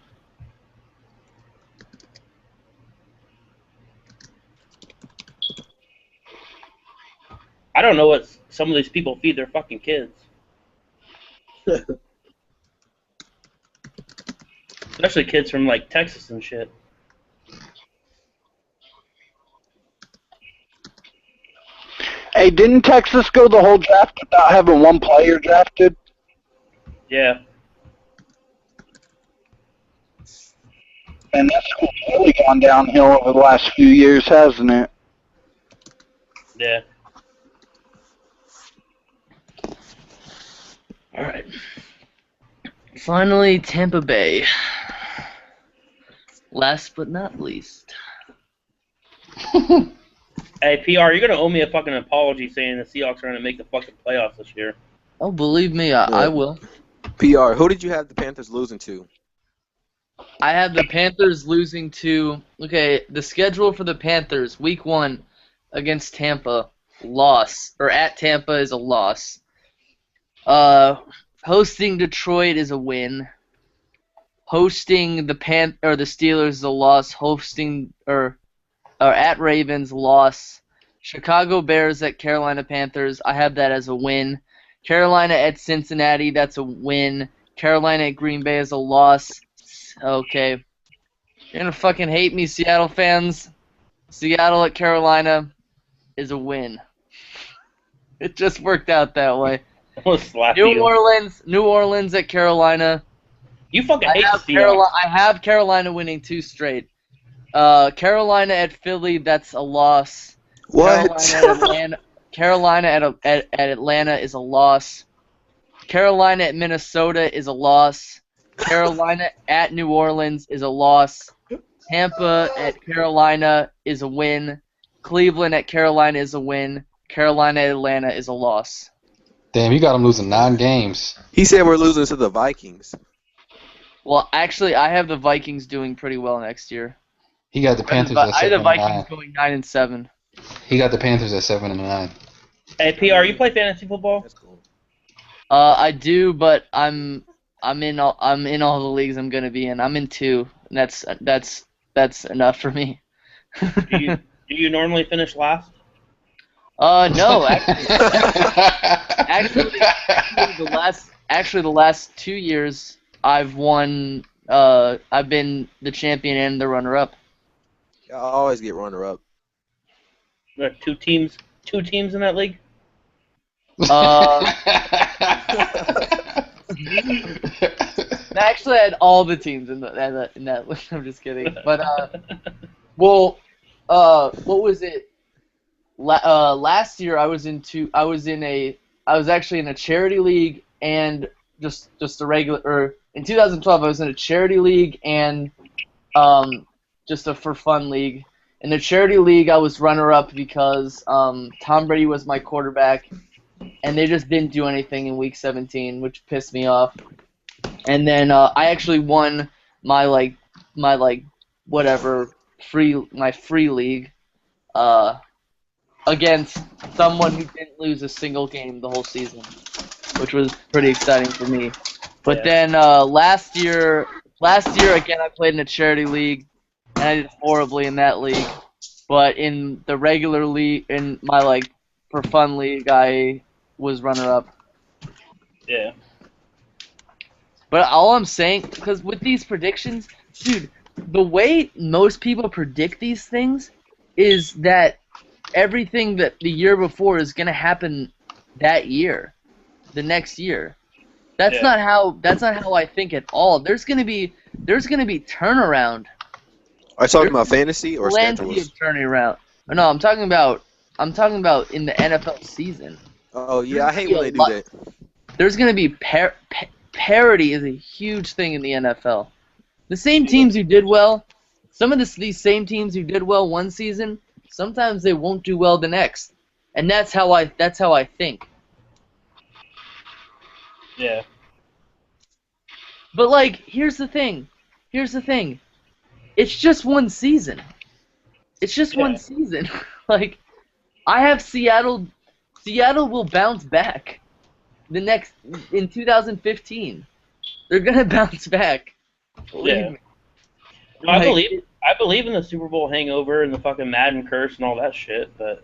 I don't know what some of these people feed their fucking kids. Especially kids from like Texas and shit. Hey, didn't Texas go the whole draft without having one player drafted? Yeah. And that school's really gone downhill over the last few years, hasn't it? Yeah. All right. Finally, Tampa Bay. Last but not least. Hey, PR, you're gonna owe me a fucking apology saying the Seahawks are gonna make the fucking playoffs this year. Oh, believe me, I will. PR, who did you have the Panthers losing to? I have the Panthers losing to... Okay, the schedule for the Panthers, week 1 against Tampa, loss. Or at Tampa is a loss. Hosting Detroit is a win. Hosting the Steelers is a loss. Hosting... Or at Ravens, loss. Chicago Bears at Carolina Panthers, I have that as a win. Carolina at Cincinnati, that's a win. Carolina at Green Bay is a loss. Okay. You're gonna fucking hate me, Seattle fans. Seattle at Carolina is a win. It just worked out that way. New Orleans at Carolina. You fucking hate the Seahawks. I have Carolina winning 2 straight. Carolina at Philly, that's a loss. What? Carolina at Atlanta is a loss. Carolina at Minnesota is a loss. Carolina at New Orleans is a loss. Tampa at Carolina is a win. Cleveland at Carolina is a win. Carolina at Atlanta is a loss. Damn, you got them losing 9 games. He said we're losing to the Vikings. Well, actually, I have the Vikings doing pretty well next year. He got the Panthers at 7-9. I have the Vikings going 9-7. He got the Panthers at 7-9. Hey, PR, you play fantasy football? That's cool. I do, but I'm in all the leagues I'm gonna be in. I'm in 2. And that's enough for me. Do you normally finish last? No, actually the last 2 years I've won. I've been the champion and the runner-up. I always get runner-up. There are two teams in that league. Actually, I had all the teams in that list. I'm just kidding. But what was it? Last year I was actually in a charity league and just a regular. Or in 2012 I was in a charity league and just a for fun league. In the charity league I was runner up because Tom Brady was my quarterback, and they just didn't do anything in week 17, which pissed me off. And then I actually won my free league against someone who didn't lose a single game the whole season, which was pretty exciting for me. But then last year again I played in a charity league and I did horribly in that league. But in the regular league, in my for fun league, I was runner up. Yeah. But all I'm saying, because with these predictions, dude, the way most people predict these things is that everything that the year before is gonna happen that year, the next year. That's not how I think at all. There's gonna be there's going to be turnaround. Are you talking There's about fantasy or plenty of schedules? turning around. No, I'm talking about in the NFL season. Oh There's yeah, I gonna hate be when a they do lot. that. There's going to be parity is a huge thing in the NFL. The same teams who did well, some of these same teams who did well one season, sometimes they won't do well the next, and that's how I think. Yeah. But like, here's the thing. It's just one season. It's just one season. Like, I have Seattle. Seattle will bounce back. In 2015, they're gonna bounce back. Believe me. No, I Like, believe in the Super Bowl hangover and the fucking Madden curse and all that shit, but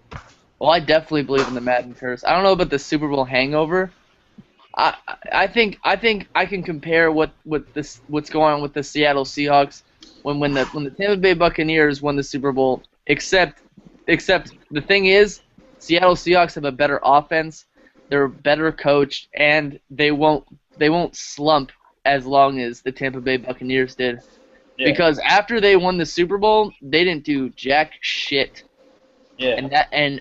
well, I definitely believe in the Madden curse. I don't know about the Super Bowl hangover. I think I can compare what's going on with the Seattle Seahawks when the Tampa Bay Buccaneers won the Super Bowl. Except the thing is, Seattle Seahawks have a better offense. They're better coached, and they won't slump as long as the Tampa Bay Buccaneers did. Yeah. Because after they won the Super Bowl, they didn't do jack shit. Yeah. And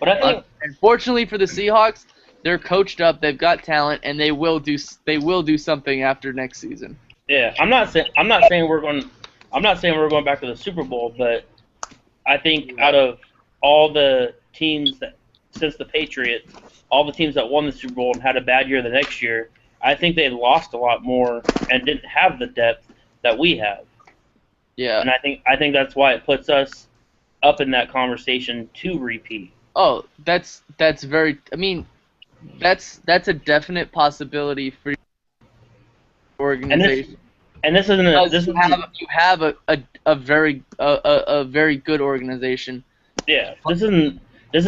unfortunately for the Seahawks, they're coached up, they've got talent, and they will do something after next season. yeah, I'm not saying we're going back to the Super Bowl, but I think out of all the teams that since the Patriots, all the teams that won the Super Bowl and had a bad year the next year, I think they lost a lot more and didn't have the depth that we have. Yeah. And I think that's why it puts us up in that conversation to repeat. Oh, that's very. I mean, that's a definite possibility for your organization. And this isn't you have a very good organization. Yeah, this isn't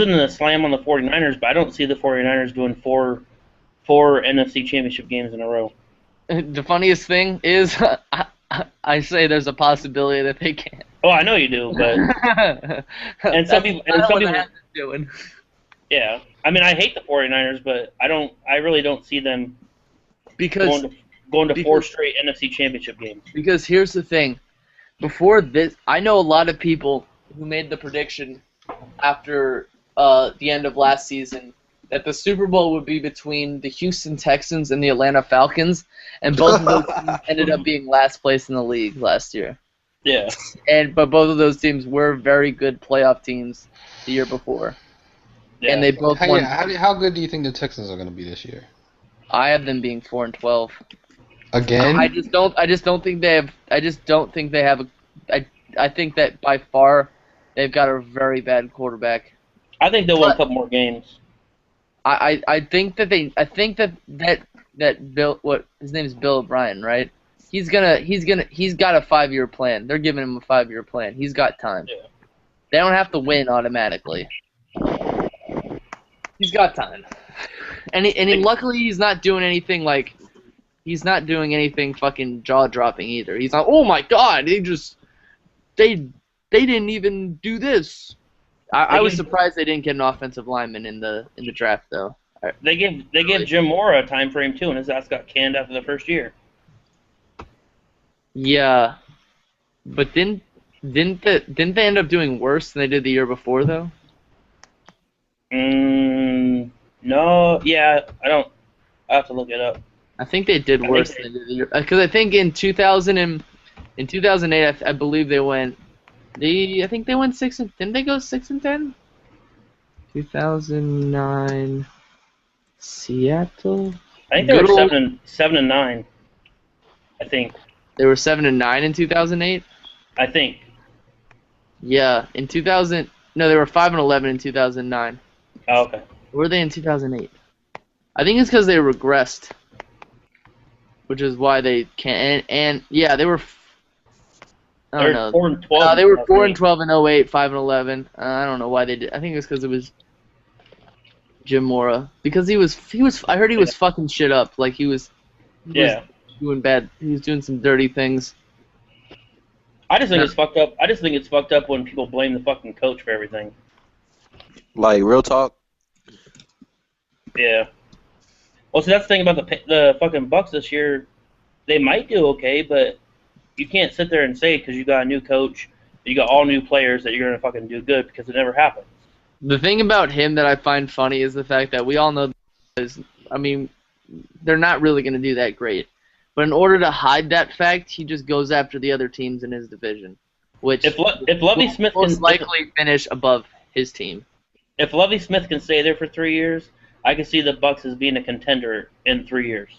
a slam on the 49ers, but I don't see the 49ers doing four NFC Championship games in a row. The funniest thing is, I say there's a possibility that they can. Oh, I know you do, but and some people doing. Yeah, I mean, I hate the 49ers, but I really don't see them going to 4 straight NFC Championship games. Because here's the thing, before this, I know a lot of people who made the prediction after the end of last season that the Super Bowl would be between the Houston Texans and the Atlanta Falcons, and both of those teams ended up being last place in the league last year. Yeah. But both of those teams were very good playoff teams the year before. Yeah. And they both won. How good do you think the Texans are going to be this year? I have them being 4-12. Again? I just don't think they have. I think that by far they've got a very bad quarterback. I think they'll win a couple more games. I think that Bill, what his name is, Bill O'Brien, right? He's got a 5-year plan. They're giving him a 5-year plan. He's got time. Yeah. They don't have to win automatically. He's got time. And luckily he's not doing anything fucking jaw dropping either. He's not, oh my god, they didn't even do this. I was surprised they didn't get an offensive lineman in the draft though. They give Jim Mora a time frame too, and his ass got canned after the first year. Yeah, but didn't they end up doing worse than they did the year before though? No, yeah, I have to look it up. I think they did worse than they did the year, because I think in 2008 I believe they went. I think they went 6 and didn't they go 6-10? 2009 Seattle. I think they were 7-9. I think they were 7-9 in 2008. I think. Yeah, in 2000. No, they were 5-11 in 2009. Oh, okay. Where were they in 2008? I think it's because they regressed, which is why they can't. And yeah, they were. I don't know. 4-12. They were 4-12 in 08, 5-11. I don't know why they did. I think it's because it was Jim Mora, because he was. I heard he was fucking shit up. Like he was doing bad. He was doing some dirty things. I just think it's fucked up. I just think it's fucked up when people blame the fucking coach for everything. Like real talk. Yeah. Well, so that's the thing about the fucking Bucks this year. They might do okay, but you can't sit there and say because you got a new coach, you got all new players that you're gonna fucking do good because it never happens. The thing about him that I find funny is the fact that we all know is, I mean, they're not really going to do that great. But in order to hide that fact, he just goes after the other teams in his division, which If Lovie will Smith most can likely finish above his team. if Lovie Smith can stay there for 3 years, I can see the Bucks as being a contender in 3 years.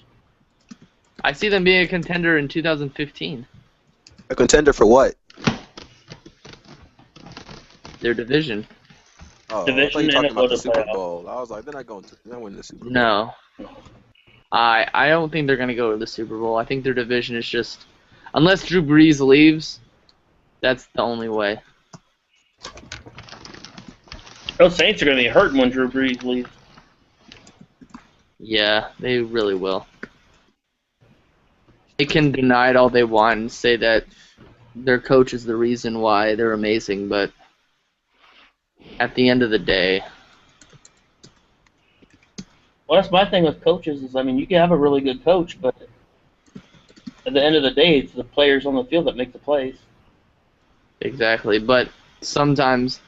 I see them being a contender in 2015. A contender for what? Their division. Oh, I thought Division you were and talking a about go the to Super playoffs. Bowl. I was like, they're not going to win the Super Bowl. No. I don't think they're going to go to the Super Bowl. I think their division is just, unless Drew Brees leaves, that's the only way. Those Saints are going to be hurting when Drew Brees leaves. Yeah, they really will. They can deny it all they want and say that their coach is the reason why they're amazing, but at the end of the day, Well, that's my thing with coaches is, I mean, you can have a really good coach, but at the end of the day, it's the players on the field that make the plays. exactly. But sometimes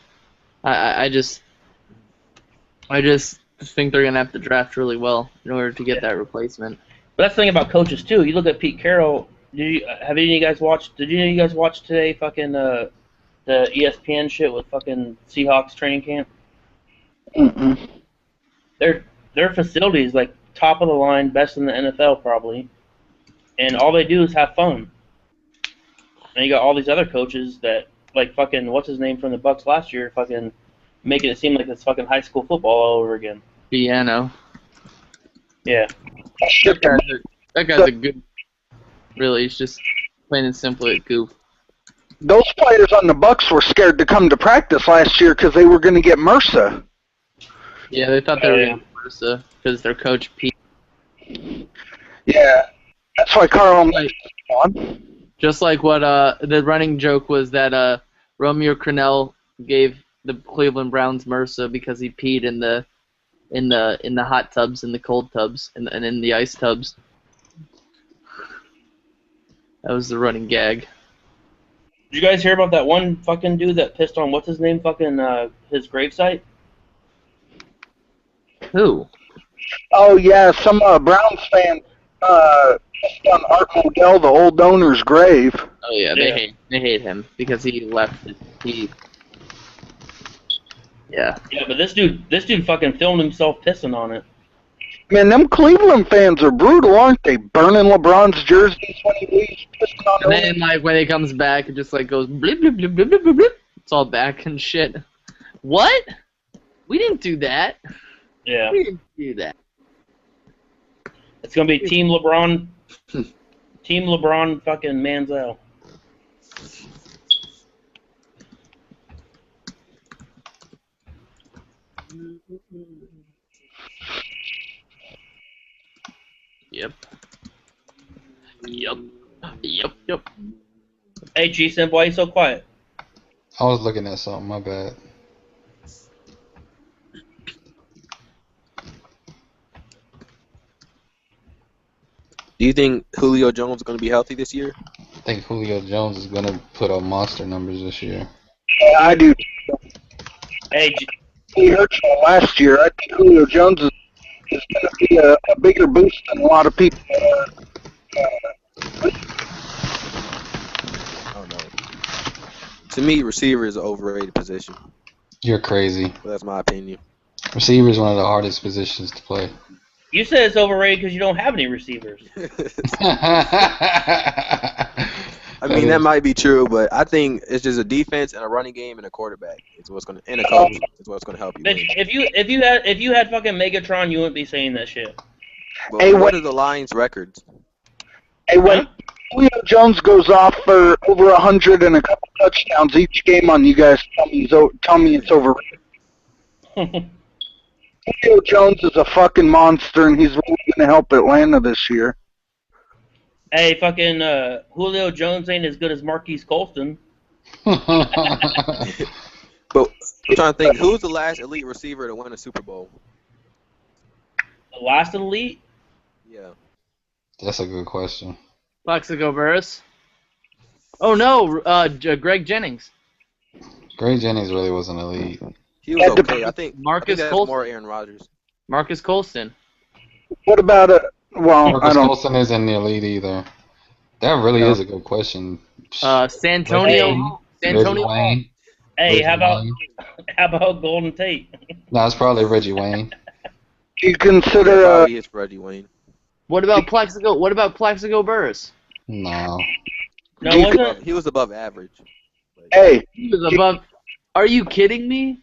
I just think they're gonna have to draft really well in order to get that replacement. But that's the thing about coaches too. You look at Pete Carroll. Have any of you guys watched? Did any of you guys watch today? Fucking the ESPN shit with fucking Seahawks training camp. Mm-mm. Their facilities like top of the line, best in the NFL probably, and all they do is have fun. And you got all these other coaches that like fucking what's his name from the Bucks last year, fucking making it seem like it's fucking high school football all over again. Piano. Yeah. That guy's a good. Really, he's just plain and simple a goof. Those players on the Bucks were scared to come to practice last year because they were going to get MRSA. Yeah, they thought they were going to Marissa because their coach Pete. Yeah, that's why Carl on. Just like what the running joke was that Romeo Crennel gave the Cleveland Browns MRSA because he peed in the hot tubs, in the cold tubs, and in the ice tubs. That was the running gag. Did you guys hear about that one fucking dude that pissed on what's his name fucking his gravesite? Who? Oh yeah, some Browns fan pissed on Art Modell, the old owner's grave. Oh yeah, they hate him because he left. Yeah. Yeah, but this dude fucking filmed himself pissing on it. Man, them Cleveland fans are brutal, aren't they? Burning LeBron's jerseys when he leaves, pissing on And then like when he comes back, it just like goes blip blip blip blip blip blip. Blip. It's all back and shit. What? We didn't do that. Yeah. We didn't do that. It's gonna be Team LeBron. Team LeBron fucking Manziel. Yep. Yep. Hey, G-Simp, why you so quiet? I was looking at something. My bad. Do you think Julio Jones is going to be healthy this year? I think Julio Jones is gonna put up monster numbers this year. Yeah, I do. Hey, he hurt you last year. I think Julio Jones is going to be a bigger boost than a lot of people. I don't know. To me, receiver is an overrated position. You're crazy. But that's my opinion. Receiver is one of the hardest positions to play. you said it's overrated because you don't have any receivers. I mean, that might be true, but I think it's just a defense and a running game and a quarterback. It's what's going to and a coach is what's going to help you. Bitch, if you had fucking Megatron, you wouldn't be saying that shit. But Hey, what are the Lions' records? Hey, when Julio Jones goes off for over 100 and a couple touchdowns each game on you guys, tell me it's overrated. Julio Jones is a fucking monster, and he's really going to help Atlanta this year. Hey, fucking Julio Jones ain't as good as Marquise Colston. But I'm trying to think, who's the last elite receiver to win a Super Bowl? The last elite? Yeah. That's a good question. Plaxico Burress. Oh no, Greg Jennings. Gray Jennings really wasn't elite. He was okay. I think Marcus that's Colston. more Aaron Rodgers. Marcus Colston. What about well, I Marcus don't. Colston isn't the elite either. That really No. is a good question. Santonio. Reggie Santonio. Wayne. Hey, Reggie Wayne. how about Golden Tate? No, it's probably Reggie Wayne. Do you consider Probably is Freddie Wayne. What about Plexico? What about Plexico Burris? No. No, wasn't. He was above average. Hey, He was above. Are you kidding me?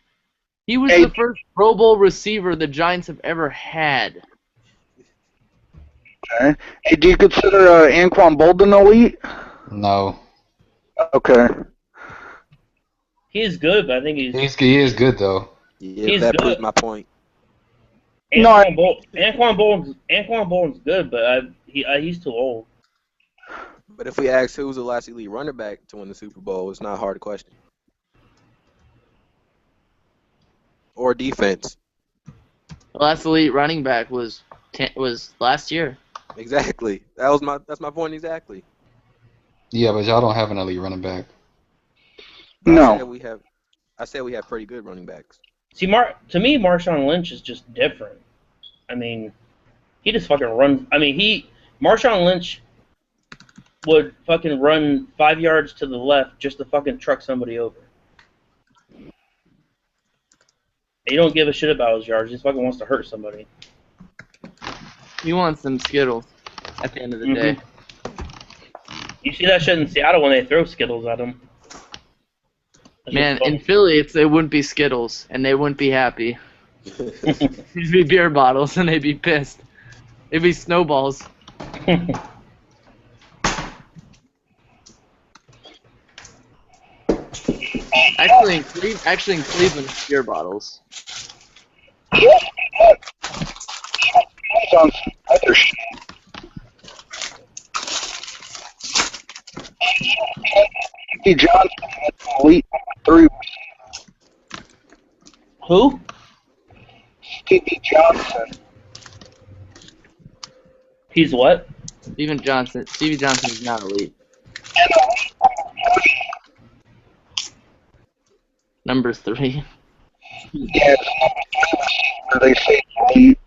He was Hey. the first Pro Bowl receiver the Giants have ever had. okay. Hey, do you consider Anquan Bolden elite? No. Okay. He's good, but I think He is good though. Yeah, He's that proves good. my point. Anquan Bolden's good, but he's too old. But if we ask who's the last elite running back to win the Super Bowl, it's not a hard question. Or defense. The last elite running back was last year. Exactly. That's my point exactly. Yeah, but y'all don't have an elite running back. No. I said we have pretty good running backs. See, to me, Marshawn Lynch is just different. I mean, he just fucking runs. I mean, Marshawn Lynch would fucking run 5 yards to the left just to fucking truck somebody over. He don't give a shit about his yards. He just fucking wants to hurt somebody. He wants some Skittles at the end of the day. You see that shit in Seattle when they throw Skittles at him. Man, in Philly, it wouldn't be Skittles, and they wouldn't be happy. It'd be beer bottles, and they'd be pissed. It'd be snowballs. Actually, in Cleveland, it's beer bottles. Sounds other shit. Stevie Johnson had elite 3. Who? Stevie Johnson. He's what? Stevie Johnson is not elite. Number 3. Yes. They say elite.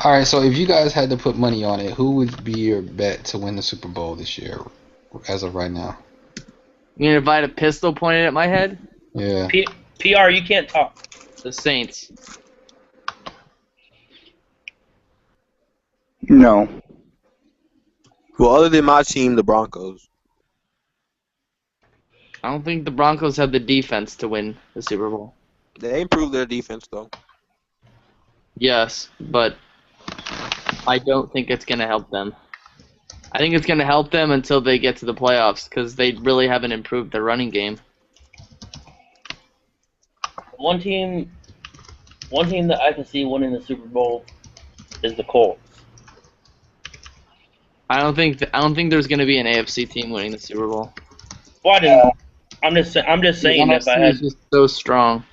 All right, so if you guys had to put money on it, who would be your bet to win the Super Bowl this year, as of right now? You mean if I had a pistol pointed at my head? Yeah. PR, you can't talk. The Saints. No. Well, other than my team, the Broncos. I don't think the Broncos have the defense to win the Super Bowl. They improved their defense, though. Yes, but I don't think it's going to help them. I think it's going to help them until they get to the playoffs because they really haven't improved their running game. One team that I can see winning the Super Bowl is the Colts. I don't think there's going to be an AFC team winning the Super Bowl. Well, I didn't. I'm just saying The if I NFC had. is just so strong.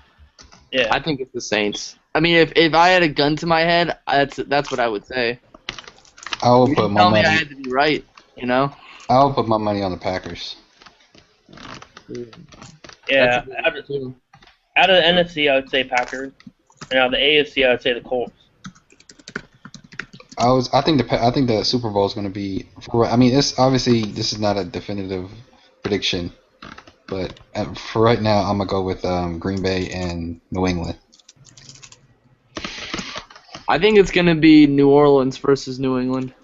Yeah. I think it's the Saints. I mean, if I had a gun to my head, that's what I would say. I will You put didn't my tell me money. I had to be right, you know? I will put my money on the Packers. Yeah. Out of the NFC, I would say Packers, and out of the AFC, I would say the Colts. I think the Super Bowl is going to be. I mean, it's obviously this is not a definitive prediction, but for right now, I'm gonna go with Green Bay and New England. I think it's going to be New Orleans versus New England.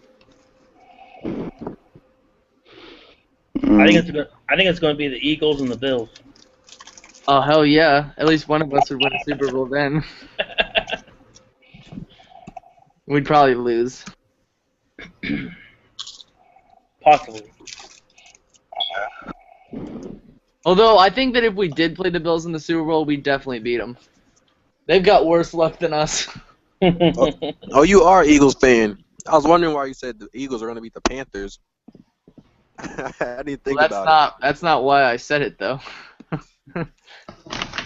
I think it's going to be the Eagles and the Bills. Oh, hell yeah. At least one of us would win a Super Bowl then. We'd probably lose. Possibly. Although, I think that if we did play the Bills in the Super Bowl, we'd definitely beat them. They've got worse luck than us. Oh, you are an Eagles fan. I was wondering why you said the Eagles are going to beat the Panthers. I didn't think about it. That's not why I said it, though.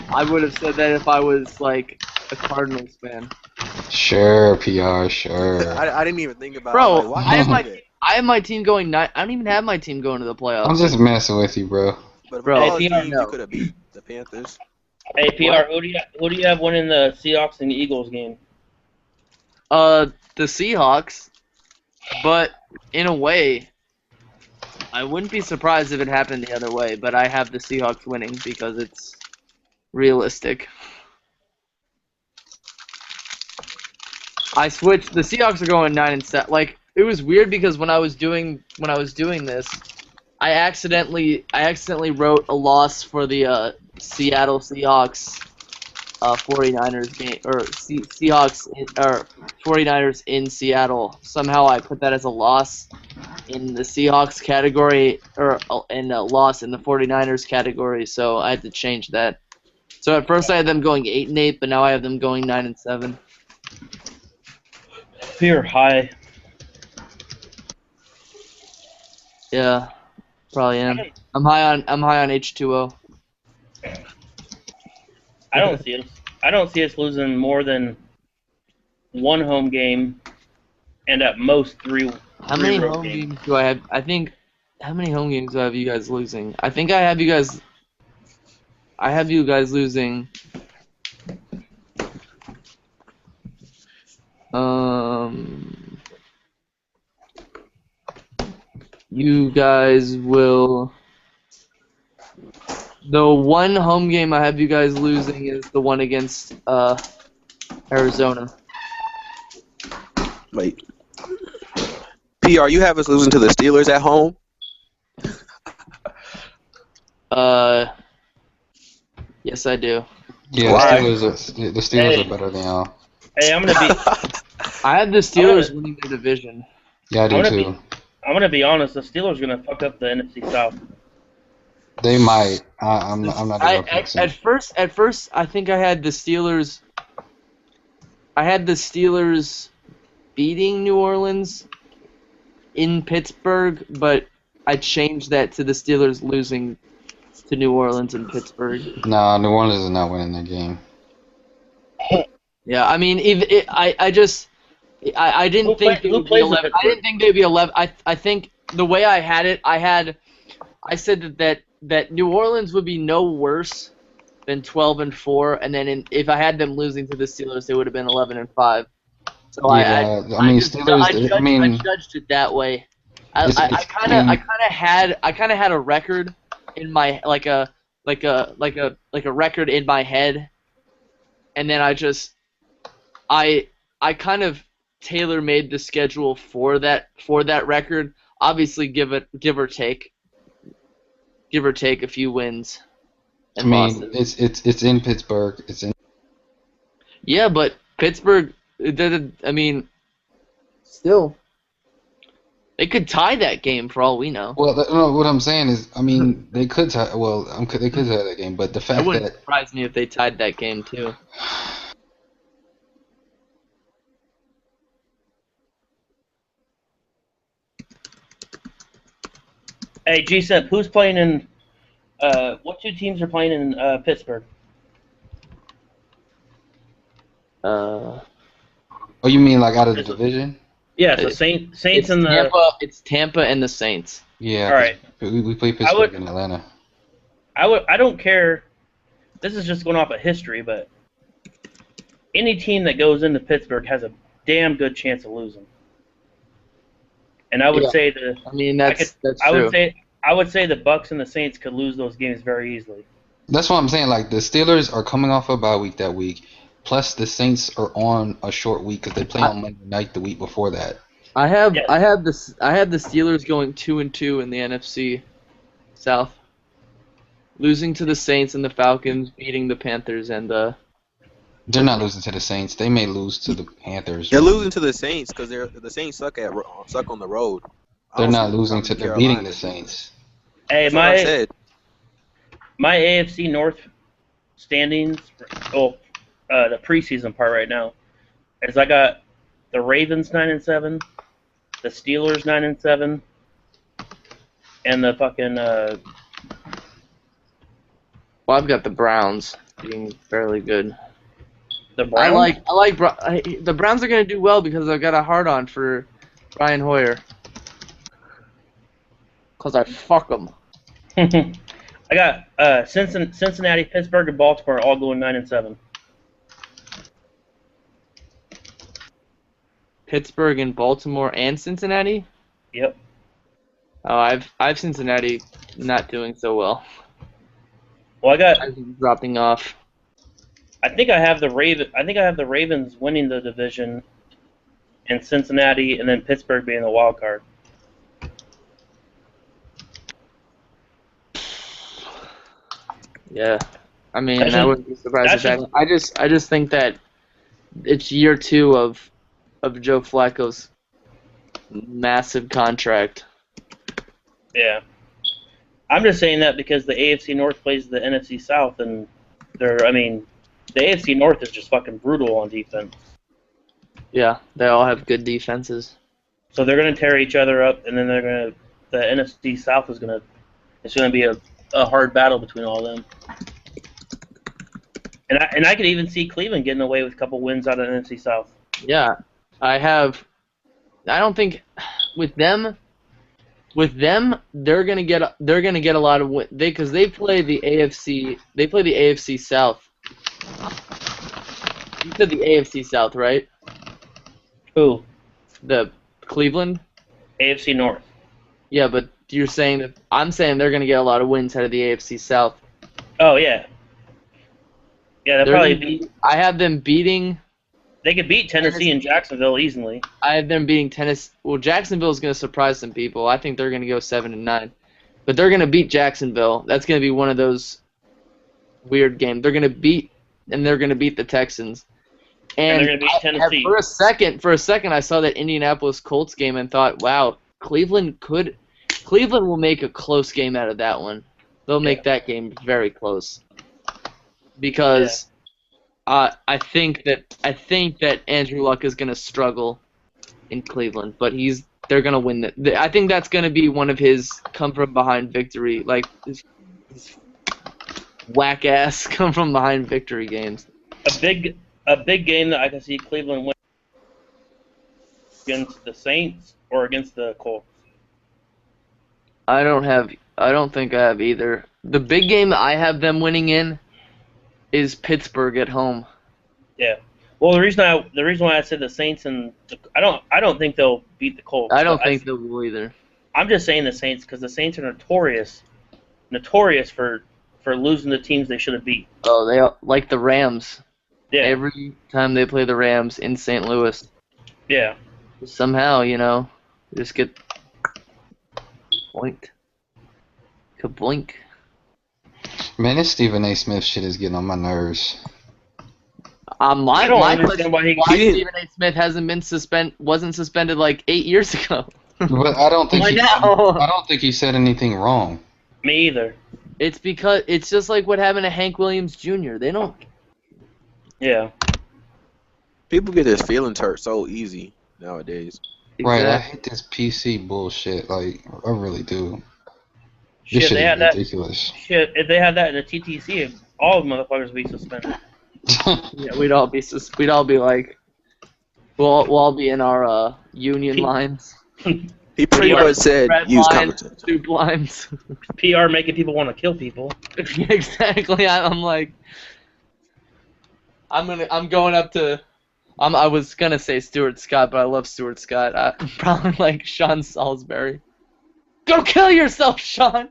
I would have said that if I was, like, a Cardinals fan. Sure, PR, sure. I didn't even think about Bro, it. Like, why I have my team going 9. I don't even have my team going to the playoffs. I'm just messing with you, bro. But of Bro, all Hey, the PR, teams you could have beat, the Panthers. hey, PR, who do you have winning the Seahawks and the Eagles game? The Seahawks, but in a way, I wouldn't be surprised if it happened the other way. But I have the Seahawks winning because it's realistic. I switched. The Seahawks are going 9-7. Like, it was weird because when I was doing this, I accidentally wrote a loss for the Seattle Seahawks 49ers game, or Seahawks or 49ers in Seattle. Somehow I put that as a loss in the Seahawks category, or and a loss in the 49ers category, so I had to change that. So at first I had them going 8-8, but now I have them going 9-7. You're high. Yeah, probably am. I'm high on H2O. I don't see us losing more than one home game, and at most three. How many road home games. games do I have? I think. How many home games do I have you guys losing? I think I have you guys. I have you guys losing. You guys will. The one home game I have you guys losing is the one against Arizona. Wait. PR, you have us losing to the Steelers at home? Yes, I do. Yeah, Why? the Steelers are better than y'all. Hey, I'm gonna be. I have the Steelers winning their division. Yeah, I do too. I'm gonna be honest. The Steelers are gonna fuck up the NFC South. They might. I'm not gonna pick them. At first, I think I had the Steelers. I had the Steelers beating New Orleans in Pittsburgh, but I changed that to the Steelers losing to New Orleans in Pittsburgh. Nah, New Orleans is not winning that game. Yeah, I mean, I didn't think they would be 11. I didn't think they'd be 11. I think the way I had it, I said that New Orleans would be no worse than 12-4, and then if I had them losing to the Steelers, they would have been 11-5. So Yeah, I judged it that way. I kind of had a record in my like a record in my head, and then I kind of tailor-made the schedule for that record. Obviously, give or take a few wins. And losses. it's in Pittsburgh. Yeah, but Pittsburgh. I mean, still, they could tie that game for all we know. Well, no, what I'm saying is, I mean, they could tie. Well, they could tie that game, but the fact It wouldn't that surprise me if they tied that game too. Hey, G-Sep, who's playing in? What two teams are playing in Pittsburgh? oh, you mean like out of the division? Yeah, so Saints and the Tampa. It's Tampa and the Saints. Yeah. All right. We play Pittsburgh in Atlanta. I don't care. This is just going off of history, but any team that goes into Pittsburgh has a damn good chance of losing. And I would say that's true. true. I would say the Bucks and the Saints could lose those games very easily. That's what I'm saying. Like the Steelers are coming off a bye week that week, plus the Saints are on a short week because they play on Monday night the week before that. I have the Steelers going 2-2 in the NFC South, losing to the Saints and the Falcons, beating the Panthers and the. They're not losing to the Saints. They may lose to the Panthers. They're losing to the Saints because the Saints suck on the road. They're not losing to. They're beating the Saints. Hey, That's what I said. My AFC North standings. The preseason part right now is I got the Ravens 9-7, the Steelers 9-7, and the fucking. Well, I've got the Browns being fairly good. The Browns? The Browns are gonna do well because I've got a hard on for Brian Hoyer. Cause I fuck them. I got Cincinnati, Pittsburgh, and Baltimore all going 9-7. Pittsburgh and Baltimore and Cincinnati. Yep. Oh, I've Cincinnati not doing so well. Well, I've dropping off. I think I have the Ravens winning the division, and Cincinnati, and then Pittsburgh being the wild card. Yeah, I mean, I wouldn't be surprised if that. I just think that it's year 2 of Joe Flacco's massive contract. Yeah. I'm just saying that because the AFC North plays the NFC South, and the AFC North is just fucking brutal on defense. Yeah, they all have good defenses. So they're gonna tear each other up, and then the NFC South it's gonna be a hard battle between all of them. And I could even see Cleveland getting away with a couple wins out of the NFC South. Yeah, I don't think with them they're gonna get a lot of wins because they play the AFC South. You said the AFC South, right? Who? The Cleveland? AFC North. Yeah, but I'm saying they're gonna get a lot of wins out of the AFC South. Oh yeah. Yeah, they'll probably I have them beating. They could beat Tennessee and Jacksonville easily. I have them beating Tennessee. Well, Jacksonville is going to surprise some people. I think they're going to go 7-9, but they're going to beat Jacksonville. That's going to be one of those weird games. They're going to beat the Texans. And they're going to beat Tennessee. For a second, I saw that Indianapolis Colts game and thought, wow, Cleveland will make a close game out of that one. They'll make that game very close because. I think that Andrew Luck is going to struggle in Cleveland, but they're going to win. I think that's going to be one of his come from behind victory, like his whack ass come from behind victory games. A big game that I can see Cleveland win against the Saints or against the Colts. I don't think I have either. The big game that I have them winning in is Pittsburgh at home. Yeah. Well, the reason why I said the Saints and I don't think they'll beat the Colts. I don't think they will either. I'm just saying the Saints because the Saints are notorious for losing the teams they should have beat. Oh, they like the Rams. Yeah. Every time they play the Rams in St. Louis. Yeah. Somehow, just get boinked. Kaboink. Man, this Stephen A. Smith shit is getting on my nerves. I don't understand why Stephen A. Smith wasn't suspended like 8 years ago. But I don't think he said anything wrong. Me either. It's because it's just like what happened to Hank Williams Jr. They don't. Yeah. People get their feelings hurt so easy nowadays. Right, I hate this PC bullshit. Like, I really do. This Shit, shit they had is ridiculous. Shit, if they had that in the TTC, all the motherfuckers would be suspended. Yeah, we'd all be like, we'll all be in our union lines. He pretty much said use common sense. Soup lines. PR making people want to kill people. Exactly. I'm like, I'm going up to. I was gonna say Stuart Scott, but I love Stuart Scott. I'm probably like Sean Salisbury. Go kill yourself, Sean.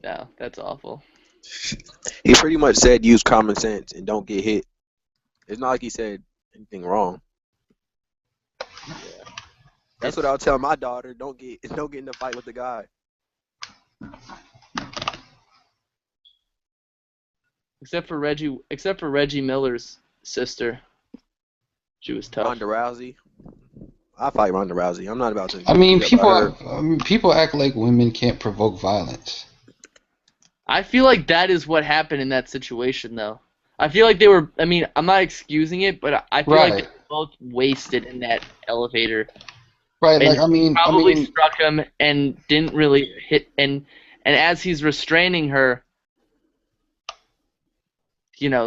No, that's awful. He pretty much said use common sense and don't get hit. It's not like he said anything wrong. Yeah. That's what I'll tell my daughter. Don't get in a fight with the guy. Except for Reggie Miller's sister. She was tough. Ronda Rousey. I fight Ronda Rousey. I'm not about to. I mean, people act like women can't provoke violence. I feel like that is what happened in that situation, though. I feel like they were. I mean, I'm not excusing it, but I feel like they were both wasted in that elevator. Right. And like probably struck him and didn't really hit. And as he's restraining her,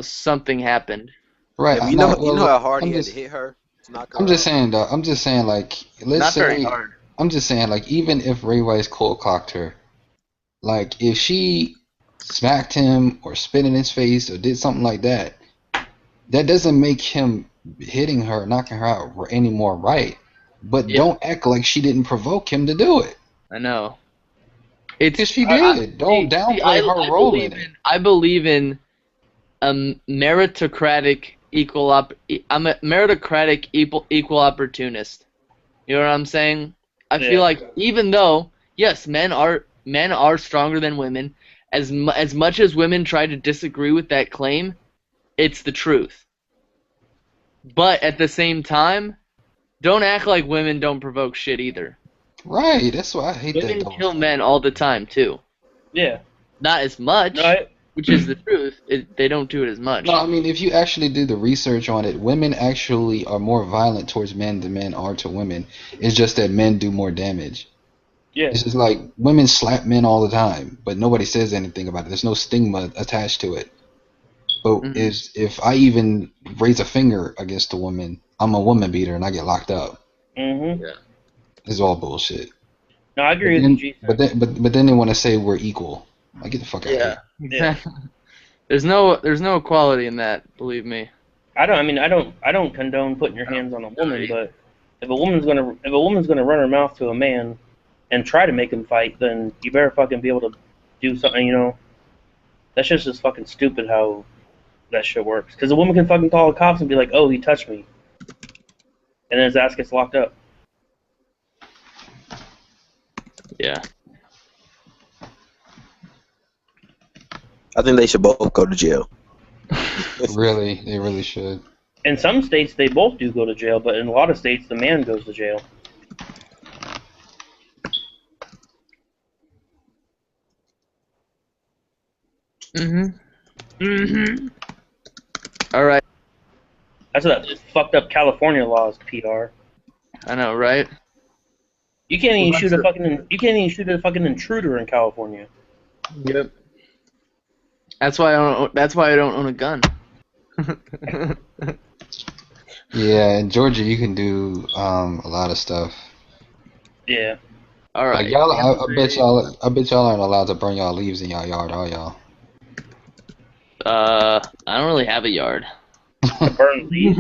something happened. Right. Yeah, you know how hard he had to hit her. I'm just saying, though. Like, let's not say, very hard. I'm just saying, like, even if Ray Rice cold cocked her, like, if she smacked him or spit in his face or did something like that, that doesn't make him hitting her, knocking her out any more right. But Yeah. don't act like she didn't provoke him to do it. I know. Because she did. Don't downplay her role in it. I believe in a meritocratic I'm a meritocratic equal opportunist. You know what I'm saying? I feel like even though yes, men are stronger than women, as much as women try to disagree with that claim, it's the truth. But at the same time, don't act like women don't provoke shit either. Right, that's why I hate Women that. kill men all the time too. Yeah. Not as much, which is the truth. They don't do it as much. No, I mean, if you actually do the research on it, women actually are more violent towards men than men are to women. It's just that men do more damage. Yeah. It's just like women slap men all the time, but nobody says anything about it. There's no stigma attached to it. But if I even raise a finger against a woman, I'm a woman beater and I get locked up. Mm-hmm. Yeah. It's all bullshit. No, I agree with you, Jason. But then they want to say we're equal. Like, get the fuck out of here. Exactly. There's no equality in that, believe me. I don't condone putting your hands on a woman, but if a woman's gonna run her mouth to a man and try to make him fight, then you better fucking be able to do something. You know, that's just fucking stupid how that shit works. Because a woman can fucking call the cops and be like, "Oh, he touched me," and then his ass gets locked up. Yeah. I think they should both go to jail. Really, they really should. In some states, they both do go to jail, but in a lot of states, the man goes to jail. All right. That's what that fucked up California laws, PR. I know, right? You can't even shoot a fucking intruder in California. Yep. That's why I don't own a gun. Yeah, in Georgia you can do a lot of stuff. Yeah. All right. Like y'all, I bet y'all aren't allowed to burn y'all leaves in y'all yard, are y'all? I don't really have a yard. Burn leaves.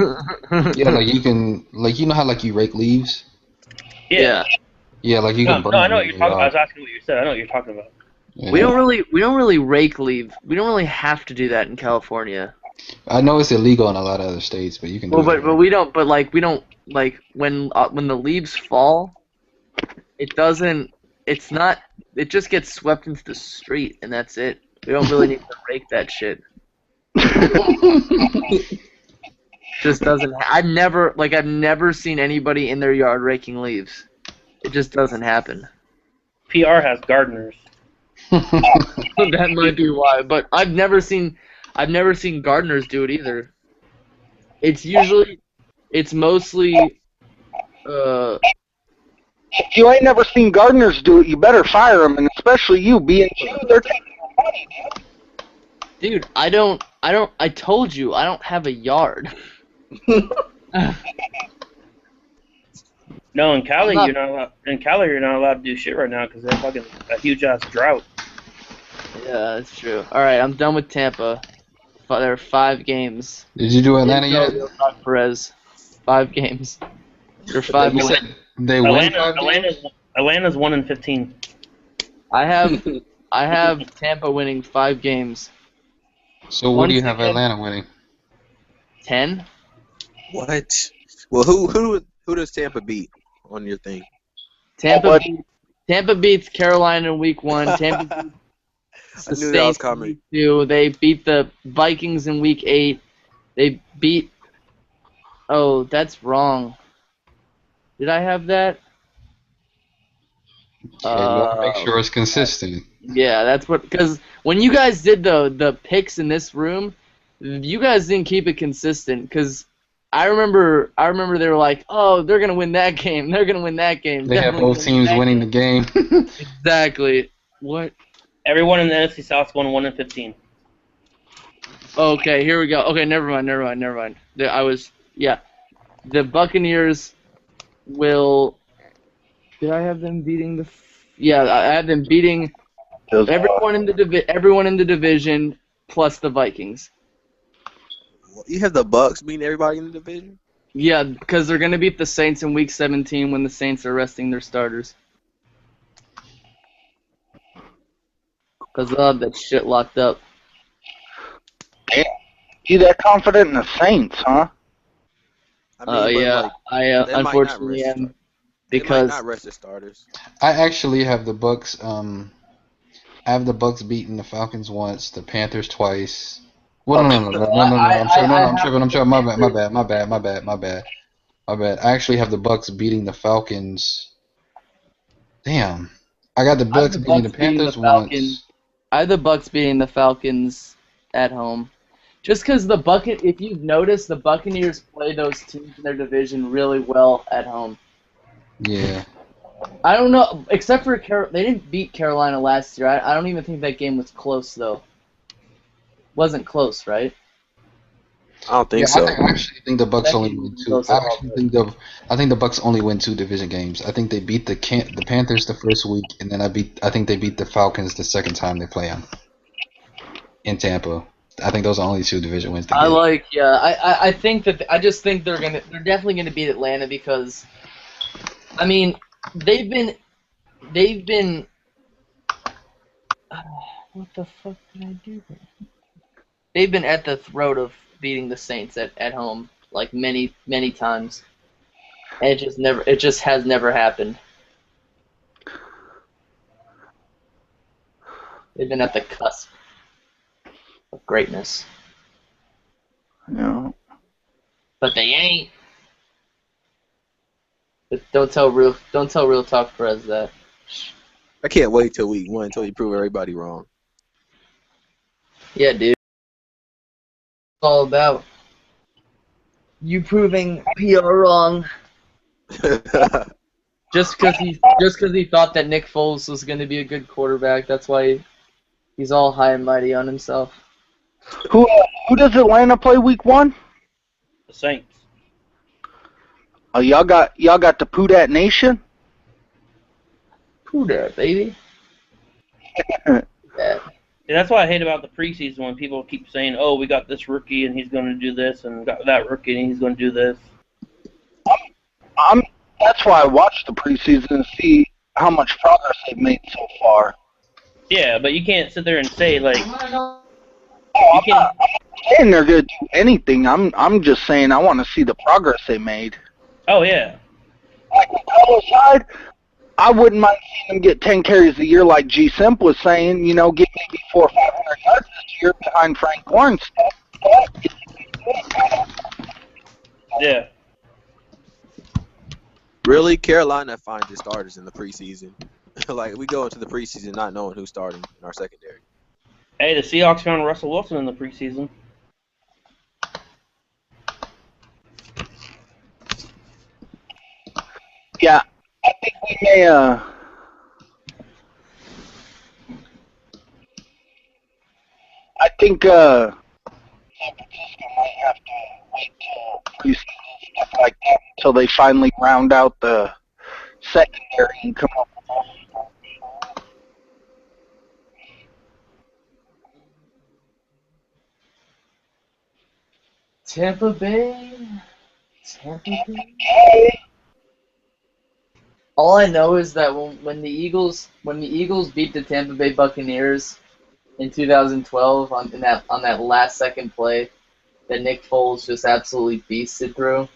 Yeah, like you can, like you know how like you rake leaves. Yeah. Yeah, like you can burn. No, I know them what in you're your talking. I yard. was asking what you said. I know what you're talking about. Yeah. We don't really rake leaves. We don't really have to do that in California. I know it's illegal in a lot of other states, but you can do Well, it. but we don't. But like we don't like when the leaves fall, it doesn't. It's not. It just gets swept into the street, and that's it. We don't really need to rake that shit. Just doesn't. I've never seen anybody in their yard raking leaves. It just doesn't happen. PR has gardeners. That might be why, but I've never seen gardeners do it either. It's mostly If you ain't never seen gardeners do it, you better fire them, and especially you, being you, they're taking your money, dude, I told you I don't have a yard. No, in Cali you're not allowed. In Cali you're not allowed to do shit right now because they're fucking a huge ass drought. Yeah, that's true. All right, I'm done with Tampa. There are 5 games. Did you do Atlanta yet? Perez, 5 games. There are 5 You more. said they win 5 games? Atlanta's 1-15. I have Tampa winning 5 games. So what do you have Atlanta winning? 10. What? Well, who does Tampa beat on your thing? Tampa beats Carolina in week 1. Tampa beats the I knew that was Saints coming. in week 2. They beat the Vikings in week 8. They beat. Oh, that's wrong. Did I have that? Yeah, you gotta make sure it's consistent. Yeah, that's what. Because when you guys did the picks in this room, you guys didn't keep it consistent. Because I remember they were like, oh, they're gonna win that game. They're gonna win that game. They have both teams winning the game. Exactly. What? Everyone in the NFC South's going 1-15. Okay, here we go. Okay, never mind. The Buccaneers will Did I have them beating the? Yeah, I had them beating Those, everyone in the division plus the Vikings. You have the Bucks beating everybody in the division. Yeah, because they're gonna beat the Saints in Week 17 when the Saints are resting their starters. Because they'll have that shit locked up. damn, you that confident in the Saints, huh? I mean, but Yeah, like I they might not unfortunately rest. am They might because not rest the starters. I actually have the Bucks. I have the Bucks beating the Falcons once, the Panthers twice. Well, no. I'm sure. No, I'm tripping. I'm tripping. My bad. I actually have the Bucks beating the Falcons. Damn. I got the I have Bucks the beating the Bucks beating the Panthers Falcons. once. I have the Bucks beating the Falcons at home. Just because if you've noticed, the Buccaneers play those teams in their division really well at home. Yeah. I don't know, except for they didn't beat Carolina last year. I don't even think that game was close though. Wasn't close, right? I don't think Yeah, so. I actually think the Bucks That only game win wasn't two. close I at all. actually think the Bucks only win two division games. I think they beat the Panthers the first week, and then I think they beat the Falcons the second time they play them in Tampa. I think those are only two division wins they get. I think that I just think they're definitely gonna beat Atlanta because, I mean, they've been what the fuck did I do there? They've been at the throat of beating the Saints at home like many times, and it just has never happened. They've been at the cusp of greatness, No. but they ain't. But don't tell real talk Perez that. I can't wait till week 1 until you prove everybody wrong. Yeah, dude. It's all about you proving PR wrong. Just because he thought that Nick Foles was going to be a good quarterback, that's why he's all high and mighty on himself. Who does Atlanta play week 1? The Saints. Oh, y'all got the Poodat Nation? Poodat, baby. Yeah, that's what I hate about the preseason when people keep saying, "Oh, we got this rookie and he's going to do this, and got that rookie and he's going to do this." That's why I watched the preseason and see how much progress they've made so far. Yeah, but you can't sit there and say like. I'm not saying they're going to do anything. I'm just saying I want to see the progress they made. Oh yeah. Like the color side, I wouldn't mind seeing them get 10 carries a year, like G Simp was saying. You know, get maybe 400 or 500 yards this year behind Frank Gore and stuff. Yeah. Really, Carolina finds its starters in the preseason. Like we go into the preseason not knowing who's starting in our secondary. Hey, the Seahawks found Russell Wilson in the preseason. Yeah, I think we may. I think San Francisco might have to wait till preseason stuff like that until they finally round out the secondary and come up with Tampa Bay. All I know is that when the Eagles beat the Tampa Bay Buccaneers in 2012 on that last second play that Nick Foles just absolutely beasted through.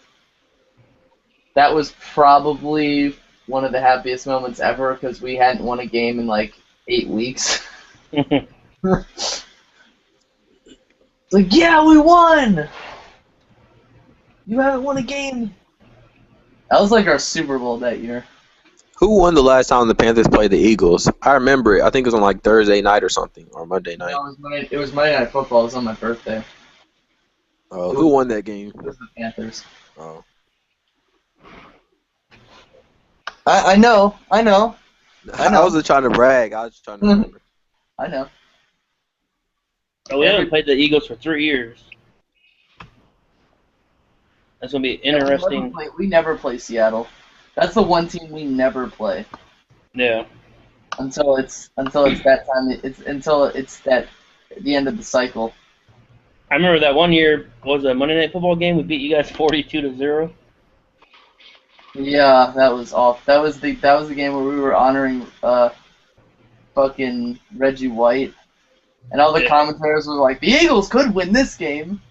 That was probably one of the happiest moments ever because we hadn't won a game in like 8 weeks. It's like, yeah, we won! You haven't won a game. That was like our Super Bowl that year. Who won the last time the Panthers played the Eagles? I remember it. I think it was on like Thursday night or something, or Monday night. No, it was Monday Night Football. It was on my birthday. Who won that game? It was the Panthers. Oh. I know. I wasn't trying to brag. I was just trying to remember. I know. Oh, we haven't played the Eagles for 3 years. That's gonna be interesting. We never play Seattle. That's the one team we never play Yeah. until it's that time. It's until it's that the end of the cycle. I remember that one year was a Monday Night Football game. We beat you guys 42-0. Yeah, that was off. That was the game where we were honoring fucking Reggie White, and all the Yeah. commentators were like, "The Eagles could win this game."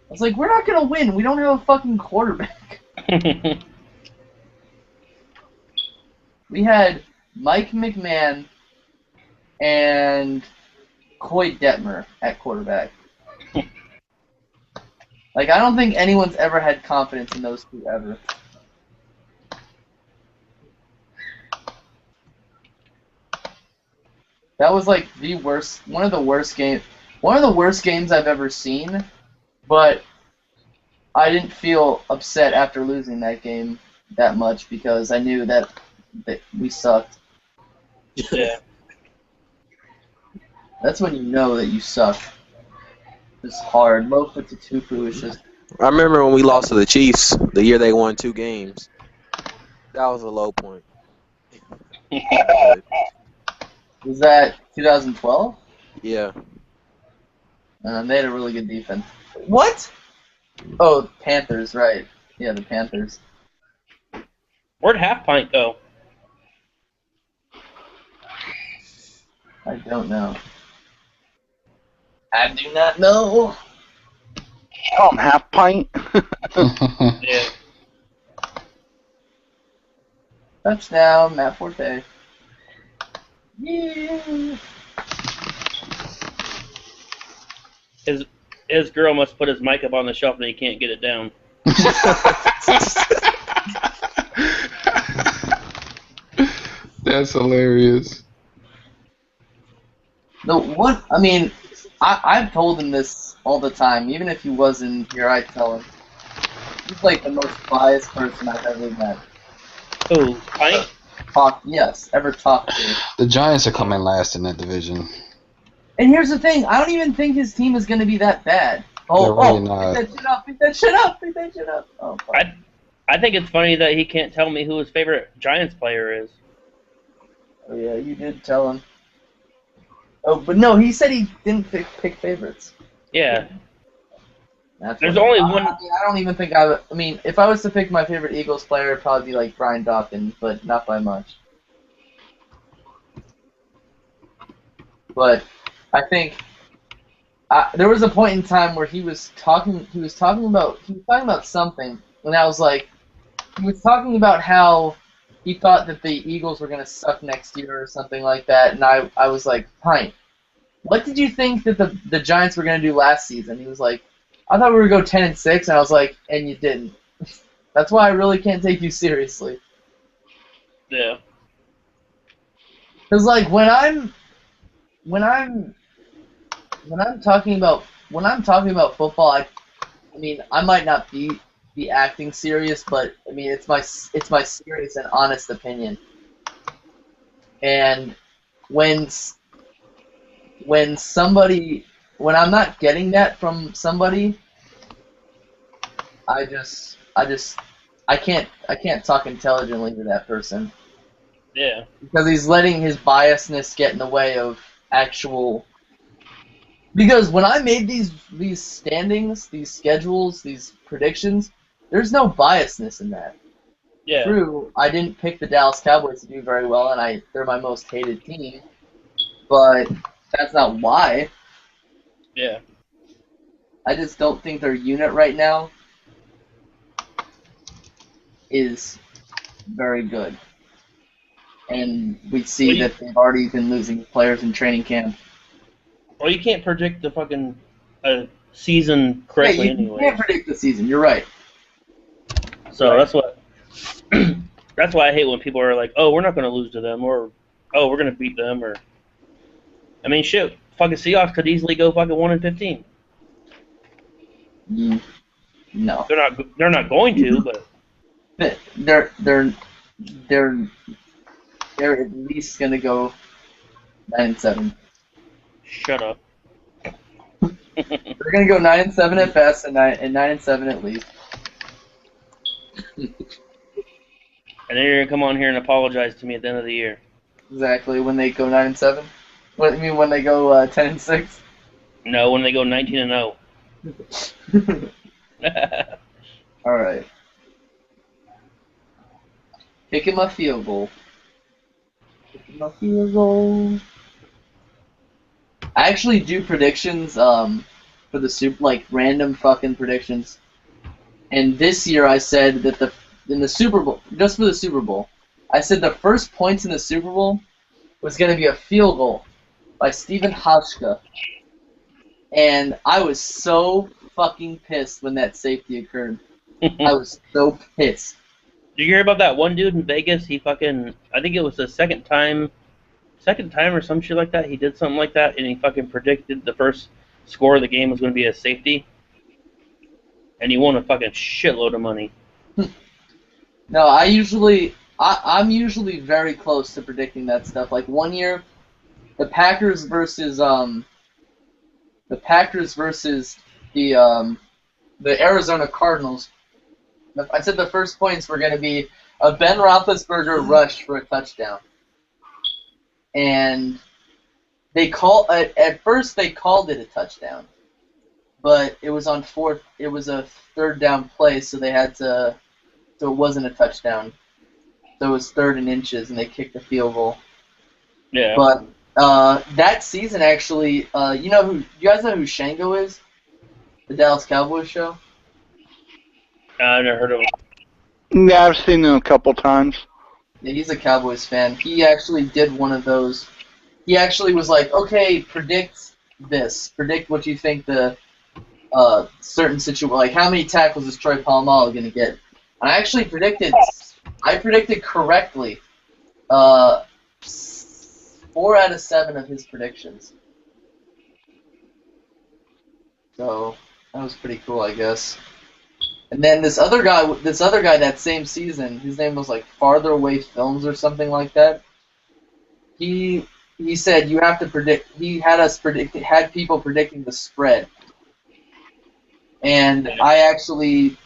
I was like, "We're not gonna win. We don't have a fucking quarterback." We had Mike McMahon and Coy Detmer at quarterback. Like, I don't think anyone's ever had confidence in those two ever. That was like the worst, one of the worst games I've ever seen, but I didn't feel upset after losing that game that much because I knew that we sucked. Yeah. That's when you know that you suck. It's hard. Lofa Tatupu is just... I remember when we lost to the Chiefs the year they won 2 games. That was a low point. Was that 2012? Yeah. They had a really good defense. What? Oh, Panthers, right. Yeah, the Panthers. Where'd Half Pint go? I don't know. I do not know. Half pint. Yeah. Touchdown, Matt Forte. Yeah. His girl must put his mic up on the shelf and he can't get it down. That's hilarious. No, what? I mean, I've told him this all the time. Even if he wasn't here, I'd tell him. He's like the most biased person I've ever met. Who? Pint? Ever talked to. The Giants are coming last in that division. And here's the thing, I don't even think his team is going to be that bad. They're really not. Pick that shit up. Oh, fuck. I think it's funny that he can't tell me who his favorite Giants player is. Oh, yeah, you did tell him. Oh, but no, he said he didn't pick favorites. Yeah. There's only one. I don't even think I mean, if I was to pick my favorite Eagles player, it'd probably be like Brian Dawkins, but not by much. But I think there was a point in time where he was talking about something, and I was like, he was talking about how he thought that the Eagles were gonna suck next year or something like that, and I was like, Pint, what did you think that the Giants were gonna do last season? He was like, I thought we were gonna go 10-6, and I was like, and you didn't. That's why I really can't take you seriously. Yeah. Because like when I'm talking about football, I mean I might not be acting serious, but I mean it's my serious and honest opinion. And when I'm not getting that from somebody, I can't talk intelligently to that person. Yeah. Because he's letting his biasness get in the way of actual. Because when I made these standings, these schedules, these predictions, there's no biasness in that. Yeah. True, I didn't pick the Dallas Cowboys to do very well, and they're my most hated team. But that's not why. Yeah. I just don't think their unit right now is very good. And we see that they've already been losing players in training camp. Well, you can't predict the fucking season correctly anyway. You can't predict the season. You're right. So right. that's why I hate when people are like, "Oh, we're not going to lose to them," or "Oh, we're going to beat them," or I mean, shit, fucking Seahawks could easily go fucking 1-15. No, they're not going to, but they're at least going to go 9-7. Shut up. They're going to go 9-7 at best and 9-7 at least. And then you're gonna come on here and apologize to me at the end of the year. Exactly. When they go 9-7. What do you mean when they go 10-6? No, when they go 19-0. All right. Kicking my field goal. Kicking my field goal. I actually do predictions for the super, like random fucking predictions. And this year I said that in the Super Bowl, just for the Super Bowl, I said the first points in the Super Bowl was going to be a field goal by Steven Hauschka. And I was so fucking pissed when that safety occurred. I was so pissed. Did you hear about that one dude in Vegas? He fucking, I think it was the second time or some shit like that. He did something like that, and he fucking predicted the first score of the game was going to be a safety. And he won a fucking shitload of money. No, I'm usually very close to predicting that stuff. Like one year, the Packers versus the Arizona Cardinals. I said the first points were going to be a Ben Roethlisberger rush for a touchdown, and at first they called it a touchdown, but it was on fourth. It was a third down play, so they had to. So it wasn't a touchdown. So it was 3rd and inches, and they kicked the field goal. Yeah. But that season, actually, you guys know who Shango is? The Dallas Cowboys show? I've never heard of him. Yeah, I've seen him a couple times. Yeah, he's a Cowboys fan. He actually did one of those. He actually was like, okay, predict this. Predict what you think the certain situation, like how many tackles is Troy Polamalu going to get. And I actually predicted correctly 4 out of 7 of his predictions. So that was pretty cool, I guess. And then this other guy that same season, his name was like Farther Away Films or something like that. He said you have to predict. He had people predicting the spread, and I actually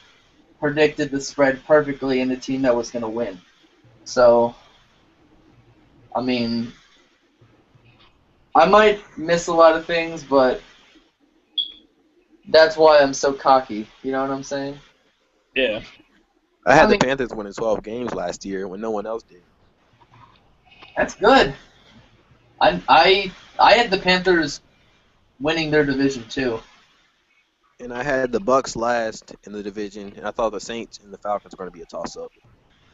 predicted the spread perfectly and the team that was going to win. So, I mean, I might miss a lot of things, but that's why I'm so cocky. You know what I'm saying? Yeah. I had the Panthers winning 12 games last year when no one else did. That's good. I had the Panthers winning their division too. And I had the Bucks last in the division, and I thought the Saints and the Falcons were going to be a toss-up.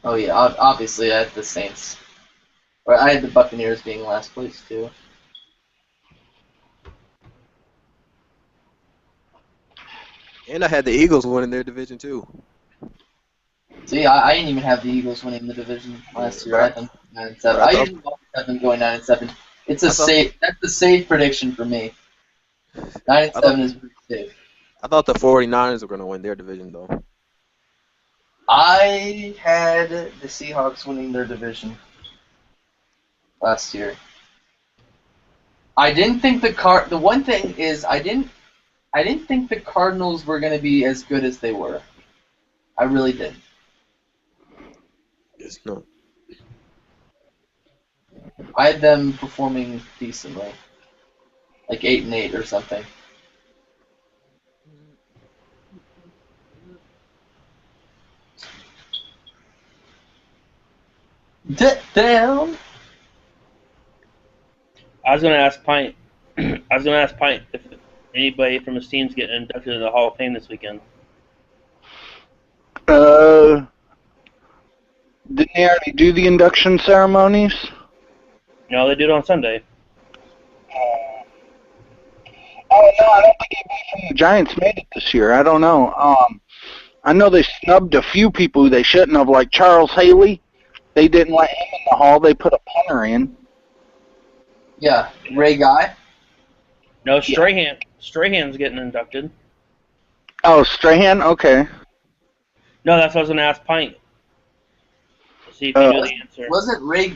Oh yeah, obviously I had the Saints. Or I had the Buccaneers being last place too. And I had the Eagles winning their division too. See, I didn't even have the Eagles winning the division last year. I had them 9-7. I usually always have them going 9-7. It's a safe. That's a safe prediction for me. 9-7 is pretty safe. I thought the 49ers were going to win their division though. I had the Seahawks winning their division last year. I didn't think the one thing is I didn't think the Cardinals were going to be as good as they were. I really didn't. It's not. I had them performing decently, like 8-8 or something. Down. I was gonna ask Pint if anybody from his team's getting inducted into the Hall of Fame this weekend. Didn't they already do the induction ceremonies? No, they do it on Sunday. Oh no, I don't think anybody from the Giants made it this year. I don't know. I know they snubbed a few people who they shouldn't have, like Charles Haley. They didn't let him in the Hall. They put a punter in. Yeah, Ray Guy. No, Strahan's getting inducted. Oh, Strahan? Okay. No, that's what I was gonna ask Pint. See if you knew the answer. Wasn't Ray?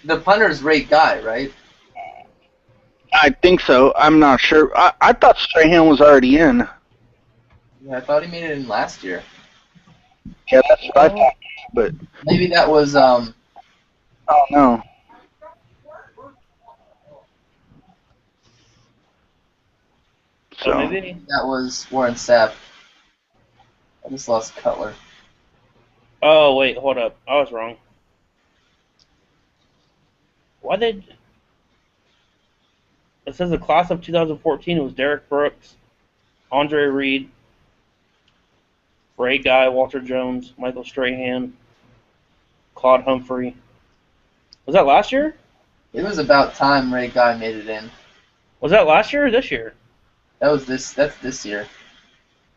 The punter's Ray Guy, right? I think so. I'm not sure. I thought Strahan was already in. Yeah, I thought he made it in last year. Yeah, that's what I thought. But Maybe that was I don't know. So maybe. that was Warren Sapp. I just lost Cutler. Oh wait, hold up. I was wrong. Why did it says the class of 2014 was Derek Brooks, Andre Reed, Ray Guy, Walter Jones, Michael Strahan, Claude Humphrey. Was that last year? It was about time Ray Guy made it in. Was that last year or this year? That's this year.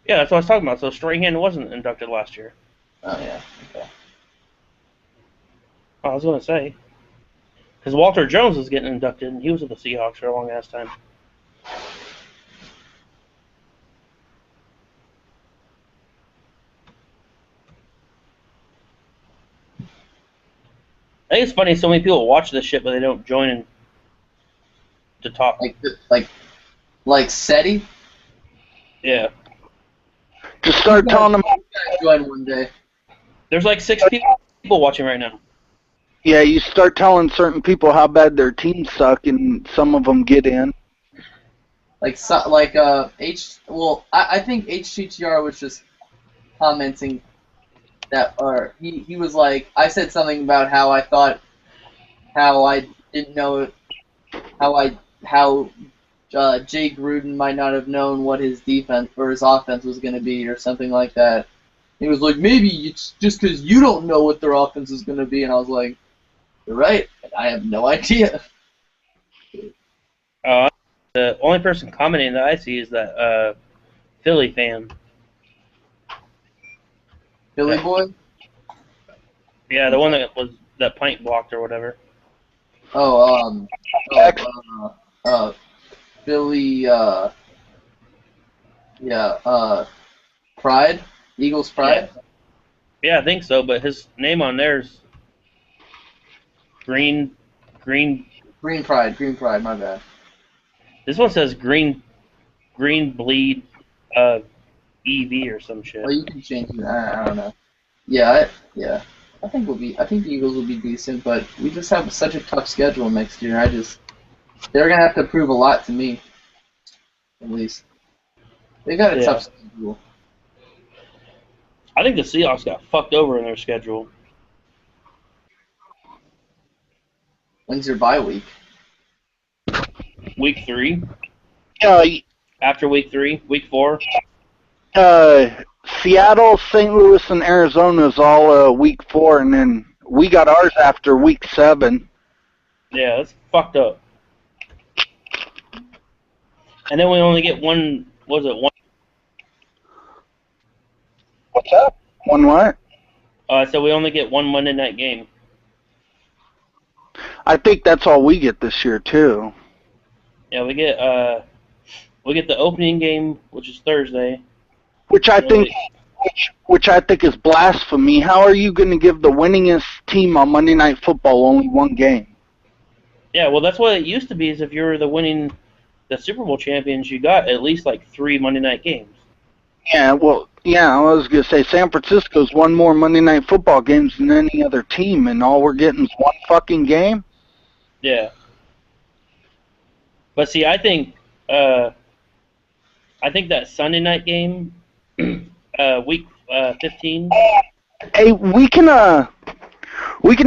Yeah, that's what I was talking about. So Strahan wasn't inducted last year. Oh yeah. Okay. I was gonna say because Walter Jones was getting inducted, and he was with the Seahawks for a long ass time. I think it's funny so many people watch this shit, but they don't join in to talk. Like SETI? Yeah. Just start telling them. Join one day. There's like 6 people watching right now. Yeah, you start telling certain people how bad their teams suck, and some of them get in. I think HTTR was just commenting that, or he was like, I said something about how I didn't know how Jay Gruden might not have known what his defense or his offense was going to be or something like that. He was like, maybe it's just because you don't know what their offense is going to be, and I was like, you're right, I have no idea. The only person commenting that I see is that Philly fan. Philly boy? Yeah, the one that was that pint blocked or whatever. Philly, Pride? Eagles Pride? Yeah, I think so, but his name on there's Green Pride, my bad. This one says Green Bleed EV or some shit. Well, you can change it. I don't know. Yeah. I think the Eagles will be decent, but we just have such a tough schedule next year. They're gonna have to prove a lot to me, at least. They got a tough schedule. I think the Seahawks got fucked over in their schedule. When's your bye week? Week 3. After week 3, week 4. Seattle, St. Louis, and Arizona is all week 4, and then we got ours after week 7. Yeah, that's fucked up. And then we only get one. Was it one? What's up? One what? So we only get one Monday night game. I think that's all we get this year too. Yeah, we get the opening game, which is Thursday. Which I think is blasphemy. How are you going to give the winningest team on Monday Night Football only one game? Yeah, well, that's what it used to be. Is if you were the Super Bowl champions, you got at least like 3 Monday night games. Yeah, well, I was going to say San Francisco's won more Monday Night Football games than any other team, and all we're getting is one fucking game? Yeah. But see, I think that Sunday night game, week 15. Hey, we can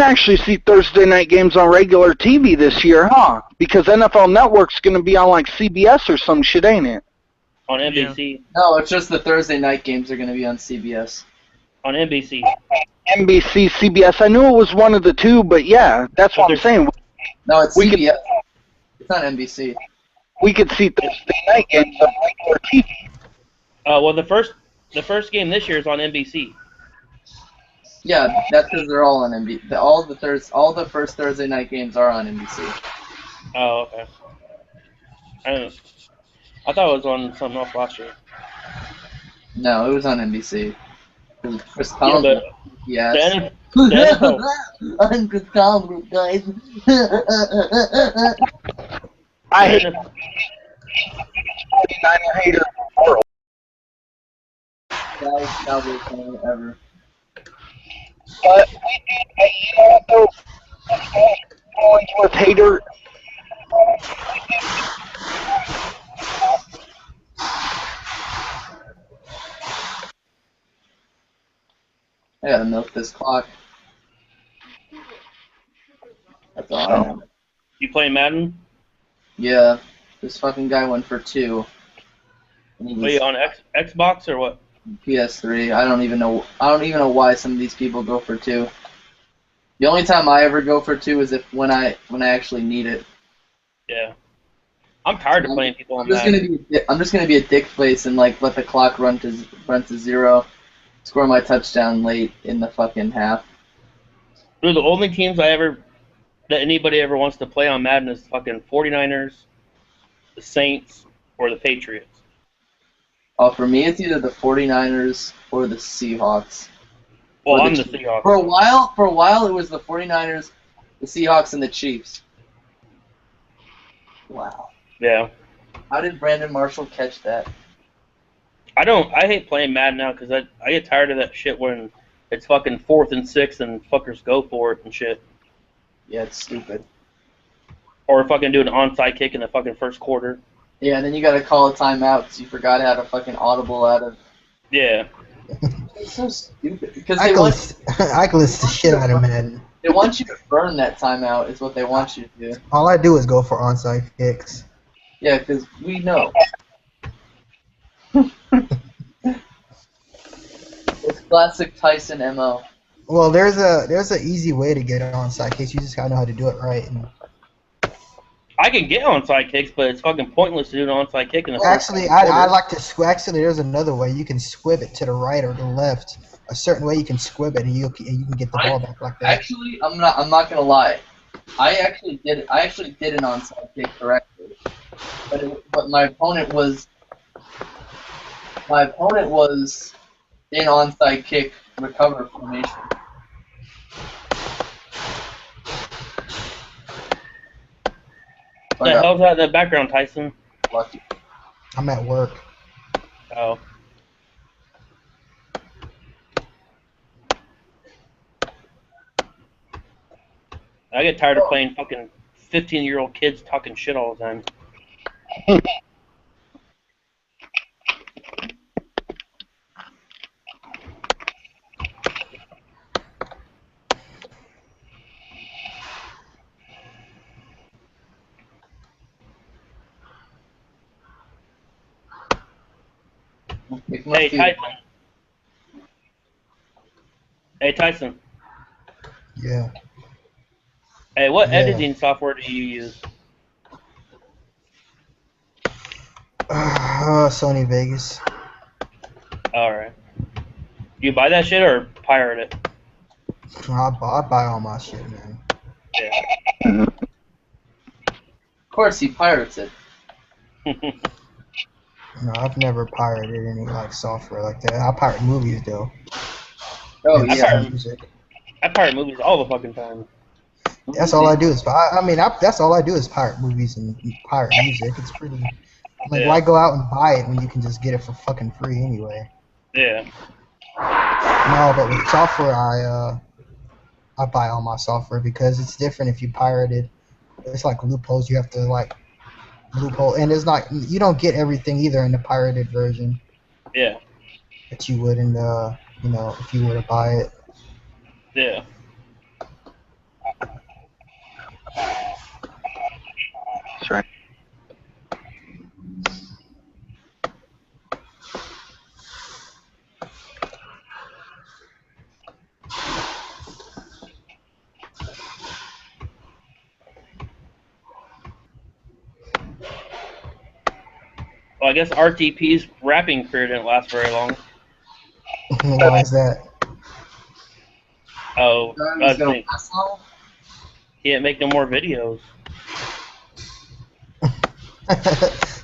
actually see Thursday night games on regular TV this year, huh? Because NFL Network's going to be on like CBS or some shit, ain't it? On NBC. No, it's just the Thursday night games are going to be on CBS. On NBC. NBC, CBS. I knew it was one of the two, but yeah, that's what I'm saying. No, it's CBS. It's not NBC. We could see Thursday night games on regular TV. Well, the first game this year is on NBC. Yeah, that's because they're all on NBC. All the first Thursday night games are on NBC. Oh, okay. I don't know. I thought it was on something else last year. No, it was on NBC. Chris Collins. Yeah, yes. I'm Chris Collins, guys. I hate 49er hater in the world. Guys, Cowboys fan ever. But hey, you know what though? Collinsworth hater. I gotta milk this clock. That's all I know. You play Madden? Yeah, this fucking guy went for 2. And he Are was you on Xbox or what? PS3. I don't even know. I don't even know why some of these people go for 2. The only time I ever go for 2 is when I actually need it. Yeah. I'm tired of playing people on I'm just Madden. gonna be a dick face and like let the clock run to 0. Score my touchdown late in the fucking half. Dude, the only teams that anybody ever wants to play on Madden is fucking 49ers, the Saints, or the Patriots. Oh, for me, it's either the 49ers or the Seahawks. Well, Or I'm the Chiefs. Seahawks. For a while, it was the 49ers, the Seahawks, and the Chiefs. Wow. Yeah. How did Brandon Marshall catch that? I hate playing Madden now because I get tired of that shit when it's fucking 4th and 6 and fuckers go for it and shit. Yeah, it's stupid. Or fucking do an onside kick in the fucking first quarter. Yeah, and then you gotta call a timeout because you forgot how to fucking audible out of. Yeah. It's so stupid because I can list the shit out of Madden. they want you to burn that timeout. Is what they want you to do. All I do is go for onside kicks. Yeah, because we know. It's classic Tyson MO. Well, there's a easy way to get onside kicks. You just gotta know how to do it right. And I can get onside kicks, but it's fucking pointless to do an onside kick in the first actually, quarter. I like to actually. There's another way. You can squib it to the right or the left. A certain way you can squib it, and you can get the ball back like that. Actually, I'm not gonna lie. I actually did an onside kick correctly, but my opponent was in onside kick recover formation. What the hell's that in the background, Tyson? Lucky. I'm at work. Oh. I get tired of playing fucking 15-year-old kids talking shit all the time. Hey, Tyson. Hey, Tyson. Yeah. Hey, what Yeah. editing software do you use? Sony Vegas. Alright. You buy that shit or pirate it? I buy all my shit, man. Yeah. Of course, he pirates it. No, I've never pirated any like software like that. I pirate movies though. Oh And yeah. music. I pirate movies all the fucking time. That's all I do is that's all I do is pirate movies and pirate music. It's pretty like Yeah. why go out and buy it when you can just get it for fucking free anyway? Yeah. No, but with software I buy all my software because it's different if you pirate it. It's like loopholes. You have to like loophole, and it's not you don't get everything either in the pirated version Yeah. that you would in the if you were to buy it. Yeah. That's right. Well, I guess RTP's rapping career didn't last very long. Why is that? Oh, He's gonna last long? he didn't make no more videos.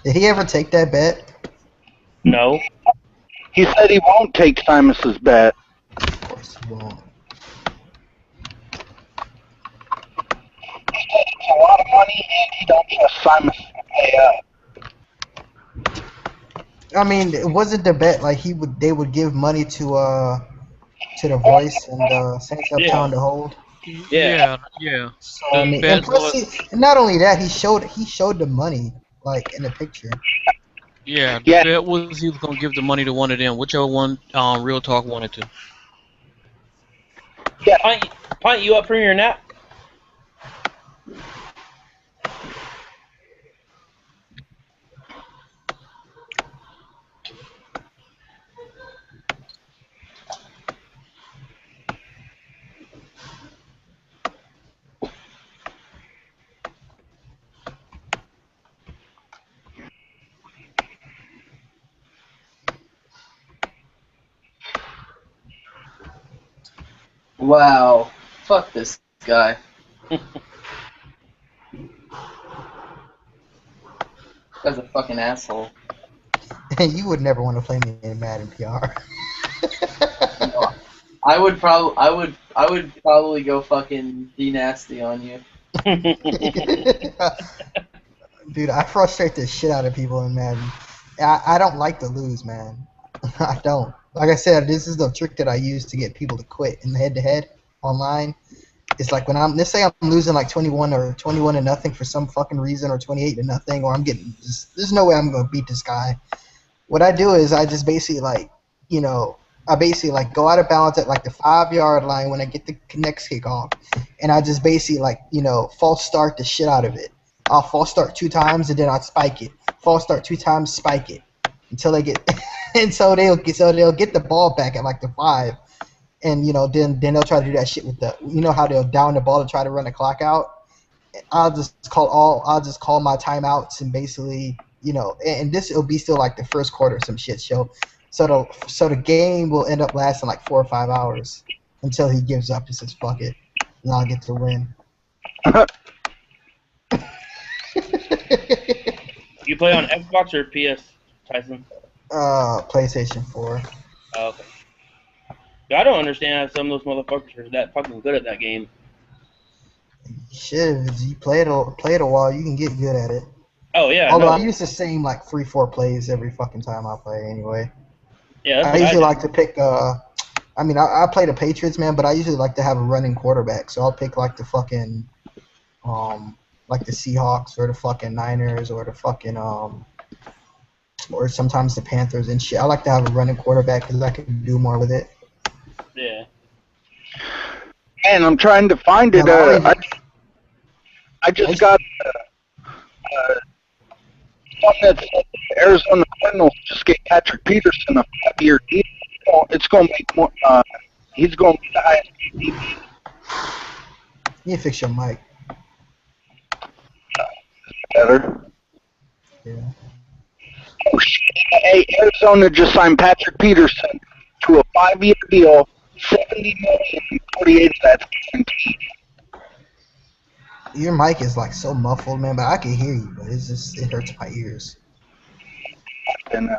Did he ever take that bet? No. He said he won't take Simus's bet. Of course he won't. It's a lot of money, and he don't trust Simus to pay up. I mean, it wasn't the bet like they would give money to to the voice and Saints Uptown to hold. Yeah. So I The mean, and bad plus, boy. and not only that, he showed the money like in the picture. Yeah, the Yeah. bet was he was gonna give the money to one of them, whichever one Real Talk wanted to. Pint you up from your nap? Wow. Fuck this guy. Guy's a fucking asshole. You would never want to play me in Madden PR. I would probably go fucking D-nasty on you. Dude, I frustrate the shit out of people in Madden. I don't like to lose, man. I don't. Like I said, this is the trick that I use to get people to quit in the head-to-head online. It's like when let's say I'm losing like 21 or 21 to nothing for some fucking reason, or 28 to nothing, or I'm getting there's no way I'm gonna beat this guy. What I do is I just basically I basically like go out of bounds at like the 5-yard line when I get the next kickoff, and I just basically false start the shit out of it. I'll false start 2 times and then I'll spike it. False start 2 times, spike it until they get, and so they'll get the ball back at like the 5, and then they'll try to do that shit with how they'll down the ball to try to run the clock out. I'll just call my timeouts and basically and this will be still like the first quarter some shit show. So the game will end up lasting like 4 or 5 hours until he gives up and says fuck it, and I'll get the win. You play on Xbox or PS, Tyson? PlayStation 4. Oh, okay. Yeah, I don't understand how some of those motherfuckers are that fucking good at that game. Shit, if you play it a while, you can get good at it. Oh yeah. Although No. I use the same like 3-4 plays every fucking time I play anyway. Yeah, that's I what usually do. like to pick. I play the Patriots, man, but I usually like to have a running quarterback. So I'll pick like the fucking, like the Seahawks or the fucking Niners or the fucking or sometimes the Panthers and shit. I like to have a running quarterback because I can do more with it. Yeah. And I'm trying to find it. I just got one that said Arizona Cardinals just gave Patrick Peterson a 5-year deal. It's going to make more. He's going to be the highest paid DB. You need to fix your mic. Better. Yeah. Oh shit! Hey, Arizona just signed Patrick Peterson to a 5-year deal, $70 million, 48 of that's guaranteed. Your mic is like so muffled, man, but I can hear you, but it hurts my ears. And,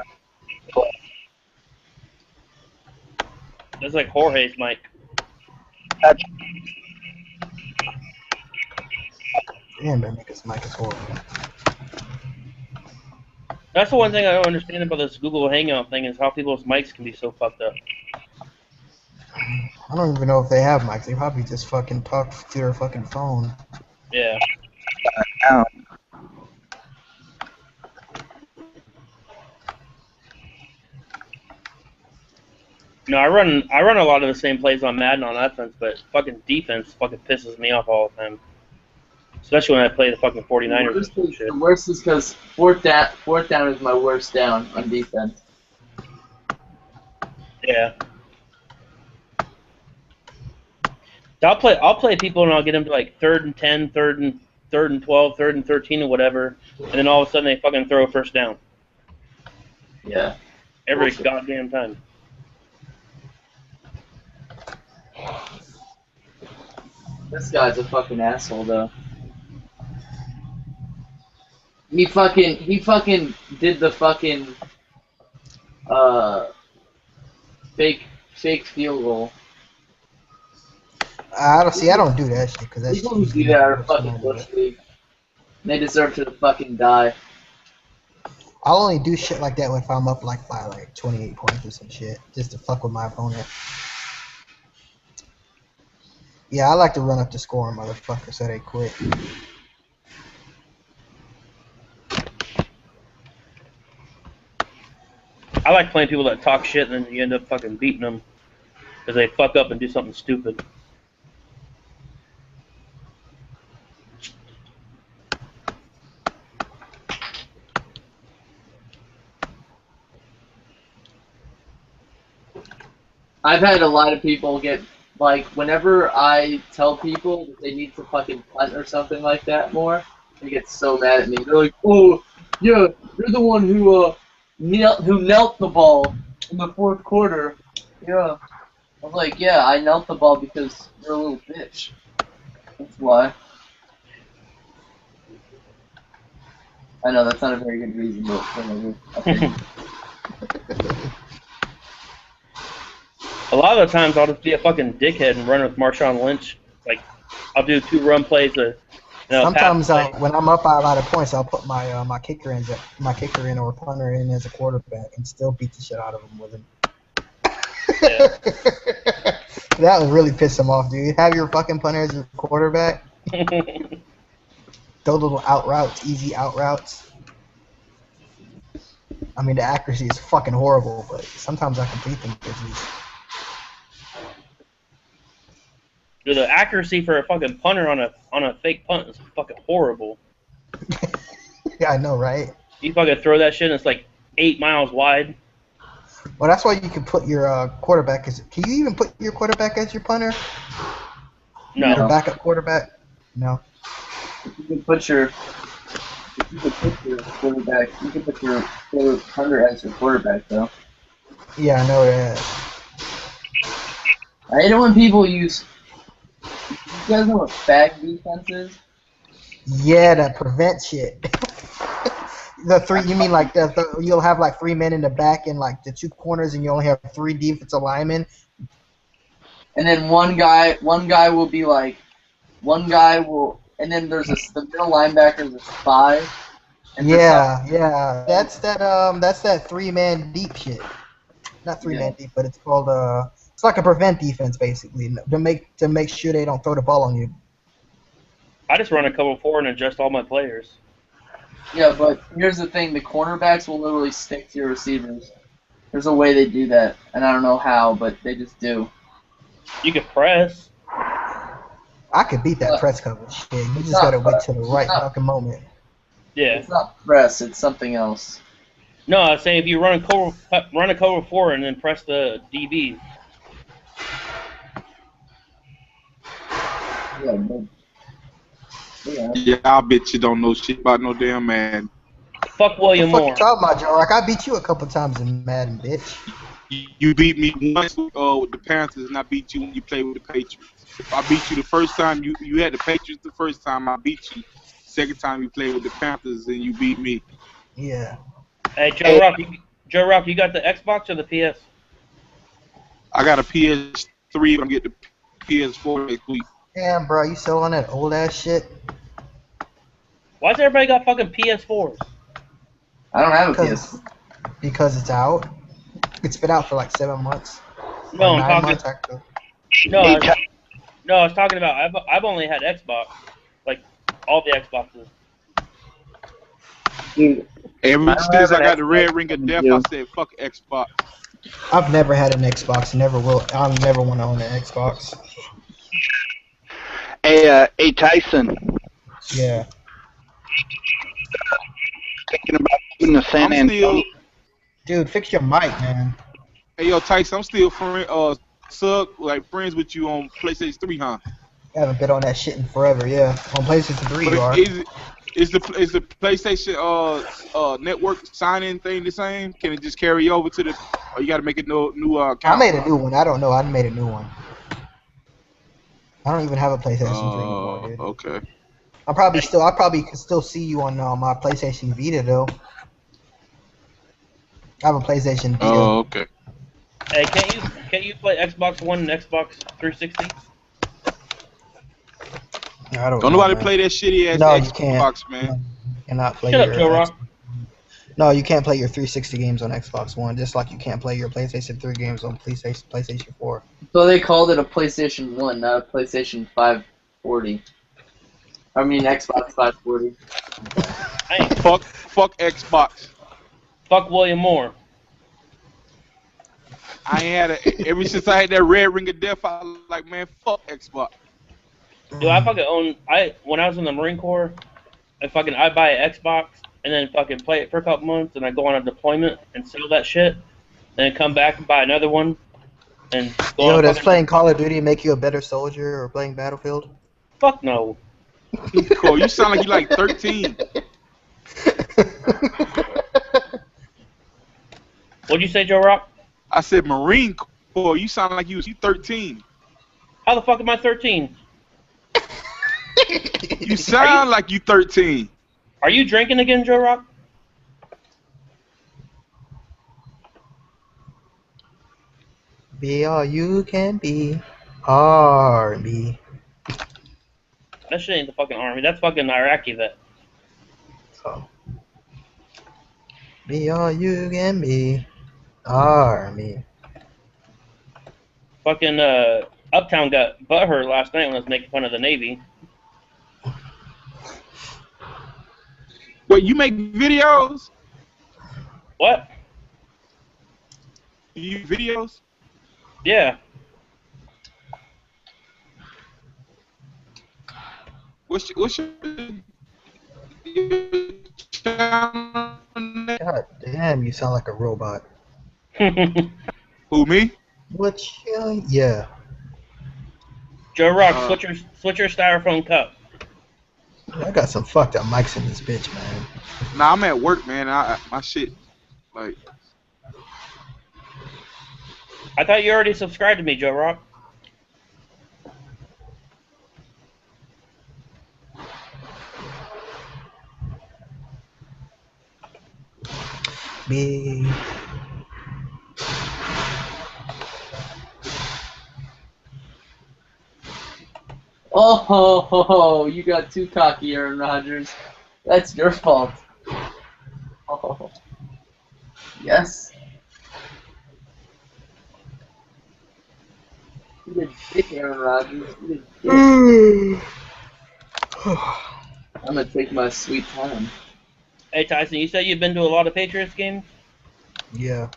That's like Jorge's mic. Damn, that nigga's mic is horrible. That's the one thing I don't understand about this Google Hangout thing is how people's mics can be so fucked up. I don't even know if they have mics. They probably just fucking talk to their fucking phone. Yeah. No, I run a lot of the same plays on Madden on offense, but fucking defense fucking pisses me off all the time. Especially when I play the fucking 49ers and some shit. The worst is because fourth down is my worst down on defense. Yeah. So I'll play people and I'll get them to like 3rd and 10, 3rd and 12, 3rd and 13 or whatever, and then all of a sudden they fucking throw a first down. Yeah. Every goddamn time. This guy's a fucking asshole though. He fucking did the fucking fake field goal. I don't do that shit because that's People who do that are fucking pussy. They deserve to fucking die. I'll only do shit like that if I'm up like by like 28 points or some shit, just to fuck with my opponent. Yeah, I like to run up the score on motherfuckers so they quit. I like playing people that talk shit and then you end up fucking beating them because they fuck up and do something stupid. I've had a lot of people get, like, whenever I tell people that they need to fucking punt or something like that more, they get so mad at me. They're like, oh, yeah, you're the one who knelt the ball in the fourth quarter. Yeah. I was like, yeah, I knelt the ball because you're a little bitch. That's why. I know, that's not a very good reason, but whatever. Okay. A lot of the times I'll just be a fucking dickhead and run with Marshawn Lynch. Like, I'll do 2 run plays. Sometimes when I'm up by a lot of points, I'll put my kicker in or punter in as a quarterback and still beat the shit out of him with him. Yeah. That would really piss him off, dude. Have your fucking punter as your quarterback. Those little out routes, easy out routes. I mean, the accuracy is fucking horrible, but sometimes I can beat them bitches. Dude, the accuracy for a fucking punter on a fake punt is fucking horrible. Yeah, I know, right? You fucking throw that shit and it's like 8 miles wide. Well, that's why you can put your quarterback as. Can you even put your quarterback as your punter? No. Your backup quarterback? No. You can put your quarterback. You can put your punter as your quarterback, though. Yeah, I know that. I hate it when people use. You guys know what fag defense is? Yeah, that prevent shit. The 3, you mean like you'll have like 3 men in the back and like the 2 corners, and you only have 3 defensive linemen. And then one guy will be like, and then there's the middle linebacker is a 5. And Yeah. That's that 3-man deep shit. Not 3-man deep, but it's called it's like a prevent defense basically to make sure they don't throw the ball on you. I just run a cover 4 and adjust all my players. Yeah, but here's the thing: the cornerbacks will literally stick to your receivers. There's a way they do that, and I don't know how, but they just do. You can press. I could beat that press coverage shit. You just gotta wait till the right fucking moment. Yeah. It's not press; it's something else. No, I was saying if you run a cover 4 and then press the DB. Yeah, but yeah, I bet you don't know shit about no damn man. Fuck William What the fuck Moore. you talking about, Joe? Like, I beat you a couple times in Madden, bitch. You beat me once with the Panthers, and I beat you when you played with the Patriots. I beat you the first time you had the Patriots. The first time I beat you. Second time you played with the Panthers, and you beat me. Yeah. Hey, Joe Rock, you got the Xbox or the PS? I got a PS3. I'm getting the PS4 next week. Damn, bro, you still on that old ass shit? Why's everybody got fucking PS4s? I don't have a PS. Because it's out. It's been out for like 7 months. No, Or 9 I'm talking. months, actually. No, I was talking about. I've only had Xbox, like all the Xboxes. Dude, Ever since I got the red ring of death, I said fuck Xbox. I've never had an Xbox. Never will. I'll never want to own an Xbox. Hey, Tyson. Yeah. Thinking about moving to San Antonio. Dude, fix your mic, man. Hey, yo, Tyson, I'm still friends with you on PlayStation 3, huh? I haven't been on that shit in forever. Yeah, on PlayStation 3 you are. Is the PlayStation network sign-in thing the same? Can it just carry over to the? Or you got to make a new account? I made a new one. I don't know. I made a new one. I don't even have a PlayStation 3 anymore, dude. Okay. I probably can still see you on my PlayStation Vita though. I have a PlayStation Vita. Oh, okay. Hey, can't you play Xbox One and Xbox 360? I don't Don't know, nobody man. play that shitty ass No, Xbox, you can't. man. You cannot play Shut your up, Joe Rock. No, you can't play your 360 games on Xbox One, just like you can't play your PlayStation 3 games on PlayStation 4. So they called it a PlayStation 1, not a PlayStation 540. I mean Xbox 540. Hey, Fuck Xbox. fuck William Moore. I ain't had ever since I had that red ring of death. I was like, man, fuck Xbox. Dude, I fucking own. When I was in the Marine Corps, I buy an Xbox and then fucking play it for a couple months, and I go on a deployment and sell that shit, and then come back and buy another one, and go on Yo, a does fucking. playing Call of Duty make you a better soldier or playing Battlefield? Fuck no. Cool. You sound like you like 13. What'd you say, Joe Rock? I said Marine Corps. You sound like you 13. How the fuck am I 13? You sound like you 13. Are you drinking again, Joe Rock? Be all you can be, Army. That shit ain't the fucking army. That's fucking Iraqi vet. So, be all you can be, Army. Fucking Uptown got butthurt last night when I was making fun of the Navy. Wait, you make videos? What? You videos? Yeah. What's your channel? God damn, you sound like a robot. Who, me? What's yeah. Joe Rock, switch your styrofoam cup. I got some fucked up mics in this bitch, man. Nah, I'm at work, man. My shit, like. I thought you already subscribed to me, Joe Rock. Be Oh, you got too cocky, Aaron Rodgers. That's your fault. Oh, yes. You did dick, Aaron Rodgers. You did dick. I'm gonna take my sweet time. Hey Tyson, you said you've been to a lot of Patriots games? yeah.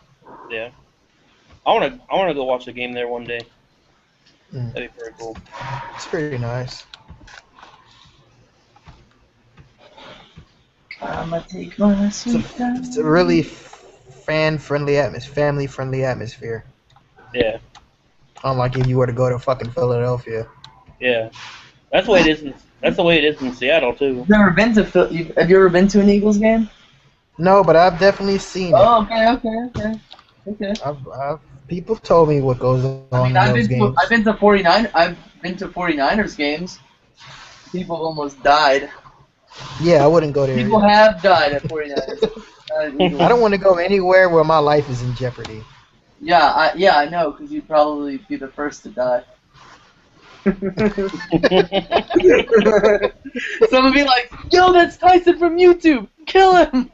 Yeah. I wanna go watch the game there one day. That'd be pretty cool. It's pretty nice. I'ma take my sweet time. It's a really family-friendly atmosphere. Yeah. Unlike if you were to go to fucking Philadelphia. Yeah. That's the way it is. That's the way it is in Seattle too. Have you ever been to an Eagles game? No, but I've definitely seen it. Oh, okay. People told me what goes on in those games. I've been to 49ers games. People almost died. Yeah, I wouldn't go there. People have died at 49ers. I don't want to go anywhere where my life is in jeopardy. Yeah, I know, because you'd probably be the first to die. Someone be like, "Yo, that's Tyson from YouTube. Kill him."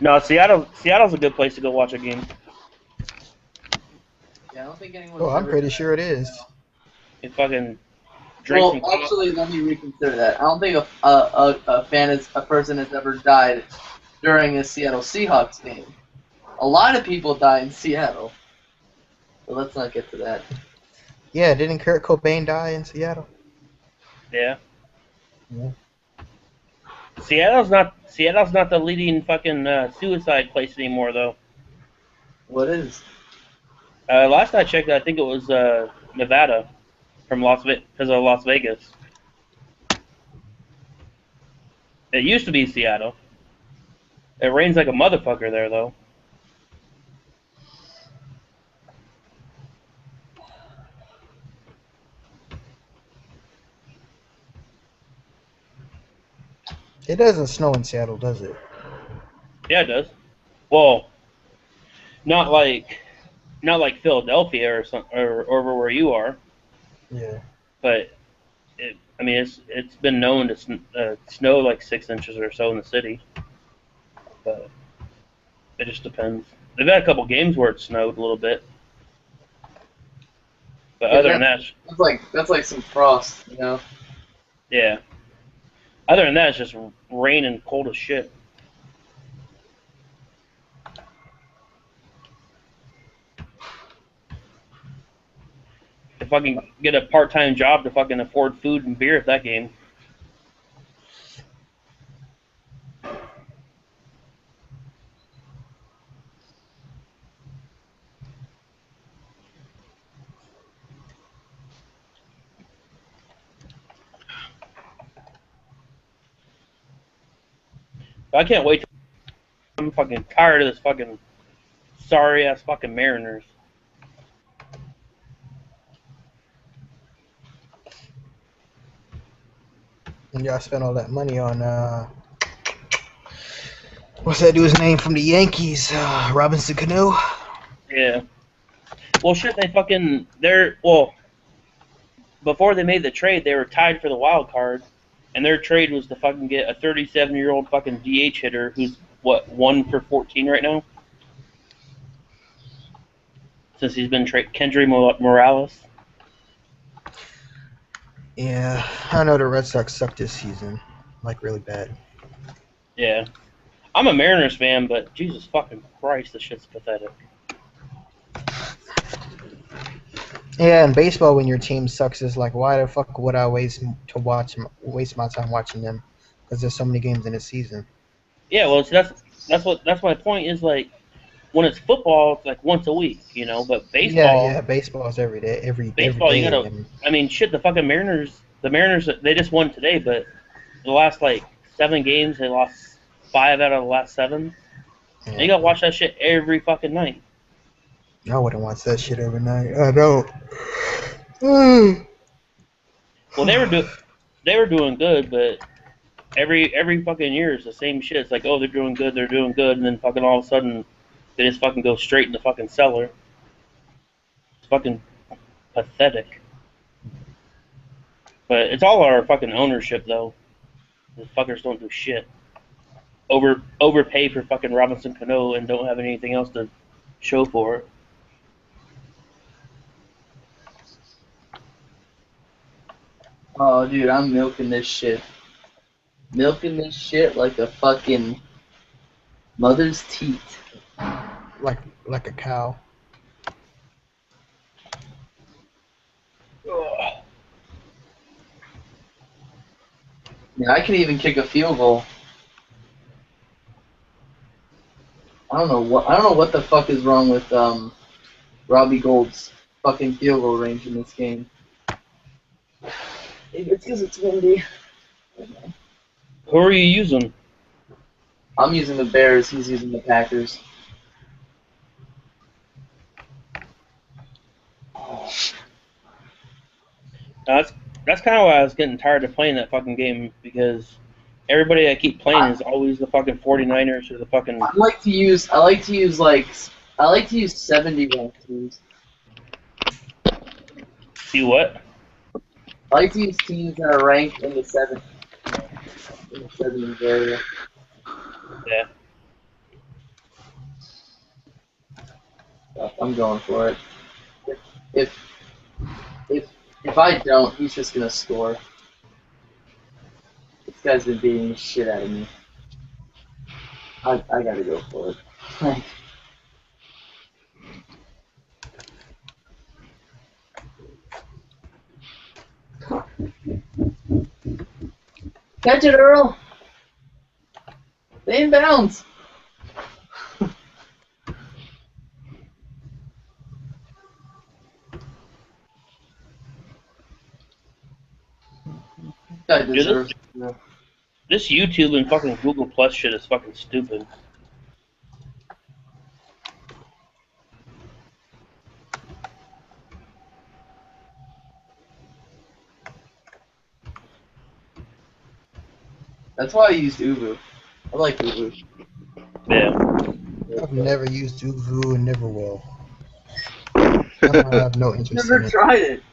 No, Seattle's a good place to go watch a game. Yeah, I don't think anyone's. Oh, I'm pretty sure it is. You fucking drink some Well, actually, let me reconsider that. I don't think a person has ever died during a Seattle Seahawks game. A lot of people die in Seattle. But let's not get to that. Yeah, didn't Kurt Cobain die in Seattle? Yeah. Yeah. Seattle's not the leading fucking suicide place anymore though. What is? Last I checked, I think it was Nevada, because of Las Vegas. It used to be Seattle. It rains like a motherfucker there though. It doesn't snow in Seattle, does it? Yeah, it does. Well, not like Philadelphia or over where you are. Yeah. But I mean, it's been known to snow like 6 inches or so in the city, but it just depends. They've had a couple games where it snowed a little bit, but Yeah, other than that, that's like some frost, you know. yeah. Other than that, it's just rain and cold as shit. If I can get a part-time job to fucking afford food and beer at that game. I can't wait. I'm fucking tired of this fucking sorry ass fucking Mariners. And y'all spent all that money on what's that dude's name from the Yankees? Robinson Cano. Yeah. Well, shit. Before they made the trade, they were tied for the wild card, and their trade was to fucking get a 37-year-old fucking DH hitter who's what 1 for 14 right now. Since he's been Kendry Morales. Yeah, I know the Red Sox sucked this season, like really bad. Yeah. I'm a Mariners fan, but Jesus fucking Christ, this shit's pathetic. Yeah, in baseball, when your team sucks, is like, why the fuck would I waste my time watching them? Because there's so many games in a season. Yeah, well, that's my point. Is like when it's football, it's like once a week, you know. But baseball, Yeah, baseball is every day, every baseball, you day. gotta. I mean, shit. The fucking Mariners, they just won today, but the last like 7 games, they lost 5 out of the last 7. And you gotta watch that shit every fucking night. I wouldn't watch that shit every night. I don't. Mm. Well, they were doing good, but every fucking year is the same shit. It's like, oh, they're doing good, and then fucking all of a sudden, they just fucking go straight in the fucking cellar. It's fucking pathetic. But it's all our fucking ownership, though. The fuckers don't do shit. Overpay for fucking Robinson Cano and don't have anything else to show for it. Oh, dude, I'm milking this shit. Milking this shit like a fucking mother's teeth. Like a cow. Yeah, I can even kick a field goal. I don't know what the fuck is wrong with Robbie Gould's fucking field goal range in this game. Maybe it's because it's windy. Who are you using? I'm using the Bears. He's using the Packers. That's kind of why I was getting tired of playing that fucking game, because everybody I keep playing is always the fucking 49ers or the fucking. I like to use 71 teams. See what? I like to use teams that are ranked in the 70s area. Yeah. I'm going for it. If I don't, he's just gonna score. This guy's been beating the shit out of me. I gotta go for it. Catch it, Earl! Stay in bounds! Guy deserves it. This YouTube and fucking Google Plus shit is fucking stupid. That's why I used Uvu. I like Uvu. Yeah. I've never used Uvu and never will. I have no interest Never in it. tried it.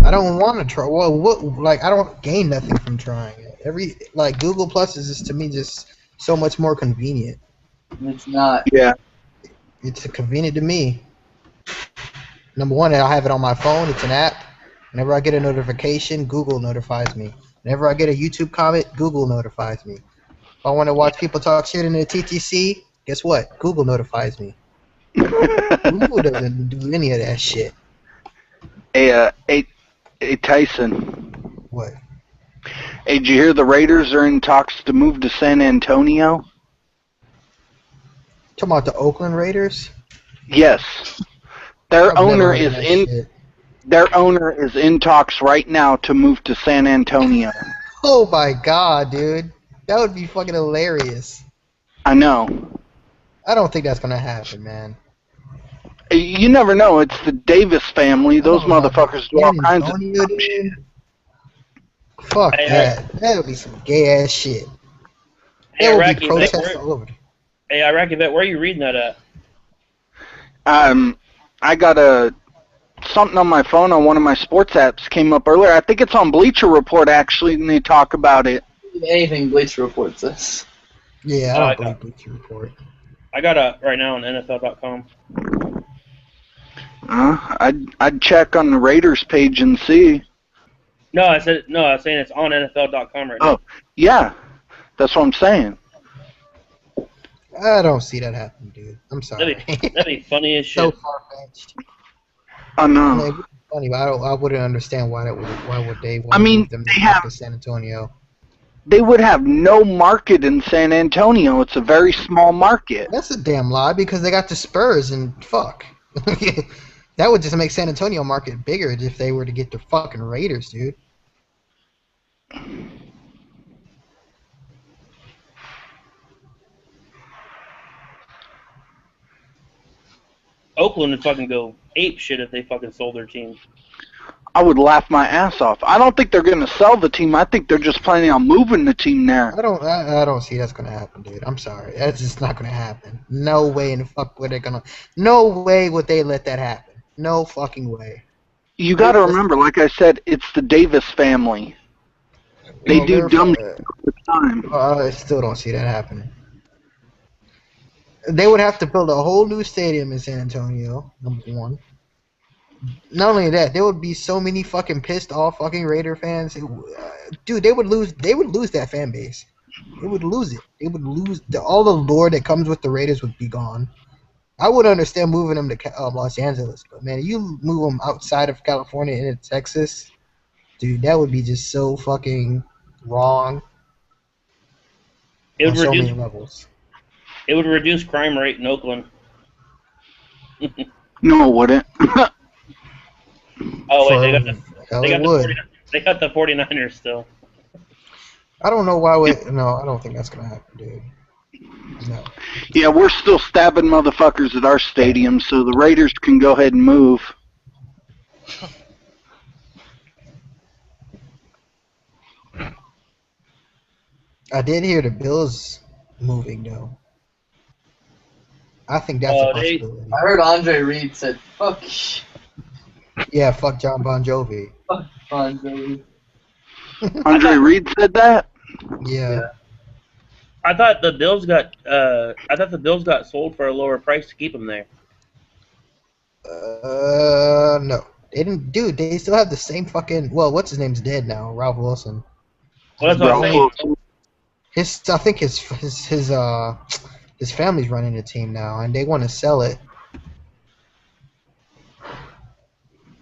I don't want to try. Well, what? Like, I don't gain nothing from trying it. Google Plus is just to me just so much more convenient. It's not. Yeah. It's convenient to me. Number one, I have it on my phone. It's an app. Whenever I get a notification, Google notifies me. Whenever I get a YouTube comment, Google notifies me. If I want to watch people talk shit in the TTC, guess what? Google notifies me. Google doesn't do any of that shit. Hey, Tyson. What? Hey, did you hear the Raiders are in talks to move to San Antonio? Talking about the Oakland Raiders? Yes. Their I've never owner heard of is that in. shit. Their owner is in talks right now to move to San Antonio. Oh my god, dude. That would be fucking hilarious. I know. I don't think that's gonna happen, man. You never know. It's the Davis family. Those motherfuckers do all San kinds of Antonio, dumb shit. dude? Fuck that. That would be some gay ass shit. Hey, There would Iraqi be vet, protests all over. Hey, Iraqi vet, where are you reading that at? I got something on my phone on one of my sports apps came up earlier. I think it's on Bleacher Report actually, and they talk about it. Anything Bleacher Report says. Yeah, I don't believe Bleacher Report. I got it right now on NFL.com. I'd check on the Raiders page and see. No, I was saying it's on NFL.com right now. Oh, yeah, that's what I'm saying. I don't see that happening, dude. I'm sorry. That'd be funny as So shit. far-fetched. I know. It would be funny, but I wouldn't understand why would they want I mean, to move them they have- to San Antonio. They would have no market in San Antonio. It's a very small market. That's a damn lie because they got the Spurs and fuck. That would just make San Antonio market bigger if they were to get the fucking Raiders, dude. Oakland would fucking go ape shit if they fucking sold their team. I would laugh my ass off. I don't think they're going to sell the team. I think they're just planning on moving the team there. I don't see that's gonna happen, dude. I'm sorry. That's just not gonna happen. No way in the fuck would they gonna. No way would they let that happen. No fucking way. You got to remember, like I said, it's the Davis family. They Well, do they're dumb fu- shit all the time. I still don't see that happening. They would have to build a whole new stadium in San Antonio. Number one. Not only that, there would be so many fucking pissed off fucking Raider fans. Dude, they would lose. They would lose that fan base. They would lose it. They would lose all the lore that comes with the Raiders would be gone. I would understand moving them to Los Angeles, but man, you move them outside of California into Texas, dude, that would be just so fucking wrong. It would on so reduce. many levels. It would reduce crime rate in Oakland. No, it wouldn't. Oh wait, Hell, they it got the would. they got the 49ers still. I don't know why. No, I don't think that's gonna happen, dude. No. Yeah, we're still stabbing motherfuckers at our stadium, so the Raiders can go ahead and move. I did hear the Bills moving though. I think that's a possibility. I heard Andre Reed said, "Fuck, Yeah, fuck John Bon Jovi. fuck Andre." Andre Reed said that? Yeah. I thought the Bills got sold for a lower price to keep them there. No. They didn't, dude. They still have the same fucking. Well, what's his name's dead now, Ralph Wilson. Well, that's what I'm saying. I think his family's running the team now, and they want to sell it.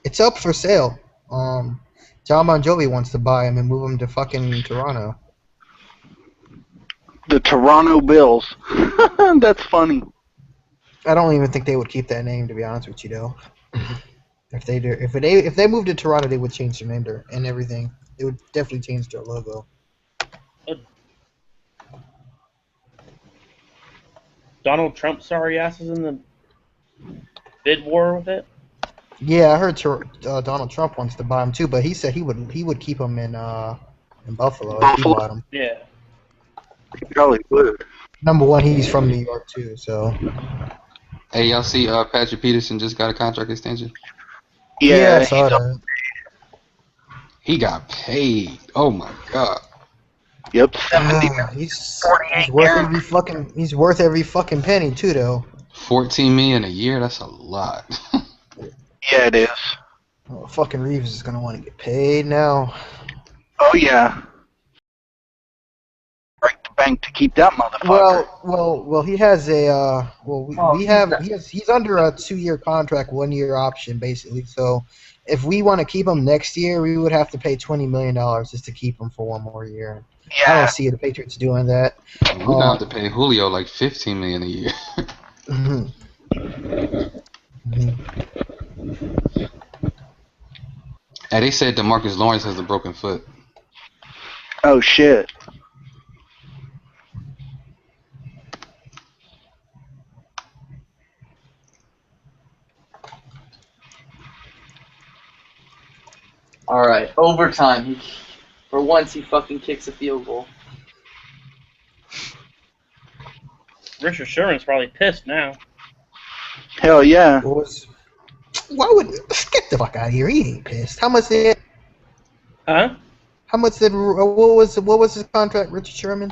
It's up for sale. John Bon Jovi wants to buy him and move him to fucking Toronto. The Toronto Bills. That's funny. I don't even think they would keep that name, to be honest with you, though. If they moved to Toronto, they would change their name and everything. They would definitely change their logo. Donald Trump sorry ass is in the bid war with it. Yeah, I heard Donald Trump wants to buy him too, but he said he would keep him in Buffalo if he bought him. Yeah. He probably would. Number one, he's from New York too, so. Hey, y'all see Patrick Peterson just got a contract extension? Yeah, I saw that. He got paid. Oh my god. Yep, 70 He's 48 worth guaranteed. he's worth every fucking penny too, though. 14 million a year. That's a lot. Yeah, it is. Oh, fucking Reeves is gonna want to get paid now. Oh yeah. Break the bank to keep that motherfucker. Well. He has a he's under a 2-year contract, 1-year option, basically. So, if we want to keep him next year, we would have to pay $20 million just to keep him for 1 more year. I don't see the Patriots doing that. We're gonna have to pay Julio like 15 million a year. And they said DeMarcus Lawrence has a broken foot. Oh shit. All right, overtime. For once, he fucking kicks a field goal. Richard Sherman's probably pissed now. Hell yeah. Why would get the fuck out of here? He ain't pissed. How much did? Huh? How much did? What was his contract, Richard Sherman?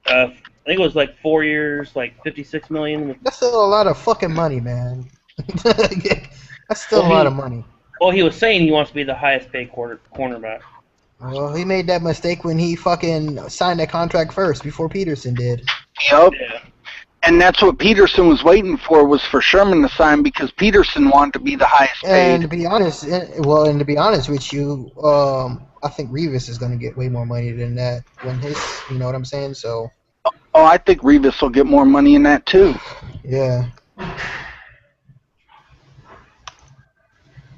I think it was like 4 years, like $56 million. That's still a lot of fucking money, man. That's still a lot of money. Well, he was saying he wants to be the highest paid cornerback. Well, he made that mistake when he fucking signed that contract first before Peterson did. Yup. Yeah. And that's what Peterson was waiting for, was for Sherman to sign, because Peterson wanted to be the highest paid. And to be honest, with you, I think Revis is going to get way more money than that when his, you know what I'm saying? So. Oh, I think Revis will get more money in that too. Yeah.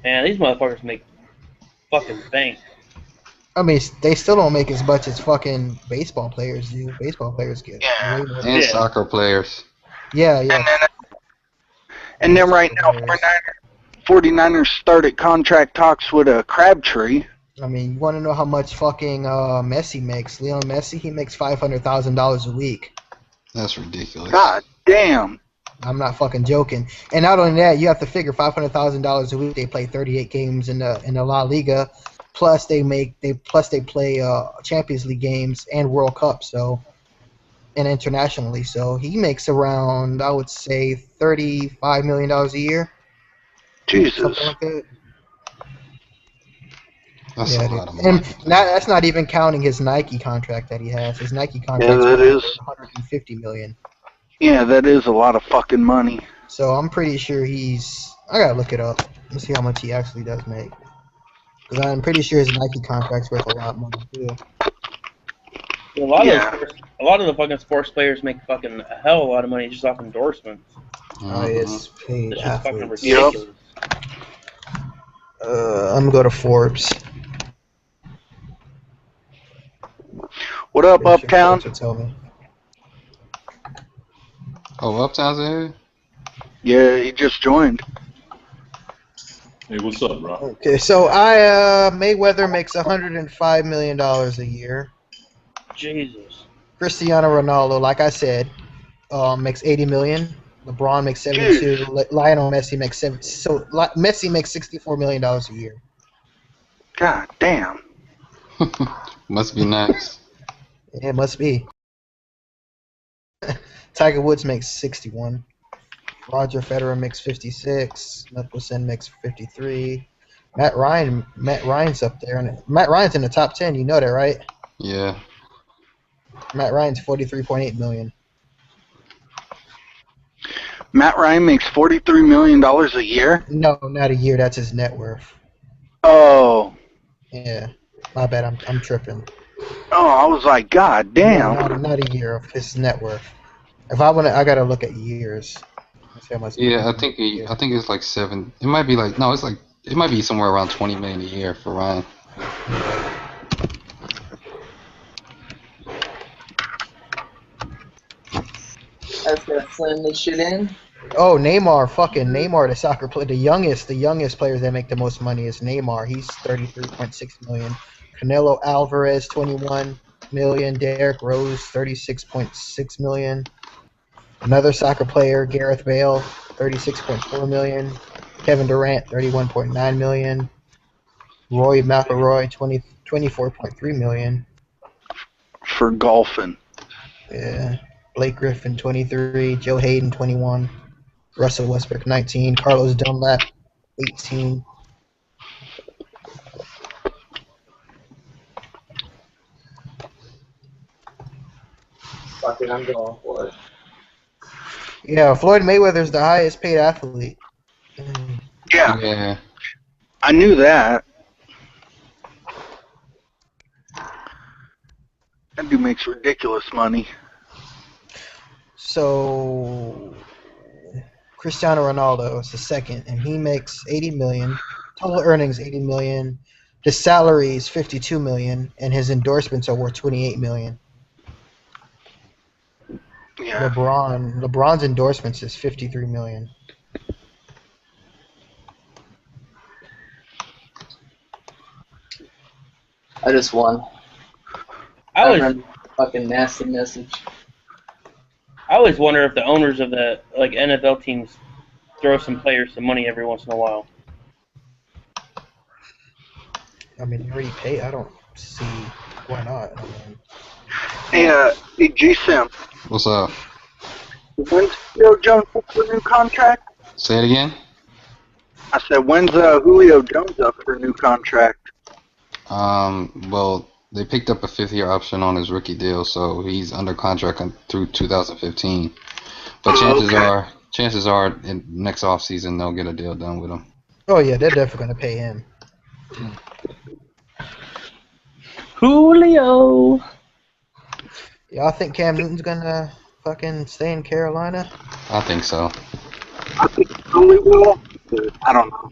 Man, these motherfuckers make fucking bank. I mean, they still don't make as much as fucking baseball players do. Baseball players get way more. And soccer players. Yeah. And then right now, 49ers started contract talks with Crabtree. I mean, you want to know how much fucking Messi makes? Leon Messi, he makes $500,000 a week. That's ridiculous. God damn. I'm not fucking joking. And not only that, you have to figure $500,000 a week. They play 38 games in the La Liga, plus they play Champions League games and World Cup, so, and internationally. So he makes around, I would say, $35 million a year. Jesus. Something like that. That's a lot of money. And that's not even counting his Nike contract that he has. His Nike contract is $150 million. Yeah, that is a lot of fucking money. So I'm pretty sure I gotta look it up. Let's see how much he actually does make. Because I'm pretty sure his Nike contract's worth a lot of money too. A lot of the fucking sports players make fucking a hell of a lot of money just off endorsements. It's paid It's just fucking athletes. ridiculous. I'm gonna go to Forbes. What up, Uptown? Tell me. Oh, Uptown's in here? Yeah, he just joined. Hey, what's up, bro? Okay, so Mayweather makes $105 million a year. Jesus. Cristiano Ronaldo, like I said, makes $80 million. LeBron makes 72. Lionel Messi makes 7. So Messi makes $64 million a year. God damn. Must be nice. Yeah, it must be. Tiger Woods makes 61. Roger Federer makes 56. Nicholson makes 53. Matt Ryan's up there, and Matt Ryan's in the top 10. You know that, right? Yeah. Matt Ryan's $43.8 million. Matt Ryan makes $43 million a year? No, not a year. That's his net worth. Oh. Yeah. My bad. I'm tripping. Oh, I was like, God damn. No, not a year of his net worth. If I want to, I gotta look at years. Let's see how much. Yeah, I think it's like 7. It might be like it might be somewhere around 20 million a year for Ryan. That's gonna slam this shit in. Oh, Neymar, the soccer player, the youngest players that make the most money is Neymar. He's 33.6 million. Canelo Alvarez, 21 million. Derrick Rose, 36.6 million. Another soccer player, Gareth Bale, 36.4 million. Kevin Durant, 31.9 million. Roy McIlroy, 24.3 million. For golfing. Yeah. Blake Griffin, 23. Joe Hayden, 21. Russell Westbrook, 19. Carlos Dunlap, 18. Fucking, I'm going for it. Yeah, Floyd Mayweather's the highest paid athlete. Yeah. Yeah. I knew that. That dude makes ridiculous money. So Cristiano Ronaldo is the second, and he makes 80 million. Total earnings 80 million. His salary is 52 million, and his endorsements are worth 28 million. Yeah. LeBron's endorsements is 53 million. I just won. I always, Fucking nasty message. I always wonder if the owners of the NFL teams throw some players some money every once in a while. I mean, they already pay. I don't see why not. I mean, Hey, G-Sim, What's up? when's Julio Jones up for a new contract? Say it again. I said, when's Julio Jones up for a new contract? Well, they picked up a 5th-year option on his rookie deal, so he's under contract through 2015. But chances are, in next offseason they'll get a deal done with him. oh yeah, they're definitely gonna pay him. Julio. Y'all think Cam Newton's gonna fucking stay in Carolina? I think so. I think he probably will, but I don't know.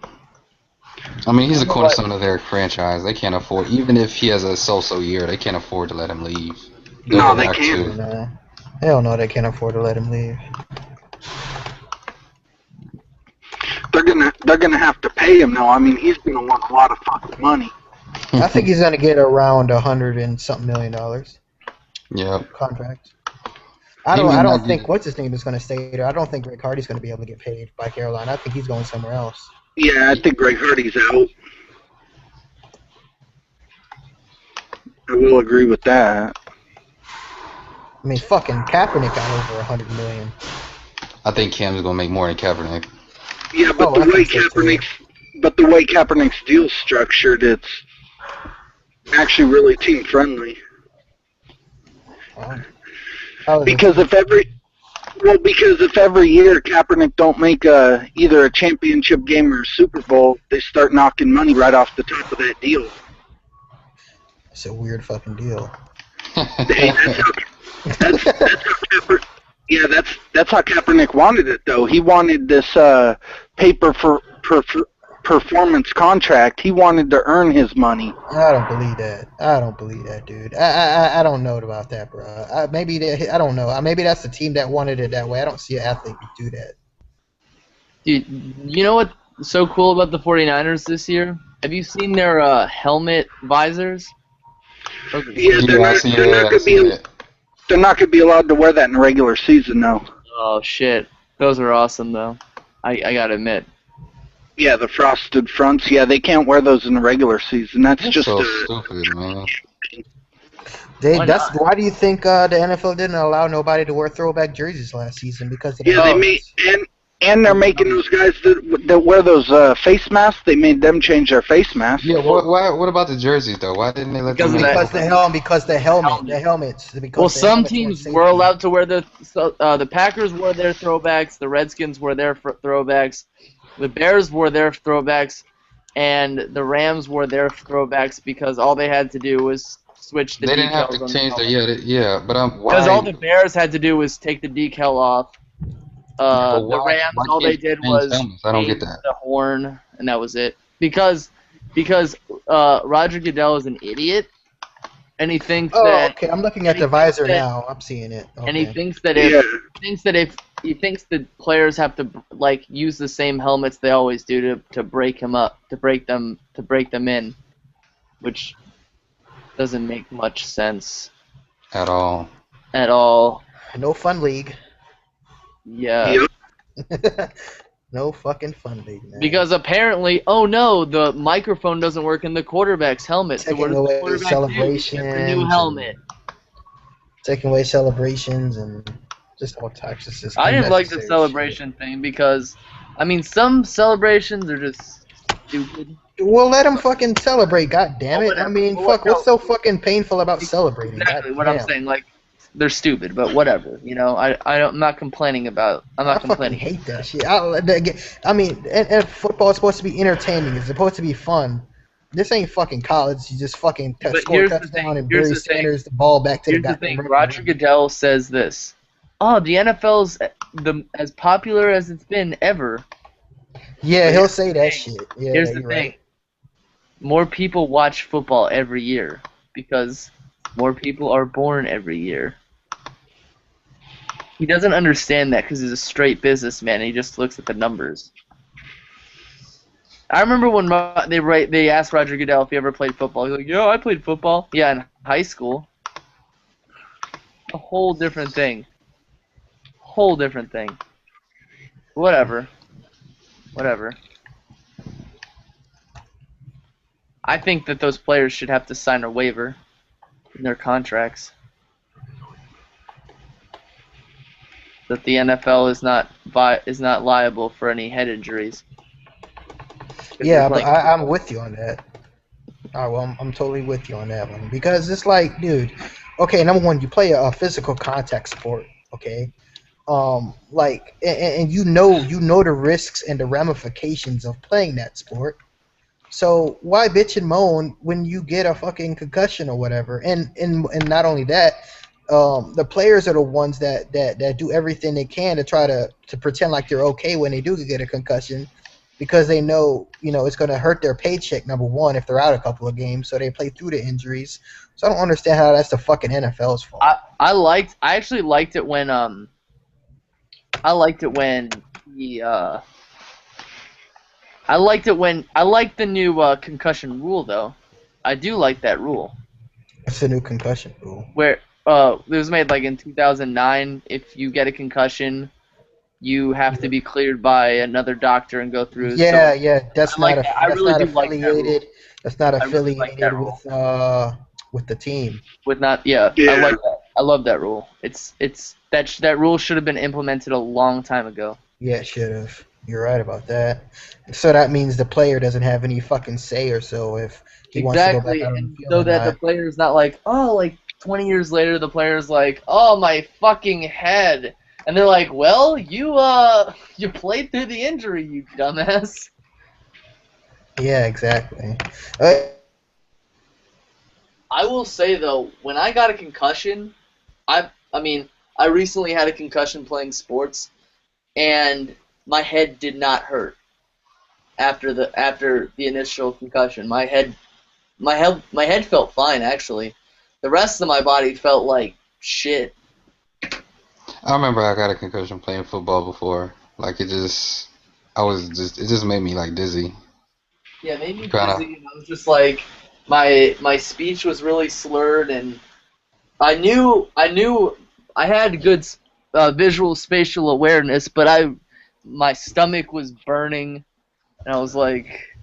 I mean, he's the cornerstone of their franchise. They can't afford, even if he has a so-so year, they can't afford to let him leave. No, they can't. No. Hell no, they can't afford to let him leave. They're gonna have to pay him now. I mean, he's gonna want a lot of fucking money. I think he's gonna get around $100 and something million. Yep. Contract. I don't think what's his name is gonna stay there. I don't think Greg Hardy's gonna be able to get paid by Carolina. I think he's going somewhere else. Yeah, I think Greg Hardy's out. I will agree with that. I mean, fucking Kaepernick got over $100 million. I think Cam's gonna make more than Kaepernick. Yeah, but the way Kaepernick's deal's structured, it's actually really team friendly. Because if every year Kaepernick don't make either a championship game or a Super Bowl, they start knocking money right off the top of that deal. It's a weird fucking deal. Hey, that's how Kaepernick wanted it, though. He wanted this paper for performance contract. He wanted to earn his money. I don't believe that, dude. I don't know about that, bro. I don't know. Maybe that's the team that wanted it that way. I don't see an athlete do that. Dude, you know what's so cool about the 49ers this year? Have you seen their helmet visors? Yeah, they're not gonna be allowed to wear that in the regular season, though. Oh shit, those are awesome though. I gotta admit. Yeah, the frosted fronts. Yeah, they can't wear those in the regular season. That's just so stupid, man. Why do you think the NFL didn't allow nobody to wear throwback jerseys last season? Because of the they made and they're making those guys that wear those face masks. They made them change their face masks. Yeah, what about the jerseys though? Why didn't they let them? Because the helmets. Well, some teams were allowed to wear the Packers wore their throwbacks, the Redskins wore their throwbacks, the Bears wore their throwbacks, and the Rams wore their throwbacks because all they had to do was switch the decals. They didn't have to change but because all the Bears had to do was take the decal off. The Rams, all they did was I don't get that. The horn, and that was it. Because Roger Goodell is an idiot, and he thinks that. Okay, I'm looking at the visor now. I'm seeing it. Okay. And he thinks that if the players have to use the same helmets they always do to break him up, to break them in, which doesn't make much sense at all. No fun league. Yeah. No fucking fun, big man. Because apparently, oh no, the microphone doesn't work in the quarterback's helmet. So what Taking does the away quarterback do? He gets a new helmet. Taking away celebrations and just all types of just I didn't like the unnecessary celebration thing because, I mean, some celebrations are just stupid. Well, let them fucking celebrate, god damn it. I whatever. mean, Well, fuck, what's so fucking painful about celebrating? Exactly God what I'm damn. saying. Like, they're stupid, but whatever. You know, I'm not complaining about. I'm not I fucking complaining. hate that shit. I mean, and football is supposed to be entertaining. It's supposed to be fun. This ain't fucking college. You just fucking But score a here's the touchdown thing. and Here's Barry the thing. Sanders the ball back to Here's the the goddamn thing. referee. Roger Goodell says this. Oh, the NFL's as popular as it's been ever. Yeah, But he'll say that shit. Yeah, here's the you're thing. right. More people watch football every year because more people are born every year. He doesn't understand that because he's a straight businessman and he just looks at the numbers. I remember when they asked Roger Goodell if he ever played football. He's like, "Yeah, I played football. Yeah, in high school." A whole different thing. Whole different thing. Whatever. Whatever. I think that those players should have to sign a waiver in their contracts that the NFL is not liable for any head injuries. Yeah, but I'm with you on that. All right, well, I'm totally with you on that one because it's like, dude. Okay, number one, you play a physical contact sport. Okay, like, and you know the risks and the ramifications of playing that sport. So why bitch and moan when you get a fucking concussion or whatever? And not only that, the players are the ones that do everything they can to try to pretend like they're okay when they do get a concussion, because they know it's going to hurt their paycheck. Number one, if they're out a couple of games, so they play through the injuries. So I don't understand how that's the fucking NFL's fault. I actually liked it when I liked the new concussion rule though. I do like that rule. It's a new concussion rule. Where it was made like in 2009. If you get a concussion, you have to be cleared by another doctor and go through. Yeah, so yeah, that's I not I really do like that rule. affiliated. That's not I really like that affiliated with the team. With not, yeah, I like that. I love that rule. It's that rule should have been implemented a long time ago. Yeah, it should have. You're right about that. So that means the player doesn't have any fucking say or so if he wants to go back out on the field. So that the player's not like, oh, like 20 years later, the player's like, oh, my fucking head. And they're like, well, you played through the injury, you dumbass. Yeah, exactly. I will say, though, when I got a concussion, I recently had a concussion playing sports, and my head did not hurt after the initial concussion. My head felt fine, actually. The rest of my body felt like shit. I remember I got a concussion playing football before. Like it just made me like dizzy. Yeah, made me dizzy, and I was just like, my speech was really slurred, and I knew I had good visual spatial awareness, but my stomach was burning, and I was like,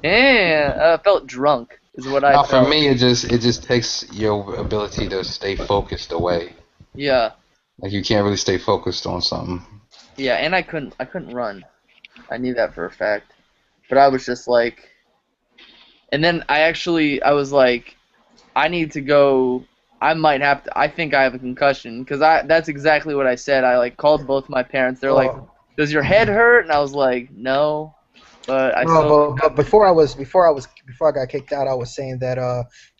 I felt drunk. Is what I felt. For me, it just takes your ability to stay focused away. Yeah. Like you can't really stay focused on something. Yeah, and I couldn't run. I knew that for a fact. But I was just like, and then I was like, I need to go. I might have to. I think I have a concussion because that's exactly what I said. I like called both my parents. They're like, "Does your head hurt?" And I was like, "No." But but before I got kicked out, I was saying that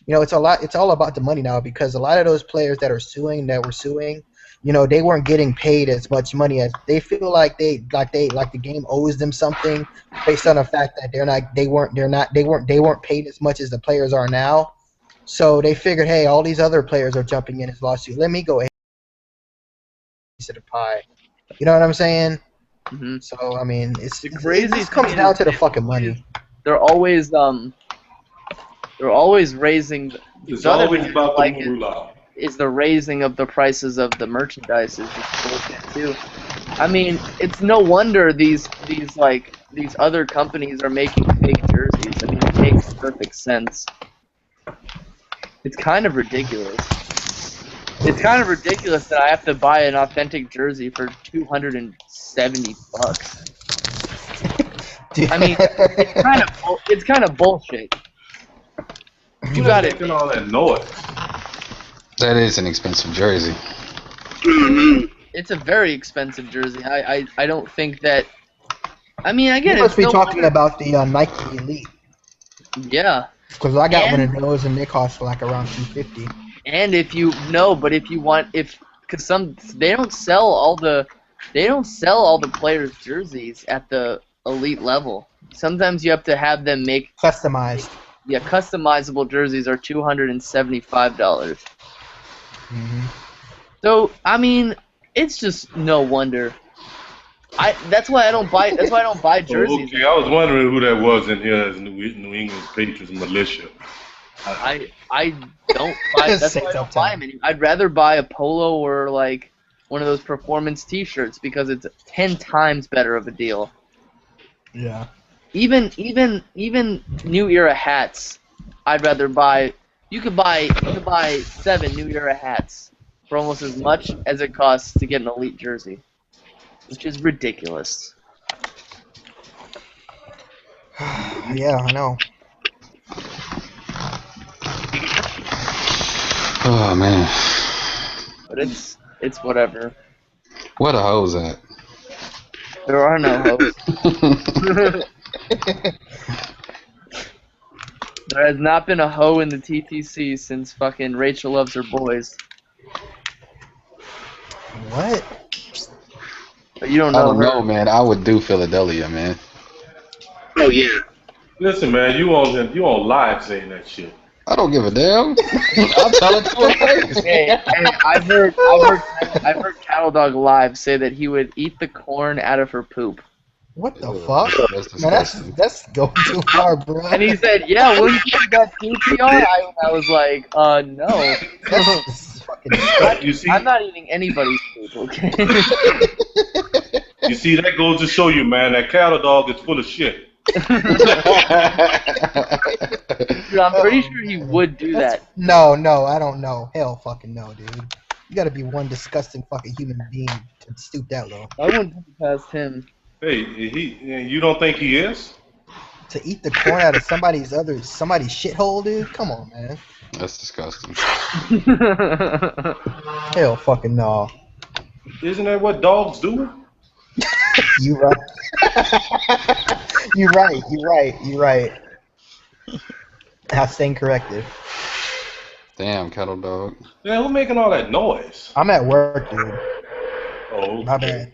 it's all about the money now, because a lot of those players that were suing, they weren't getting paid as much money as they feel like the game owes them something based on the fact that they weren't paid as much as the players are now. So they figured, hey, all these other players are jumping in his lawsuit. Let me go ahead and piece of the pie. You know what I'm saying? Mm-hmm. So I mean, it crazy comes down to the fucking money. They're always raising. It's always about the moolah. is the raising of the prices of the merchandise is just bullshit too. I mean, it's no wonder these other companies are making fake jerseys. I mean, it makes perfect sense. It's kind of ridiculous. It's kind of ridiculous that I have to buy an authentic jersey for $270. I mean, it's kind of bullshit. You got it. Making all that noise. That is an expensive jersey. It's a very expensive jersey. I don't think that. I mean, I get You it. must be talking about the Nike Elite. Yeah. Because I got one of those and they cost like around $250. And if you want, because they don't sell all the players' jerseys at the elite level. Sometimes you have to have them make customized. Yeah, customizable jerseys are $275. So I mean, it's just no wonder. That's why I don't buy jerseys. Okay, I was wondering who that was in here as New England Patriots militia. I don't buy. That's why I don't buy them anymore. I'd rather buy a polo or like one of those performance T-shirts because it's 10 times better of a deal. Yeah. Even New Era hats, I'd rather buy. You could buy 7 New Era hats for almost as much as it costs to get an elite jersey, which is ridiculous. Yeah, I know. Oh man. But it's whatever. Where the hoes at? There are no hoes. There has not been a hoe in the TTC since fucking Rachel Loves Her Boys. What? But you don't I know don't her. know, man. I would do Philadelphia, man. Oh yeah. Listen, man, you on live saying that shit. I don't give a damn. I'll tell it to her face. Hey, I've heard Cattle Dog live say that he would eat the corn out of her poop. What the fuck? That's Man, that's going too far, bro. And he said, "Yeah, will you put that DP on?" I was like, no. You see, I'm not eating anybody's poop, okay? You see, that goes to show you, man, that Cattle Dog is full of shit. Dude, I'm pretty sure he would do that. No, I don't know. Hell fucking no, dude. You gotta be one disgusting fucking human being to stoop that low. I wouldn't put it past him. Hey, you don't think he is? To eat the corn out of somebody's shithole, dude? Come on, man. That's disgusting. Hell fucking no. Isn't that what dogs do? You right. You're right. I stand corrected. Damn, Cattle Dog. Yeah, who's making all that noise? I'm at work, dude. Oh, okay. My bad.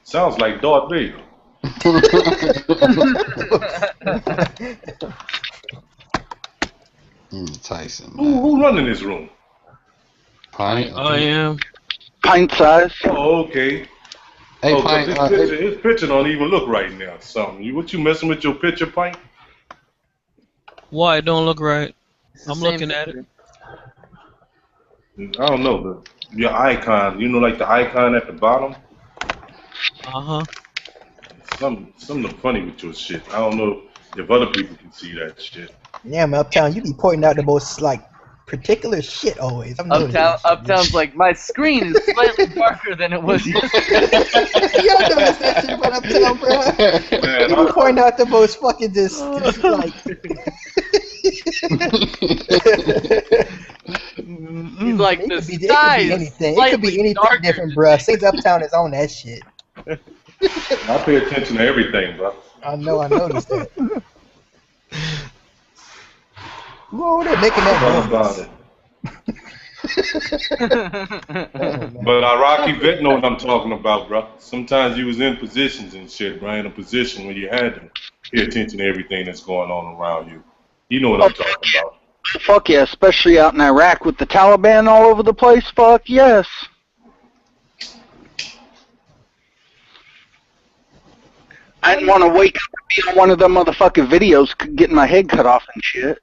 Sounds like Darth Vader. Tyson. Who running this room? Pint. I am. Pint size. Oh, okay. Hey, Oh, Pint. his picture don't even look right now. Something. What you messing with your picture, Pint? Why it don't look right? I'm looking at it. I don't know, your icon. You know, like the icon at the bottom. Something funny with your shit. I don't know if other people can see that shit. Yeah, man, Uptown, you be pointing out the most like particular shit always. Uptown's like, my screen is slightly darker than it was. You don't notice that shit about Uptown, bro. Man, You be pointing out the most fucking just like. He's like, the sky is It could be anything different, bro. Since Uptown is on that shit. I pay attention to everything, bro. I know, I noticed that. Whoa, they're making that noise. But Rocky Vet know what I'm talking about, bro. Sometimes you was in positions and shit, bro. In a position when you had to pay attention to everything that's going on around you. You know what I'm talking about. Fuck yeah, especially out in Iraq with the Taliban all over the place. Fuck yes. I didn't want to wake up and be on one of them motherfucking videos getting my head cut off and shit.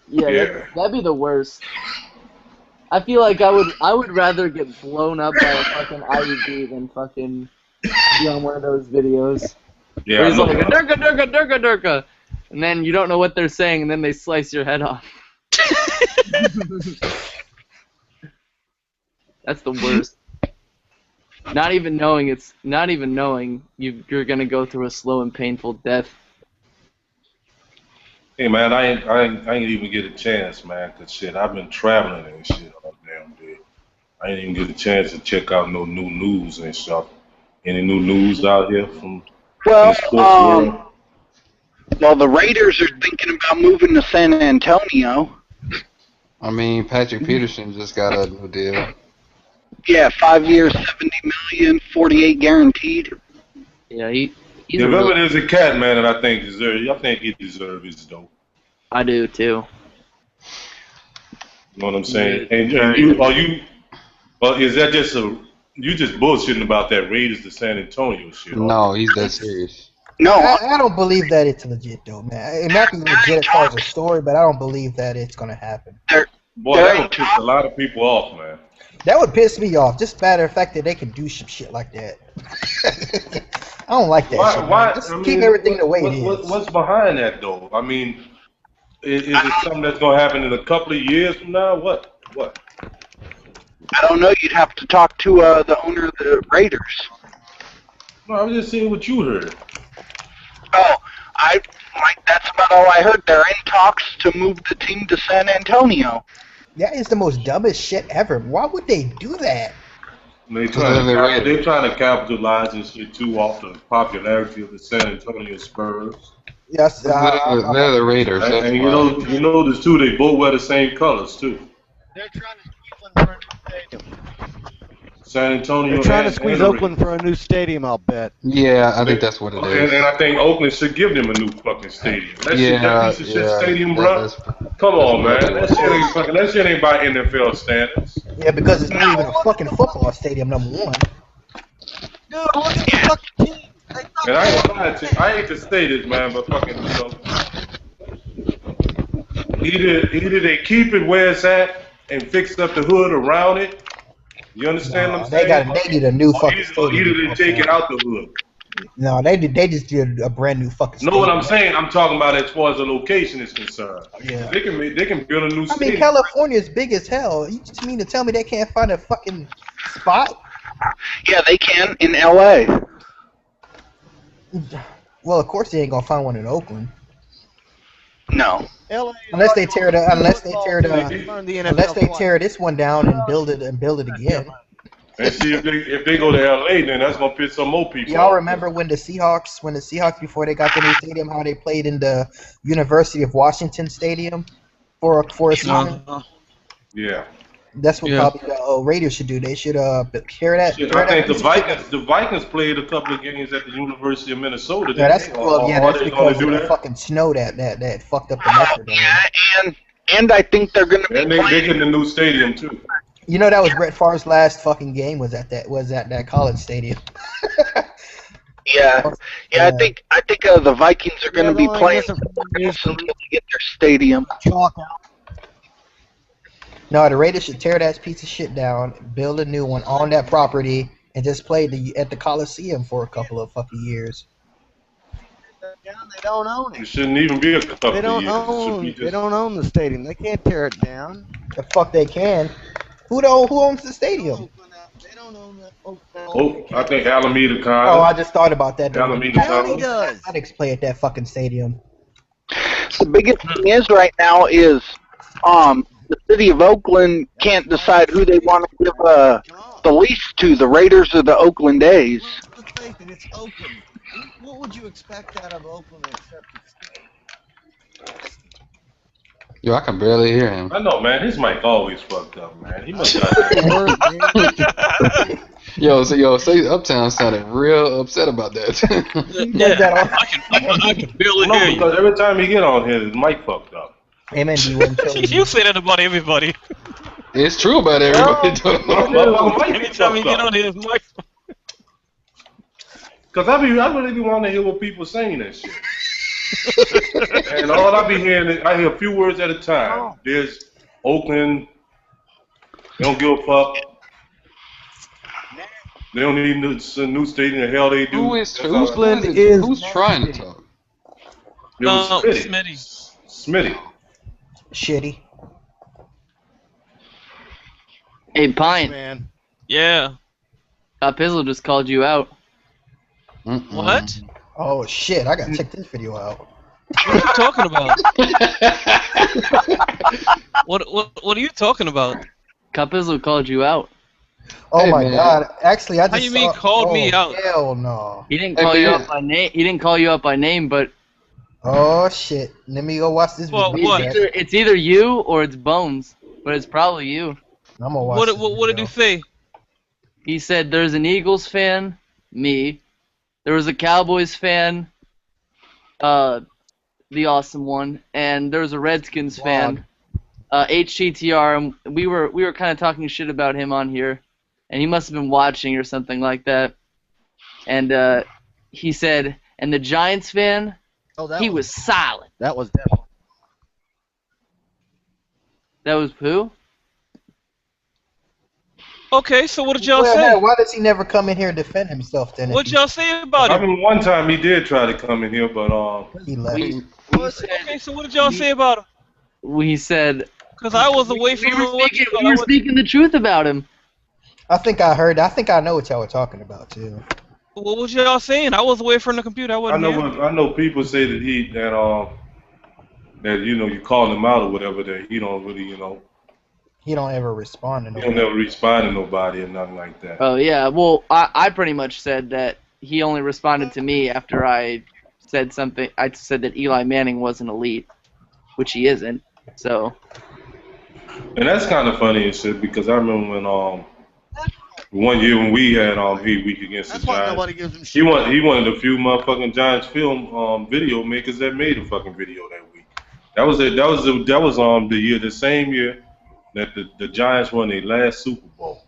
Yeah, that'd be the worst. I feel like I would rather get blown up by a fucking IED than fucking be on one of those videos. Yeah, Where he's I know like, that. durka, durka, durka, durka. And then you don't know what they're saying, and then they slice your head off. That's the worst. Not even knowing you're gonna go through a slow and painful death. Hey man, I ain't even get a chance, man, 'cause shit, I've been traveling and shit all damn day. I ain't even get a chance to check out no new news and stuff. Any new news out here from Well, the sports world? Well, the Raiders are thinking about moving to San Antonio. I mean, Patrick Peterson just got a new deal. Yeah, 5 years, 70 million, 48 guaranteed. Yeah, he's Yeah, remember there's a cat, man, that I think he deserves his dough. I do too. You know what I'm saying? And is that just you just bullshitting about that Raiders to San Antonio shit? No, he's that serious. No, I don't believe that it's legit though, man. It might be legit as far as a story, but I don't believe that it's gonna happen. Boy, that would piss a lot of people off, man. That would piss me off. Just matter of fact that they can do some shit like that. I don't like that shit. Man. Just keep everything the way it is. What's behind that though? I mean, is it something that's gonna happen in a couple of years from now? What? I don't know. You'd have to talk to the owner of the Raiders. No, I was just seeing what you heard. Oh, that's about all I heard. They're in talks to move the team to San Antonio. That is the most dumbest shit ever. Why would they do that? They're trying to capitalize and shit too off the popularity of the San Antonio Spurs. Yes, they're the Raiders. And you know, there's two. They both wear the same colors too. They're trying to squeeze Oakland for a new stadium. San Antonio. They're trying to squeeze Oakland for a new stadium, I'll bet. Yeah, I think that's what it is. And I think Oakland should give them a new fucking stadium. That piece of shit stadium, bro. Come on, man. That shit ain't by NFL standards. Yeah, because it's not even a fucking football stadium, number one. Dude, look at the fucking team. And I ain't gonna lie to you. I hate to say this, man, but fucking, either they keep it where it's at and fix up the hood around it. You understand what I'm saying? They need a new fucking stadium. Either they take it out the hood. No, they just did a brand new fucking stadium. Know what I'm saying? I'm talking about as far as the location is concerned. Yeah. They can build a new stadium. I mean, California is big as hell. You just mean to tell me they can't find a fucking spot? Yeah, they can in LA. Well, of course they ain't gonna find one in Oakland. No. Unless they tear this one down and build it again. And see if they go to LA, then that's gonna piss some more people. Y'all remember when the Seahawks before they got the new stadium, how they played in the University of Washington Stadium for a season? Yeah. That's what probably the Raiders should do. They should tear that. I think the Vikings played a couple of games at the University of Minnesota. That's because of the fucking snow that fucked up the Metro. Yeah, and I think they're gonna be. And they're getting a new stadium too. You know that was Brett Favre's last fucking game was at that college stadium. Yeah. I think the Vikings are gonna be playing until they get their stadium. No, the Raiders should tear that piece of shit down, build a new one on that property, and just play at the Coliseum for a couple of fucking years. They don't own it. It shouldn't even be a couple They don't of years. They don't own the stadium. They can't tear it down. The fuck they can. Who owns the stadium? They don't own that. Oh, I think Alameda College. Oh, I just thought about that. Alameda College. Athletics play at that fucking stadium. The biggest thing is right now is the city of Oakland can't decide who they want to give the lease to, the Raiders or the Oakland A's. Let's face it, it's Oakland. What would you expect out of Oakland except it's... Yo, I can barely hear him. I know, man. His mic always fucked up, man. He must Yo, say Uptown sounded real upset about that. I can barely hear you. Because every time he get on here, his mic fucked up. You say that about everybody. It's true about everybody. Anytime you get on here, his mic. Cause I really be wanting to hear what people saying and shit. And all I be hearing is I hear a few words at a time. There's Oakland. They don't give a fuck. They don't need a new stadium. The hell they do. Who's trying to talk? It was Smitty. Smitty. Shitty. Hey, Pine. Man. Yeah. Pizzle just called you out. What? Oh shit! I gotta check this video out. What are you talking about? What are you talking about? Pizzle called you out. Oh Hey, my man. god! Actually, I just How you mean saw- called me out? Hell no! He didn't Hey, call you man. out by name. He didn't call you out by name, but Oh shit! Let me go watch this Well, video. what? back. it's either you or it's Bones, but it's probably you. I'm gonna watch. What did he say? He said there's an Eagles fan, me. There was a Cowboys fan, the awesome one, and there was a Redskins fan, HTTR. And we were kind of talking shit about him on here, and he must have been watching or something like that. And he said, and the Giants fan, he was solid. That was definitely. That was who? Okay, so what did y'all Well, say? hell, why does he never come in here and defend himself then? What y'all say about I it? mean, one time he did try to come in here, but He left. Okay, so what did y'all say about him? We said Because I was away from we were speaking the truth about him. I think I heard. I think I know what y'all were talking about too. What was y'all saying? I was away from the computer. I wasn't here. I know people say that that you call him out or whatever, that he don't really He don't ever respond to he nobody. don't never respond to nobody or nothing like that. Oh yeah, well I pretty much said that he only responded to me after I said something. I said that Eli Manning wasn't elite, which he isn't. So. And that's kind of funny and shit, because I remember when one year when we had Hate Week against the That's why nobody Giants, gives him shit. he one of the few motherfucking Giants film video makers that made a fucking video that week. That was the year, the same year that the Giants won their last Super Bowl,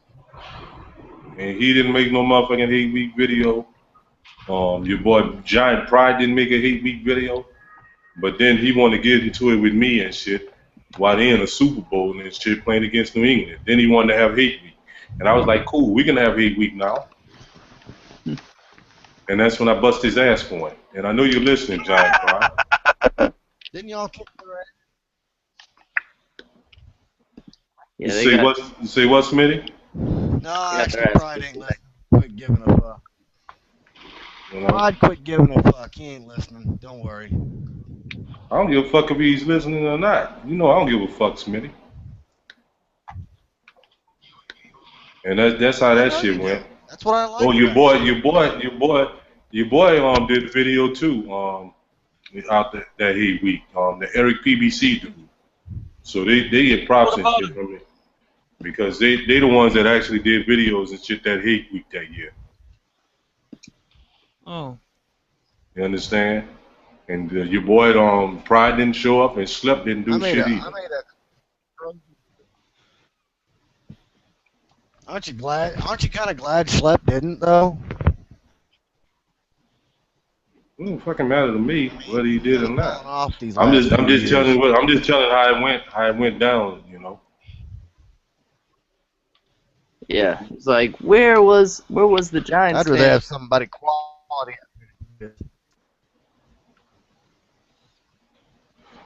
and he didn't make no motherfucking Hate Week video. Your boy Giant Pride didn't make a Hate Week video, but then he wanted to get into it with me and shit while they in a Super Bowl and shit playing against New England. Then he wanted to have Hate Week, and I was like, cool, we can have Hate Week now. And that's when I bust his ass for it. And I know you're listening, Giant Pride. Didn't y'all kick their ass? Yeah, Say what, Smitty? No, actually, Pride ain't listening. Quit giving a fuck. Pride quit giving a fuck. He ain't listening. Don't worry. I don't give a fuck if he's listening or not. You know I don't give a fuck, Smitty. And that's how that shit went. That's what I like. Oh, your boy did the video too. Out that Hate Week. The Eric PBC dude. So they get props and shit from me, because they the ones that actually did videos and shit that Hate Week that year. Oh. You understand? And your boy Pride didn't show up, and Slep didn't do shit either. Aren't you glad? Aren't you kind of glad Schlep didn't though? It don't fucking matter to me whether he did or not. Off these I'm last just few years. telling how it went down. Yeah, it's like where was the Giants? I'd rather fan? have somebody quality.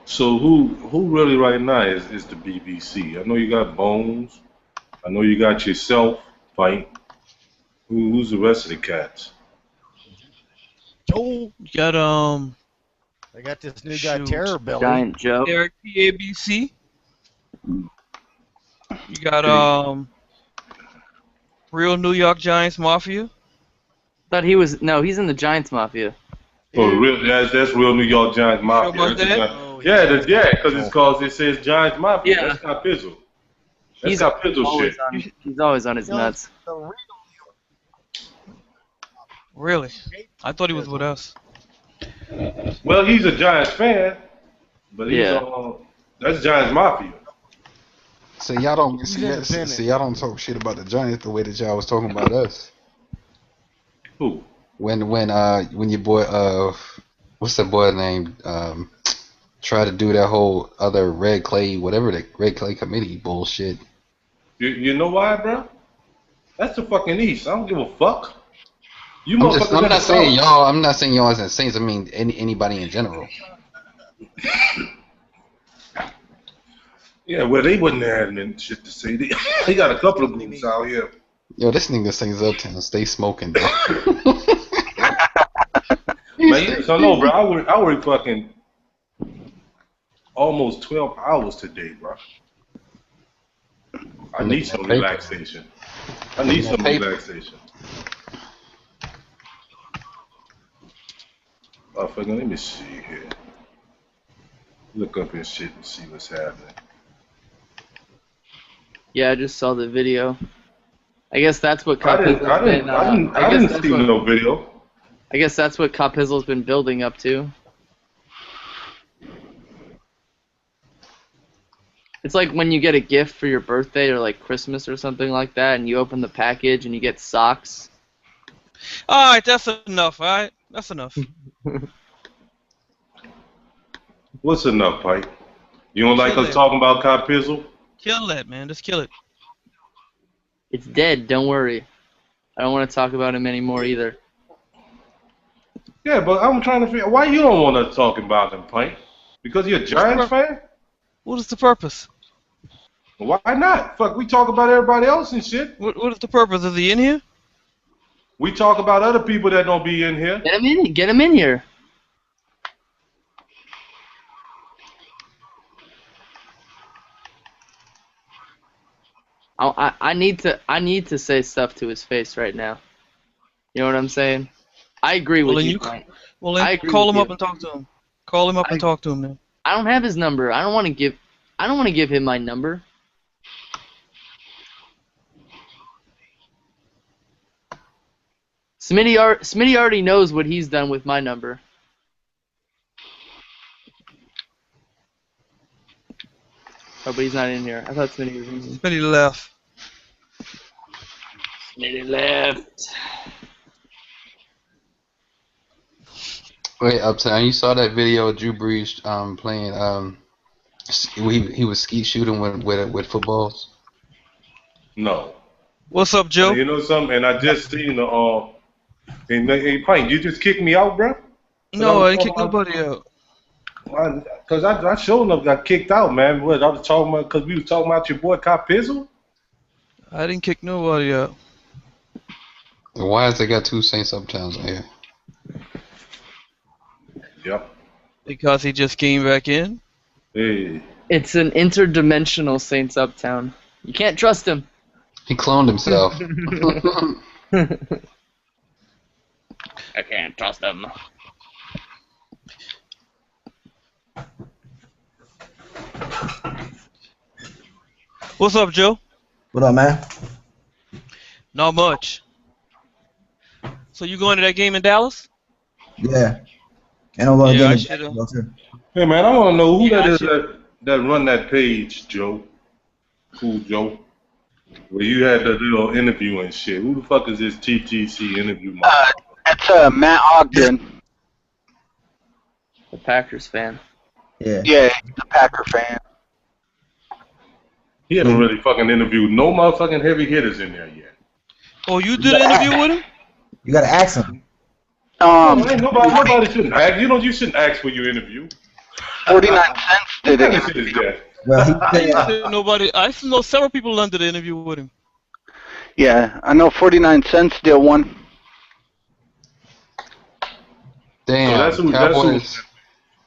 So who really right now is the BBC? I know you got Bones. I know you got yourself, Fight. Who's the rest of the cats? Joe. You got They got this new guy, shoot. Terror Billy. Giant Joe. Eric PABC. You got Real New York Giants Mafia. Thought he was he's in the Giants Mafia. Oh, that's Real New York Giants Mafia. Sure about That's the that? Giant- because it says Giants Mafia. Yeah. That's not Pizzle. That's He's not Pizzle always shit. he's always on his nuts. Really? I thought he was with us. Well, he's a Giants fan, but he's that's Giants Mafia. So y'all don't He's see independent. y'all don't talk shit about the Giants the way that y'all was talking about us. Who? when your boy what's the boy name tried to do that whole other red clay whatever the red clay committee bullshit. You know why, bro? That's the fucking East. I don't give a fuck. You I'm motherfuckers in the not saying South. y'all. I'm not saying y'all as in Saints. I mean anybody in general. Yeah, well, they wouldn't have had shit to say. They got a couple of groups out here. Yo, this nigga sings Uptown. Stay smoking, bro. Man, so no, bro. I work fucking almost 12 hours today, bro. I need some relaxation. I need some relaxation. Oh, fucking, let me see here. Look up and shit and see what's happening. Yeah, I just saw the video. I guess that's what I didn't see no video. I guess that's what Cop Pizzle's been building up to. It's like when you get a gift for your birthday or like Christmas or something like that, and you open the package and you get socks. All right, that's enough. All right, that's enough. What's enough, Pike? You don't like us talking about Cop Pizzle? Kill that, man. Just kill it. It's dead. Don't worry. I don't want to talk about him anymore either. Yeah, but I'm trying to figure why you don't want us talking about him, Pike? Because you're a Giants fan? What is the purpose? Why not? Fuck, we talk about everybody else and shit. What is the purpose? Is he in here? We talk about other people that don't be in here. Get him in. Get him in here. I need to say stuff to his face right now. You know what I'm saying? I agree with you. Well, then call him up and talk to him. Call him up and talk to him then. I don't have his number. I don't want to give him my number. Smitty already knows what he's done with my number. Oh, but he's not in here. I thought Smitty was in here. Smitty left. Smitty left. Wait, Uptown, you saw that video of Drew Brees playing he was skeet shooting with footballs? No. What's up, Joe? You know something? And I just seen the hey, Pike, you just kicked me out, bro? No, I didn't kick nobody out. Because I sure enough got kicked out, man. What, I was talking about, because we was talking about your boy Cop Pizzle? I didn't kick nobody out. Why has they got two Saints Uptowns in here? Yep. Because he just came back in? Hey. It's an interdimensional Saints Uptown. You can't trust him. He cloned himself. I can't trust him. What's up, Joe? What up, man? Not much. So you going to that game in Dallas? Yeah. And I'm going to Yeah, get it too. Hey, man, I want to know who that is that run that page, Joe. Cool, Joe. Where you had the little interview and shit. Who the fuck is this TTC interview? That's Matt Ogden. The Packers fan. Yeah. Yeah, he's a Packer fan. He haven't really fucking interviewed no motherfucking heavy hitters in there yet. Oh, you did an interview with him? You got to ask him. Ain't nobody shouldn't ask. You shouldn't ask for your interview. 49 cents did What kind of shit is it. that? Well, I know several people done did an interview with him. Yeah, I know 49 cents did one. Damn, So that's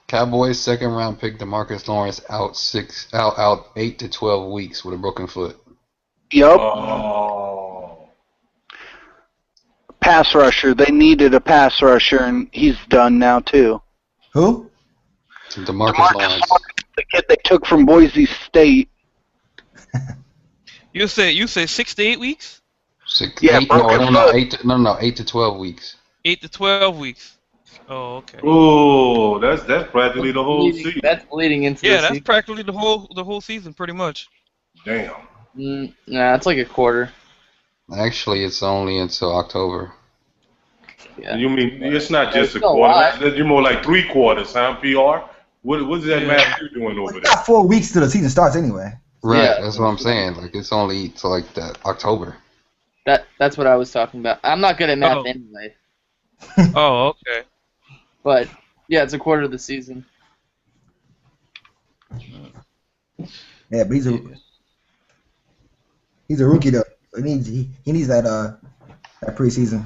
Cowboys second round pick DeMarcus Lawrence out 8 to 12 weeks with a broken foot. Yup. Oh. Pass rusher. They needed a pass rusher, and he's done now too. Who? DeMarcus Lawrence. The kid they took from Boise State. You say 6 to 8 weeks? Yeah, broken foot. 8 to 12 weeks. 8 to 12 weeks. Oh, okay. Oh, that's practically the whole season. That's bleeding into the that's season. practically the whole season, pretty much. Damn. Nah, it's like a quarter. Actually, it's only until October. Yeah. You mean it's not Well, just a still a quarter? lot. You're more like 3/4, huh? PR. What's that Yeah. math you doing over We there? got 4 weeks till the season starts anyway. Right, Yeah. that's what I'm saying. Like it's only to like that October. That's what I was talking about. I'm not good at math Oh. anyway, Oh, okay. but yeah, it's a quarter of the season. Yeah, but he's a rookie though. He needs that preseason.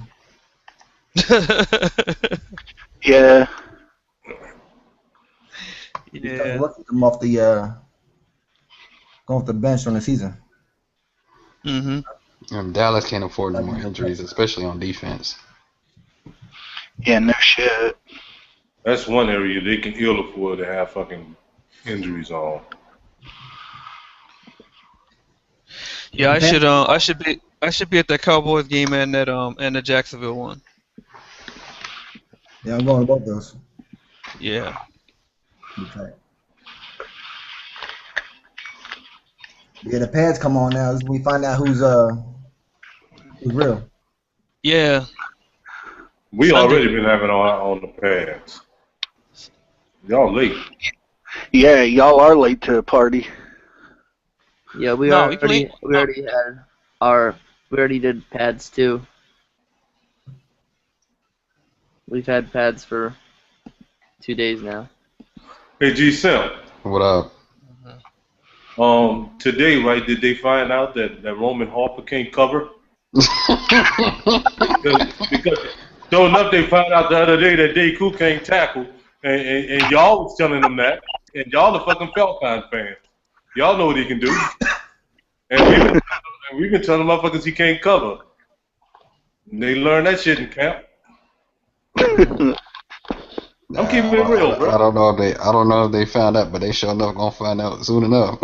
Yeah. He's trying to Yeah. work him off the going off the bench on the season. Mhm. And Dallas can't afford no more injuries, especially on defense. Yeah, no shit. That's one area they can ill afford to have fucking injuries on. Yeah, I should be at that Cowboys game and the Jacksonville one. Yeah, I'm going to both those. Yeah. Okay. Yeah, the pads come on now. We find out who's real. Yeah. We Sunday. already been having on the pads. Y'all late. Yeah, y'all are late to the party. Yeah, we No, already did pads too. We've had pads for 2 days now. Hey, G Sim. What up? Today, right? Did they find out that Roman Harper can't cover? because sure enough, they found out the other day that Deku can't tackle, and y'all was telling them that, and y'all the fucking Falcon fans. Y'all know what he can do, and we've been telling motherfuckers he can't cover. And they learned that shit in camp. I'm keeping it real, bro. I don't know if they found out, but they sure enough gonna find out soon enough.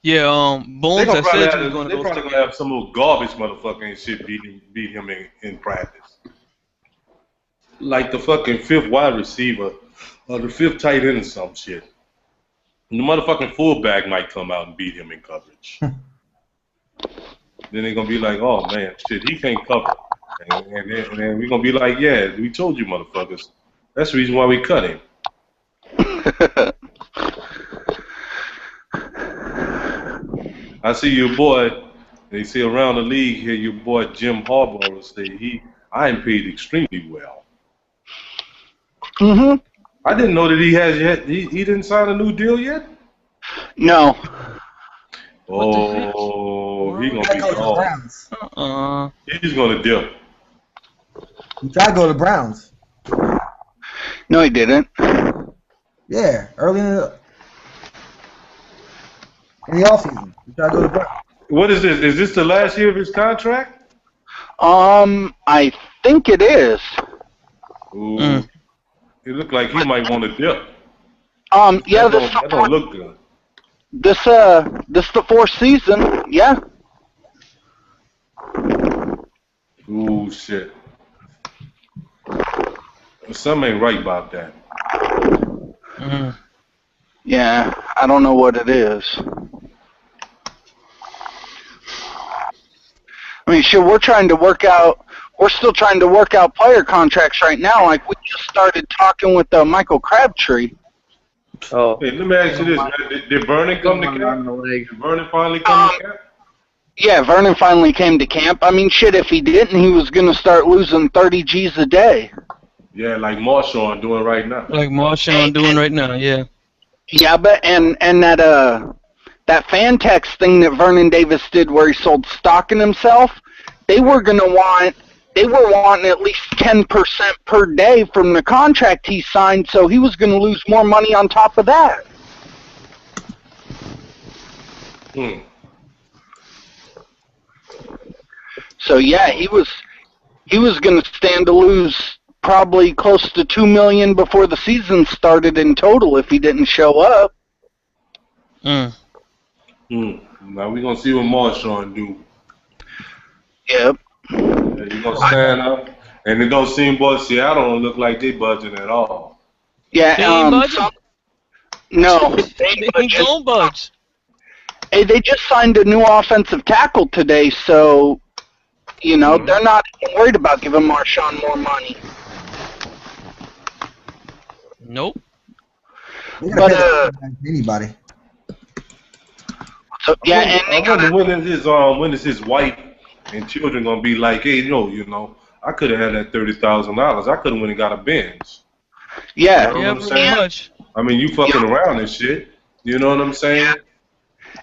Yeah, They Bones gonna had probably said you was going to they go probably stick gonna have some little garbage motherfucker and shit beat him in practice. Like the fucking fifth wide receiver or the fifth tight end or some shit. And the motherfucking fullback might come out and beat him in coverage. Then they're gonna be like, oh man, shit, he can't cover. And then we're gonna be like, yeah, we told you motherfuckers. That's the reason why we cut him. I see your boy, they say around the league here, your boy Jim Harbaugh say I am paid extremely well. Mm-hmm. I didn't know that he has yet. He didn't sign a new deal yet? No. Oh, he gonna be gone. He's gonna dip. He tried to go to the Browns. No, he didn't. Yeah, early in the offseason. He tried to go to the Browns. What is this? Is this the last year of his contract? I think it is. Ooh. It looked like he might want to dip. Yeah, that don't look good. This the fourth season. Yeah. Ooh, shit. Something ain't right about that. Yeah, I don't know what it is. I mean, shit, we're still trying to work out player contracts right now. Like, we just started talking with Michael Crabtree. Oh. Hey, let me ask you this, man. Did Vernon come to camp? Did Vernon finally come to camp? Yeah, Vernon finally came to camp. I mean, shit, if he didn't, he was going to start losing 30 G's a day. Yeah, like Marshawn doing right now. Like Marshawn doing right now, yeah. Yeah, but and that Fantex thing that Vernon Davis did where he sold stock in himself, they were wanting at least 10% per day from the contract he signed, so he was going to lose more money on top of that. So yeah, he was going to stand to lose probably close to $2 million before the season started in total if he didn't show up. Now we're gonna see what Marshawn do. Yep. Yeah, you gonna stand up, and it don't seem, boy, Seattle don't look like they budging at all. Yeah. They ain't budging. No, they ain't gonna budge. Hey, they just signed a new offensive tackle today, so You know, they're not worried about giving Marshawn more money. Nope. But anybody. So yeah, and I wonder when is his wife and children gonna be like, hey, you know, I could have had that $30,000. I could have went and got a Benz. yeah, You know Yeah, what I'm pretty saying? much. I mean, you fucking around and shit. You know what I'm saying?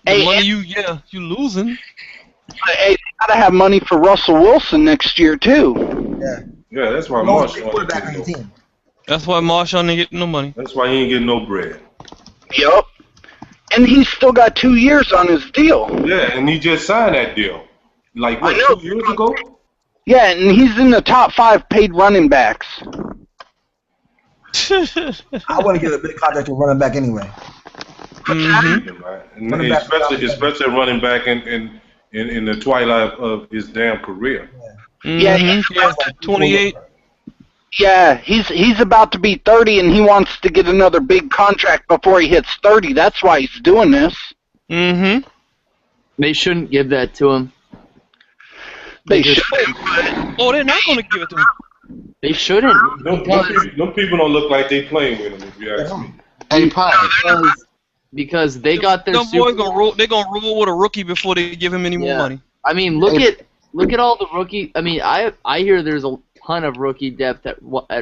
The money you losing. hey, they gotta have money for Russell Wilson next year too. Yeah. Yeah, that's why Lowest paid Marshawn ain't quarterback on getting your no. team. That's why Marshawn ain't getting no money. That's why he ain't getting no bread. Yep. And he's still got 2 years on his deal. Yeah, and he just signed that deal. Like what, 2 years ago? Yeah, and he's in the top 5 paid running backs. I want to give a big contract to running back anyway. And especially running back in the twilight of his damn career. Yeah, 28. Yeah, he's about to be 30, and he wants to get another big contract before he hits 30. That's why he's doing this. Mm-hmm. They shouldn't give that to him. They should. Oh, they're not going to give it to him. They shouldn't. Them people don't look like they playing with him, if you ask me. Hey, Pine. Because they got their Them boys gonna roll. They're gonna roll with a rookie before they give him any more money. I mean, look at all the rookie. I mean, I hear there's a ton of rookie depth at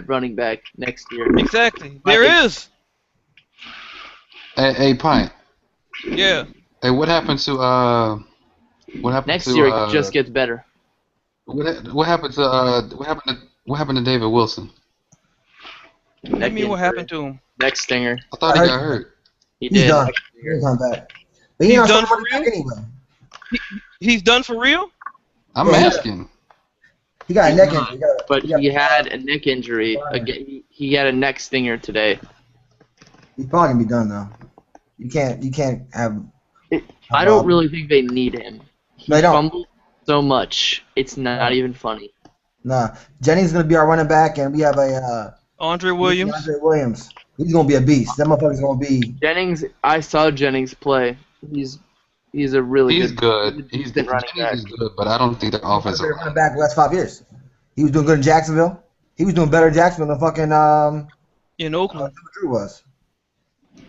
running back next year. Exactly. There is. Hey, Pine. Yeah. Hey, what happened to What happened Next to year it just gets better. What happened to David Wilson? What do you mean what happened to him? Neck stinger. I thought he got hurt. He He's did. done. He'll come back. But He's not done starting for running back anyway. He's done for real? I'm asking. He got a neck injury. But he had a neck injury. Again, he had a neck stinger today. He's probably gonna be done though. You can't have. I don't really think they need him. He They don't. fumbled so much. It's not even funny. Nah, Jennings gonna be our running back, and we have a Andre Williams. Andre Williams. He's gonna be a beast. That motherfucker's gonna be. Jennings, I saw Jennings play. He's a really He's good. He's decent running back. Jennings is good, but I don't think the offensive. Running back the last 5 years. He was doing good in Jacksonville. He was doing better in Jacksonville than fucking in Oakland. Drew was.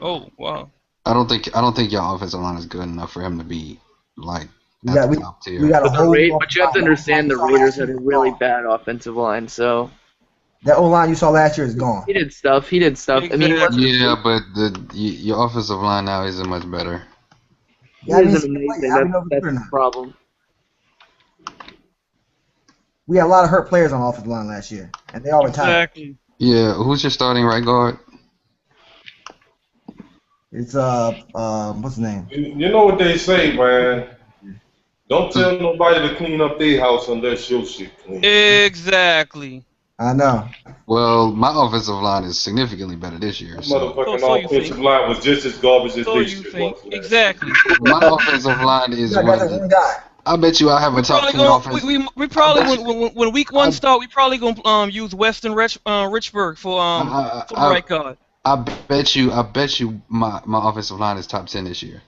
Oh wow. I don't think your offensive line is good enough for him to be like We got, at the top tier. we got a But, whole. but you have to understand the Raiders had a really bad offensive line, so That O line you saw last year is gone. he did stuff. I mean, Yeah, but your offensive line now isn't much better. Yeah, I mean, isn't amazing. That's the problem. We had a lot of hurt players on the offensive line last year, and they all retired. Exactly. Yeah, who's your starting right guard? It's what's his name? You know what they say, man. Don't tell nobody to clean up their house unless your shit clean. Exactly. I know. Well, my offensive line is significantly better this year. That So. motherfucking offensive line was just as garbage as this shit was. Exactly. My offensive line is one of the. I bet you I have a top 10 offense. We probably when week one start, we probably gonna use Weston Richburg for the right guard. I bet you my offensive line is top 10 this year.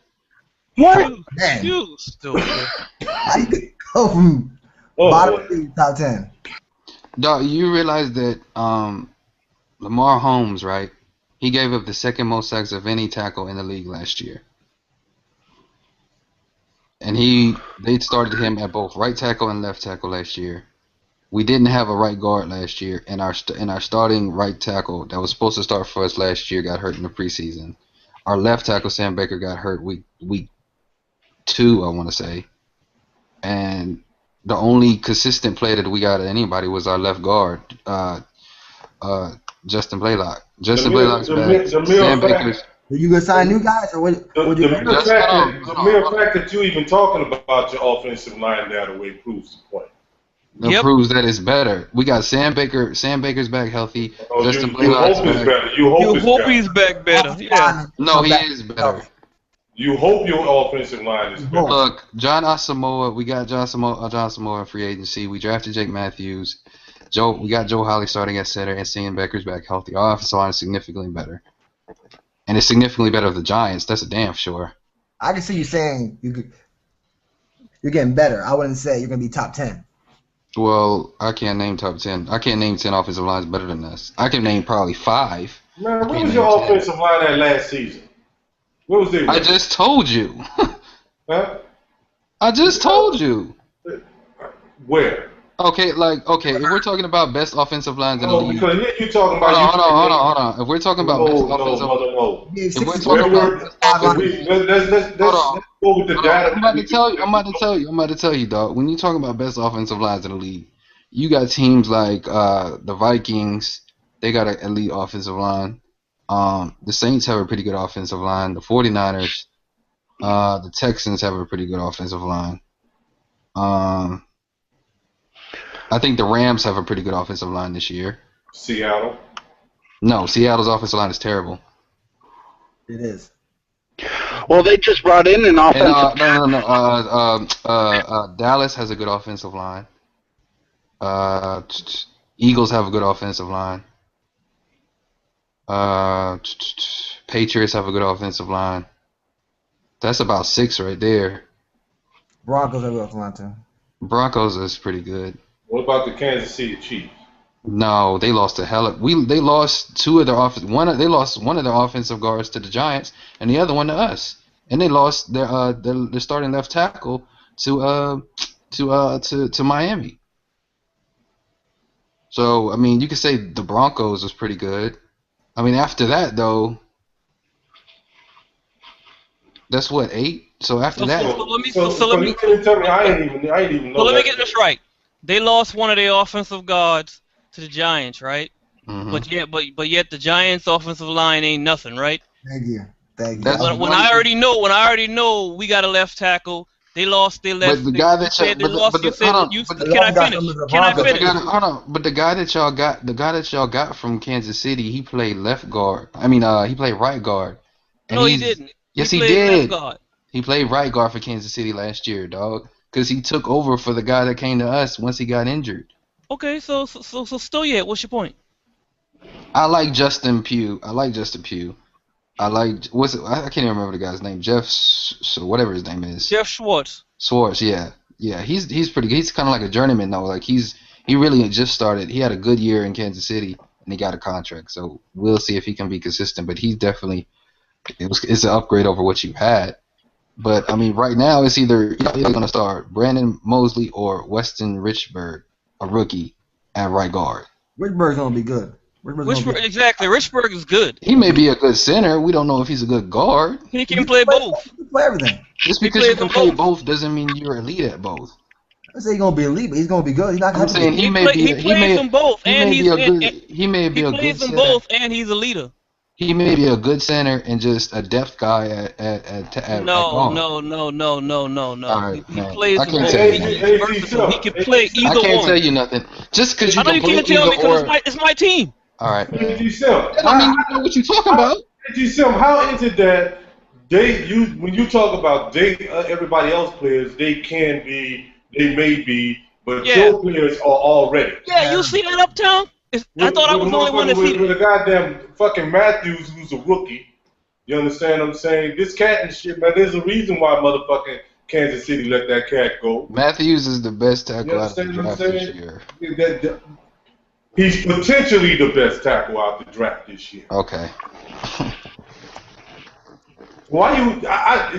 What? You stupid. How you could go from bottom to top 10? Dog, you realize that Lamar Holmes, right? He gave up the second most sacks of any tackle in the league last year. And they started him at both right tackle and left tackle last year. We didn't have a right guard last year, and our starting right tackle that was supposed to start for us last year got hurt in the preseason. Our left tackle Sam Baker got hurt week 2, I want to say, and the only consistent player that we got at anybody was our left guard, Justin Blaylock. Justin Blaylock's back. Sam Baker's. Are you gonna sign new guys or what? The mere fact that you even talking about your offensive line that way proves the point. That proves that it's better. We got Sam Baker. Sam Baker's back healthy. Justin Blaylock's back. You hope he's back better. Yeah. No, he is better. You hope your offensive line is better. Look, John Asamoah. We got John Asamoah in free agency. We drafted Jake Matthews. We got Joe Holly starting at center, and Sam Baker's back healthy. Our offensive line is significantly better, and it's significantly better of the Giants. That's a damn sure. I can see you saying you're getting better. I wouldn't say you're gonna be top 10. Well, I can't name top 10. I can't name 10 offensive lines better than us. I can name probably 5. Man, I where can't was name your 10. offensive line at last season? Where was they? I just told you. Huh? I just told you. Where? Okay, if we're talking about best offensive lines in the No, league. because you talking Hold about on, you. hold on. If we're talking about best offensive, No. if we're Where talking about were? best If offensive, we let's go with the data. I'm about to tell you. I'm about to tell you, dog. When you're talking about best offensive lines in the league, you got teams like the Vikings. They got an elite offensive line. The Saints have a pretty good offensive line. The 49ers, the Texans have a pretty good offensive line. I think the Rams have a pretty good offensive line this year. Seattle. No, Seattle's offensive line is terrible. It is. Well, they just brought in an And offensive. Dallas has a good offensive line. Eagles have a good offensive line. Patriots have a good offensive line. That's about 6 right there. Broncos have a good line too. Broncos is pretty good. What about the Kansas City Chiefs? No, they lost to hell. They lost 2 of their they lost one of their offensive guards to the Giants, and the other one to us. And they lost their starting left tackle to Miami. So I mean, you could say the Broncos was pretty good. I mean, after that though, that's what 8. So after that, let me tell me I ain't even know. So let me get this right. They lost one of their offensive guards to the Giants, right? Mm-hmm. But yet the Giants' offensive line ain't nothing, right? Thank you. When I already know we got a left tackle. They lost their left. But the guy that Can I finish? Hold on. But the guy that y'all got from Kansas City, he played left guard. I mean, he played right guard. And No, he didn't. Yes, he he played did. left guard. He played right guard for Kansas City last year, dog. Because he took over for the guy that came to us once he got injured. Okay, so still yet. What's your point? I like Justin Pugh. I like I can't even remember the guy's name. So whatever his name is. Jeff Schwartz. Schwartz, yeah. He's pretty good. He's kind of like a journeyman though. Like he really just started. He had a good year in Kansas City and he got a contract. So we'll see if he can be consistent. But he's definitely it's an upgrade over what you had. But I mean, right now it's either going to start Brandon Mosley or Weston Richburg, a rookie at right guard. Richburg's gonna be good. Exactly. Richburg is good. He may be a good center. We don't know if he's a good guard. He can play both. He can play everything. Just because you can play both doesn't mean you're elite at both. I say he's gonna be elite, but he's gonna be good. He's not. I'm saying he plays them both, and he's both, and he's a leader. He may be a good center and just a depth guy at guard. No. All right, he plays I them can't both. tell you. He's versatile. He can play either one. I can't tell you nothing. Just because you I know you can't tell me because it's my team. All right. Sim, I mean, you know what you're talking about. Sim, how is it that when you talk about everybody else players, they may be, but your players are already. Yeah, you see that uptown? I thought I was the only one that see with a goddamn fucking Matthews who's a rookie. You understand what I'm saying? This cat and shit, man. There's a reason why motherfucking Kansas City let that cat go. Matthews is the best tackle You out of the understand what draft I'm this saying? year. He's potentially the best tackle out the draft this year. Okay. Why you?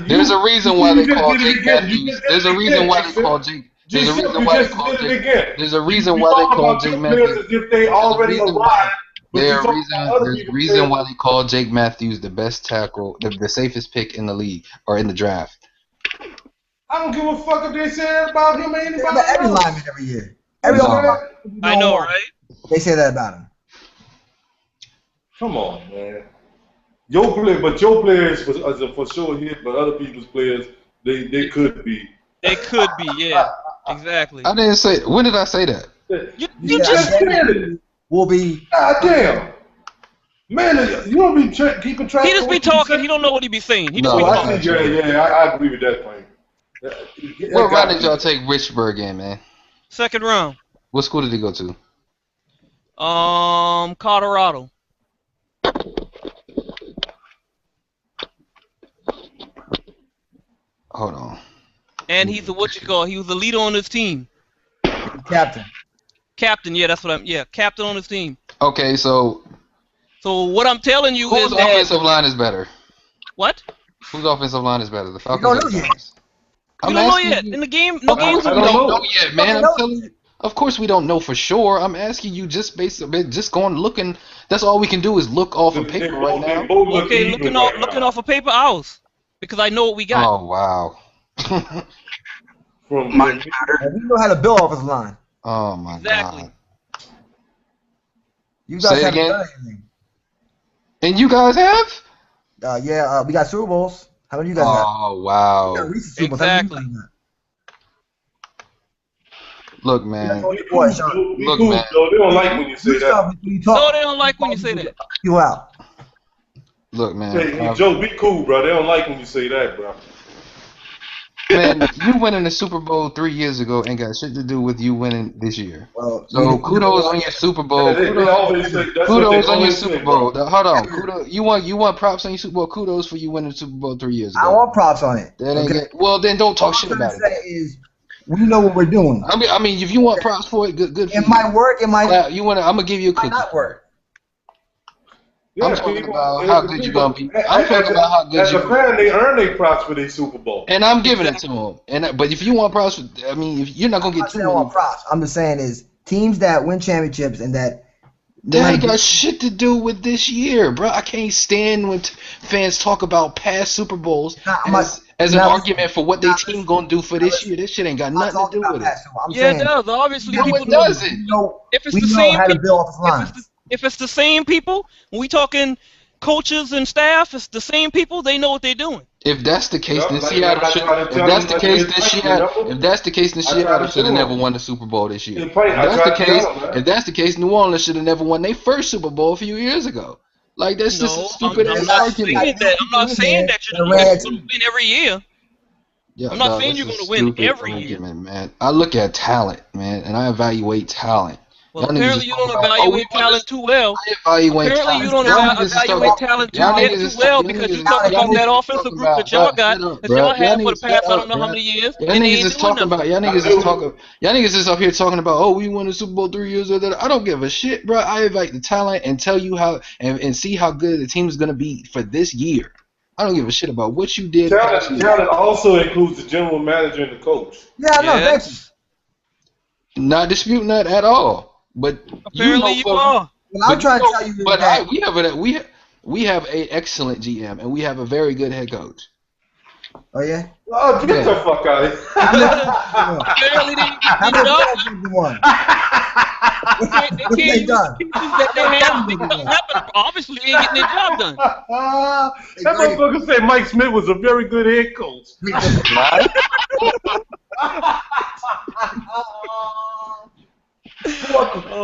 There's a reason why they call Jake Matthews. There's a reason why they call Jake. There's a reason why they call Jake. There's a reason why they call Jake Matthews. As if they already arrived. There's a reason why they call Jake Matthews the best tackle, the safest pick in the league or in the draft. I don't give a fuck if they say about him or anybody else. Every lineman every year. Every lineman. I know, right? They say that about him. Come on, man. Your players for sure hit, but other people's players they could be. They could be, yeah, exactly. I didn't say. When did I say that? You just said it. Will be. God damn. Man, you don't be keeping track. He just be talking. He don't know what he be saying. He just be talking. I agree with that point. What round did y'all take Richburg in, man? Second round. What school did he go to? Colorado. Hold on. And he's he was the leader on his team. Captain. Captain, yeah, that's what I'm. Yeah, captain on his team. Okay, so So what I'm telling you whose is that offensive line is better? what? Whose offensive line is better, the We Falcons don't or know the yet. Giants? We I'm don't know asking yet. you. In the game, no Of games course are we played. don't know yet, man. I'm know. telling you. Of course we don't know for sure. I'm asking you just based on just going looking. That's all we can do is look off of paper right They now. both look Okay, even right looking now. off of paper, ours, because I know what we got. Oh wow. From Much better. And we know how to build offensive line. Oh my Exactly. God. You Say guys it haven't again. done anything. And you guys have? We got Super Bowls. How many of you guys got? Oh We got wow. recent Super Bowls. How many of Exactly. you guys got? Look, You man. got boy, Sean. Be Look, cool, man. though. They don't like when you say You stop that. when you No, talk. they don't like when you say that. You out. Look, man. Hey, Joe, be cool, bro. They don't like when you say that, bro. Man, you winning the Super Bowl 3 years ago ain't got shit to do with you winning this year. Well, So kudos on your Super Bowl. They always say that's what they Kudos on your always Super say, Bowl. bro. Hold on. Kudos. You want props on your Super Bowl. Kudos for you winning the Super Bowl 3 years I ago. want props on it. That ain't Okay. get, well, then don't All talk shit I'm trying about to it. say is we know what we're doing. I mean, if you want props for it, good for It you. might work. It might. You want? I'm gonna give you a cookie. Might not work. Yeah, I'm talking people, about how good you gonna be. I'm talking about how good as you a fan, they earn their props for their Super Bowl. and I'm giving it to them. But if you want props, I mean, if you're not gonna I'm get not too saying I many. want props. I'm just saying is teams that win championships and that That ain't got shit to do with this year, bro. I can't stand when fans talk about past Super Bowls as an argument for what their team gonna do for this year. This shit ain't got nothing to do with it. I'm Yeah, it saying does. Obviously, No, people it doesn't. If it's we the know same how to people, build offensive lines. if it's the same people, when we talking coaches and staff, it's the same people. They know what they're doing. If that's the case, then Like Seattle I should. try to If tell that's them the case, then Seattle. If that's the case, then I try Seattle to should have tell never them. won the Super Bowl this year. I If that's try the to case, tell them, man. if that's the case, New Orleans should have never won their first Super Bowl a few years ago. Like that's just a No, stupid I'm not argument. saying that. I'm not saying that you're going to win every year. Yeah, I'm not dog, saying that's you're a going to win stupid every year. argument, man. I look at talent, man, and I evaluate talent. Well, Y'all niggas apparently is you talking don't about, evaluate talent too well. I evaluate Apparently talent. you don't Y'all niggas is evaluate talking. talent too Y'all niggas is well y'all because you niggas talk about that is offensive talking group about, that y'all got, shut up, that bro. y'all Y'all had for the niggas shut past I don't up, know how bro. many years, Y'all and they niggas ain't is doing talking nothing. about. Y'all niggas is talking. Y'all niggas is up here talking about. Oh, we won the Super Bowl 3 years ago. I don't give a shit, bro. I evaluate the talent and tell you how and see how good the team is gonna be for this year. I don't give a shit about what you did past year. Talent also includes the general manager and the coach. Yeah, no, thank you. Not disputing that at all. But Apparently you are. What I'm trying to tell you is that we have a excellent GM and we have a very good head coach. Oh yeah. Oh, get the fuck out of here! Apparently they get their job done. They can't use the pieces that they have. Make something happen. Obviously, they ain't getting their job done. That motherfucker said Mike Smith was a very good head coach.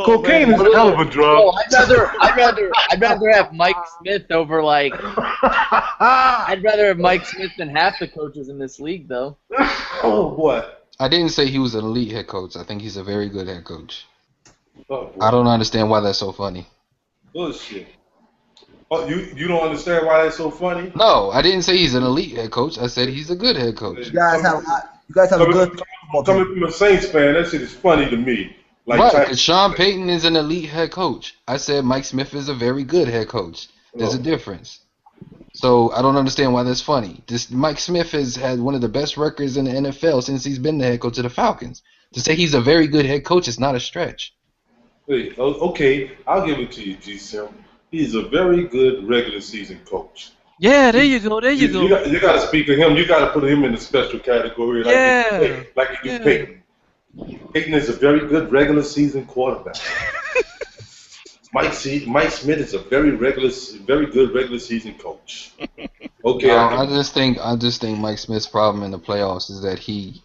Cocaine is a hell of a drug. Oh, I'd rather have Mike Smith over like. I'd rather have Mike Smith than half the coaches in this league, though. Oh boy. I didn't say he was an elite head coach. I think he's a very good head coach. Oh, boy. I don't understand why that's so funny. Bullshit. Oh, you don't understand why that's so funny? No, I didn't say he's an elite head coach. I said he's a good head coach. You guys have a good. Coming from a Saints fan, that shit is funny to me. Like Right, because Sean Payton is an elite head coach. I said Mike Smith is a very good head coach. There's a difference. So I don't understand why that's funny. Mike Smith has had one of the best records in the NFL since he's been the head coach of the Falcons. To say he's a very good head coach is not a stretch. Hey, okay, I'll give it to you, G-Sim. He's a very good regular season coach. Yeah, there you go. There you go. You got to speak of him. You got to put him in the special category. Like you do Peyton. Peyton is a very good regular season quarterback. Mike Smith is a very good regular season coach. Okay. No, I just think Mike Smith's problem in the playoffs is that he's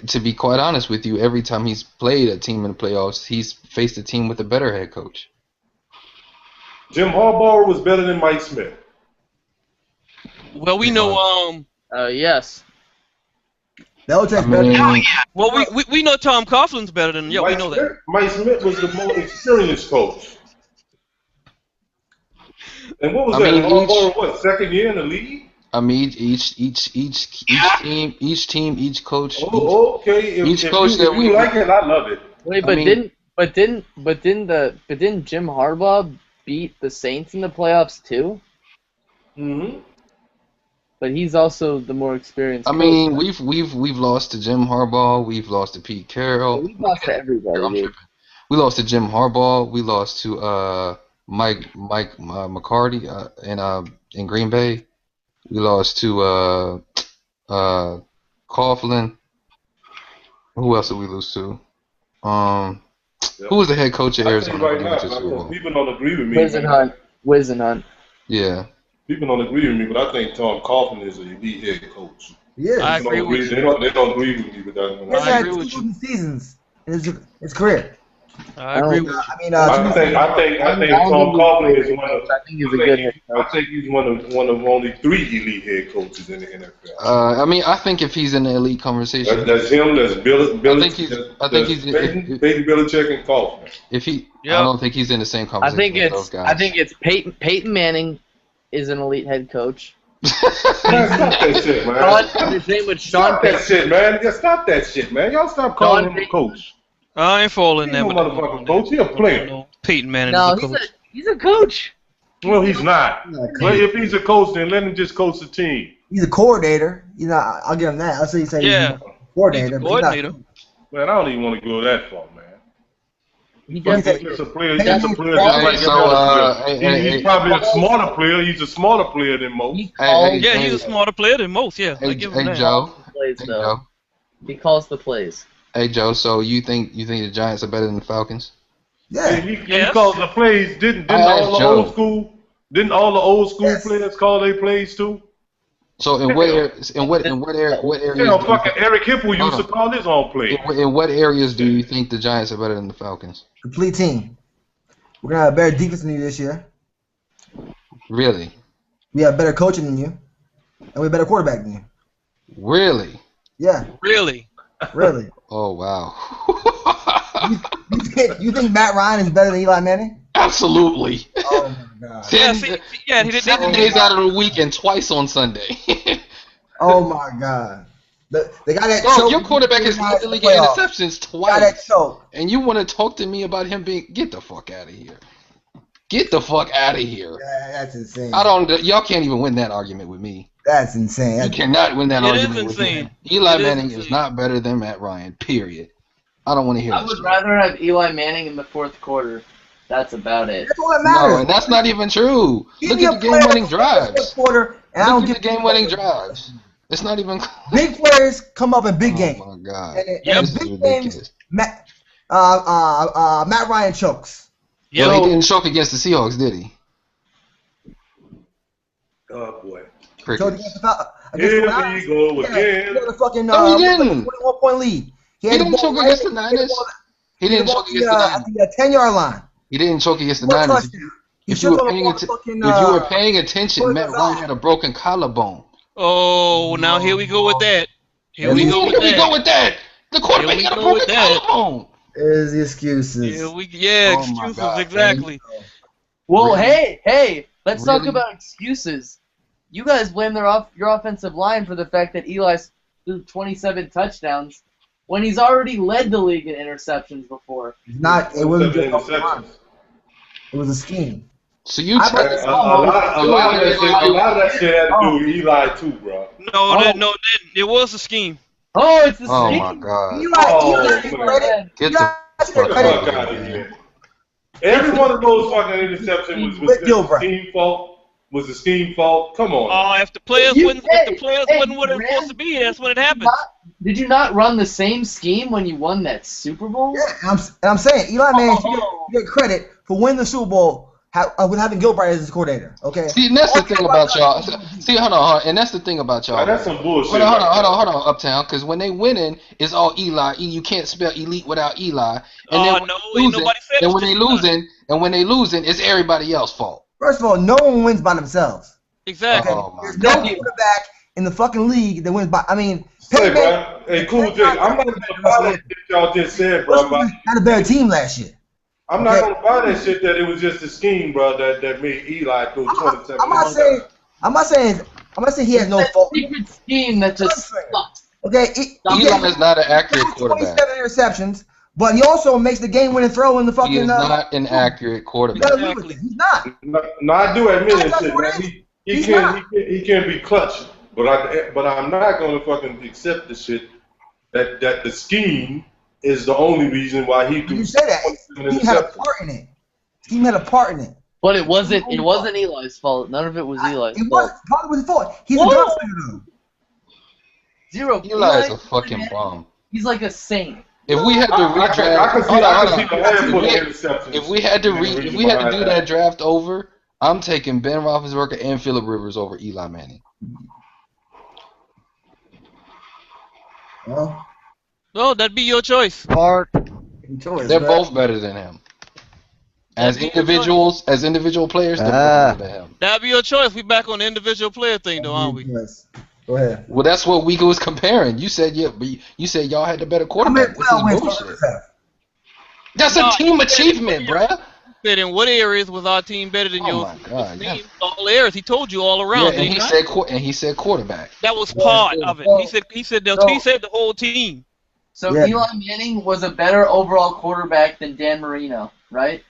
to be quite honest with you, every time he's played a team in the playoffs, he's faced a team with a better head coach. Jim Harbaugh was better than Mike Smith. Well, we know. Yes. Belichick's better. Yeah. Well, we know Tom Coughlin's better than we know that. Mike Smith was the more experienced coach. And what was that? Harbaugh, what, second year in the league? I mean, each team, each coach, Oh, okay. each coach if that you like it, I love it. Wait, I but mean- didn't Jim Harbaugh beat the Saints in the playoffs too? Mm-hmm. But he's also the more experienced I coach. mean, we've lost to Jim Harbaugh, we've lost to Pete Carroll. We've lost to everybody, I'm dude. tripping. We lost to Jim Harbaugh. We lost to Mike McCarty in Green Bay. We lost to Coughlin. Who else did we lose to? Who was the head coach of I tell you Arizona right when they now, went to the Super because Bowl? people don't agree with me. Whisenhunt. Yeah. People don't agree with me, but I think Tom Coughlin is an elite head coach. Yeah. I People agree don't with you. They don't agree with me with that. He's I had agree 2 with you. losing seasons in his career. I agree with you. I mean, I think I don't Tom think he's Coughlin a is great one coach. of. I think he's a good head I coach. think he's one of only 3 elite head coaches in the NFL. I mean, I think if he's in the elite conversation, That's him. That's Bill. I think he's Peyton Belichick and Coughlin. if he. Yep. I don't think he's in the same conversation as those guys. I think it's Peyton Manning is an elite head coach. Man, stop that shit, man. The same with Sean Stop that Payton. shit, man. Yeah, stop that shit, man. Y'all stop calling him a coach. I ain't falling He there ain't with no that motherfucking coach. He a player. No, Peyton Manning No, is a coach. he's a coach. Well, he's not. Well, if he's a coach, then let him just coach the team. He's a coordinator. You know, I'll give him that. I'll say he's Yeah. a coordinator. He's a but coordinator. Man, I don't even want to go that far, man. He But does. he's just a player. He's just a player just like every other player. He's probably a smarter player. He's a smarter player than most. Yeah, he's a smarter player than most. Yeah, I give him Hey that. Joe. Plays, Hey though. Joe. He calls the plays. Hey Joe. So you think the Giants are better than the Falcons? Yeah. He Yes. calls the plays. Didn't I all asked the Joe. old school? Didn't all the old school players call their plays too? So in what areas? What areas? Hell, do you fucking think- Eric Hipple Hold used to on. call his own plays. In what areas do you think the Giants are better than the Falcons? Complete team. We're gonna have a better defense than you this year. Really? We have better coaching than you, and we have better quarterback than you. Really? Yeah, Really? really. Oh wow. You think Matt Ryan is better than Eli Manning? Absolutely. Oh my god. Yeah, yeah, he did. 7 days out of the week and twice on Sunday. Oh my god. The guy that Bro, choked your quarterback has led the league in playoffs. interceptions The guy that twice. choked. And you want to talk to me about him being... Get the fuck out of here. Get the fuck out of here. Yeah, that's insane. Y'all can't even win that argument with me. That's insane. You cannot win that It is argument with insane. me. Eli It is Manning is insane. not better than Matt Ryan, period. I don't want to hear I that would shit. rather have Eli Manning in the fourth quarter. That's about it. That's all that No, matters. and that's not even true. Give Look me at a the player game-winning who's in the fourth drives. quarter, and I don't Look give at the game-winning drives. It's not even... Big players come up in big games. Oh, my God. And This is big ridiculous. games, Matt Ryan chokes. Well, he didn't choke against the Seahawks, did he? Oh boy. Choked Crickets. against the Falcons. Here we go again. He had a fucking No, he didn't. 21-point lead. He had the didn't ball choke right against the at- Niners. He he had didn't the ball choke against the at Niners. the 10-yard line. He didn't choke against the One Niners. touchdown. He If you shook were on the paying ball atten- fucking, if you were paying attention, Troy Matt Gonzalez. Ryan had a broken collarbone. Oh, now here we go with that. Here we go with Here we that. go with that. The quarterback Here we had a go with broken that. collarbone. There's the excuses. Yeah, Oh, my excuses, God. exactly. Well, Really? hey, let's talk Really? about excuses. You guys blame your offensive line for the fact that Eli threw 27 touchdowns when he's already led the league in interceptions before. It's not. It wasn't just off the Interceptions. line. It was a scheme. So you I tell blame me this A lot of that shit had to do with Eli too, bro. No, it didn't. It was a scheme. Oh, it's the Oh, scheme. my God. Eli, Oh, Eli man. credit. Get Eli the should fuck get Get the out credit. fuck of out of here. here. Every one of those fucking interceptions was With the Gilbert. scheme fault. Was the scheme fault? Come on. Oh, if the players You- wouldn't, hey, if the players hey, wasn't what they're man. supposed to be, that's when it happens. Did you not run the same scheme when you won that Super Bowl? Yeah, and I'm saying Eli Manning should get credit for winning the Super Bowl with having Gilbert as his coordinator. Okay. See, and that's the thing about y'all. See, hold on, and that's the thing about y'all. Now, that's some bullshit. Hold on, right hold on, Uptown, because when they winning, it's all Eli. You can't spell elite without Eli. And then when No, they ain't losing, nobody said and it's when they just Eli. losing, it's everybody else's fault. First of all, no one wins by themselves. Exactly. Oh my There's no God. quarterback in the fucking league that wins by. I mean, Hey, Peyton bro. Manning Hey, cool, Jay. I'm not gonna buy that shit y'all just said, bro. had a better team last year. I'm not gonna buy that shit that it was just a scheme, bro, that made Eli throw 27. I'm not saying I'm not saying he has no fault. Secret scheme that just sucks. Okay, Elon is not an accurate quarterback. 27 interceptions, but he also makes the game-winning throw in the fucking. He is not an accurate You quarterback. gotta live with it. He's not. No, I do admit it, shit, man. He can't be clutch, but I'm not gonna fucking accept the shit that the scheme is the only reason why he. You say that he had a part in it. He had a part in it. But it wasn't Eli's fault. None of it was Eli's It fault. was probably was his fault. He's a gunslinger though. Zero. Eli is a fucking bomb. He's like a saint. If we had to redraft, if we had to do that draft over, I'm taking Ben Roethlisberger and Phillip Rivers over Eli Manning. Well, No, that'd be your choice. They're both better than him. As individuals, as individual players, they're both better than him. That'd be your choice. We back on the individual player thing, though, aren't we? Go ahead. Well, that's what we was comparing. You said you said y'all had the better quarterback. This is bullshit. That's a team achievement, bruh. Said in what areas was our team better than yours? Oh my God! Yeah. All areas. He told you all around. Yeah, and he said quarterback. That was part of it. He said the whole team. So Eli Manning was a better overall quarterback than Dan Marino, right?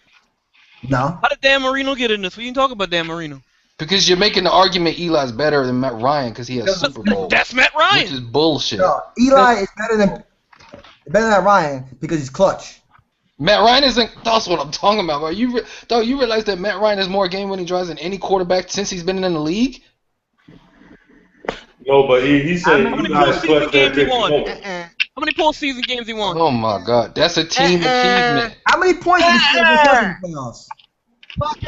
No. How did Dan Marino get in this? We didn't talk about Dan Marino. Because you're making the argument Eli's better than Matt Ryan because he has Super Bowl. That's Matt Ryan. Which is bullshit. No, Eli is better than Ryan because he's clutch. Matt Ryan isn't. That's what I'm talking about, bro. You realize that Matt Ryan has more game-winning drives than any quarterback since he's been in the league? No, but he said How many Eli's clutch games he that won? takes How many postseason games he won? Oh my God, that's a team achievement. How many points did he score in the playoffs? Fucking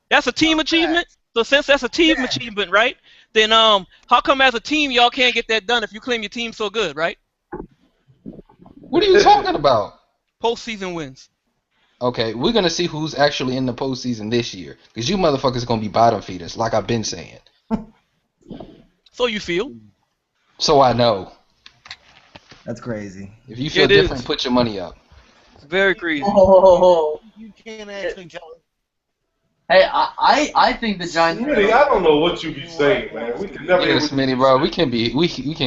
that's a team achievement. So since that's a team achievement, right? Then how come as a team y'all can't get that done if you claim your team's so good, right? What are you talking about? Postseason wins. Okay, we're gonna see who's actually in the postseason this year, because you motherfuckers gonna be bottom feeders, like I've been saying. So you feel? So I know. That's crazy. If you feel different, put your money up. It's very crazy. Oh. You can't actually tell. Hey, I think the Giants. Really, I don't know what you be saying, man. We can never. Yeah, Smitty, bro, we can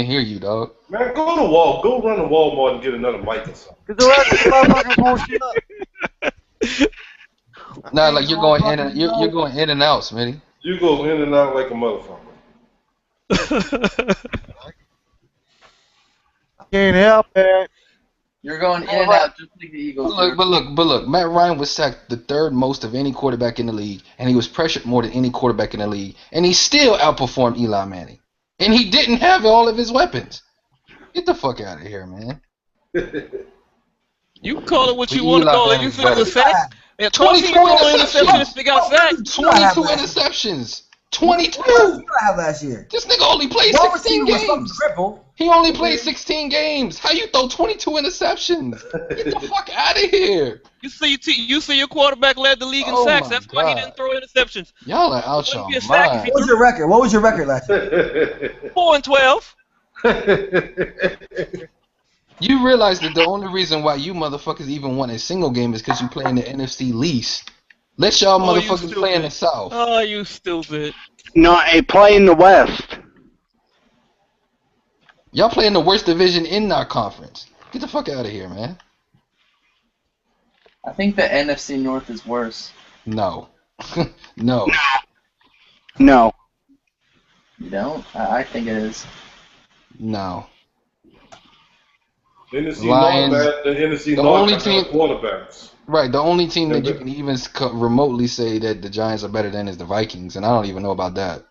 hear you, dog. Man, go run to Walmart and get another mic or something. Because the rest of the motherfuckers won't shut up. Nah, like you're going in and out, Smitty. You go in and out like a motherfucker. Can't help it. You're going in and out just like the Eagles. But look, Matt Ryan was sacked the third most of any quarterback in the league, and he was pressured more than any quarterback in the league, and he still outperformed Eli Manning. And he didn't have all of his weapons. Get the fuck out of here, man. You can call it what you want to call it. You feel the sack? 22 interceptions. They got sacked. 22 interceptions. 22. What did I have last year? This nigga only played 16 games. He only played 16 games. How you throw 22 interceptions? Get the fuck out of here. You see your quarterback led the league in sacks. That's why he didn't throw interceptions. Y'all are out your mind. What was your record? What was your record last year? 4-12. You realize that the only reason why you motherfuckers even won a single game is because you play in the NFC least. Let y'all motherfuckers play in the South. Oh, you stupid. No, they play in the West. Y'all play in the worst division in our conference. Get the fuck out of here, man. I think the NFC North is worse. No. No. No. You don't? I think it is. No. NFC Lions, North, the NFC the North only got team, quarterbacks. Right, the only team that you can even remotely say that the Giants are better than is the Vikings, and I don't even know about that.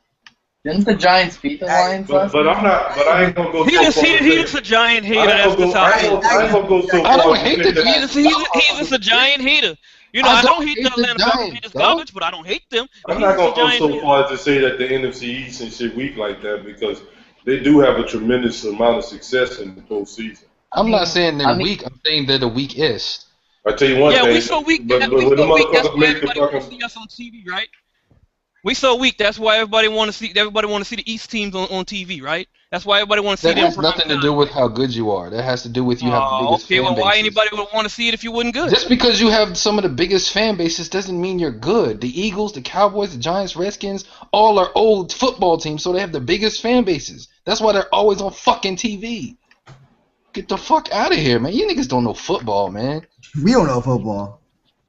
Didn't the Giants beat the Lions last But I'm not. But I ain't gonna go so far. He's a giant hater. That's the I ain't gonna go so far. I don't hate the Giants. He's just a giant hater. You know, I don't hate the Atlanta Falcons. They just garbage, but I don't hate them. I'm not gonna go so far as to say that the NFC East and shit weak like that, because they do have a tremendous amount of success in the postseason. I'm not saying they're weak. I'm saying they're the weakest. I tell you one thing. Yeah, we so weak. But We when the so weak. That's motherfuckers why make the everybody wants to fucking. see us on TV, right? We so weak. That's why everybody want to see. Everybody want to see the East teams on TV, right? That's why everybody want to see That them. has nothing to do with how good you are. That has to do with you have the biggest Okay, fan well, why bases. anybody would want to see it if you wasn't good? Just because you have some of the biggest fan bases doesn't mean you're good. The Eagles, the Cowboys, the Giants, Redskins, all are old football teams, so they have the biggest fan bases. That's why they're always on fucking TV. Get the fuck out of here, man. You niggas don't know football, man. We don't know football.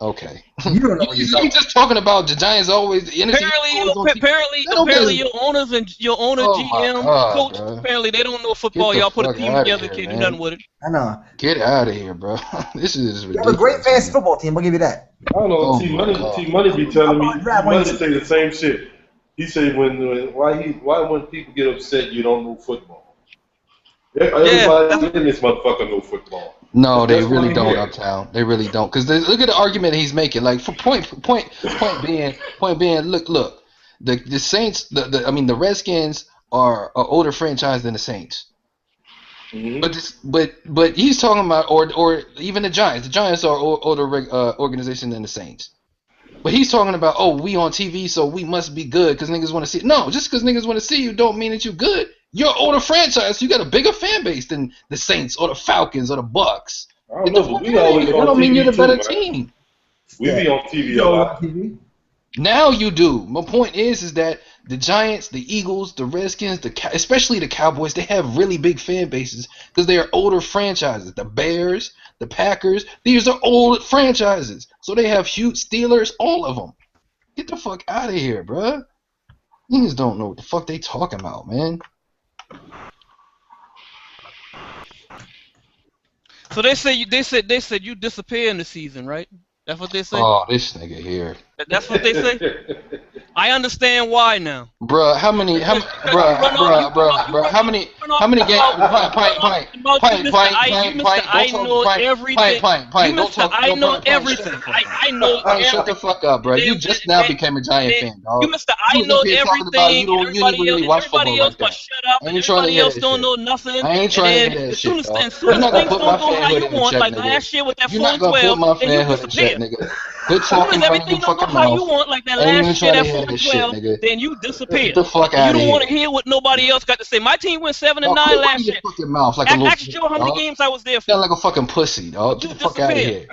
Okay. You don't know what you're talking You just talking about the Giants always. The NFC always on TV. Apparently, your owners and your owner, GM, God, coach, bro. apparently they don't know football. Get the Y'all put a fuck team outta together, here, can't do man. nothing with it. I know. Get out of here, bro. This is You have a great ridiculous. fantasy football team. I'll give you that. I don't know. Oh T my Money, God. T Money be telling me. T Draft Money one. say the same shit. He say why when people get upset you don't know football. Everybody in this motherfucker know football. No, they That's why really I'm don't, here. Uptown. They really don't. Because look at the argument he's making. Like, for point being, look. The Saints, the Redskins are an older franchise than the Saints. Mm-hmm. But he's talking about, or even the Giants. The Giants are older organization than the Saints. But he's talking about, oh, we on TV, so we must be good because niggas want to see it. No, just because niggas want to see you don't mean that you good. You're an older franchise. You got a bigger fan base than the Saints or the Falcons or the Bucks. I don't know, but we always That on don't mean TV you're the too, better man. team. We be on TV a lot. Now you do. My point is that the Giants, the Eagles, the Redskins, especially the Cowboys, they have really big fan bases because they are older franchises. The Bears, the Packers, these are old franchises. So they have huge Steelers, all of them. Get the fuck out of here, bruh. Niggas don't know what the fuck they talking about, man. So they said you disappear in the season, right? That's what they say. Oh, this nigga here. That's what they say. I understand why now. Bruh, how many games? I know everything. I know everything. Shut the fuck up, bro. You just now became a Giant fan, dog. You Mr. I know everything. Everybody else must shut up. Everybody else don't know nothing. I ain't trying to hear that shit, dog. As soon as things don't go how you want, like nigga. last year with that You're not 4 gonna put my 12, then you fanhood in check, disappear. nigga. Quit talking running your fucking How you mouth. want, like that I ain't even last year, trying that to hear 4 that shit, 12, nigga. then you disappear. Get the fuck You out of don't here. want to hear what nobody else got to say. My team went 7 and 9 Quit last running year. your fucking mouth like a little Ask Joe how many dog. games I was there for. Sound like a fucking pussy, dog. Get the fuck out of here.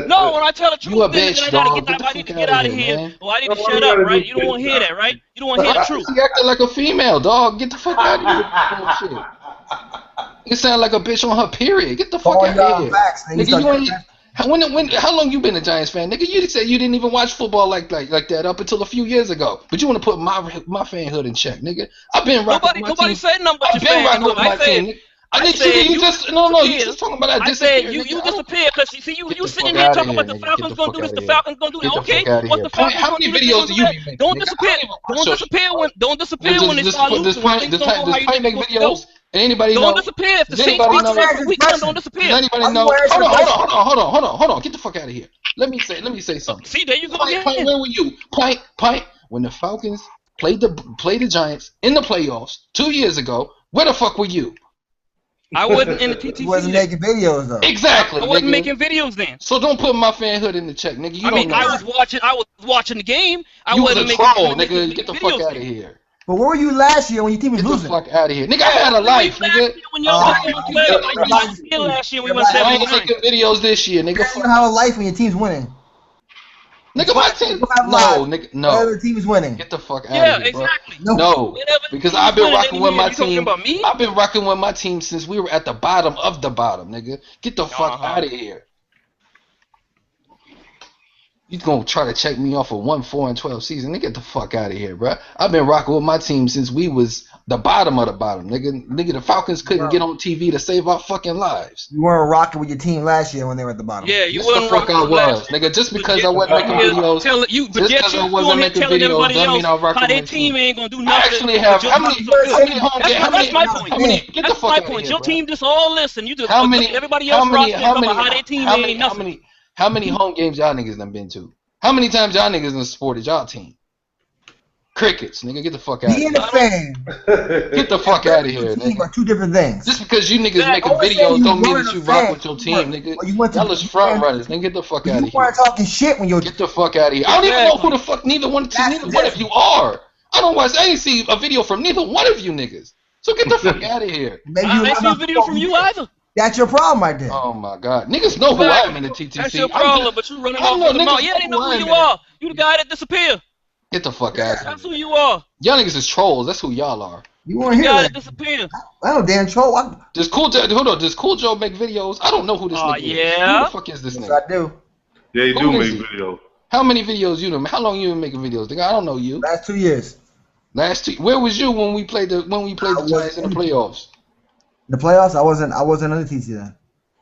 No, when I tell the truth, You a then bitch, I dog. need to get out of here. man. Or I need to shut up, right? You don't want to hear that, right? You don't want to hear the truth. You acting like a female, dog. Get the fuck out of here. Bullshit. You sound like a bitch on her period. Get the fuck out of here. Nigga, you ain't. How long you been a Giants fan, nigga? You said you didn't even watch football like that up until a few years ago. But you want to put my fanhood in check, nigga? I've been rocking with my team. Said nothing but I've been rocking with my team. You just talking about that. I said you disappear because you sitting here talking about the Falcons gonna do this, the Falcons gonna do that. Okay, what's the Falcons gonna do? Videos do you be making? Don't disappear. Don't disappear when they start losing. When things don't go how you think it's supposed to go. And anybody don't know? disappear. If the Does Saints anybody beat know? you for week 1, don't disappear. Does anybody know? Hold on. Get the fuck out of here. Let me say something. See, there you go. Pint, where were you? Pint. When the Falcons played the Giants in the playoffs 2 years ago, where the fuck were you? I wasn't in the TTC. You wasn't making videos though. Exactly. I wasn't nigga. making videos then. So don't put my fanhood in the check, nigga. I was watching the game. You was a troll, nigga. Get the fuck out of here. But where were you last year when your team was losing? Get the fuck out of here, nigga. I had a life, nigga. When y'all last year we went 7 I ain't making videos this year, nigga. You have a life when your team's winning. Nigga, my team. No. Other team's winning. Get the fuck out of here, bro. Exactly. No, because I've been rocking with my team. About me? I've been rocking with my team since we were at the bottom of the bottom, nigga. Get the fuck out of here. You gonna try to check me off a 1-4-12 season? Nigga, get the fuck out of here, bro. I've been rocking with my team since we was the bottom of the bottom, nigga. The Falcons couldn't get on TV to save our fucking lives. You weren't rocking with your team last year when they were at the bottom. Yeah, you Yes, weren't the fuck I was, nigga. Just because I wasn't making videos, just because I wasn't making videos, doesn't mean I'm rocking how their with team ain't gonna do nothing. I actually have how many home games? That's my point. Get the fuck out of here, Your team just all listen. You just how many? Everybody else rocking about how their team ain't nothing. How many home games y'all niggas done been to? How many times y'all niggas done supported y'all team? Crickets, nigga. Get the fuck out of Being here. a fan, Get the fuck out of here, team nigga. are two different things. Just because you niggas making Always saying videos you don't mean weren't that a you rock fan. with your team, nigga. Or you went to Y'all is front runners, nigga. Get the fuck out You of here. weren't talking shit when you. Get the fuck out of here. I don't even know who the fuck neither one of you are. I don't watch. I ain't see a video from neither one of you niggas. So get the fuck out of here. Maybe I ain't seen a video from you either. That's your problem right there. Oh my god, niggas know who I am in the TTC. That's your problem, but you running I off know with the niggas mouth. Yeah, they know who you are. You the guy that disappeared. Get the fuck out of here. That's who you are. Y'all niggas is trolls. That's who y'all are. You The weren't here. guy Like, that disappeared. I don't damn troll. Does Cool Joe? Hold on. Does Cool Joe make videos? I don't know who this nigga is. Who yeah. the fuck is this Yes, nigga? I do. Yeah, you Who do is make he? videos. How many videos you know? How long you been making videos? Nigga, I don't know you. Last 2 years. Where was you when we played the Giants in the playoffs? The playoffs, I wasn't on the TC then.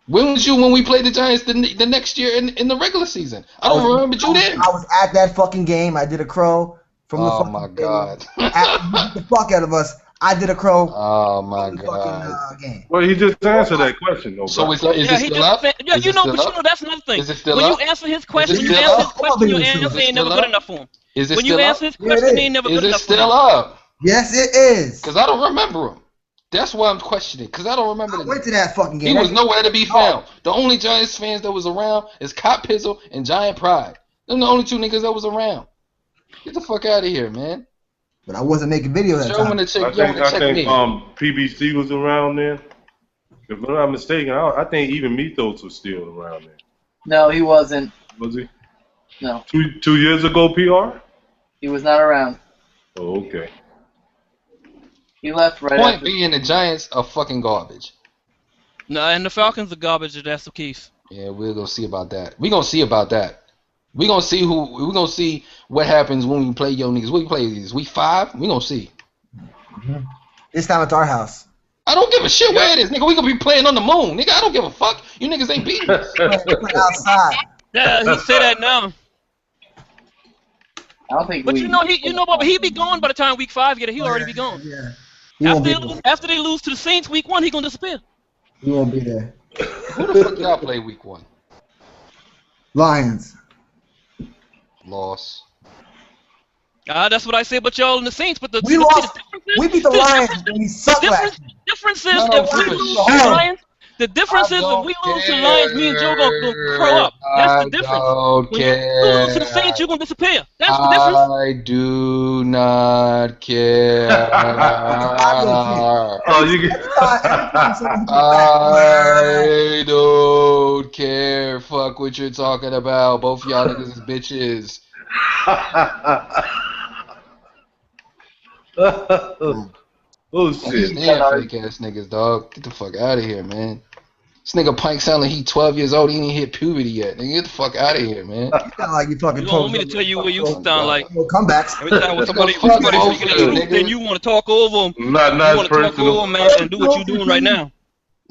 When was you when we played the Giants the next year in the regular season? I don't remember you then. I was at that fucking game. I did a crow from the fucking. Oh my god. The fuck out of us. I did a crow. Oh my god. Game. Well, he just answered that question, though. So bro. is it still up? Yeah, Is you it know, still but you up? know that's another thing. Is it still When up? you answer his Is question, it when you still answer up? his question, your Is it answer ain't still never good up? enough for him. Is it When you still answer up? his question, it ain't never Is good it enough for still him. up? Yes, it is. Because I don't remember him. That's why I'm questioning. Because I don't remember. I went to that fucking game. He was nowhere to be found. The only Giants fans that was around is Cop Pizzle and Giant Pride. Them the only two niggas that was around. Get the fuck out of here, man. But I wasn't making videos that time. I think PBC was around then. If I'm not mistaken, I think even Mythos was still around then. No, he wasn't. Was he? No, 2 years ago, PR? he was not around. Oh, okay. He left right Point after. being, the Giants are fucking garbage. No, and the Falcons are garbage if that's the case. Yeah, we're gonna see about that. We're gonna see about that. We're gonna see what happens when we play your niggas. We play these week 5. We gonna see. This time it's our house. I don't give a shit where it is, nigga. We gonna be playing on the moon, nigga. I don't give a fuck. You niggas ain't beating us. Play outside. Yeah, he said that now. I don't think. But you know, but he be gone by the time week 5 get it. He'll already be gone. Yeah. He won't be there. After they lose to the Saints week 1, he gonna disappear. He won't be there. Who the fuck y'all play week 1? Lions. Loss. That's what I say about y'all and the Saints. But We lost. We beat the Lions when we sucked last year. Difference is if we lose to the Lions, the difference is if we lose to the Lions, me and Joe gonna grow up. That's the difference. When you lose to the Saints, you're gonna disappear. That's the difference. I do not care. Oh, you I don't care. Fuck what you're talking about. Both y'all niggas is bitches. Oh shit! Damn fake ass niggas, dog. Get the fuck out of here, man. This nigga Pike sound like he 12 years old. He ain't hit puberty yet. Nigga, get the fuck out of here, man. You sound like you fucking. You don't want me to tell you what you sound like. No comebacks. Every time when somebody speaking the truth, then you want to talk over them. Not you want to talk personal. over them, man, and do what you doing right now.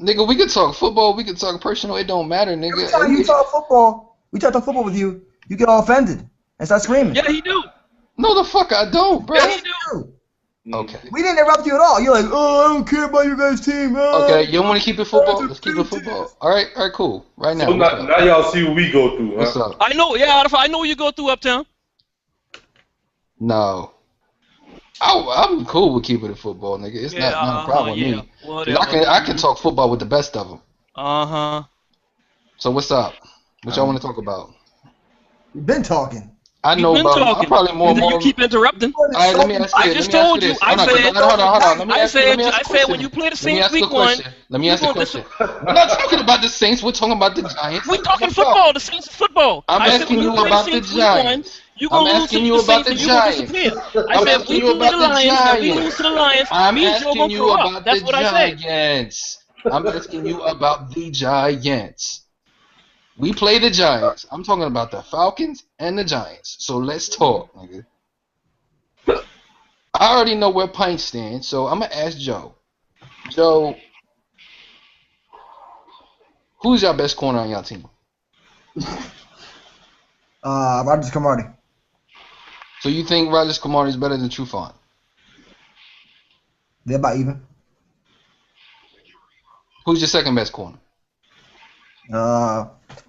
Nigga, we could talk football. We could talk personal. It don't matter, nigga. Every time you talk football, we talk football with you, you get all offended and start screaming. Yeah, he do. No, the fuck I don't, bro. Yes, you do. Okay. We didn't interrupt you at all. You're like, oh, I don't care about your guys' team. Okay, you want to keep it football? Let's keep it football. All right, cool. Right now. So now y'all see what we go through, huh? What's up? I know. Yeah, I know you go through Uptown. No. I'm cool with keeping it football, nigga. It's not a problem with me. 'Cause I can talk football with the best of them. Uh-huh. So what's up? What y'all want to talk about? You've been talking. I know You've been about. talking. I'm probably more. And then you keep interrupting. All right, let me ask you I this. just Let me ask told you you. this. I said. Hold on. Let me ask you a I said question. when you play the Let me Saints ask you a week 1. question. Let me ask you a question. We're not talking about the Saints. We're talking about the Giants. We're talking football. The Saints is football. I'm I said asking when you play about the Saints week 1, Giants. you gonna I'm lose to asking you the about Saints the and you gonna Giants. disappear. I I'm said if asking we you play about the the Lions, if we lose to the Lions, I'm me and Joe asking gonna you grow up. about That's the what I said. Giants. I'm asking you about the Giants. We play the Giants. I'm talking about the Falcons and the Giants. So let's talk, nigga. I already know where Pint stands, so I'm gonna ask Joe. Joe, who's your best corner on your team? Rogers Camardi. So you think Rogers Camardi is better than Trufant? They're about even. Who's your second best corner?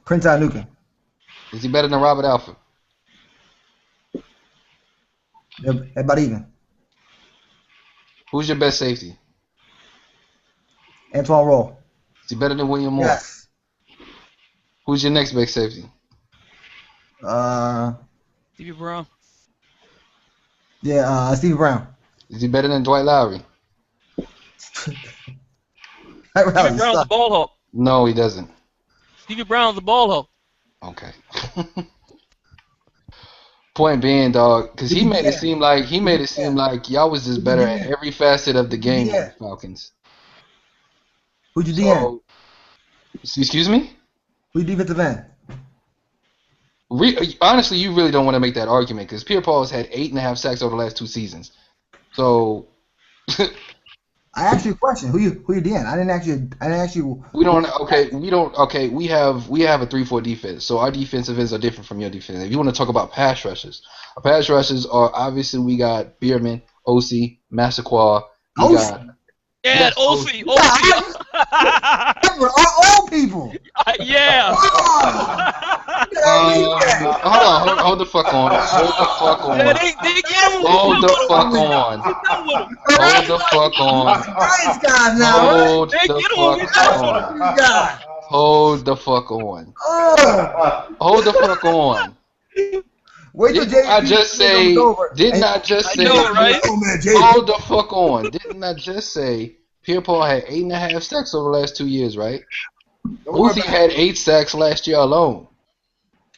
Prince Anukin. Is he better than Robert Alford? About even. Who's your best safety? Antoine Roll. Is he better than William Moore? Yes. Who's your next best safety? Stevie Brown. Yeah, Stevie Brown. Is he better than Dwight Lowry? Stevie Brown's a ball hawk. No, he doesn't. Stevie Brown's a ball hawk. Okay. Point being, dog, because he made it seem like y'all was just better at every facet of the game than the Falcons. Who'd you DM? Excuse me? Who defensive end? Honestly, you really don't want to make that argument because Pierre Paul has had 8.5 sacks over the last 2 seasons. So I asked you a question. Who you DM? I didn't ask you. We have a 3-4 defense. So our defensive ends are different from your defense. If you want to talk about pass rushes, our pass rushes are obviously we got Bierman, OC, Massaquoi. Yeah, OC. Old people. Yeah. Hold the fuck on. Yeah, they get him. Hold the fuck on. Hold the fuck on. Hold the fuck on. Hold the fuck on. Wait till Didn't I just say? Didn't I just say? Hold the fuck on. Didn't I just say? Pierre Paul had 8.5 sacks over the last 2 years, right? Uzi had 8 sacks last year alone,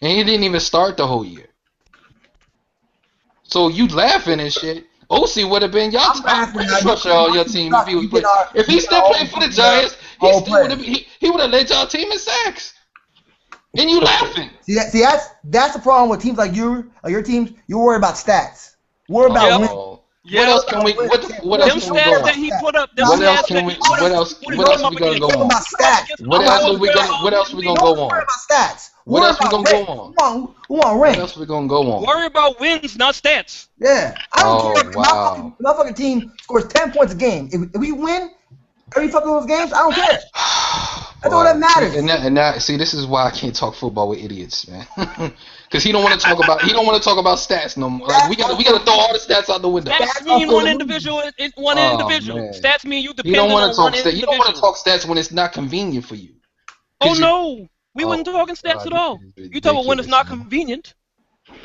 and he didn't even start the whole year. So you laughing and shit. OC would have been y'all top rusher on your team if he still played for the Giants. He still would have. He would have led y'all team in sacks. And you laughing. See that's the problem with teams like your teams. You worry about stats. Worry about wins. What else can we? What else can we go on? What else can we? What else we gonna go on? What else we gonna go on? Worry about stats. What else we gonna go on? Who want What else we gonna go on? Worry about wins, not stats. Yeah, I don't care. Wow. My fucking team scores 10 points a game. If we win every fucking those games, I don't care. That's all that matters. And that, see, this is why I can't talk football with idiots, man. Because he don't want to talk about stats no more. Like we gotta throw all the stats out the window. Stats mean one individual. Individual. Stats mean you depend on one individual. You don't want to talk stats when it's not convenient for you. Oh no, we wouldn't talking stats at all. You talk about when it's not convenient.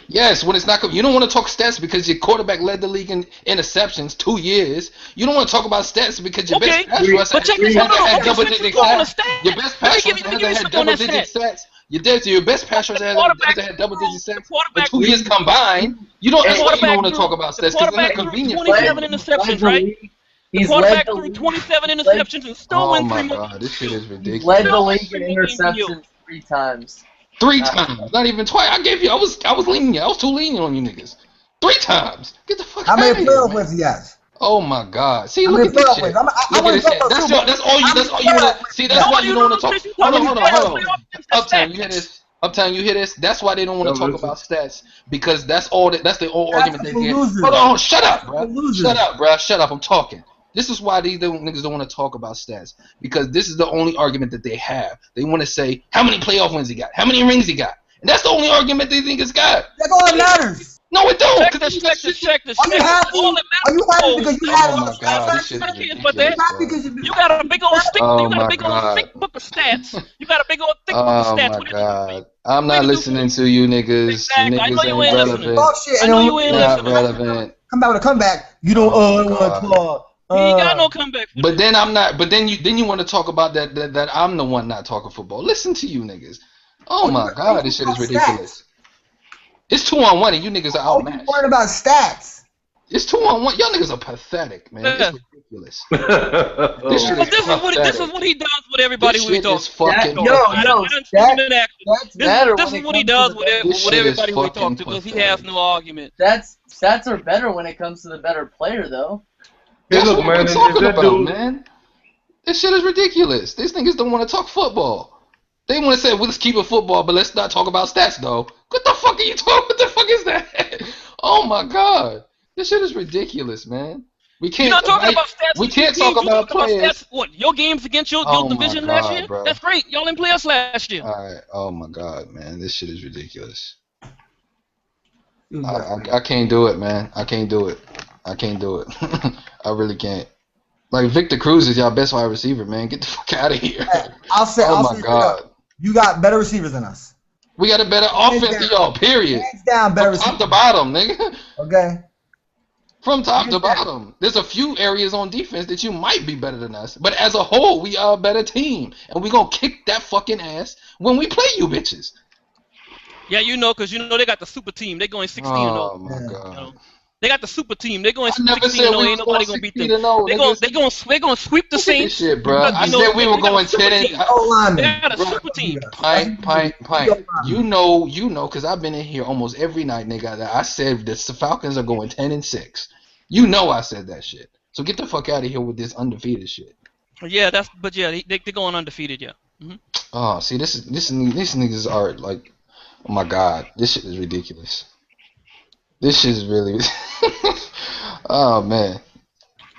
Yes, when it's not. You don't want to talk stats because your quarterback led the league in interceptions 2 years. You don't want to talk about stats because your best pass rusher had double-digit stats. Your best pass rusher had double-digit stats. Your best pass rusher had double-digit sacks in 2 years combined. You don't. That's why you don't want to talk about stats because it's not convenient. 27 interceptions, right? The quarterback threw 27 interceptions and still won 3 more. Oh my god, this shit is ridiculous. Led the league in interceptions 3 times. 3 times, not even twice. I was lenient. I was too lenient on you niggas. 3 times. Get the fuck out of here. How many playoff wins he has? Oh my god. See, look at this shit. Look at this shit. That's all you want to see. That's why you don't want to talk. Hold on. Uptown, you hear this? Uptown, you hear this? That's why they don't want to talk about stats because that's the whole argument they get. Hold on, shut up, bro. Shut up. I'm talking. This is why these niggas don't want to talk about stats because this is the only argument that they have. They want to say how many playoff wins he got, how many rings he got, and that's the only argument they think it's got. That's all that matters. No, it don't. Check this. Are you happy? Are you happy because you have? Oh my god, this shit is ridiculous. You got a big old stick. Oh you got my a big old thick book of stats. You got a big old thick book of stats. Oh my god. I'm not listening to you niggas. Exactly. You I know niggas you ain't ain't relevant. listening. I know you ain't Not listening. relevant. Come back with a comeback. You don't want to talk. He ain't got no comeback. But then I'm not. But then you want to talk about that I'm the one not talking football. Listen to you niggas. Oh my god, this shit is ridiculous. It's 2-on-1 and you niggas are outmatched. You worried about stats. It's 2-on-1. Y'all niggas are pathetic, man. It's ridiculous. This shit is pathetic. This is what he does with everybody we talk. This shit is fucking. This is what he does with everybody we talk to because he has no argument. Stats are better when it comes to the better player, though. That's what we're talking about, man. This shit is ridiculous. These niggas don't want to talk football. They want to say, well, let's keep it football, but let's not talk about stats, though. What the fuck are you talking? What the fuck is that? Oh my god, this shit is ridiculous, man. We can't. You're not talking about stats. We can't talk about players. What? Your games against your division last year? Bro. That's great. Y'all didn't play us last year. All right. Oh my god, man, this shit is ridiculous. I can't do it, man. I can't do it. I can't do it. I really can't. Like Victor Cruz is y'all best wide receiver, man. Get the fuck out of here. I'll say. Oh I'll my say straight up, God. you got better receivers than us. We got a better offense than y'all. Period. Hands down, better From top receivers. to bottom, nigga. Okay. From top to bottom. There's a few areas on defense that you might be better than us, but as a whole, we are a better team, and we gonna kick that fucking ass when we play you bitches. Yeah, you know, because you know they got the super team. They going 16-0. Oh my God. You know? They got the super team. They going I never 16-0. said we Ain't was nobody going gonna beat them. 16-0, They gonna sweep the Look at this Saints. shit, bro. because, I you know, said we were they got a going super 10 and team. linemen. They got a Bro, super team. Pint. You know, because I've been in here almost every night, nigga. That I said that the Falcons are going 10-6. You know I said that shit. So get the fuck out of here with this undefeated shit. Yeah, they're going undefeated. Yeah. Mm-hmm. Oh, see, these niggas are like, oh my God, this shit is ridiculous. This shit is really, oh man.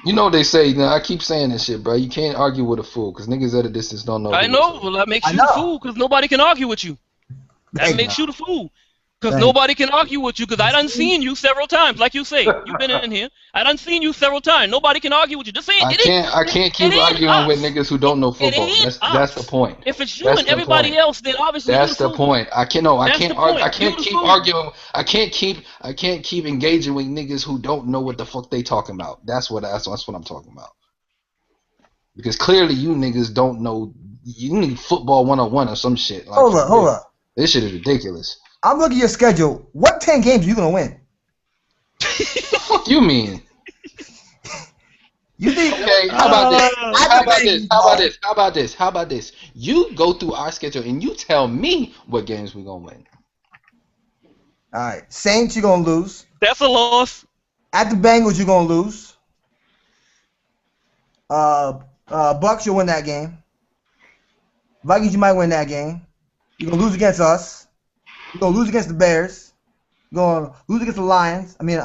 You know what they say, now I keep saying this shit, bro. You can't argue with a fool, because niggas at a distance don't know. I know. Well, that makes you the fool because nobody can argue with you. That makes you the fool. Because nobody can argue with you because I done seen you several times. Like you say, you've been in here. I done seen you several times. Nobody can argue with you. This ain't, I can't keep arguing with niggas who don't know football. That's the point. If it's you and everybody else, then obviously that's you the point. I can't That's keep arguing. I can't keep engaging with niggas who don't know what the fuck they talking about. That's what I'm talking about. Because clearly you niggas don't know. You need football 101 or some shit. Like, Hold up. This shit is ridiculous. I'm looking at your schedule. What 10 games are you gonna win? The fuck you mean? You think? Okay, how about this? How about this? You go through our schedule and you tell me what games we gonna win. All right, Saints you're gonna lose. That's a loss. At the Bengals you're gonna lose. Bucks you'll win that game. Vikings you might win that game. You're gonna lose against us. You're gonna lose against the Bears. You're gonna lose against the Lions. I mean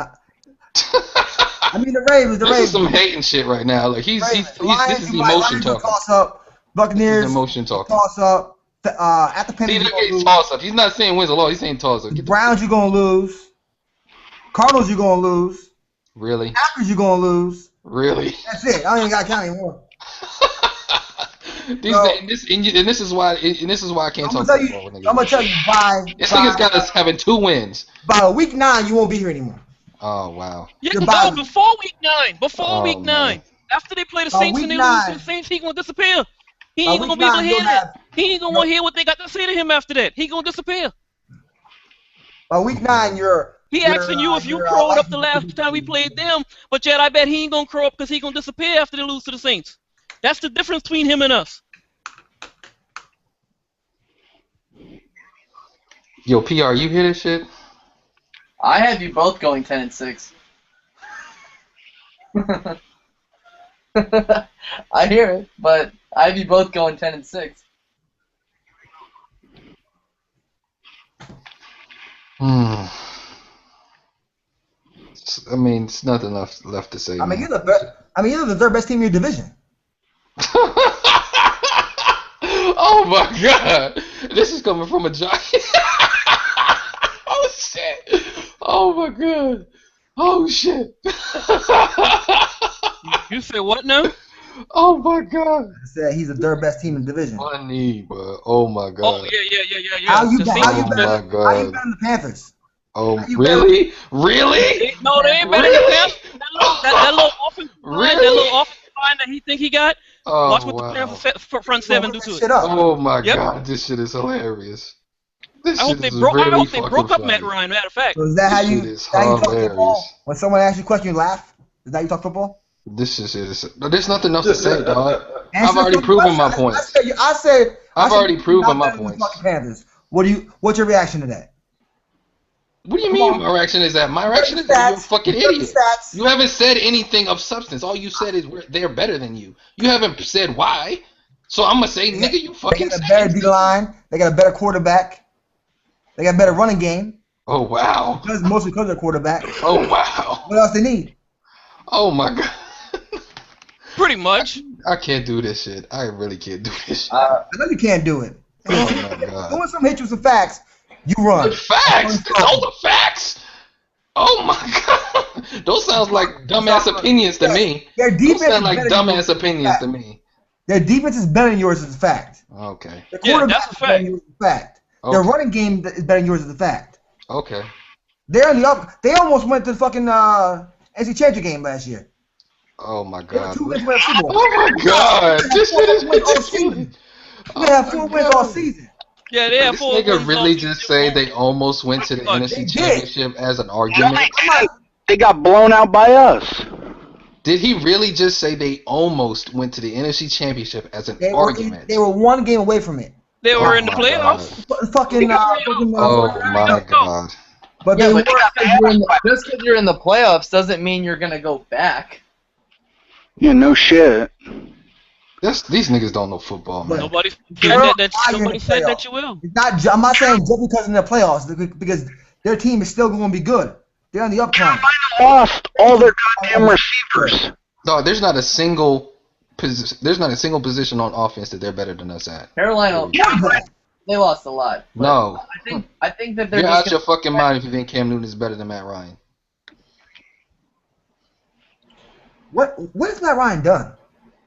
the Ravens. This is some hating shit right now. Like this is emotion talking. Toss up. Buccaneers. Emotion talking. Toss up. At the Panthers. Toss up. He's not saying wins or loss. He's saying toss up. The Browns you're gonna lose. Cardinals you're gonna lose. Really? Packers you're gonna lose. Really? That's it. I don't even gotta count anymore. This is why I can't talk about football with niggas. I'm gonna tell you This nigga's got us having 2 wins. By week 9 you won't be here anymore. Oh wow. Yeah, no, before week 9. Week 9. After they play the Saints and they lose to the Saints, he gonna disappear. He ain't gonna be able to hear that. He ain't gonna want to hear what they got to say to him after that. He gonna disappear. By week 9 He asking you if you crowed up the last time we played them, but yet I bet he ain't gonna crow up because he gonna disappear after they lose to the Saints. That's the difference between him and us. Yo, PR, you hear this shit? I have you both going 10-6. I hear it, but I have you both going 10-6. I mean, it's nothing left to say. I mean, you're the third best team in your division. Oh my God! This is coming from a giant. Oh shit! Oh my God! Oh shit! You said what now? Oh my God! I said he's the third best team in the division. Funny, bro. Oh my God! Oh yeah. How you better God. than the Panthers? Oh really? Really? No, they ain't better than the Panthers. That little offensive line, that little offensive line that he think he got. Oh, watch what the Panthers front seven do to it. Oh my God! This shit is hilarious. I hope they broke up Matt Ryan. Matter of fact. So is that how you talk hilarious. football? When someone asks you a question, you laugh? Is that how you talk football? This is it. There's nothing else to say, dog. I've already proven my points. I've already proven my points. Panthers. What's your reaction to that? What do you mean my reaction is that? My reaction is that you're a fucking idiot. You haven't said anything of substance. All you said is they're better than you. You haven't said why. So I'm going to say, nigga, you fucking They got a better D-line. They got a better quarterback. They got a better running game. Oh, wow. Mostly because of their quarterback. Oh, wow. What else they need? Oh, my God. Pretty much. I can't do this shit. I really can't do this shit. I know you can't do it. Oh, my God. When someone hits you with some facts, you run. Facts? All the facts? Oh my god, those sounds like dumbass opinions to me. Their Those defense sound is like better than yours. dumbass opinions to me. Their defense is better than yours is a fact. Okay. The Yeah, quarterback that's a is better than fact. yours is a fact. Their Okay. running game is better than yours is a fact. Okay. They're in the up. They almost went to the fucking NC Championship game last year. Oh my They were god. 2 wins away from Super Bowl. Oh my god. This shit is wins all ridiculous. season. We have 4 wins all season. Yeah, they have This 4 nigga wins. really just say they almost went to the NFC Championship as an argument? They got blown out by us. Did he really just say they almost went to the NFC Championship as an argument? They were 1 game away from it. They were Oh in the my playoffs. Fucking Oh my god. But Yeah, they but were. just because you're in the playoffs doesn't mean you're gonna go back. Yeah, no shit. These niggas don't know football, man. Nobody said They're that. higher in Nobody the said that playoffs. you will. It's not. I'm not saying just because in the playoffs, because their team is still going to be good. They're on the upcline. Lost all their goddamn receivers. No, there's not a single position on offense that they're better than us at. Carolina, they lost a lot. but No. I think that they're You're just out your fucking mind if you think Cam Newton is better than Matt Ryan. What has Matt Ryan done?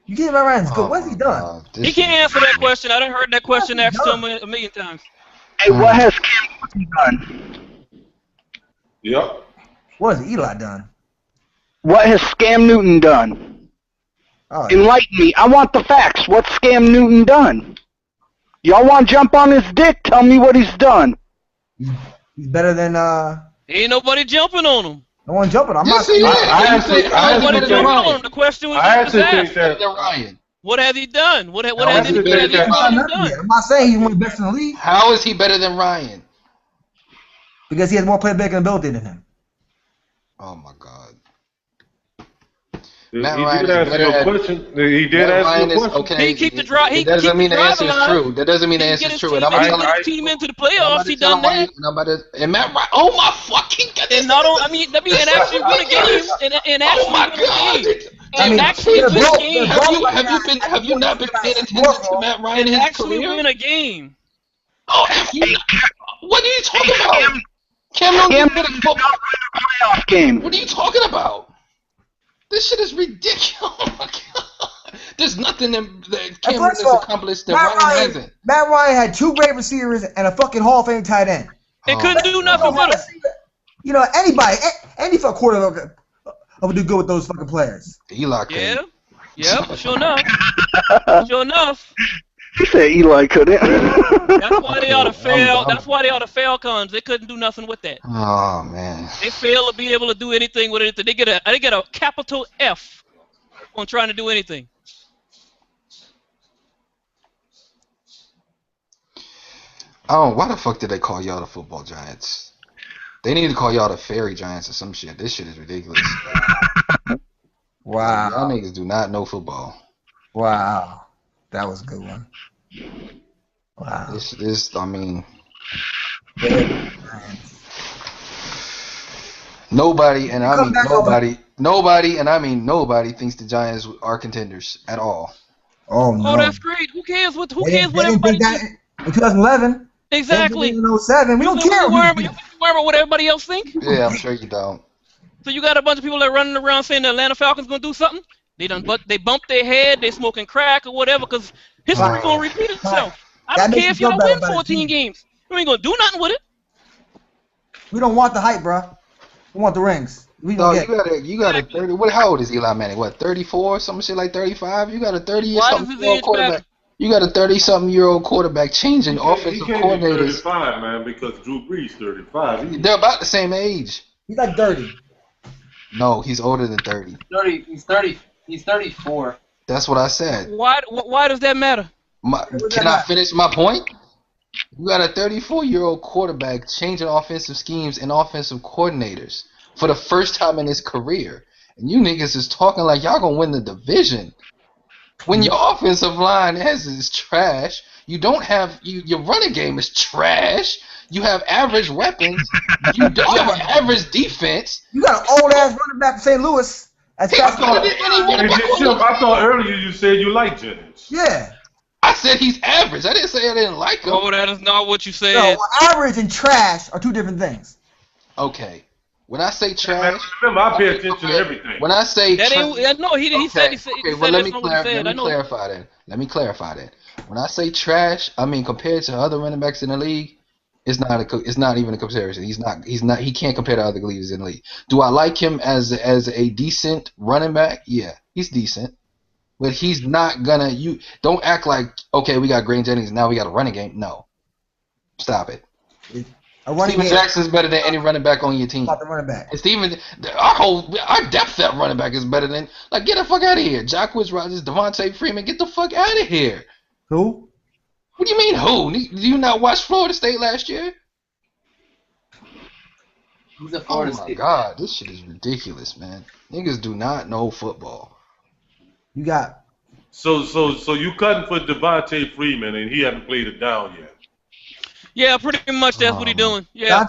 You get Matt Ryan's good. What has he done? He can't answer that question. I done heard that question asked to him a million times. Hey, what has Cam Newton done? Yep. What has Eli done? What has Scam Newton done? Oh, Enlighten me. I want the facts. What's Scam Newton done? Y'all want to jump on his dick? Tell me what he's done. He's better than Ain't nobody jumping on him. no one jumping. I'm Yes, not. he is. I actually Nobody think jumping on him. The question was I just actually think asked. that Than Ryan. What has he done? What has he actually think that- done? I'm not saying he's one of the best in the league How is he better than Ryan? because he has more playmaking ability than him. Oh my god. He Matt did Ryan is ask better you a at- question. He did Matt ask Ryan you a is question. okay. He keep the drive. He It doesn't keep mean the the answer drive is alive. true. That doesn't mean the He answer get is his true. team, And I'm he gonna get tell his team into the I'm playoffs. about He to tell done him why that. and I'm about to and Matt Ryan. Oh my fucking goodness. And not on. I mean, and actually win a game. And Oh actually my win a god. game. I And mean, actually they're win a both- game. they're both- Have you not been paying attention to Matt Ryan And in his actually career? win a game. Oh, what are you talking about? Cam Newton did a football playoff game. What are you talking about? This shit is ridiculous. Oh my god. There's nothing that Cam Newton first has of all, accomplished that Ryan hasn't. Matt Ryan had 2 great receivers and a fucking Hall of Fame tight end. They couldn't do nothing with him. You know, any fucking quarterback would do good with those fucking players. Eli Yeah. Yep. Sure enough. Sure enough. He said Eli couldn't. That's why they ought to fail. That's why they ought to fail. Cons they couldn't do nothing with that. Oh man. They fail to be able to do anything with it. They get a capital F on trying to do anything. Oh, why the fuck did they call y'all the football giants? They need to call y'all the fairy giants or some shit. This shit is ridiculous. Wow. Y'all niggas do not know football. Wow. That was a good one. Wow. This, I mean, nobody, and I mean nobody, and I mean nobody thinks the Giants are contenders at all. Oh no. Oh, that's great. Who cares what? Who They cares didn't what everybody think that thinks? in 2011. Exactly. In 07. We don't care. You worry about what everybody else think. Yeah, I'm sure you don't. So you got a bunch of people that are running around saying the Atlanta Falcons gonna do something. They bumped their head. They smoking crack or whatever because history gonna repeat itself. I don't care if you don't win 14 games. You ain't gonna do nothing with it. We don't want the hype, bro. We want the rings. We No, gonna you got a 30. What? How old is Eli Manning? What? 34? Some shit like 35? You got a 30 Why does something his year old age quarterback. matter? You got a 30-something-year-old quarterback changing He offensive can't be coordinators. 35, man, because Drew Brees 35. They're about the same age. He's like 30. No, he's older than 30. 30. He's 30. He's 34. That's what I said. Why does that matter? Can I finish my point? You got a 34-year-old quarterback changing offensive schemes and offensive coordinators for the first time in his career. And you niggas is talking like y'all gonna win the division. When your offensive line is trash, you don't have your running game is trash. You have average weapons. You don't have an average defense. You got an old ass running back from St. Louis. That's fast. I thought earlier you said you liked Jennings. Yeah. I said he's average. I didn't say I didn't like him. Oh, that is not what you said. No, average and trash are 2 different things. Okay. When I say trash, Remember, I pay attention to everything. when I say That trash, ain't. No, he said he said okay. he Well, said that's not what he said. let I me know. clarify that. Let me clarify that. When I say trash, I mean compared to other running backs in the league, it's not even a comparison. He can't compare to other leaguers in the league. Do I like him as a decent running back? Yeah, he's decent. But he's not gonna. You don't act like, okay, we got Green Jennings, now we got a running game. No, stop it. Steven Jackson's better than any running back on your team. About the running back. And our depth at running back is better than, like, get the fuck out of here. Jacquizz Rodgers, Devontae Freeman, get the fuck out of here. Who? What do you mean who? Do you not watch Florida State last year? He's a Oh Florida my State. god, this shit is ridiculous, man. Niggas do not know football. You got. So you cutting for Devontae Freeman, and he hasn't played it down yet. Yeah, pretty much that's what he's doing. Yeah.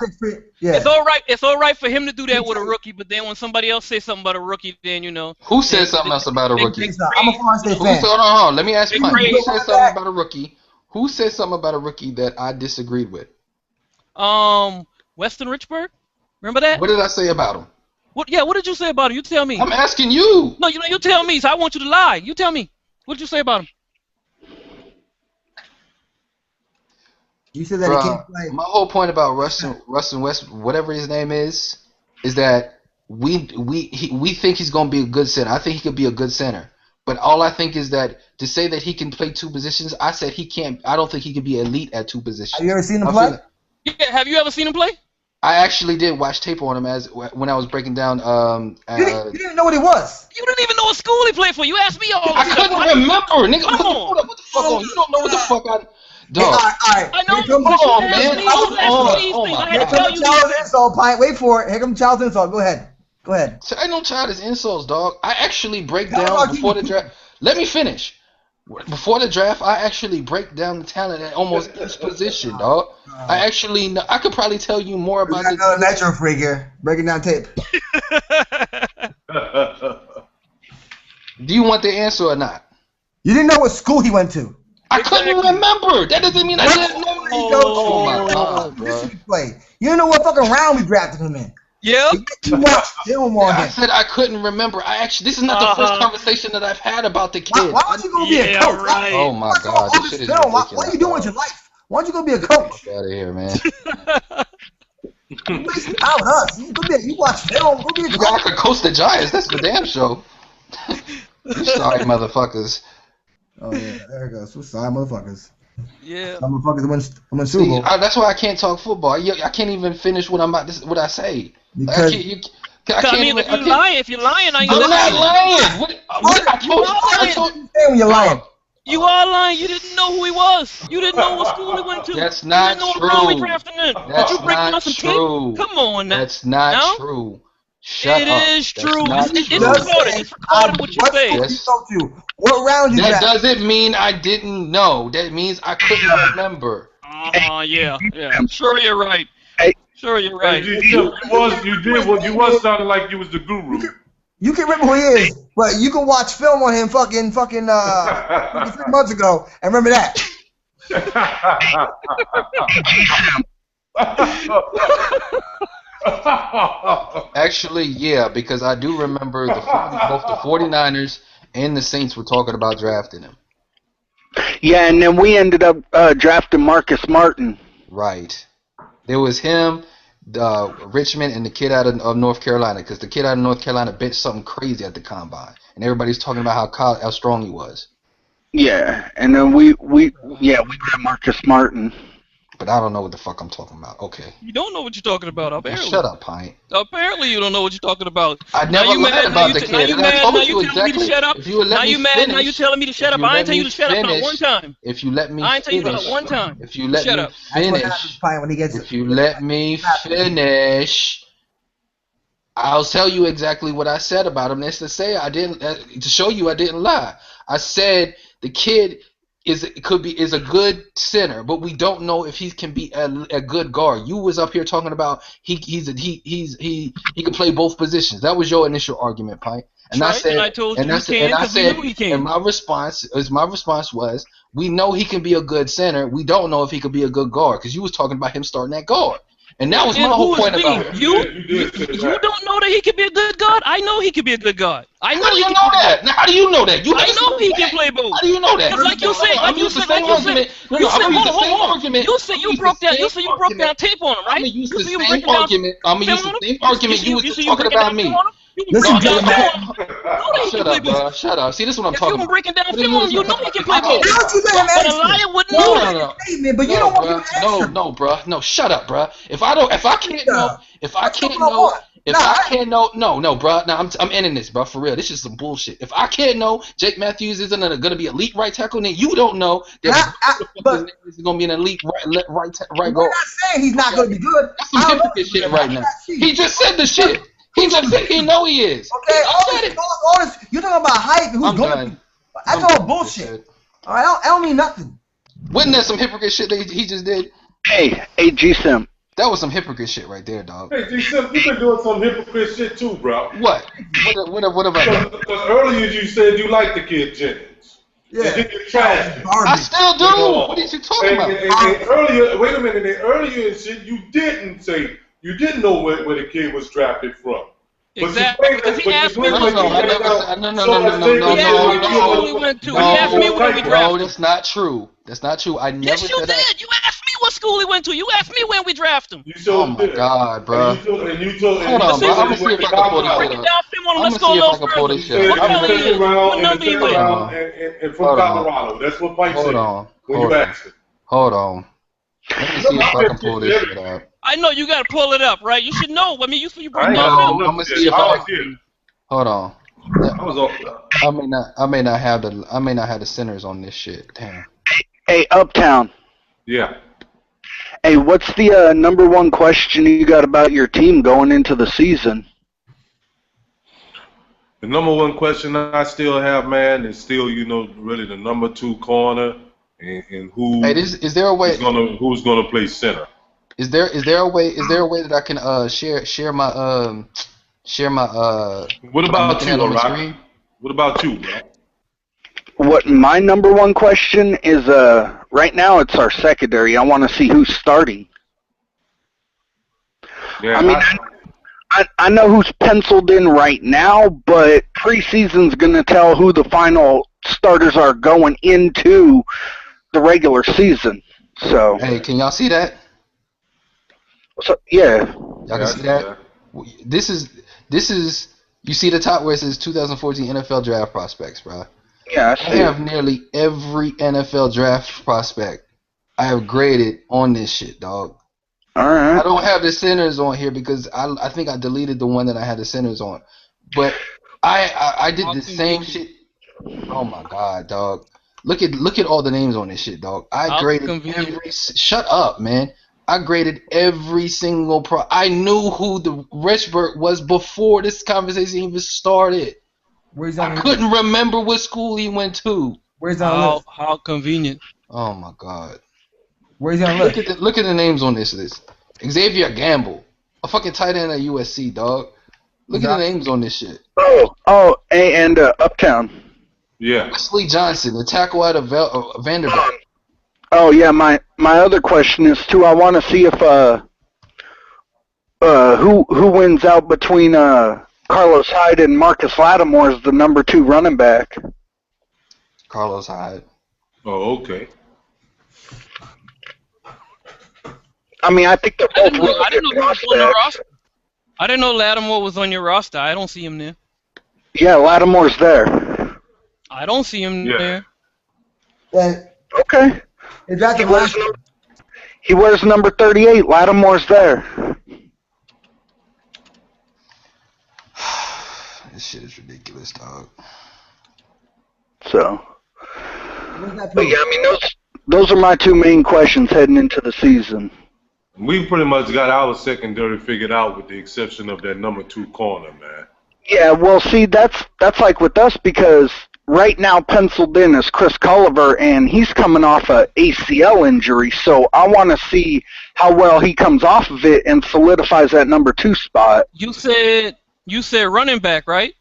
Yeah. It's all right for him to do that with a rookie, but then when somebody else says something about a rookie, then you know. Who said something else about a rookie? I'm a Florida State fan. Hold on. Let me ask you, They who said something about a rookie? Who said something about a rookie that I disagreed with? Weston Richburg. Remember that? What did I say about him? What? Yeah. What did you say about him? You tell me. I'm asking you. No, you tell me. So I want you to lie. You tell me. What did you say about him? You said that he can't play. My whole point about Russell West, whatever his name is that we think he's gonna be a good center. I think he could be a good center. But all I think is that to say that he can play two positions, I said he can't. I don't think he could be elite at two positions. Have you ever seen him play? Yeah. Have you ever seen him play? I actually did watch tape on him when I was breaking down. You didn't even know what he was. You didn't even know what school he played for. You asked me all the I time. couldn't remember, nigga. Come on. What the fuck on? You don't know what the fuck I. Dog. All right. I know. Hold on, man. Oh my Here god. comes Charles insult, Pint. Wait for it. Here comes Charles insult. Go ahead. So I don't childish insults, dog. I actually break down before the draft. Let me finish. Before the draft, I actually break down the talent at almost each position, dog. I actually know. I could probably tell you more about We got another Nitro freak here. Breaking down tape. Do you want the answer or not? You didn't know what school he went to. I couldn't remember. That doesn't mean I didn't know. Oh my god, bro. You don't know what fucking round we drafted him in. Yeah. You watched film on him. I said I couldn't remember. This is not the first conversation that I've had about the kid. Why don't you go be a coach? Right. Oh my god, this shit is ridiculous. What are you doing with your life? Why don't you go be a coach? Get out of here, man. You wasting time with us. You watch film. Go be a coach. I could coach the Giants. That's the damn show. Sorry, motherfuckers. Oh yeah, there it goes. We're sorry, motherfuckers. Yeah. Some motherfuckers win Super Bowl. That's why I can't talk football. I can't even finish what I say. Because if you're lying, I'm not lying. I told you when you're lying. You are lying. You didn't know who he was. You didn't know what school he went to. That's not you didn't know true. We drafted him. That's Did you break not down some true. tape? Come on now. That's not no? true. Shut it up. Is true. It's true. recorded. It's recorded what you say. Yes. What round you That drafted? doesn't mean I didn't know. That means I couldn't remember. Yeah. Sure, you're right. Sure, you're right. You was sounding like you was the guru. You can remember who he is, but you can watch film on him fucking 3 months ago and remember that. Actually, yeah, because I do remember both the 49ers and the Saints were talking about drafting him. Yeah, and then we ended up drafting Marcus Martin. Right. There was him, Richmond, and the kid out of North Carolina, because the kid out of North Carolina benched something crazy at the combine, and everybody's talking about how strong he was. Yeah, and then we grabbed Marcus Martin. But I don't know what the fuck I'm talking about. Okay. You don't know what you're talking about, apparently. Shut up, Pint. Apparently you don't know what you're talking about. I never lied about the kid. Now you telling me to shut up. If you would let me finish. Now you telling me to shut up. I ain't tell you to shut up not one time. If you let me I ain't tell you finish. not one time. If you let Shut me up. finish. If you let me finish. I'll tell you exactly what I said about him. That's to say to show you I didn't lie. I said the kid is a good center, but we don't know if he can be a good guard. You was up here talking about he can play both positions. That was your initial argument, Pike. And I said, I told you he can. And my response was, we know he can be a good center. We don't know if he could be a good guard because you was talking about him starting at guard. And that was And my whole who is point we? about it. You don't know that he can be a good guard? I know he can be a good guard. I know How do he you can know play that? both. Now, how do you know that? You I listen know to he that. can play both. How do you know that? Because like you said, I'm gonna use the same argument. No, you I'm said, gonna use the hold same on. argument. You said you broke that. You said you broke down tape on him, right? I'm gonna use You the said you same breaking down argument. I'm gonna use film the on him. same argument you was You just said you talking breaking about down me. film on him. You Listen, breaking down Jay, film man. on him. You know that he can Shut play up, both. bro. Shut up. See, this is what I'm If talking you about. breaking down But film on him, you know he can play Why both. don't you let him But a answer? liar wouldn't No, know that's that. a statement, but you No, don't want bro. him to answer. No, bro. No, shut up, bro. If I can't know, That's not what I want. no, bro. Now I'm ending this, bro. For real, this is some bullshit. If I can't know Jake Matthews isn't gonna be elite right tackle, then you don't know that But is gonna be an elite right we're guard. not saying he's not going to be good. That's some hypocrite shit right now. He just said the shit. He just said he know he is. Okay, all this, you're talking about hype and who's I'm going done. to be. That's all bullshit. All right, I don't mean nothing. Wasn't that some hypocrite shit that he just did? Hey, G-Sim. That was some hypocrite shit right there, dog. Hey, G-Sim, you've been doing some hypocrite shit too, bro. What? What have I done? Because earlier you said you liked the kid Jennings. Yeah. And then you trashed him. I still do. What are you talking about? And earlier, wait a minute, and earlier and shit, you didn't know where the kid was drafted from. Exactly. Because he asked me No, that's not true. That's not true. I never Yes, you said that. did. You asked me what school he went to. You asked me when we draft him. Oh my god, bro. Hold on, bro. I'm gonna see if I can pull this shit up. I'm gonna see if I can pull this shit What up. color he is? What number he with? And from Colorado. That's what Mike said when you asked him. Hold on. Let me see if I can pull this shit up. I know you got to pull it up, right? You should know. I mean, you break I'm down film. gonna see if I can. Hold on. I may not have the centers on this shit. Damn. Hey, Uptown. Yeah. Hey, what's the number one question you got about your team going into the season? The number one question I still have, man, is still, really the number 2 corner and who is there a way who's gonna play center. Is there a way that I can share my What about you, on the Rock? screen? What about you, bro? What my number one question is, right now it's our secondary. I want to see who's starting. Yeah, I mean, I know who's penciled in right now, but preseason's going to tell who the final starters are going into the regular season. So, hey, can y'all see that? Yeah. Y'all can see that? This is you see the top where it says 2014 NFL draft prospects, bro. Yeah, I have nearly every NFL draft prospect I have graded on this shit, dog. All right. I don't have the centers on here because I think I deleted the one that I had the centers on. But I did the same shit. Oh my god, dog. Look at all the names on this shit, dog. I graded every. Shut up, man. I graded every single I knew who the Richburg was before this conversation even started. I couldn't remember what school he went to. Where's on the list? How convenient. Oh my god. Where's on the list? Look at the names on this list. Xavier Gamble, a fucking tight end at USC, dog. Look at the names on this shit. And Uptown. Yeah. Wesley Johnson, the tackle out of Vanderbilt. Oh yeah, my other question is too. I want to see if who wins out between Carlos Hyde and Marcus Lattimore as the number 2 running back. Carlos Hyde. Oh, okay. I mean, I think they're both really I didn't know good he was on your prospects. roster. I didn't know Lattimore was on your roster. I don't see him there. Yeah, Lattimore's there. I don't see him there. Okay. Is that He wears number 38. Lattimore's there. This shit is ridiculous, dog. So, but yeah, I mean, those are my 2 main questions heading into the season. We pretty much got our secondary figured out with the exception of that number 2 corner, man. Yeah, well, see, that's like with us because right now penciled in is Chris Culliver, and he's coming off a ACL injury, so I want to see how well he comes off of it and solidifies that number 2 spot. You said running back, right?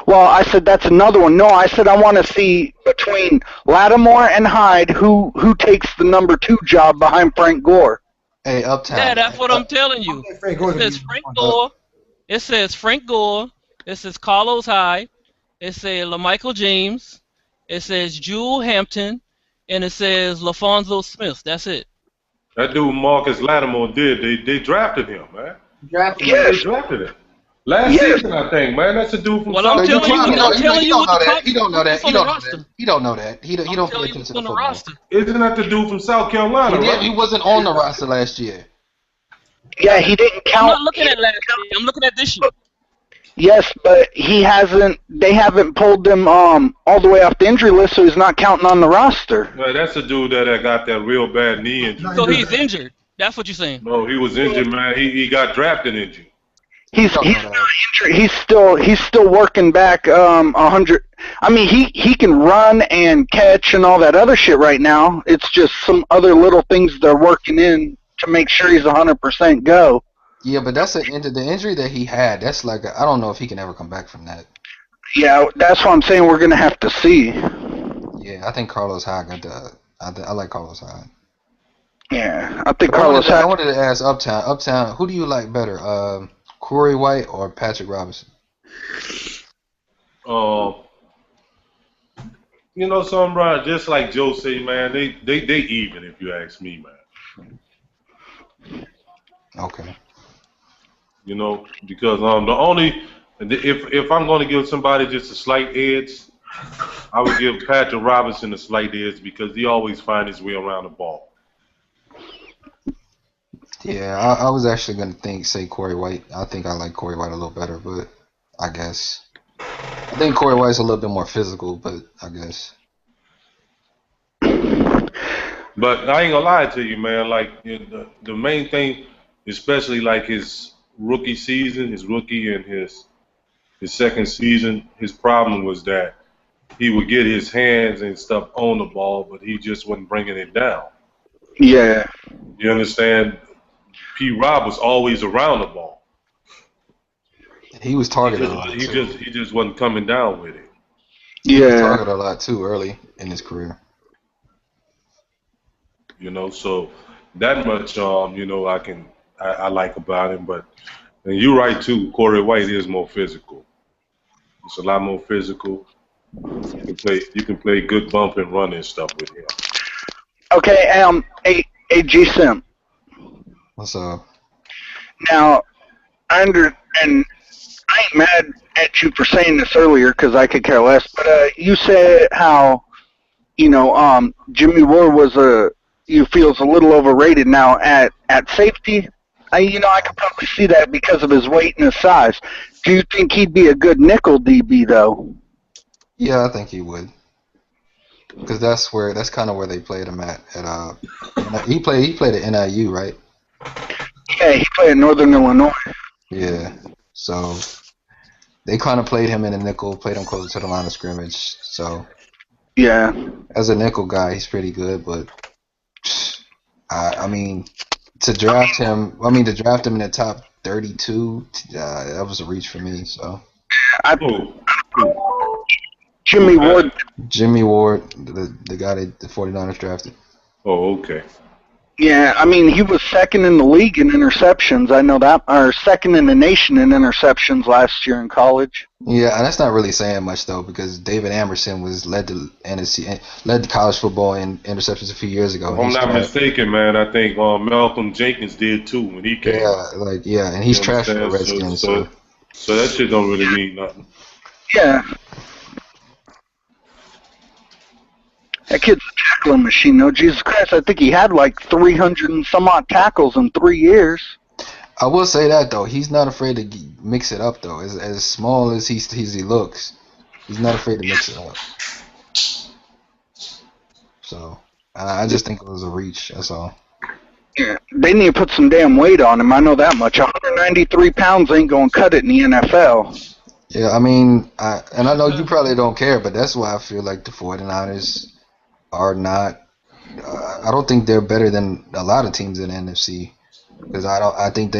Well, I said that's another one. No, I said I want to see between Lattimore and Hyde who takes the number 2 job behind Frank Gore. Hey, Uptown. Yeah, that's what I'm telling you. Frank It Gore's gonna says be Frank one. Gore. It says Frank Gore. It says Carlos Hyde. It says LaMichael James. It says Jewel Hampton, and it says LaFonso Smith. That's it. That dude Marcus Lattimore did. They drafted him, man. Drafted Yeah, him. they drafted him. Last Yes. season, I think, man. That's a dude from Well, I'm South telling you, He Carolina. I'm don't, telling he you don't what know the that. top. He don't know that. What's He on the don't know that. roster. He don't know that. He I'm don't pay telling you attention what's to on the football. roster. Isn't that the dude from South Carolina, He did. right? He wasn't on the roster last year. Yeah, he didn't I'm count. not looking at last year. I'm looking at this year. Yes, but he hasn't. They haven't pulled him all the way off the injury list, so he's not counting on the roster. No, that's the dude that got that real bad knee injury. So he's injured. That's what you're saying. No, he was injured, man. He got drafted injured. He's don't he's know not that. injured. He's still working back 100. I mean, he can run and catch and all that other shit right now. It's just some other little things they're working in to make sure he's 100% go. Yeah, but that's the injury that he had. That's like I don't know if he can ever come back from that. Yeah, that's what I'm saying. We're gonna have to see. Yeah, I think Carlos Hyde got the. I like Carlos Hyde. Yeah, I think But Carlos I Hyde. wanted to ask Uptown. Uptown, who do you like better, Corey White or Patrick Robinson? You know something, Brian? Just like Joe say, man, they even if you ask me, man. Okay. You know, because the only if I'm going to give somebody just a slight edge, I would give Patrick Robinson a slight edge because he always finds his way around the ball. Yeah, I was actually gonna say Corey White. I think I like Corey White a little better, but I guess I think Corey White's a little bit more physical, but I guess. But I ain't gonna lie to you, man. Like the main thing, especially like his rookie season, his rookie and his second season, his problem was that he would get his hands and stuff on the ball, but he just wasn't bringing it down. Yeah. You understand? P. Rob was always around the ball. He was targeted a lot He too. just wasn't coming down with it. He was Yeah. targeted a lot too early in his career. You know, so that much, you know, I like about him. But and you're right too. Corey White is more physical. It's a lot more physical. You can play good bump and run and stuff with him. Okay. G Sim. What's up? Now, and I ain't mad at you for saying this earlier because I could care less. But you said how Jimmy Ward you feels a little overrated now at safety. I could probably see that because of his weight and his size. Do you think he'd be a good nickel DB though? Yeah, I think he would. Because that's kind of where they played him at. He played at NIU, right? Yeah, he played in Northern Illinois. Yeah. So they kind of played him in a nickel, played him closer to the line of scrimmage. So yeah, as a nickel guy, he's pretty good. But I mean, to draft him in the top 32, that was a reach for me. So Jimmy Ward. Jimmy Ward, the guy that the 49ers drafted. Oh, okay. Yeah, I mean, he was second in the league in interceptions. I know that, or second in the nation in interceptions last year in college. Yeah, and that's not really saying much though, because David Amerson led the college football in interceptions a few years ago. If I'm not mistaken, man, I think Malcolm Jenkins did too when he came. Yeah, and he's trash for the Redskins. So that shit don't really mean nothing. Yeah. That kid's a tackling machine, though. Jesus Christ, I think he had like 300 and some odd tackles in 3 years. I will say that, though. He's not afraid to mix it up, though. As small as he looks, he's not afraid to mix it up. So, I just think it was a reach, that's all. Yeah, they need to put some damn weight on him. I know that much. 193 pounds ain't going to cut it in the NFL. Yeah, I mean, I know you probably don't care, but that's why I feel like the 49ers are not. I don't think they're better than a lot of teams in the NFC, because I think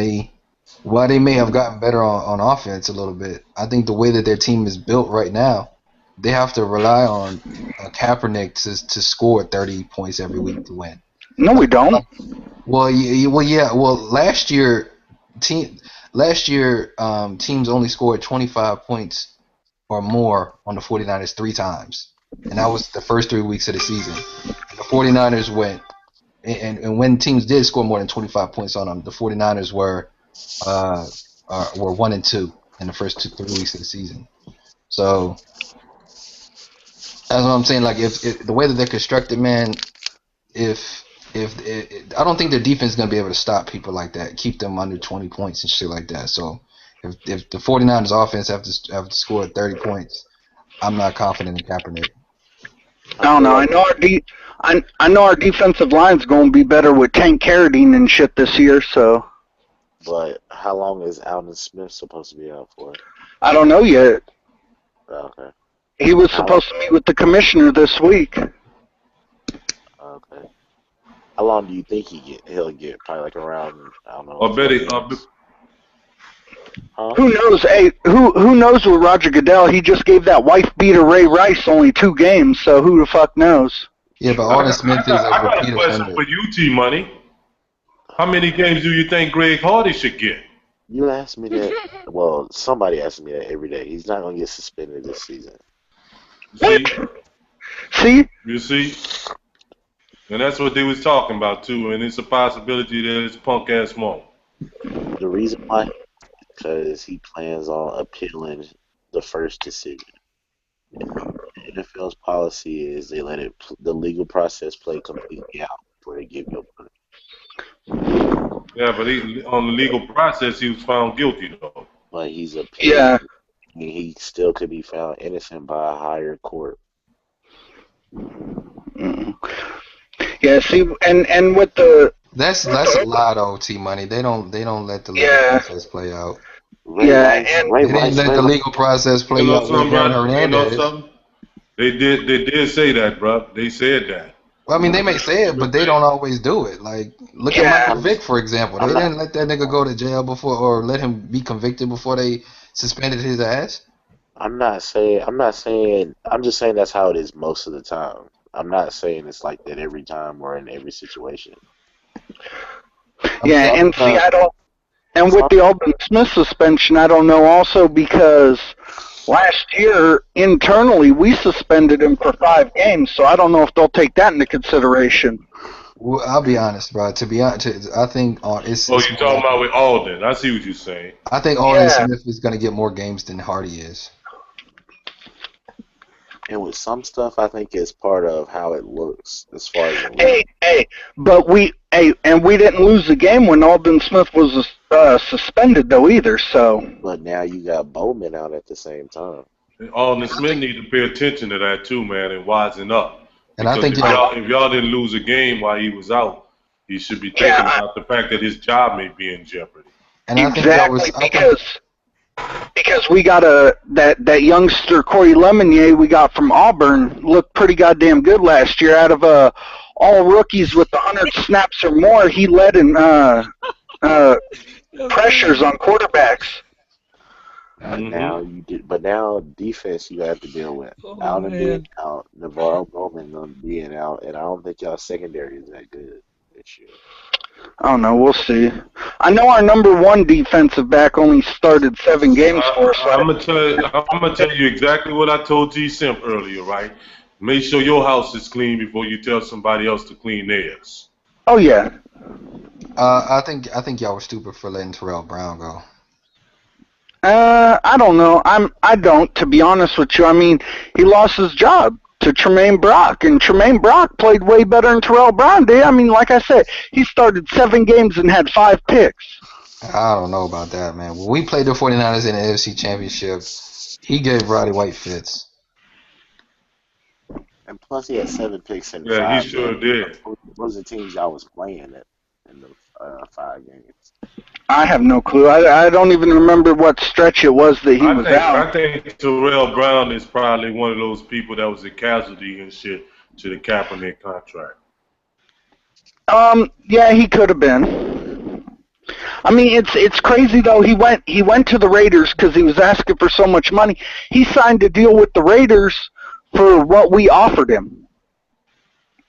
while they may have gotten better on offense a little bit, I think the way that their team is built right now, they have to rely on Kaepernick to score 30 points every week to win. No, we don't. Well, yeah. Well, last year, teams only scored 25 points or more on the 49ers 3 times, and that was the first 3 weeks of the season. And the 49ers went, and when teams did score more than 25 points on them, the 49ers were 1-2 in the first 3 weeks of the season. So that's what I'm saying. Like, if the way that they're constructed, man, if I don't think their defense is going to be able to stop people like that, keep them under 20 points and shit like that. So if the 49ers offense have to score 30 points, I'm not confident in Kaepernick. I don't know. I know our defensive line's going to be better with Tank Carradine and shit this year. So. But how long is Alden Smith supposed to be out for? I don't know yet. Okay. He was supposed to meet with the commissioner this week. Okay. How long do you think he'll get? Probably like around, I don't know. Who knows? Hey, who knows with Roger Goodell? He just gave that wife beater Ray Rice only 2 games, so who the fuck knows? Yeah, but Arden Smith is I a got repeat a question offender. for you, T-Money. How many games do you think Greg Hardy should get? You asked me that. Well, somebody asks me that every day. He's not going to get suspended this season. See? You see? And that's what they was talking about, too, and it's a possibility that it's punk-ass won't. The reason why? Because he plans on appealing the first decision. The NFL's policy is they let the legal process play completely out before they give you a punishment. Yeah, but on the legal process, he was found guilty, though. But he's appealing. Yeah. He still could be found innocent by a higher court. Yeah, see, and with the... That's a lot of OT money. They don't let the legal process play out. They didn't let the legal process play You know out. something, bro? You know Hernandez. something? They did say that, bro. They said that. Well, I mean, they may say it, but they don't always do it. Like, look at Michael Vick, for example. They didn't let that nigga go to jail before, or let him be convicted before they suspended his ass. I'm just saying that's how it is most of the time. I'm not saying it's like that every time or in every situation. Yeah, and see, I don't... And with the Alden Smith suspension, I don't know also because last year, internally, we suspended him for 5 games, so I don't know if they'll take that into consideration. Well, I'll be honest, bro. To be honest, I think it's... Oh, you're talking about with Alden. I see what you're saying. I think Alden Smith is going to get more games than Hardy is. And with some stuff, I think it's part of how it looks as far as But we didn't lose the game when Alden Smith was suspended though either. So. But now you got Bowman out at the same time. And Alden Smith need to pay attention to that too, man, and wisen up. And I think if y'all didn't lose a game while he was out, he should be thinking about the fact that his job may be in jeopardy. And I think that was because we got that youngster Corey Lemonnier we got from Auburn looked pretty goddamn good last year. Out of all rookies with 100 snaps or more, he led in pressures on quarterbacks. But now defense you have to deal with. Alden being out, Navarro Bowman being out, and I don't think y'all secondary is that good this year. I don't know. We'll see. I know our number 1 defensive back only started 7 games for us. I'm gonna tell you exactly what I told G Simp earlier, right? Make sure your house is clean before you tell somebody else to clean theirs. Oh yeah. I think y'all were stupid for letting Terrell Brown go. I don't know. I don't, to be honest with you. I mean, he lost his job to Tremaine Brock, and Tremaine Brock played way better than Terrell Brown did. I mean, like I said, he started 7 games and had 5 picks. I don't know about that, man. When we played the 49ers in the AFC Championship, he gave Roddy White fits. And plus, he had 7 picks in 5 Yeah, he sure games. did. What was the teams y'all was playing in the 5 games? I have no clue. I don't even remember what stretch it was that he was out. I think Terrell Brown is probably one of those people that was a casualty and shit to the Kaepernick contract. Yeah, he could have been. I mean, it's crazy though. He went to the Raiders because he was asking for so much money. He signed a deal with the Raiders for what we offered him.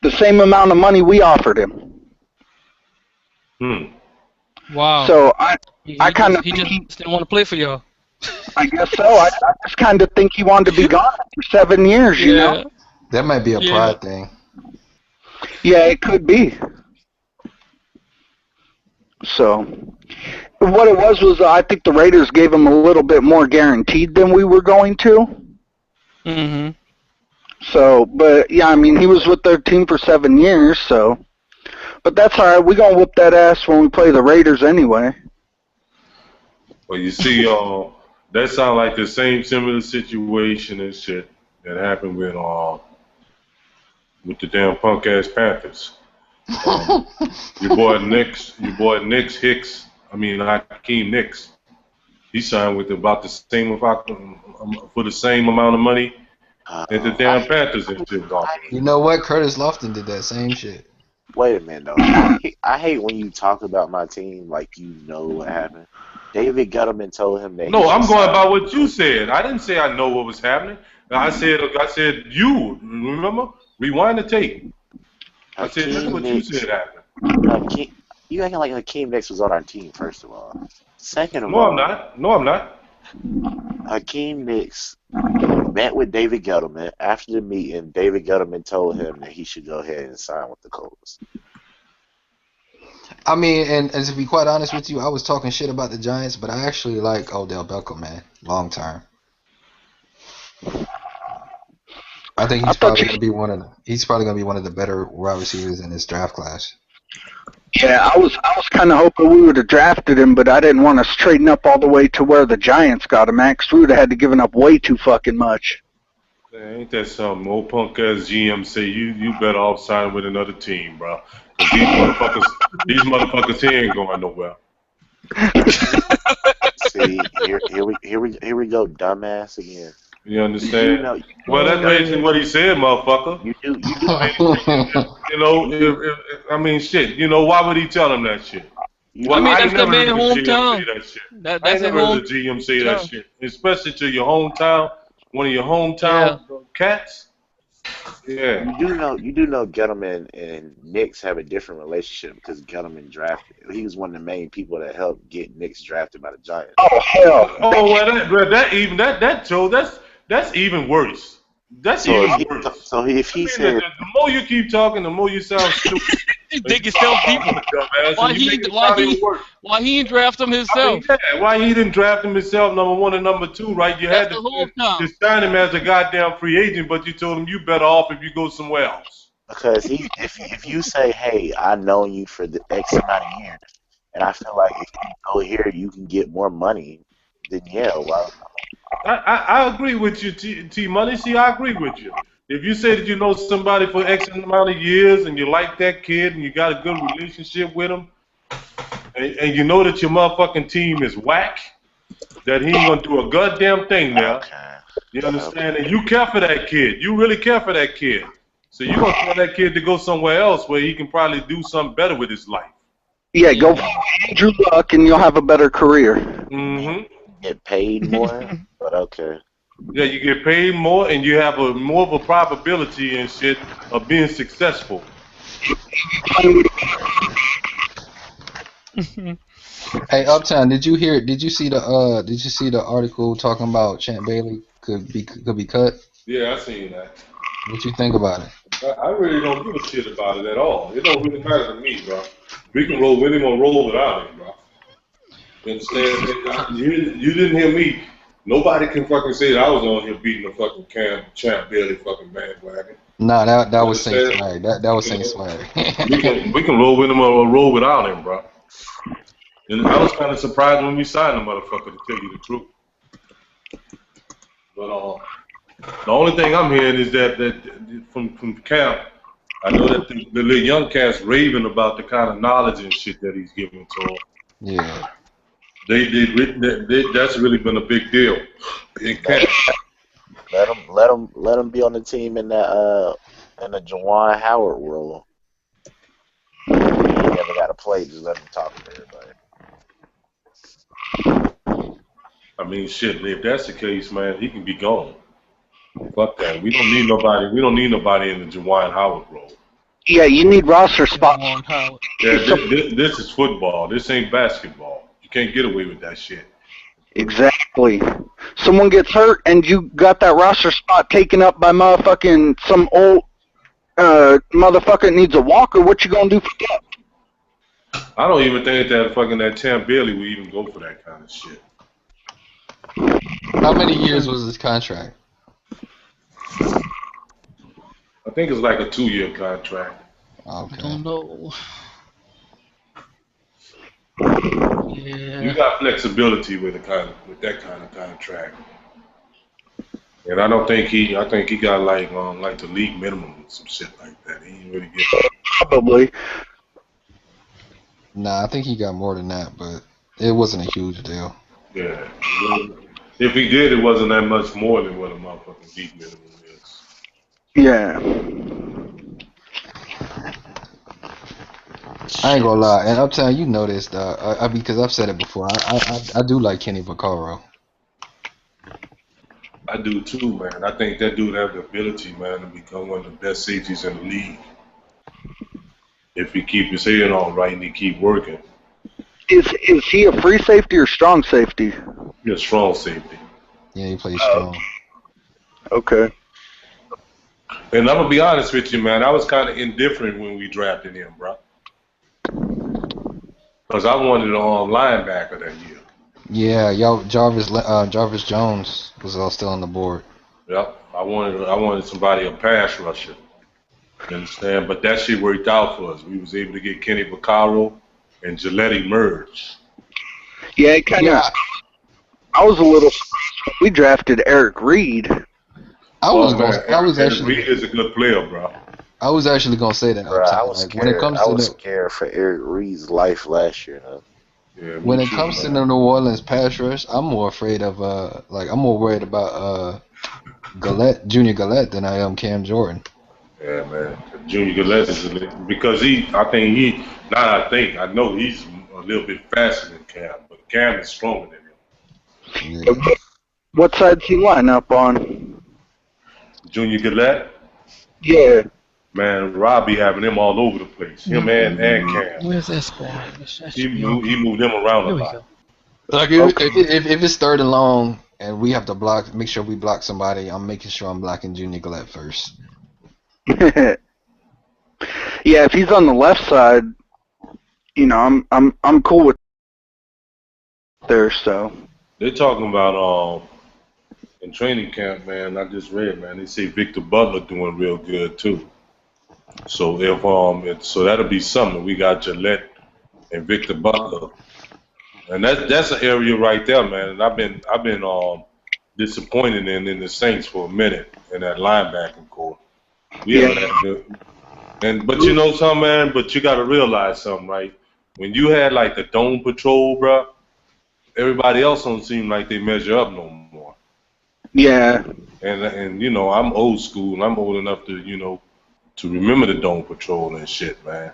The same amount of money we offered him. Wow. So He I kind of he think just didn't want to play for y'all. I guess so. I just kind of think he wanted to be gone for 7 years. You know? Yeah. That might be a Yeah. pride thing. Yeah, it could be. So what it was I think the Raiders gave him a little bit more guaranteed than we were going to. Mhm. So, but yeah, I mean, he was with their team for 7 years. So, but that's all right. We gonna whoop that ass when we play the Raiders anyway. Well, you see, that sound like the same similar situation and shit that happened with the damn punk ass Panthers. Your boy Nix Hicks. I mean, Hakeem Nicks. He signed with about the same for the same amount of money as the damn Panthers and shit. You know what? Curtis Lofton did that same shit. Wait a minute though. I hate when you talk about my team like you know what happened. David Gettleman told him that. No, I'm going by what you said. I didn't say I know what was happening. I said you remember. Rewind the tape. I said that's what you said happened. You acting like Hakeem Nicks was on our team. First of all, second of No, all, I'm not. No, I'm not. Hakeem Nicks met with David Gettleman. After the meeting, David Gettleman told him that he should go ahead and sign with the Colts. I mean, and to be quite honest with you, I was talking shit about the Giants, but I actually like Odell Beckham, man, long term. I think he's probably gonna be one of the better wide receivers in this draft class. Yeah, I was kind of hoping we would have drafted him, but I didn't want to straighten up all the way to where the Giants got him. Max, we would have had to given up way too fucking much. Man, ain't that something? Old punk ass GM say you better off signing with another team, bro. 'Cause these motherfuckers here ain't going nowhere. See, here we go, dumbass again. You understand? Well, that's basically what he said, motherfucker. You know, I mean, shit. You know, why would he tell him that shit? I mean, that's the never man's heard the GM hometown. say that shit. That's I ain't his never heard the GM say that hometown. shit, especially to your hometown, one of your hometown cats. Yeah. You do know Gettleman and Knicks have a different relationship because Gettleman drafted. He was one of the main people that helped get Knicks drafted by the Giants. Oh hell! Oh well, that's even worse. That's even worse. So if he said, the more you keep talking, the more you sound stupid. You dig yourself deeper. Why he didn't draft him himself? Why he didn't draft him himself, number one and number two, right? You had to sign him as a goddamn free agent, but you told him you better off if you go somewhere else. Because if you say, hey, I've known you for the X amount of years, and I feel like if you go here, you can get more money, then yeah, well. I agree with you, T Money. See, I agree with you. If you say that you know somebody for X amount of years and you like that kid and you got a good relationship with him, and you know that your motherfucking team is whack, that he ain't gonna do a goddamn thing there. You understand? And you care for that kid. You really care for that kid. So you're gonna tell that kid to go somewhere else where he can probably do something better with his life. Yeah, go for Andrew Luck and you'll have a better career. Mm-hmm. Get paid more, but okay. Yeah, you get paid more, and you have more of a probability and shit of being successful. Hey, Uptown, did you see the article talking about Champ Bailey could be cut? Yeah, I seen that. What you think about it? I really don't give a shit about it at all. It don't really matter to me, bro. We can roll with him or roll without him, bro. You understand? You didn't hear me. Nobody can fucking say that I was on here beating the fucking Champ Bailey fucking bandwagon. Nah, that was Saint Swag. That was Saint Swag. we can roll with him or roll without him, bro. And I was kind of surprised when we signed the motherfucker, to tell you the truth. But the only thing I'm hearing is that from Camp, I know that the little young cat's raving about the kind of knowledge and shit that he's giving to them. Yeah. That's really been a big deal in Camp. Let him be on the team in the Juwan Howard world. He never got to play. Just let him talk to everybody. I mean, shit. If that's the case, man, he can be gone. Fuck that. We don't need nobody. We don't need nobody in the Juwan Howard role. Yeah, you need roster spots. Yeah, this is football. This ain't basketball. You can't get away with that shit. Exactly. Someone gets hurt and you got that roster spot taken up by motherfucking some old motherfucker needs a walker. What you gonna do for that? I don't even think that Champ Bailey would even go for that kind of shit. How many years was his contract? I think it's like a 2-year contract. Okay. Don't know. Yeah. You got flexibility with that kind of contract. And I think he got like the league minimum or some shit like that. He ain't really get Probably. Nah, I think he got more than that, but it wasn't a huge deal. Yeah. If he did, it wasn't that much more than what a motherfucking league minimum is. Yeah. I ain't gonna lie, and Uptown, you know this, because I've said it before. I do like Kenny Vaccaro. I do too, man. I think that dude has the ability, man, to become one of the best safeties in the league. If he keep his head on right and he keep working. Is he a free safety or strong safety? He's a strong safety. Yeah, he plays strong. Okay. And I'm gonna be honest with you, man. I was kind of indifferent when we drafted him, bro. Because I wanted a linebacker that year. Yeah, Jarvis Jones was still on the board. Yep. I wanted somebody, a pass rusher. You understand? But that shit worked out for us. We was able to get Kenny Vaccaro and Gillette merge. Yeah, it kind of. I was a little surprised when we drafted Eric Reed. Actually. Reed is a good player, bro. I was actually gonna say that. Bro, I was like, scared. I was scared for Eric Reed's life last year. Huh? Yeah, when it comes to the New Orleans pass rush, I'm more afraid of I'm more worried about Junior Gillette than I am Cam Jordan. Yeah, man. Junior Gillette is because I know he's a little bit faster than Cam, but Cam is stronger than him. Yeah. What side does he line up on? Junior Gillette? Yeah. Man, Rob be having him all over the place. Him and Cam. Where's that spawn? He moved them around a lot. Like if it's third and long and we have to make sure we block somebody, I'm making sure I'm blocking Junior Gillette first. Yeah, if he's on the left side, I'm cool with there. So they're talking about in training camp, man. I just read, man. They say Victor Butler doing real good too. So so that'll be something. We got Gillette and Victor Butler, and that's an area right there, man. And I've been disappointed in the Saints for a minute in that linebacking core. We haven't had good. But you know something, man. But you got to realize something, right? When you had like the dome patrol, bro, everybody else don't seem like they measure up no more. Yeah. And I'm old school, and I'm old enough to to remember the dome patrol and shit, man.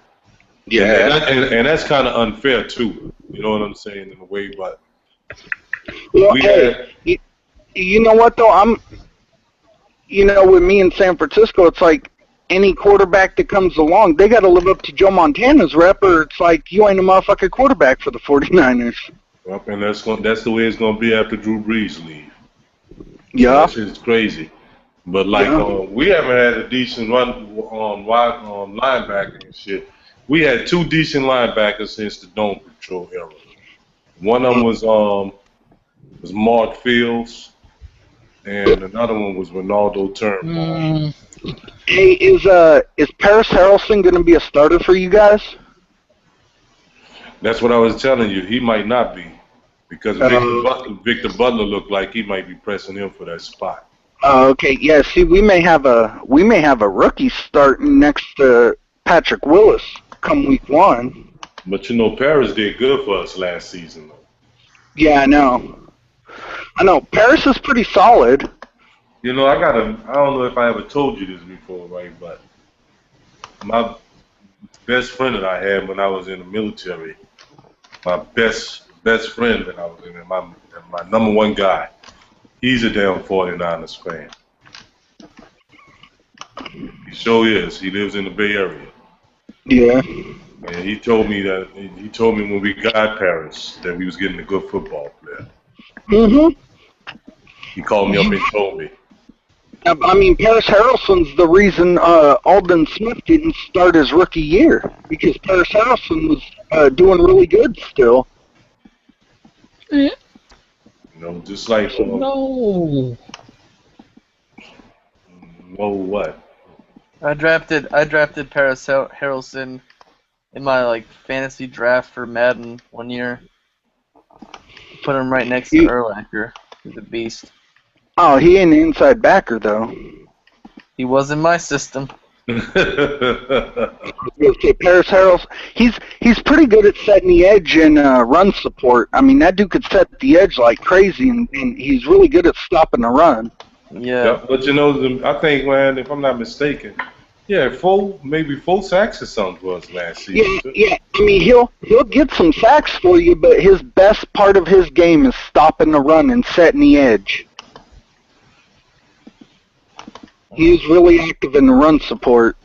Yeah. And that's kind of unfair too. You know what I'm saying in a way, but well, you know what though? With me in San Francisco, it's like any quarterback that comes along, they got to live up to Joe Montana's rep, or it's like you ain't a motherfucking quarterback for the 49ers. Yep, and that's the way it's gonna be after Drew Brees leave. Yeah, that shit's crazy. But we haven't had a decent run on linebacker and shit. We had 2 decent linebackers since the Dome Patrol era. One of them was Mark Fields, and another one was Ronaldo Turnbull. Hey, is Paris Harrelson going to be a starter for you guys? That's what I was telling you. He might not be, because Victor Butler looked like he might be pressing him for that spot. Okay, yeah. See, we may have a rookie starting next to Patrick Willis come week 1. But Paris did good for us last season, though. Yeah, I know. Paris is pretty solid. I don't know if I ever told you this before, right? But my best friend that I had when I was in the military, my best friend that I was in, my number one guy, he's a damn 49ers fan. He sure is. He lives in the Bay Area. Yeah. And he told me when we got Paris that we was getting a good football player. Mm-hmm. He called me up and told me. I mean, Paris Harrelson's the reason Alden Smith didn't start his rookie year because Paris Harrelson was doing really good still. Yeah. You know, just like No. oh what? I drafted Paris Harrelson in my like fantasy draft for Madden one year. Put him right next to Urlacher. He's a beast. Oh, he ain't an inside backer though. He was in my system. Paris Harrelson, he's pretty good at setting the edge and run support. I mean, that dude could set the edge like crazy, and he's really good at stopping the run. Yeah. But you know, I think, man, if I'm not mistaken, maybe 4 sacks or something was last season. Yeah. I mean, he'll get some sacks for you, but his best part of his game is stopping the run and setting the edge. He is really active in the run support.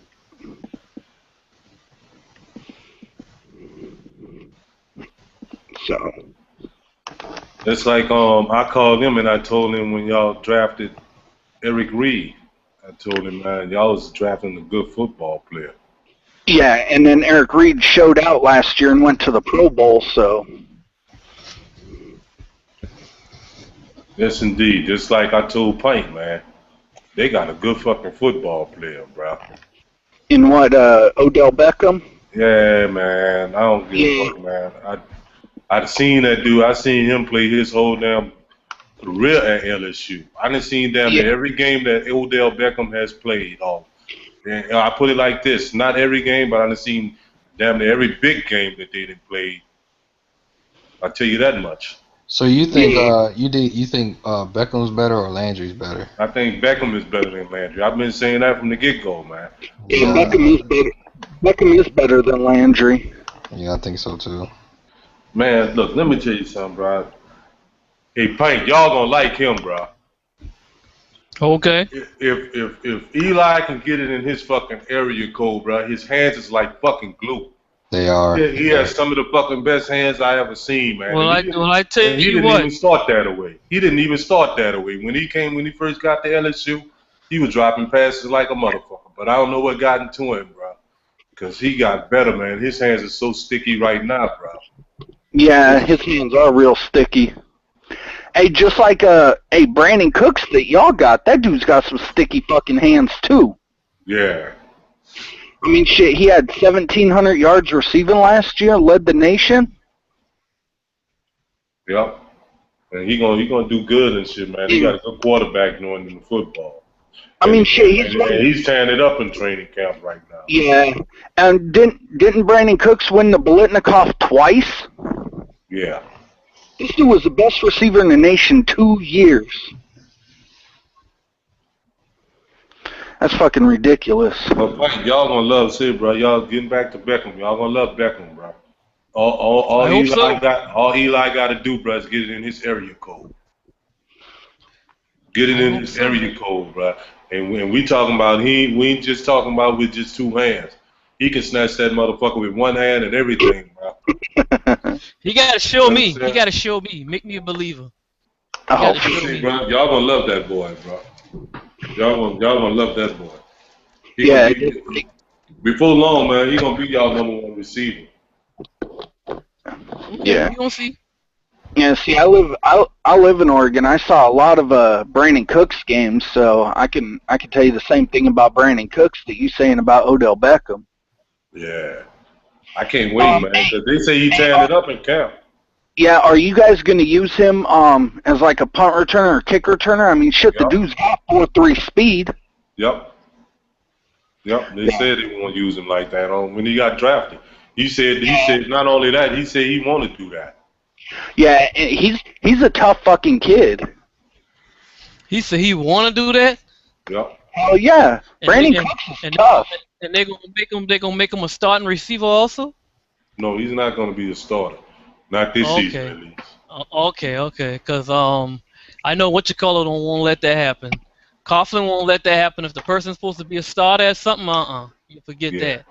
So. It's like I called him and I told him when y'all drafted Eric Reed, I told him, man, y'all was drafting a good football player. Yeah, and then Eric Reed showed out last year and went to the Pro Bowl, so. Yes, indeed. Just like I told Pint, man, they got a good fucking football player, bro. In what, Odell Beckham? Yeah, man. I don't give a fuck, man. I seen that dude. I seen him play his whole damn career at LSU. I done seen damn near every game that Odell Beckham has played. And I put it like this: not every game, but I done seen damn near every big game that they done played. I'll tell you that much. So you think you think Beckham's better or Landry's better? I think Beckham is better than Landry. I've been saying that from the get-go, man. Yeah, Beckham is better than Landry. Yeah, I think so too. Man, look, let me tell you something, bro. Hey, Pink, y'all gonna like him, bro. Okay. If Eli can get it in his fucking area code, bro, his hands is like fucking glue. They are. He has some of the fucking best hands I ever seen, man. Well, I tell you he didn't what. even start that away. He didn't even start that away. When he first got to LSU, he was dropping passes like a motherfucker. But I don't know what got into him, bro. Because he got better, man. His hands are so sticky right now, bro. Yeah, his hands are real sticky. Hey, just like Brandon Cooks that y'all got, that dude's got some sticky fucking hands too. Yeah. I mean, shit, he had 1,700 yards receiving last year, led the nation. Yep. And he gonna do good and shit, man. He got a good quarterback knowing in the football. I mean, shit, he's tearing it up in training camp right now. Yeah, and didn't Brandon Cooks win the Bolitnikoff twice? Yeah. This dude was the best receiver in the nation 2 years. That's fucking ridiculous. But y'all gonna love shit, bro. Y'all getting back to Beckham. Y'all gonna love Beckham, bro. All Eli got to do, bro, is get it in his area code. Get it in his area code, bro. And when we talking about we ain't just talking about with just 2 hands. He can snatch that motherfucker with 1 hand and everything, bro. He gotta show me. He gotta show me. Make me a believer. Bro. Y'all gonna love that boy, bro. Y'all gonna love that boy. Before long, man, he gonna be y'all #1 receiver. Yeah. You gonna see? Yeah, see, I live in Oregon. I saw a lot of Brandon Cooks games, so I can tell you the same thing about Brandon Cooks that you saying about Odell Beckham. Yeah, I can't wait, man. Because they say he tearing it up in camp. Yeah, are you guys going to use him as like a punt returner or kick returner? I mean, shit, the dude's got 4.3 speed. Yep. They said they won't use him like that when he got drafted. He said not only that, he said he want to do that. Yeah, he's a tough fucking kid. He said he want to do that. Yep. Hell yeah, Brandon Cooks is tough. And they gonna make him a starting receiver also. No, he's not gonna be a starter. Not this season, at least. Okay. Because I know what you call it won't let that happen. Coughlin won't let that happen. If the person's supposed to be a starter at something, you forget that.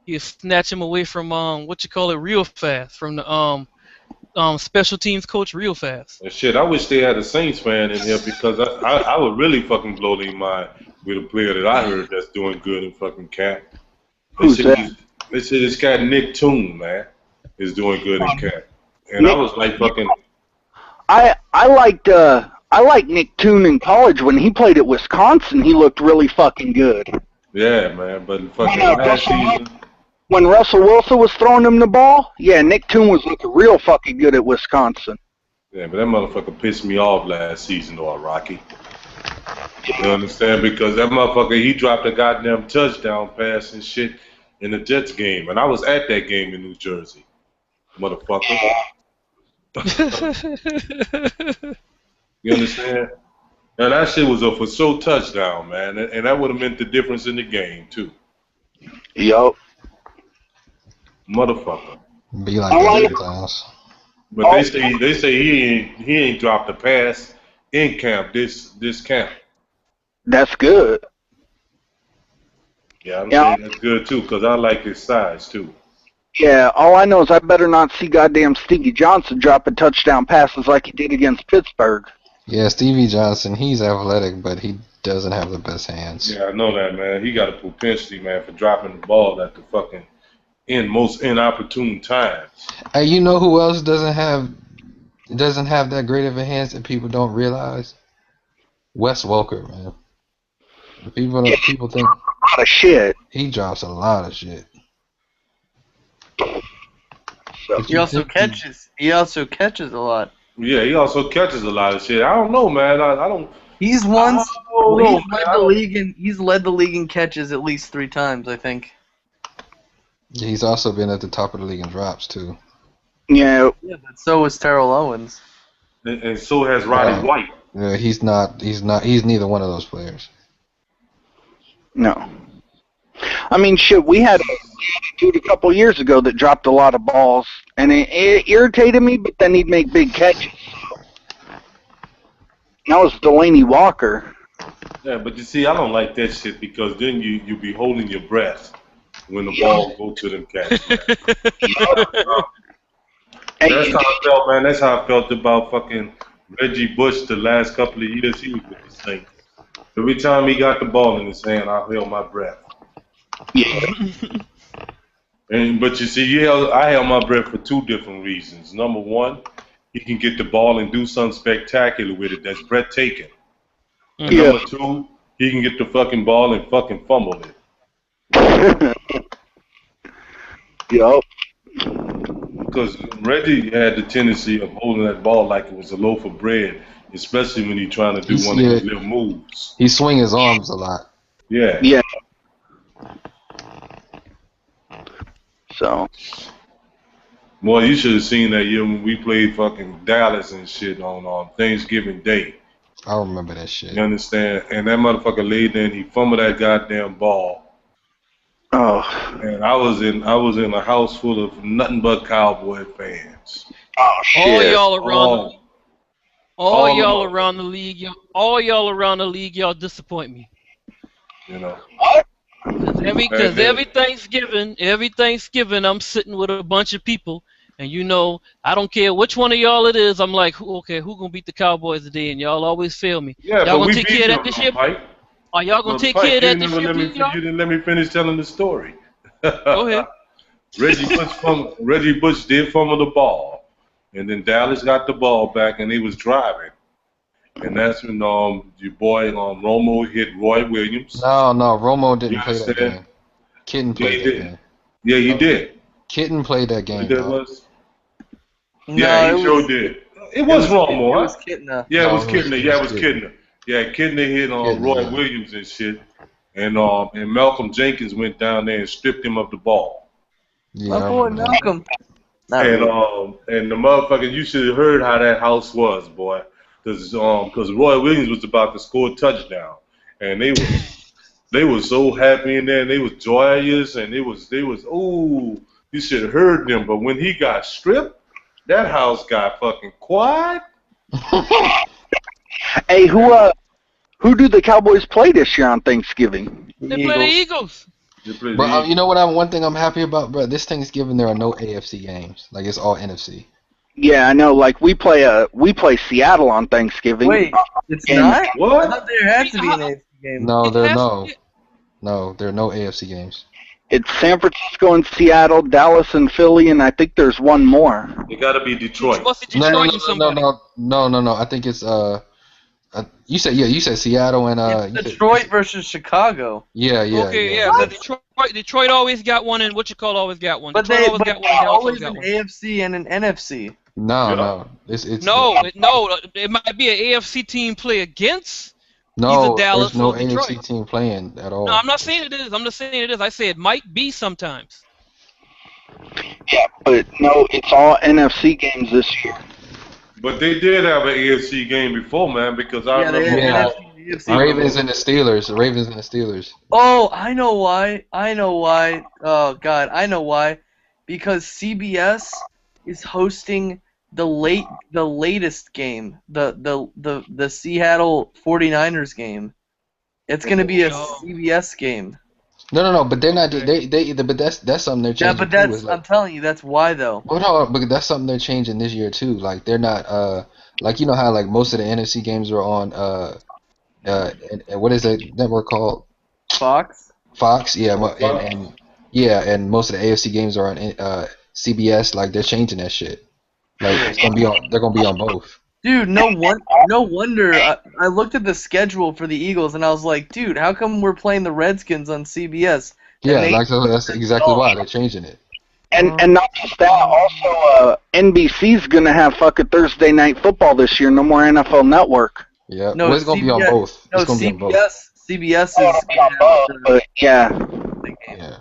He'll snatch him away from real fast from the special teams coach real fast. And shit, I wish they had a Saints fan in here because I would really fucking blow their mind with a player that I heard that's doing good in fucking camp. Who's that? They said this guy Nick Toon, man, is doing good in camp. And I was like fucking I liked Nick Toon in college when he played at Wisconsin. He looked really fucking good. yeah, man, but fucking last season When Russell Wilson was throwing him the ball, yeah, Nick Toon was looking real fucking good at Wisconsin. yeah, but that motherfucker pissed me off last season though, Rocky. You understand? Because that motherfucker, he dropped a goddamn touchdown pass and shit in the Jets game. And I was at that game in New Jersey. Motherfucker. You understand? And that shit was a for sure touchdown, man. And that would have meant the difference in the game, too. Yup. Be Motherfucker. like that sometimes. But they say he ain't dropped a pass in camp this camp. That's good. Yeah, I'm saying that's good too, because I like his size too. Yeah, all I know is I better not see goddamn Stevie Johnson dropping touchdown passes like he did against Pittsburgh. Yeah, Stevie Johnson, he's athletic, but he doesn't have the best hands. Yeah, I know that, man. He got a propensity, man, for dropping the ball at the fucking most inopportune times. Hey, you know who else doesn't have that great of a hands that people don't realize? Wes Welker, man. People think a lot of shit. He drops a lot of shit. He also catches. He also catches a lot. Yeah, he also catches a lot of shit. I don't know, man. I don't. He's led the league in catches at least 3 times, I think. He's also been at the top of the league in drops too. Yeah. Yeah, but so was Terrell Owens. And so has Roddy White. Yeah, he's neither one of those players. No. I mean, shit, we had a dude a couple years ago that dropped a lot of balls, and it irritated me, but then he'd make big catches. That was Delaney Walker. Yeah, but you see, I don't like that shit because then you be holding your breath when the ball go to them cats. That's how I felt, man. That's how I felt about fucking Reggie Bush the last couple of years he was with the Saints. Every time he got the ball in his hand, I held my breath. Yeah. But you see, I held my breath for 2 different reasons. Number one, he can get the ball and do something spectacular with it that's breathtaking. And number 2, he can get the fucking ball and fucking fumble it. Yup. Because Reggie had the tendency of holding that ball like it was a loaf of bread, especially when he's trying to do one of his little moves. He swing his arms a lot. Yeah. Yeah. So. Boy, you should have seen that year when we played fucking Dallas and shit on Thanksgiving Day. I remember that shit. You understand? And that motherfucker laid there and he fumbled that goddamn ball. Oh. And I was in a house full of nothing but Cowboy fans. Oh shit. All y'all around all y'all around the league, y'all disappoint me. You know. What? Because every Thanksgiving I'm sitting with a bunch of people, and I don't care which one of y'all it is. I'm like, who gonna beat the Cowboys today? And y'all always fail me. Yeah, y'all but gonna take care of that this year? Are y'all gonna take care of that this year? You didn't let me finish telling the story. Go ahead. Reggie Bush did fumble the ball, and then Dallas got the ball back, and he was driving. And that's when your boy Romo hit Roy Williams. No, Romo didn't play that game. Kitten played that game. Yeah, you did. Kitten played that game. That was? Yeah, he sure did. It was Romo, huh? It was Kittner. Yeah, it was Kittner. Yeah, it was Kittner. Yeah, Kittner hit Roy Williams and shit. And Malcolm Jenkins went down there and stripped him of the ball. Yeah, my boy Malcolm. And the motherfucker, you should have heard how that house was, boy. Because Roy Williams was about to score a touchdown, and they were so happy in there, and they was joyous, and they was ooh, you should have heard them. But when he got stripped, that house got fucking quiet. Hey, who do the Cowboys play this year on Thanksgiving? They play the Eagles. They play the Bro, Eagles. you know what? One thing I'm happy about, bro. This Thanksgiving there are no AFC games. Like it's all NFC. Yeah, I know. Like we play Seattle on Thanksgiving. Wait, it's And not? I What? thought there had to be an AFC game. No, It there has. there are no AFC games. it's San Francisco and Seattle, Dallas and Philly, and I think there's one more. It got to be Detroit. Must be No, Detroit and somebody. no. I think it's you said Seattle and It's Detroit versus Chicago. yeah. Okay, yeah. But Detroit always got one, and what you call always got one. But Detroit they always but got one, and Dallas always always got an one. AFC and an NFC. No. It's No, it might be an AFC team play against no. either Dallas There's no or Detroit. AFC team playing at all. No, I'm not saying it is. I'm just saying it is. I say it might be sometimes. Yeah, but no, it's all NFC games this year. But they did have an AFC game before, man, because I remember. Ravens and the Steelers. The Ravens and the Steelers. Oh, I know why. Oh God, I know why. Because CBS is hosting the latest game, the Seattle 49ers game. It's gonna be a CBS game. No. But they're not. But that's something they're Yeah, changing. but too, that's is like, I'm telling you, that's why though. But no, but that's something they're changing this year too. Like they're not like you know how like most of the NFC games are on and what is that network called? Fox. Fox, yeah, and most of the AFC games are on CBS. Like they're changing that shit. Like it's gonna be on. They're gonna be on both. Dude, no wonder. I looked at the schedule for the Eagles and I was like, dude, how come we're playing the Redskins on CBS? Yeah, like so that's exactly why they're changing it. And not just that, also NBC's gonna have fucking Thursday night football this year. No more NFL Network. Yeah, No, well, it's gonna be on CBS both. No, It's gonna be on both. CBS is on both, but yeah. Yeah.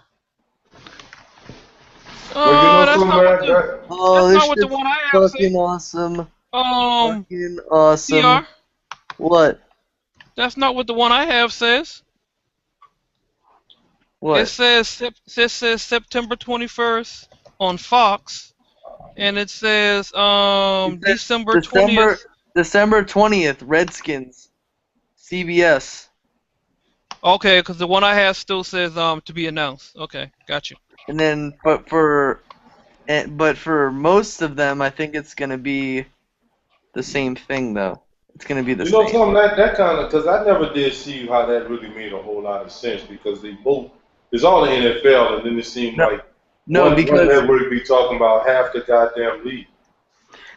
Oh, that's not what the, Oh, that's this not what the shit's one I have said. fucking awesome. Fucking CR, awesome. What? that's not what the one I have says. What? It says September 21st on Fox, and it says December 20th. December 20th, Redskins. CBS. Okay, because the one I have still says to be announced. Okay, got you. And then, but for most of them, I think it's gonna be the same thing though. It's gonna be the You know same. something that kind of because I never did see how that really made a whole lot of sense because they both it's all the NFL and then it seemed like one network be talking about half the goddamn league.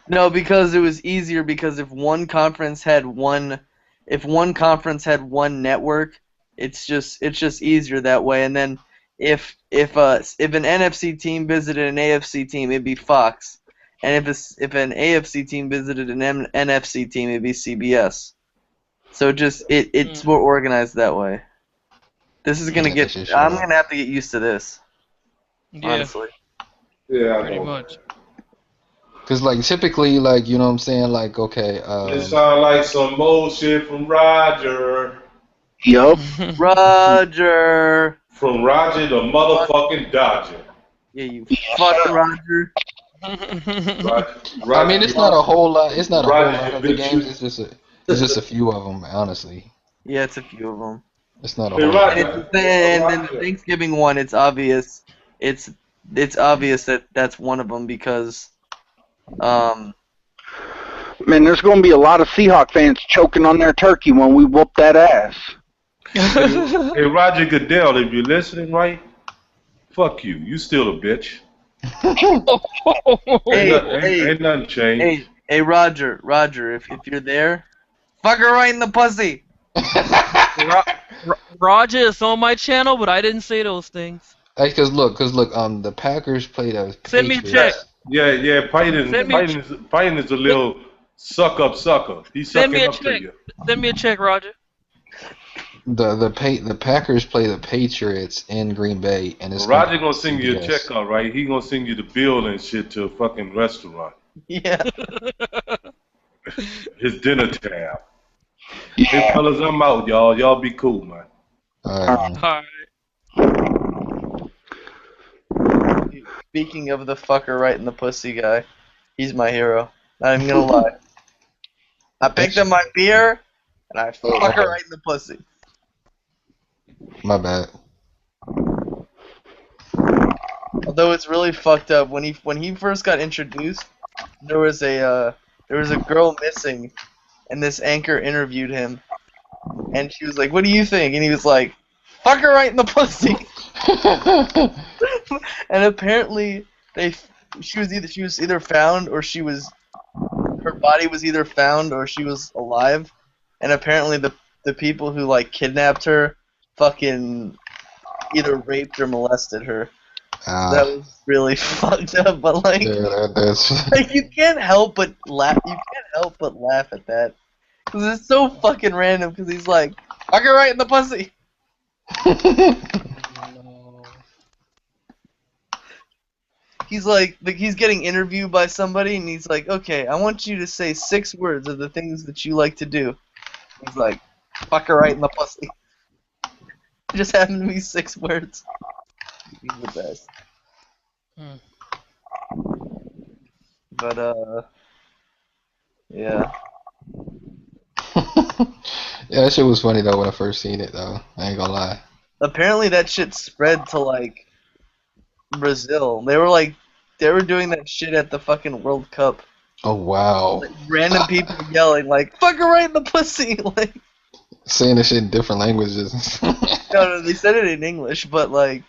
No, because it was easier because if one conference had one network, it's just easier that way. And then if an NFC team visited an AFC team, it'd be Fox. And if an AFC team visited an NFC team, it'd be CBS. So it's more organized that way. This is gonna I'm gonna have to get used to this. Yeah. Honestly. Yeah, pretty much. Cause like typically, like you know what I'm saying, like okay. It sounds like some more shit from Roger. Yup. Roger. From Roger the motherfucking Dodger. Yeah, you fuck Roger. I mean, it's not a whole lot. It's not a whole lot of the games. It's just a few of them, honestly. Yeah, it's a few of them. It's not a whole lot. And then the Thanksgiving one, it's obvious. It's obvious that that's one of them because, Man, there's gonna be a lot of Seahawk fans choking on their turkey when we whoop that ass. Hey, Roger Goodell, if you're listening, right? Fuck you. You still a bitch. Ain't nothing changed. Hey, Roger, if you're there, fuck her right in the pussy. Roger is on my channel, but I didn't say those things. Hey, cause look, the Packers played a. Send me a check. Yeah. Peyton is a little sucker. He's Send me sucking a up to check. you. Send me a check, Roger. The Packers play the Patriots in Green Bay, and it's Roger gonna send you a CBS. check out, right? He gonna send you the bill and shit to a fucking restaurant. Yeah. His dinner tab. Hey, fellas, I'm out, y'all. Y'all be cool, man. Alright. Speaking of the fucker right in the pussy guy, he's my hero. Not even gonna lie. I picked up my beer and I fuck her right in the pussy. My bad. Although it's really fucked up when he first got introduced, there was a girl missing, and this anchor interviewed him, and she was like, "What do you think?" And he was like, "Fuck her right in the pussy." And apparently she was either found or her body was either found or she was alive, and apparently the people who like kidnapped her fucking either raped or molested her. That was really fucked up, but like, yeah, that's like you can't help but laugh. You can't help but laugh at that because it's so fucking random. Because he's like, "Fuck her right in the pussy." He's getting interviewed by somebody, and he's like, "Okay, I want you to say 6 words of the things that you like to do." He's like, "Fuck her right in the pussy." It just happened to be 6 words. He's the best. But yeah. yeah, that shit was funny though when I first seen it though. I ain't gonna lie. Apparently that shit spread to like Brazil. They were doing that shit at the fucking World Cup. Oh wow. Like, random people yelling like "fuck her right in the pussy." Like Saying that shit in different languages. no, they said it in English, but like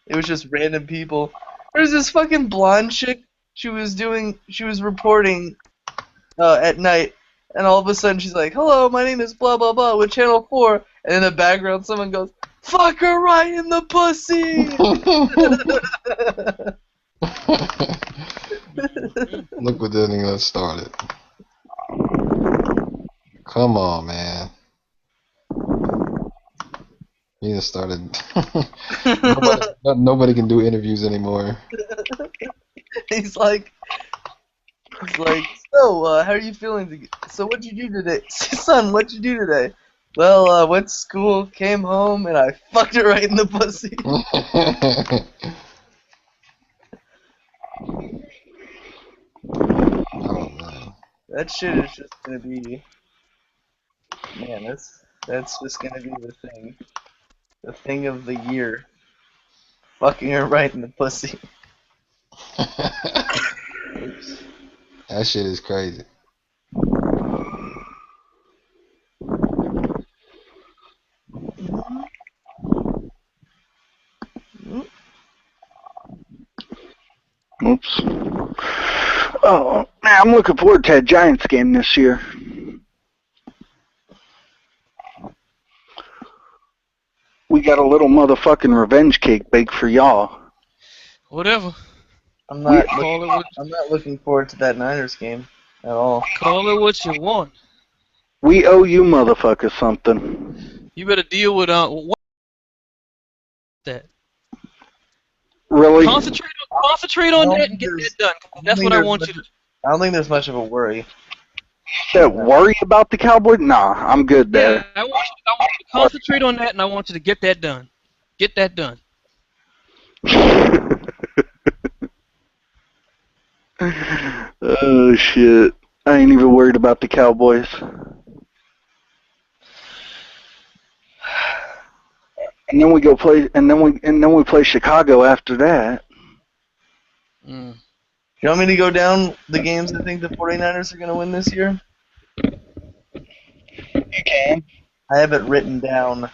it was just random people. There's this fucking blonde chick. She was reporting at night, and all of a sudden she's like, "Hello, my name is blah blah blah with Channel 4," and in the background someone goes, "Fuck her right in the pussy." Look what that thing started. Come on, man. He just started. nobody can do interviews anymore. He's like, so, how are you feeling? So, what'd you do today? Son, what'd you do today? Well, went to school, came home, and I fucked her right in the pussy. Oh, man. That shit is just gonna be, man, that's just gonna be the thing of the year. Fucking her right in the pussy. That shit is crazy. Oops. Oh, man, I'm looking forward to that Giants game this year. We got a little motherfucking revenge cake baked for y'all. Whatever. I'm not Call it looking forward to that Niners game at all. Call it what you want. We owe you motherfuckers something. You better deal with what that. Really? Concentrate on that and get that done. That's what I want you to. I don't think there's much of a worry. Worry about the Cowboys? Nah, I'm good there. Yeah, I want you to concentrate on that, and I want you to get that done. Get that done. Oh shit! I ain't even worried about the Cowboys. And then we go play, and then we play Chicago after that. You want me to go down the games I think the 49ers are going to win this year? You can. I have it written down.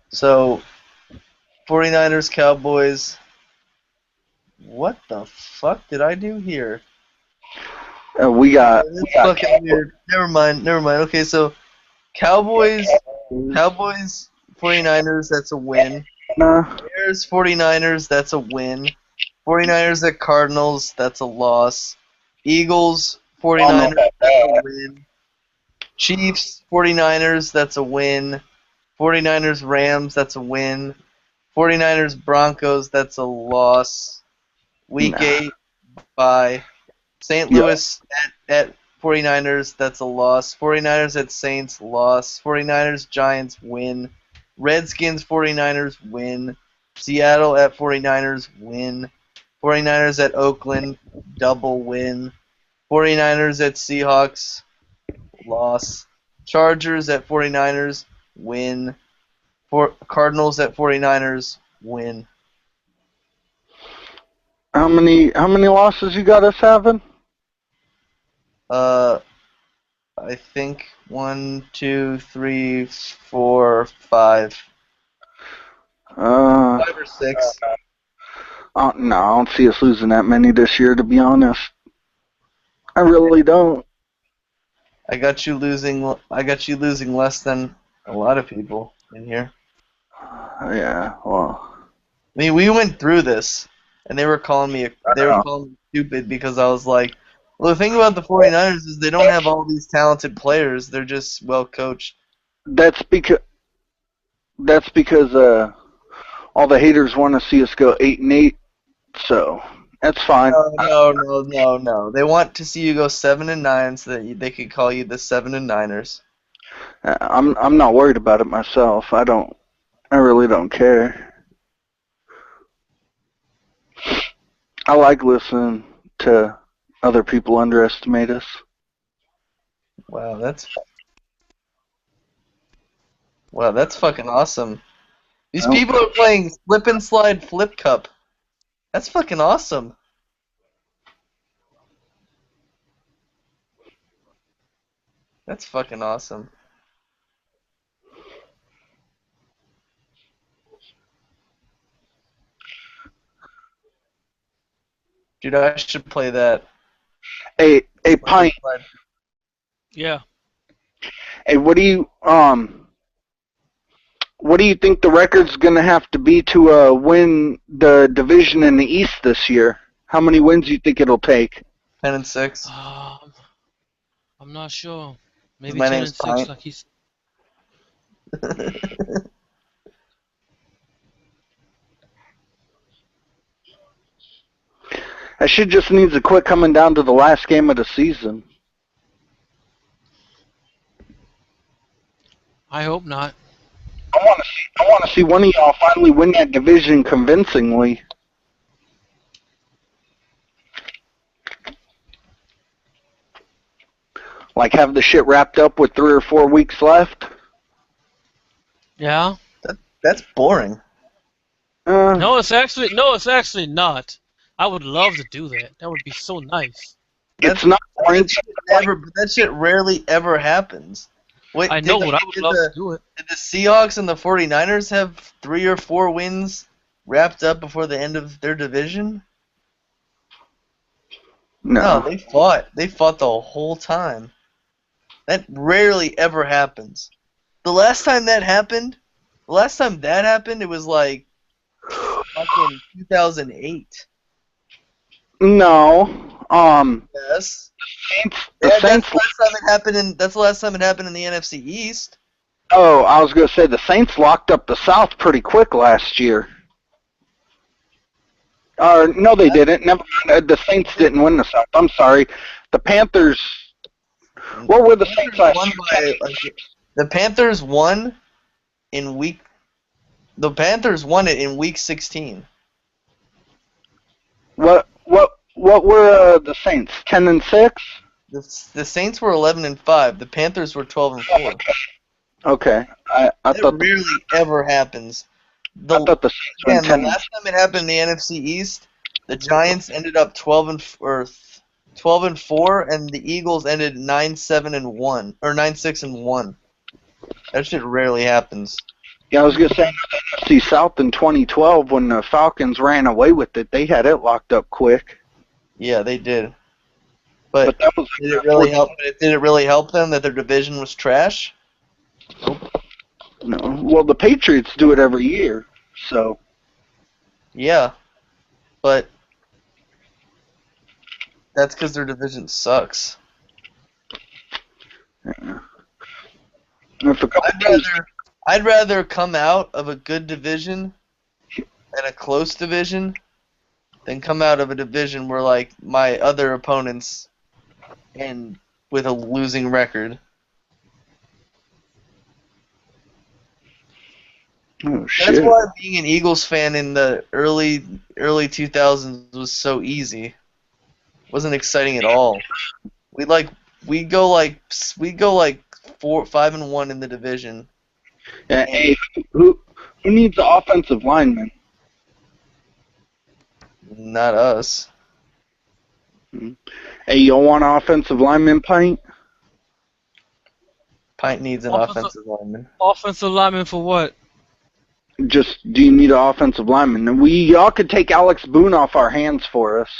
So, 49ers, Cowboys. What the fuck did I do here? We got. That's fucking weird. Never mind. Okay, so Cowboys, 49ers, that's a win. Bears, 49ers, that's a win. 49ers at Cardinals, that's a loss. Eagles, 49ers, that's a win. Chiefs, 49ers, that's a win. 49ers, Rams, that's a win. 49ers, Broncos, that's a loss. Week 8, bye. St. Louis at 49ers, that's a loss. 49ers at Saints, loss. 49ers, Giants, win. Redskins, 49ers, win. Seattle at 49ers, win. 49ers at Oakland, double win. 49ers at Seahawks, loss. Chargers at 49ers, win. Cardinals at 49ers, win. How many losses you got us having? I think 1, 2, 3, 4, 5. 5 or 6. No, I don't see us losing that many this year, to be honest. I really don't. I got you losing less than a lot of people in here. Yeah, well. I mean, we went through this, and they were calling me stupid because I was like, well, the thing about the 49ers is they don't have all these talented players. They're just well coached. That's because all the haters want to see us go 8-8, so that's fine. No. They want to see you go 7-9 so that they could call you the 7-9ers. I'm not worried about it myself. I really don't care. I like listening to other people underestimate us. Wow, that's fucking awesome. These people are playing Slip and Slide Flip Cup. That's fucking awesome. That's fucking awesome. Dude, I should play that. Hey, Pint. Yeah. Hey, what do you think the record's gonna have to be to win the division in the East this year? How many wins do you think it'll take? 10-6. I'm not sure. Maybe My 10 name's and 6, Pint. like he's. That shit just needs to quit coming down to the last game of the season. I hope not. I want to see one of y'all finally win that division convincingly. Like have the shit wrapped up with 3 or 4 weeks left. Yeah. That's boring. No, it's actually not. I would love to do that. That would be so nice. It's not boring. That shit rarely ever happens. Wait, I know, but I would love to do it. Did the Seahawks and the 49ers have 3 or 4 wins wrapped up before the end of their division? No, they fought. They fought the whole time. That rarely ever happens. The last time that happened, it was like fucking 2008. No. Yes. The Saints. That's the last time it happened in the NFC East. Oh, I was gonna say the Saints locked up the South pretty quick last year. No, they didn't. Never mind. The Saints didn't win the South. I'm sorry. The Panthers. What were the Saints last year? The Panthers won in week. The Panthers won it in week 16. What were the Saints? 10-6. The Saints were 11-5. The Panthers were 12-4. Okay, I thought rarely ever happens. I thought the Saints went 10. The last time it happened in the NFC East, the Giants ended up 12-4, and the Eagles ended 9-7-1 or 9-6-1. That shit rarely happens. Yeah, I was gonna say NFC South in 2012 when the Falcons ran away with it. They had it locked up quick. Yeah, they did. But that was did it really help? Did it really help them that their division was trash? No. Well, the Patriots do it every year, so. Yeah, but that's because their division sucks. Yeah. I'd rather come out of a good division and a close division than come out of a division where like my other opponents end with a losing record. Oh shit! That's why being an Eagles fan in the early 2000s was so easy. It wasn't exciting at all. We go like 4-5-1 in the division. Yeah, hey, who needs an offensive lineman? Not us. Hey, y'all want offensive lineman, Pint? Pint needs an Offensive, offensive lineman. offensive lineman for what? Just, do you need an offensive lineman? And y'all could take Alex Boone off our hands for us.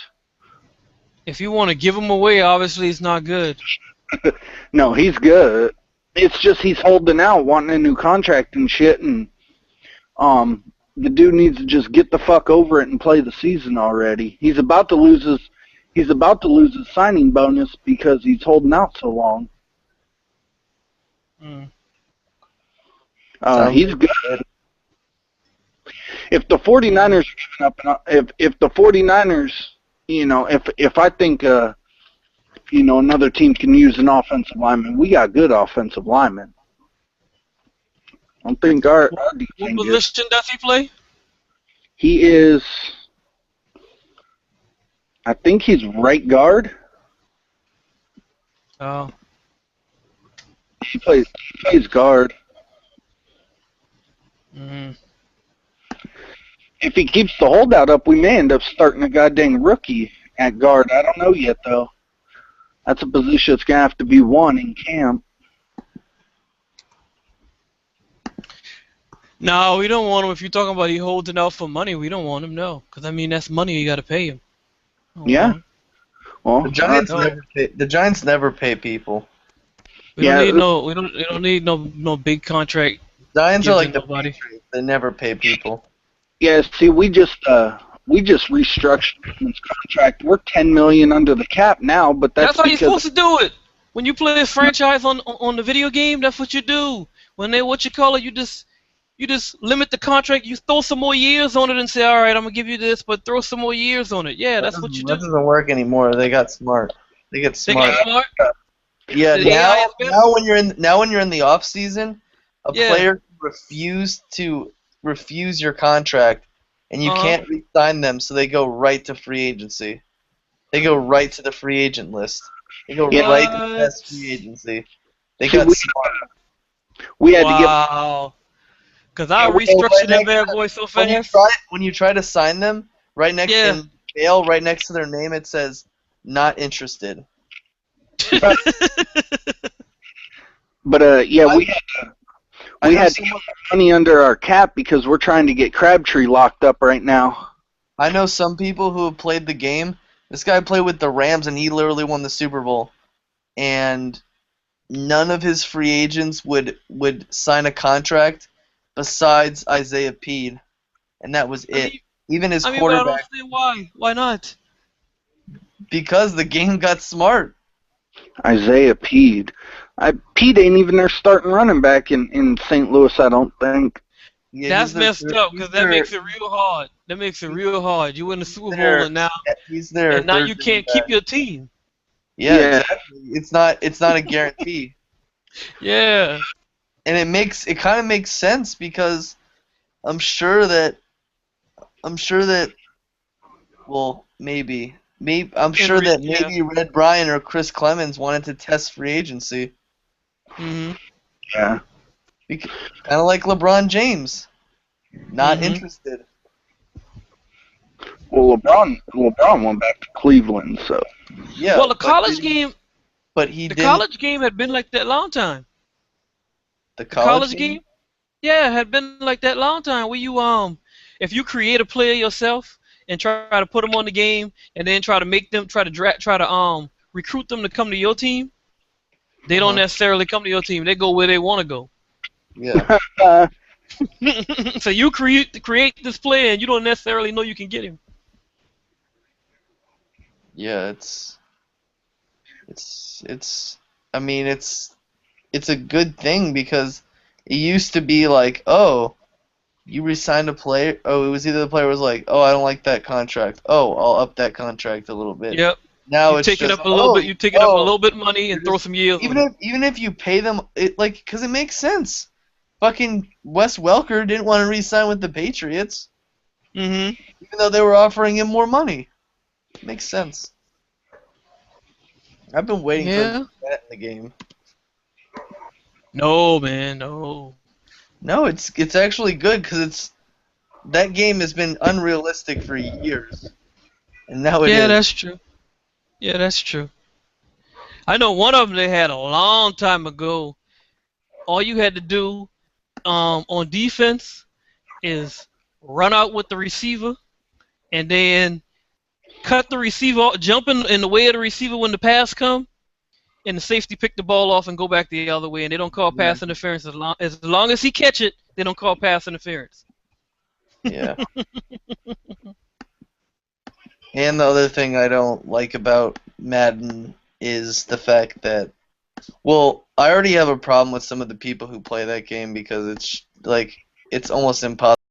If you want to give him away, obviously it's not good. No, he's good. It's just he's holding out, wanting a new contract and shit, and the dude needs to just get the fuck over it and play the season already. He's about to lose his signing bonus because he's holding out so long. He's good. If the 49ers are giving up, if the 49ers, if I think another team can use an offensive lineman, we got good offensive linemen. I don't think our What defense. position does he play? He is. I think he's right guard. Oh. He plays guard. Mm-hmm. If he keeps the holdout up, we may end up starting a goddamn rookie at guard. I don't know yet, though. That's a position that's going to have to be won in camp. No, we don't want him. If you're talking about he holding out for money, we don't want him, no. Because, I mean, that's money you got to pay him. Yeah. Well, The Giants never pay people. We don't need we don't need no big contract. Giants are like the nobody. Patriots. They never pay people. Yeah, see, we just restructured his contract. We're $10 million under the cap now, but that's how you're because supposed to do it. When you play a franchise on the video game, that's what you do. When they you just limit the contract. You throw some more years on it and say, all right, I'm gonna give you this, but throw some more years on it. Yeah, that's what you do. That doesn't work anymore. They got smart. They get They smart. get smart. Yeah, The AI is better. now when you're in the off season, a Yeah. player can refuse your contract, and you can't re-sign them, so they go right to free agency. They go right to the free agent list. They go right to the best free agency. They got smart. We had to get. Wow. Because I restructured that bad boy so fast. When you try to sign them, right next in jail, right next to their name, it says "not interested." But yeah, we had to get money under our cap because we're trying to get Crabtree locked up right now. I know some people who have played the game. This guy played with the Rams, and he literally won the Super Bowl. And none of his free agents would sign a contract besides Isaiah Peed, and that was it. Even his I quarterback. don't understand why. Why not? Because the game got smart. Isaiah Peed. Pete ain't even their starting running back in St. Louis, I don't think. Yeah, that's messed up because that makes it real hard. That makes it real hard. You win the Super Bowl and now you can't keep your team. Yeah, exactly. It's not a guarantee. Yeah. And it kind of makes sense because I'm sure that well, maybe Red Bryan or Chris Clemens wanted to test free agency. Mm-hmm. Yeah. Kind of like LeBron James, not interested. Well, LeBron went back to Cleveland, so. Yeah. Well, the college game. But the college game had been like that long time. The college game? Yeah, had been like that long time. Where you if you create a player yourself and try to put them on the game and then try to make them recruit them to come to your team, they don't necessarily come to your team. They go where they want to go. Yeah. So you create this player and you don't necessarily know you can get him. Yeah, I mean, it's a good thing because it used to be like, oh, you re-signed a player. Oh, it was either the player was like, oh, I don't like that contract. Oh, I'll up that contract a little bit. Yep. Now you take it up a little bit. You take it up a little bit money and throw some years. Even if you pay them, because it makes sense. Fucking Wes Welker didn't want to re-sign with the Patriots. Mm-hmm. Even though they were offering him more money. It makes sense. I've been waiting for that in the game. No, man, no. No, it's actually good because that game has been unrealistic for years. And now it Yeah, is. that's true. Yeah, that's true. I know one of them they had a long time ago. All you had to do on defense is run out with the receiver and then cut the receiver, jump in the way of the receiver when the pass come, and the safety pick the ball off and go back the other way, and they don't call pass interference as long as he catch it. They don't call pass interference. Yeah. And the other thing I don't like about Madden is the fact that, well, I already have a problem with some of the people who play that game because it's like it's almost impossible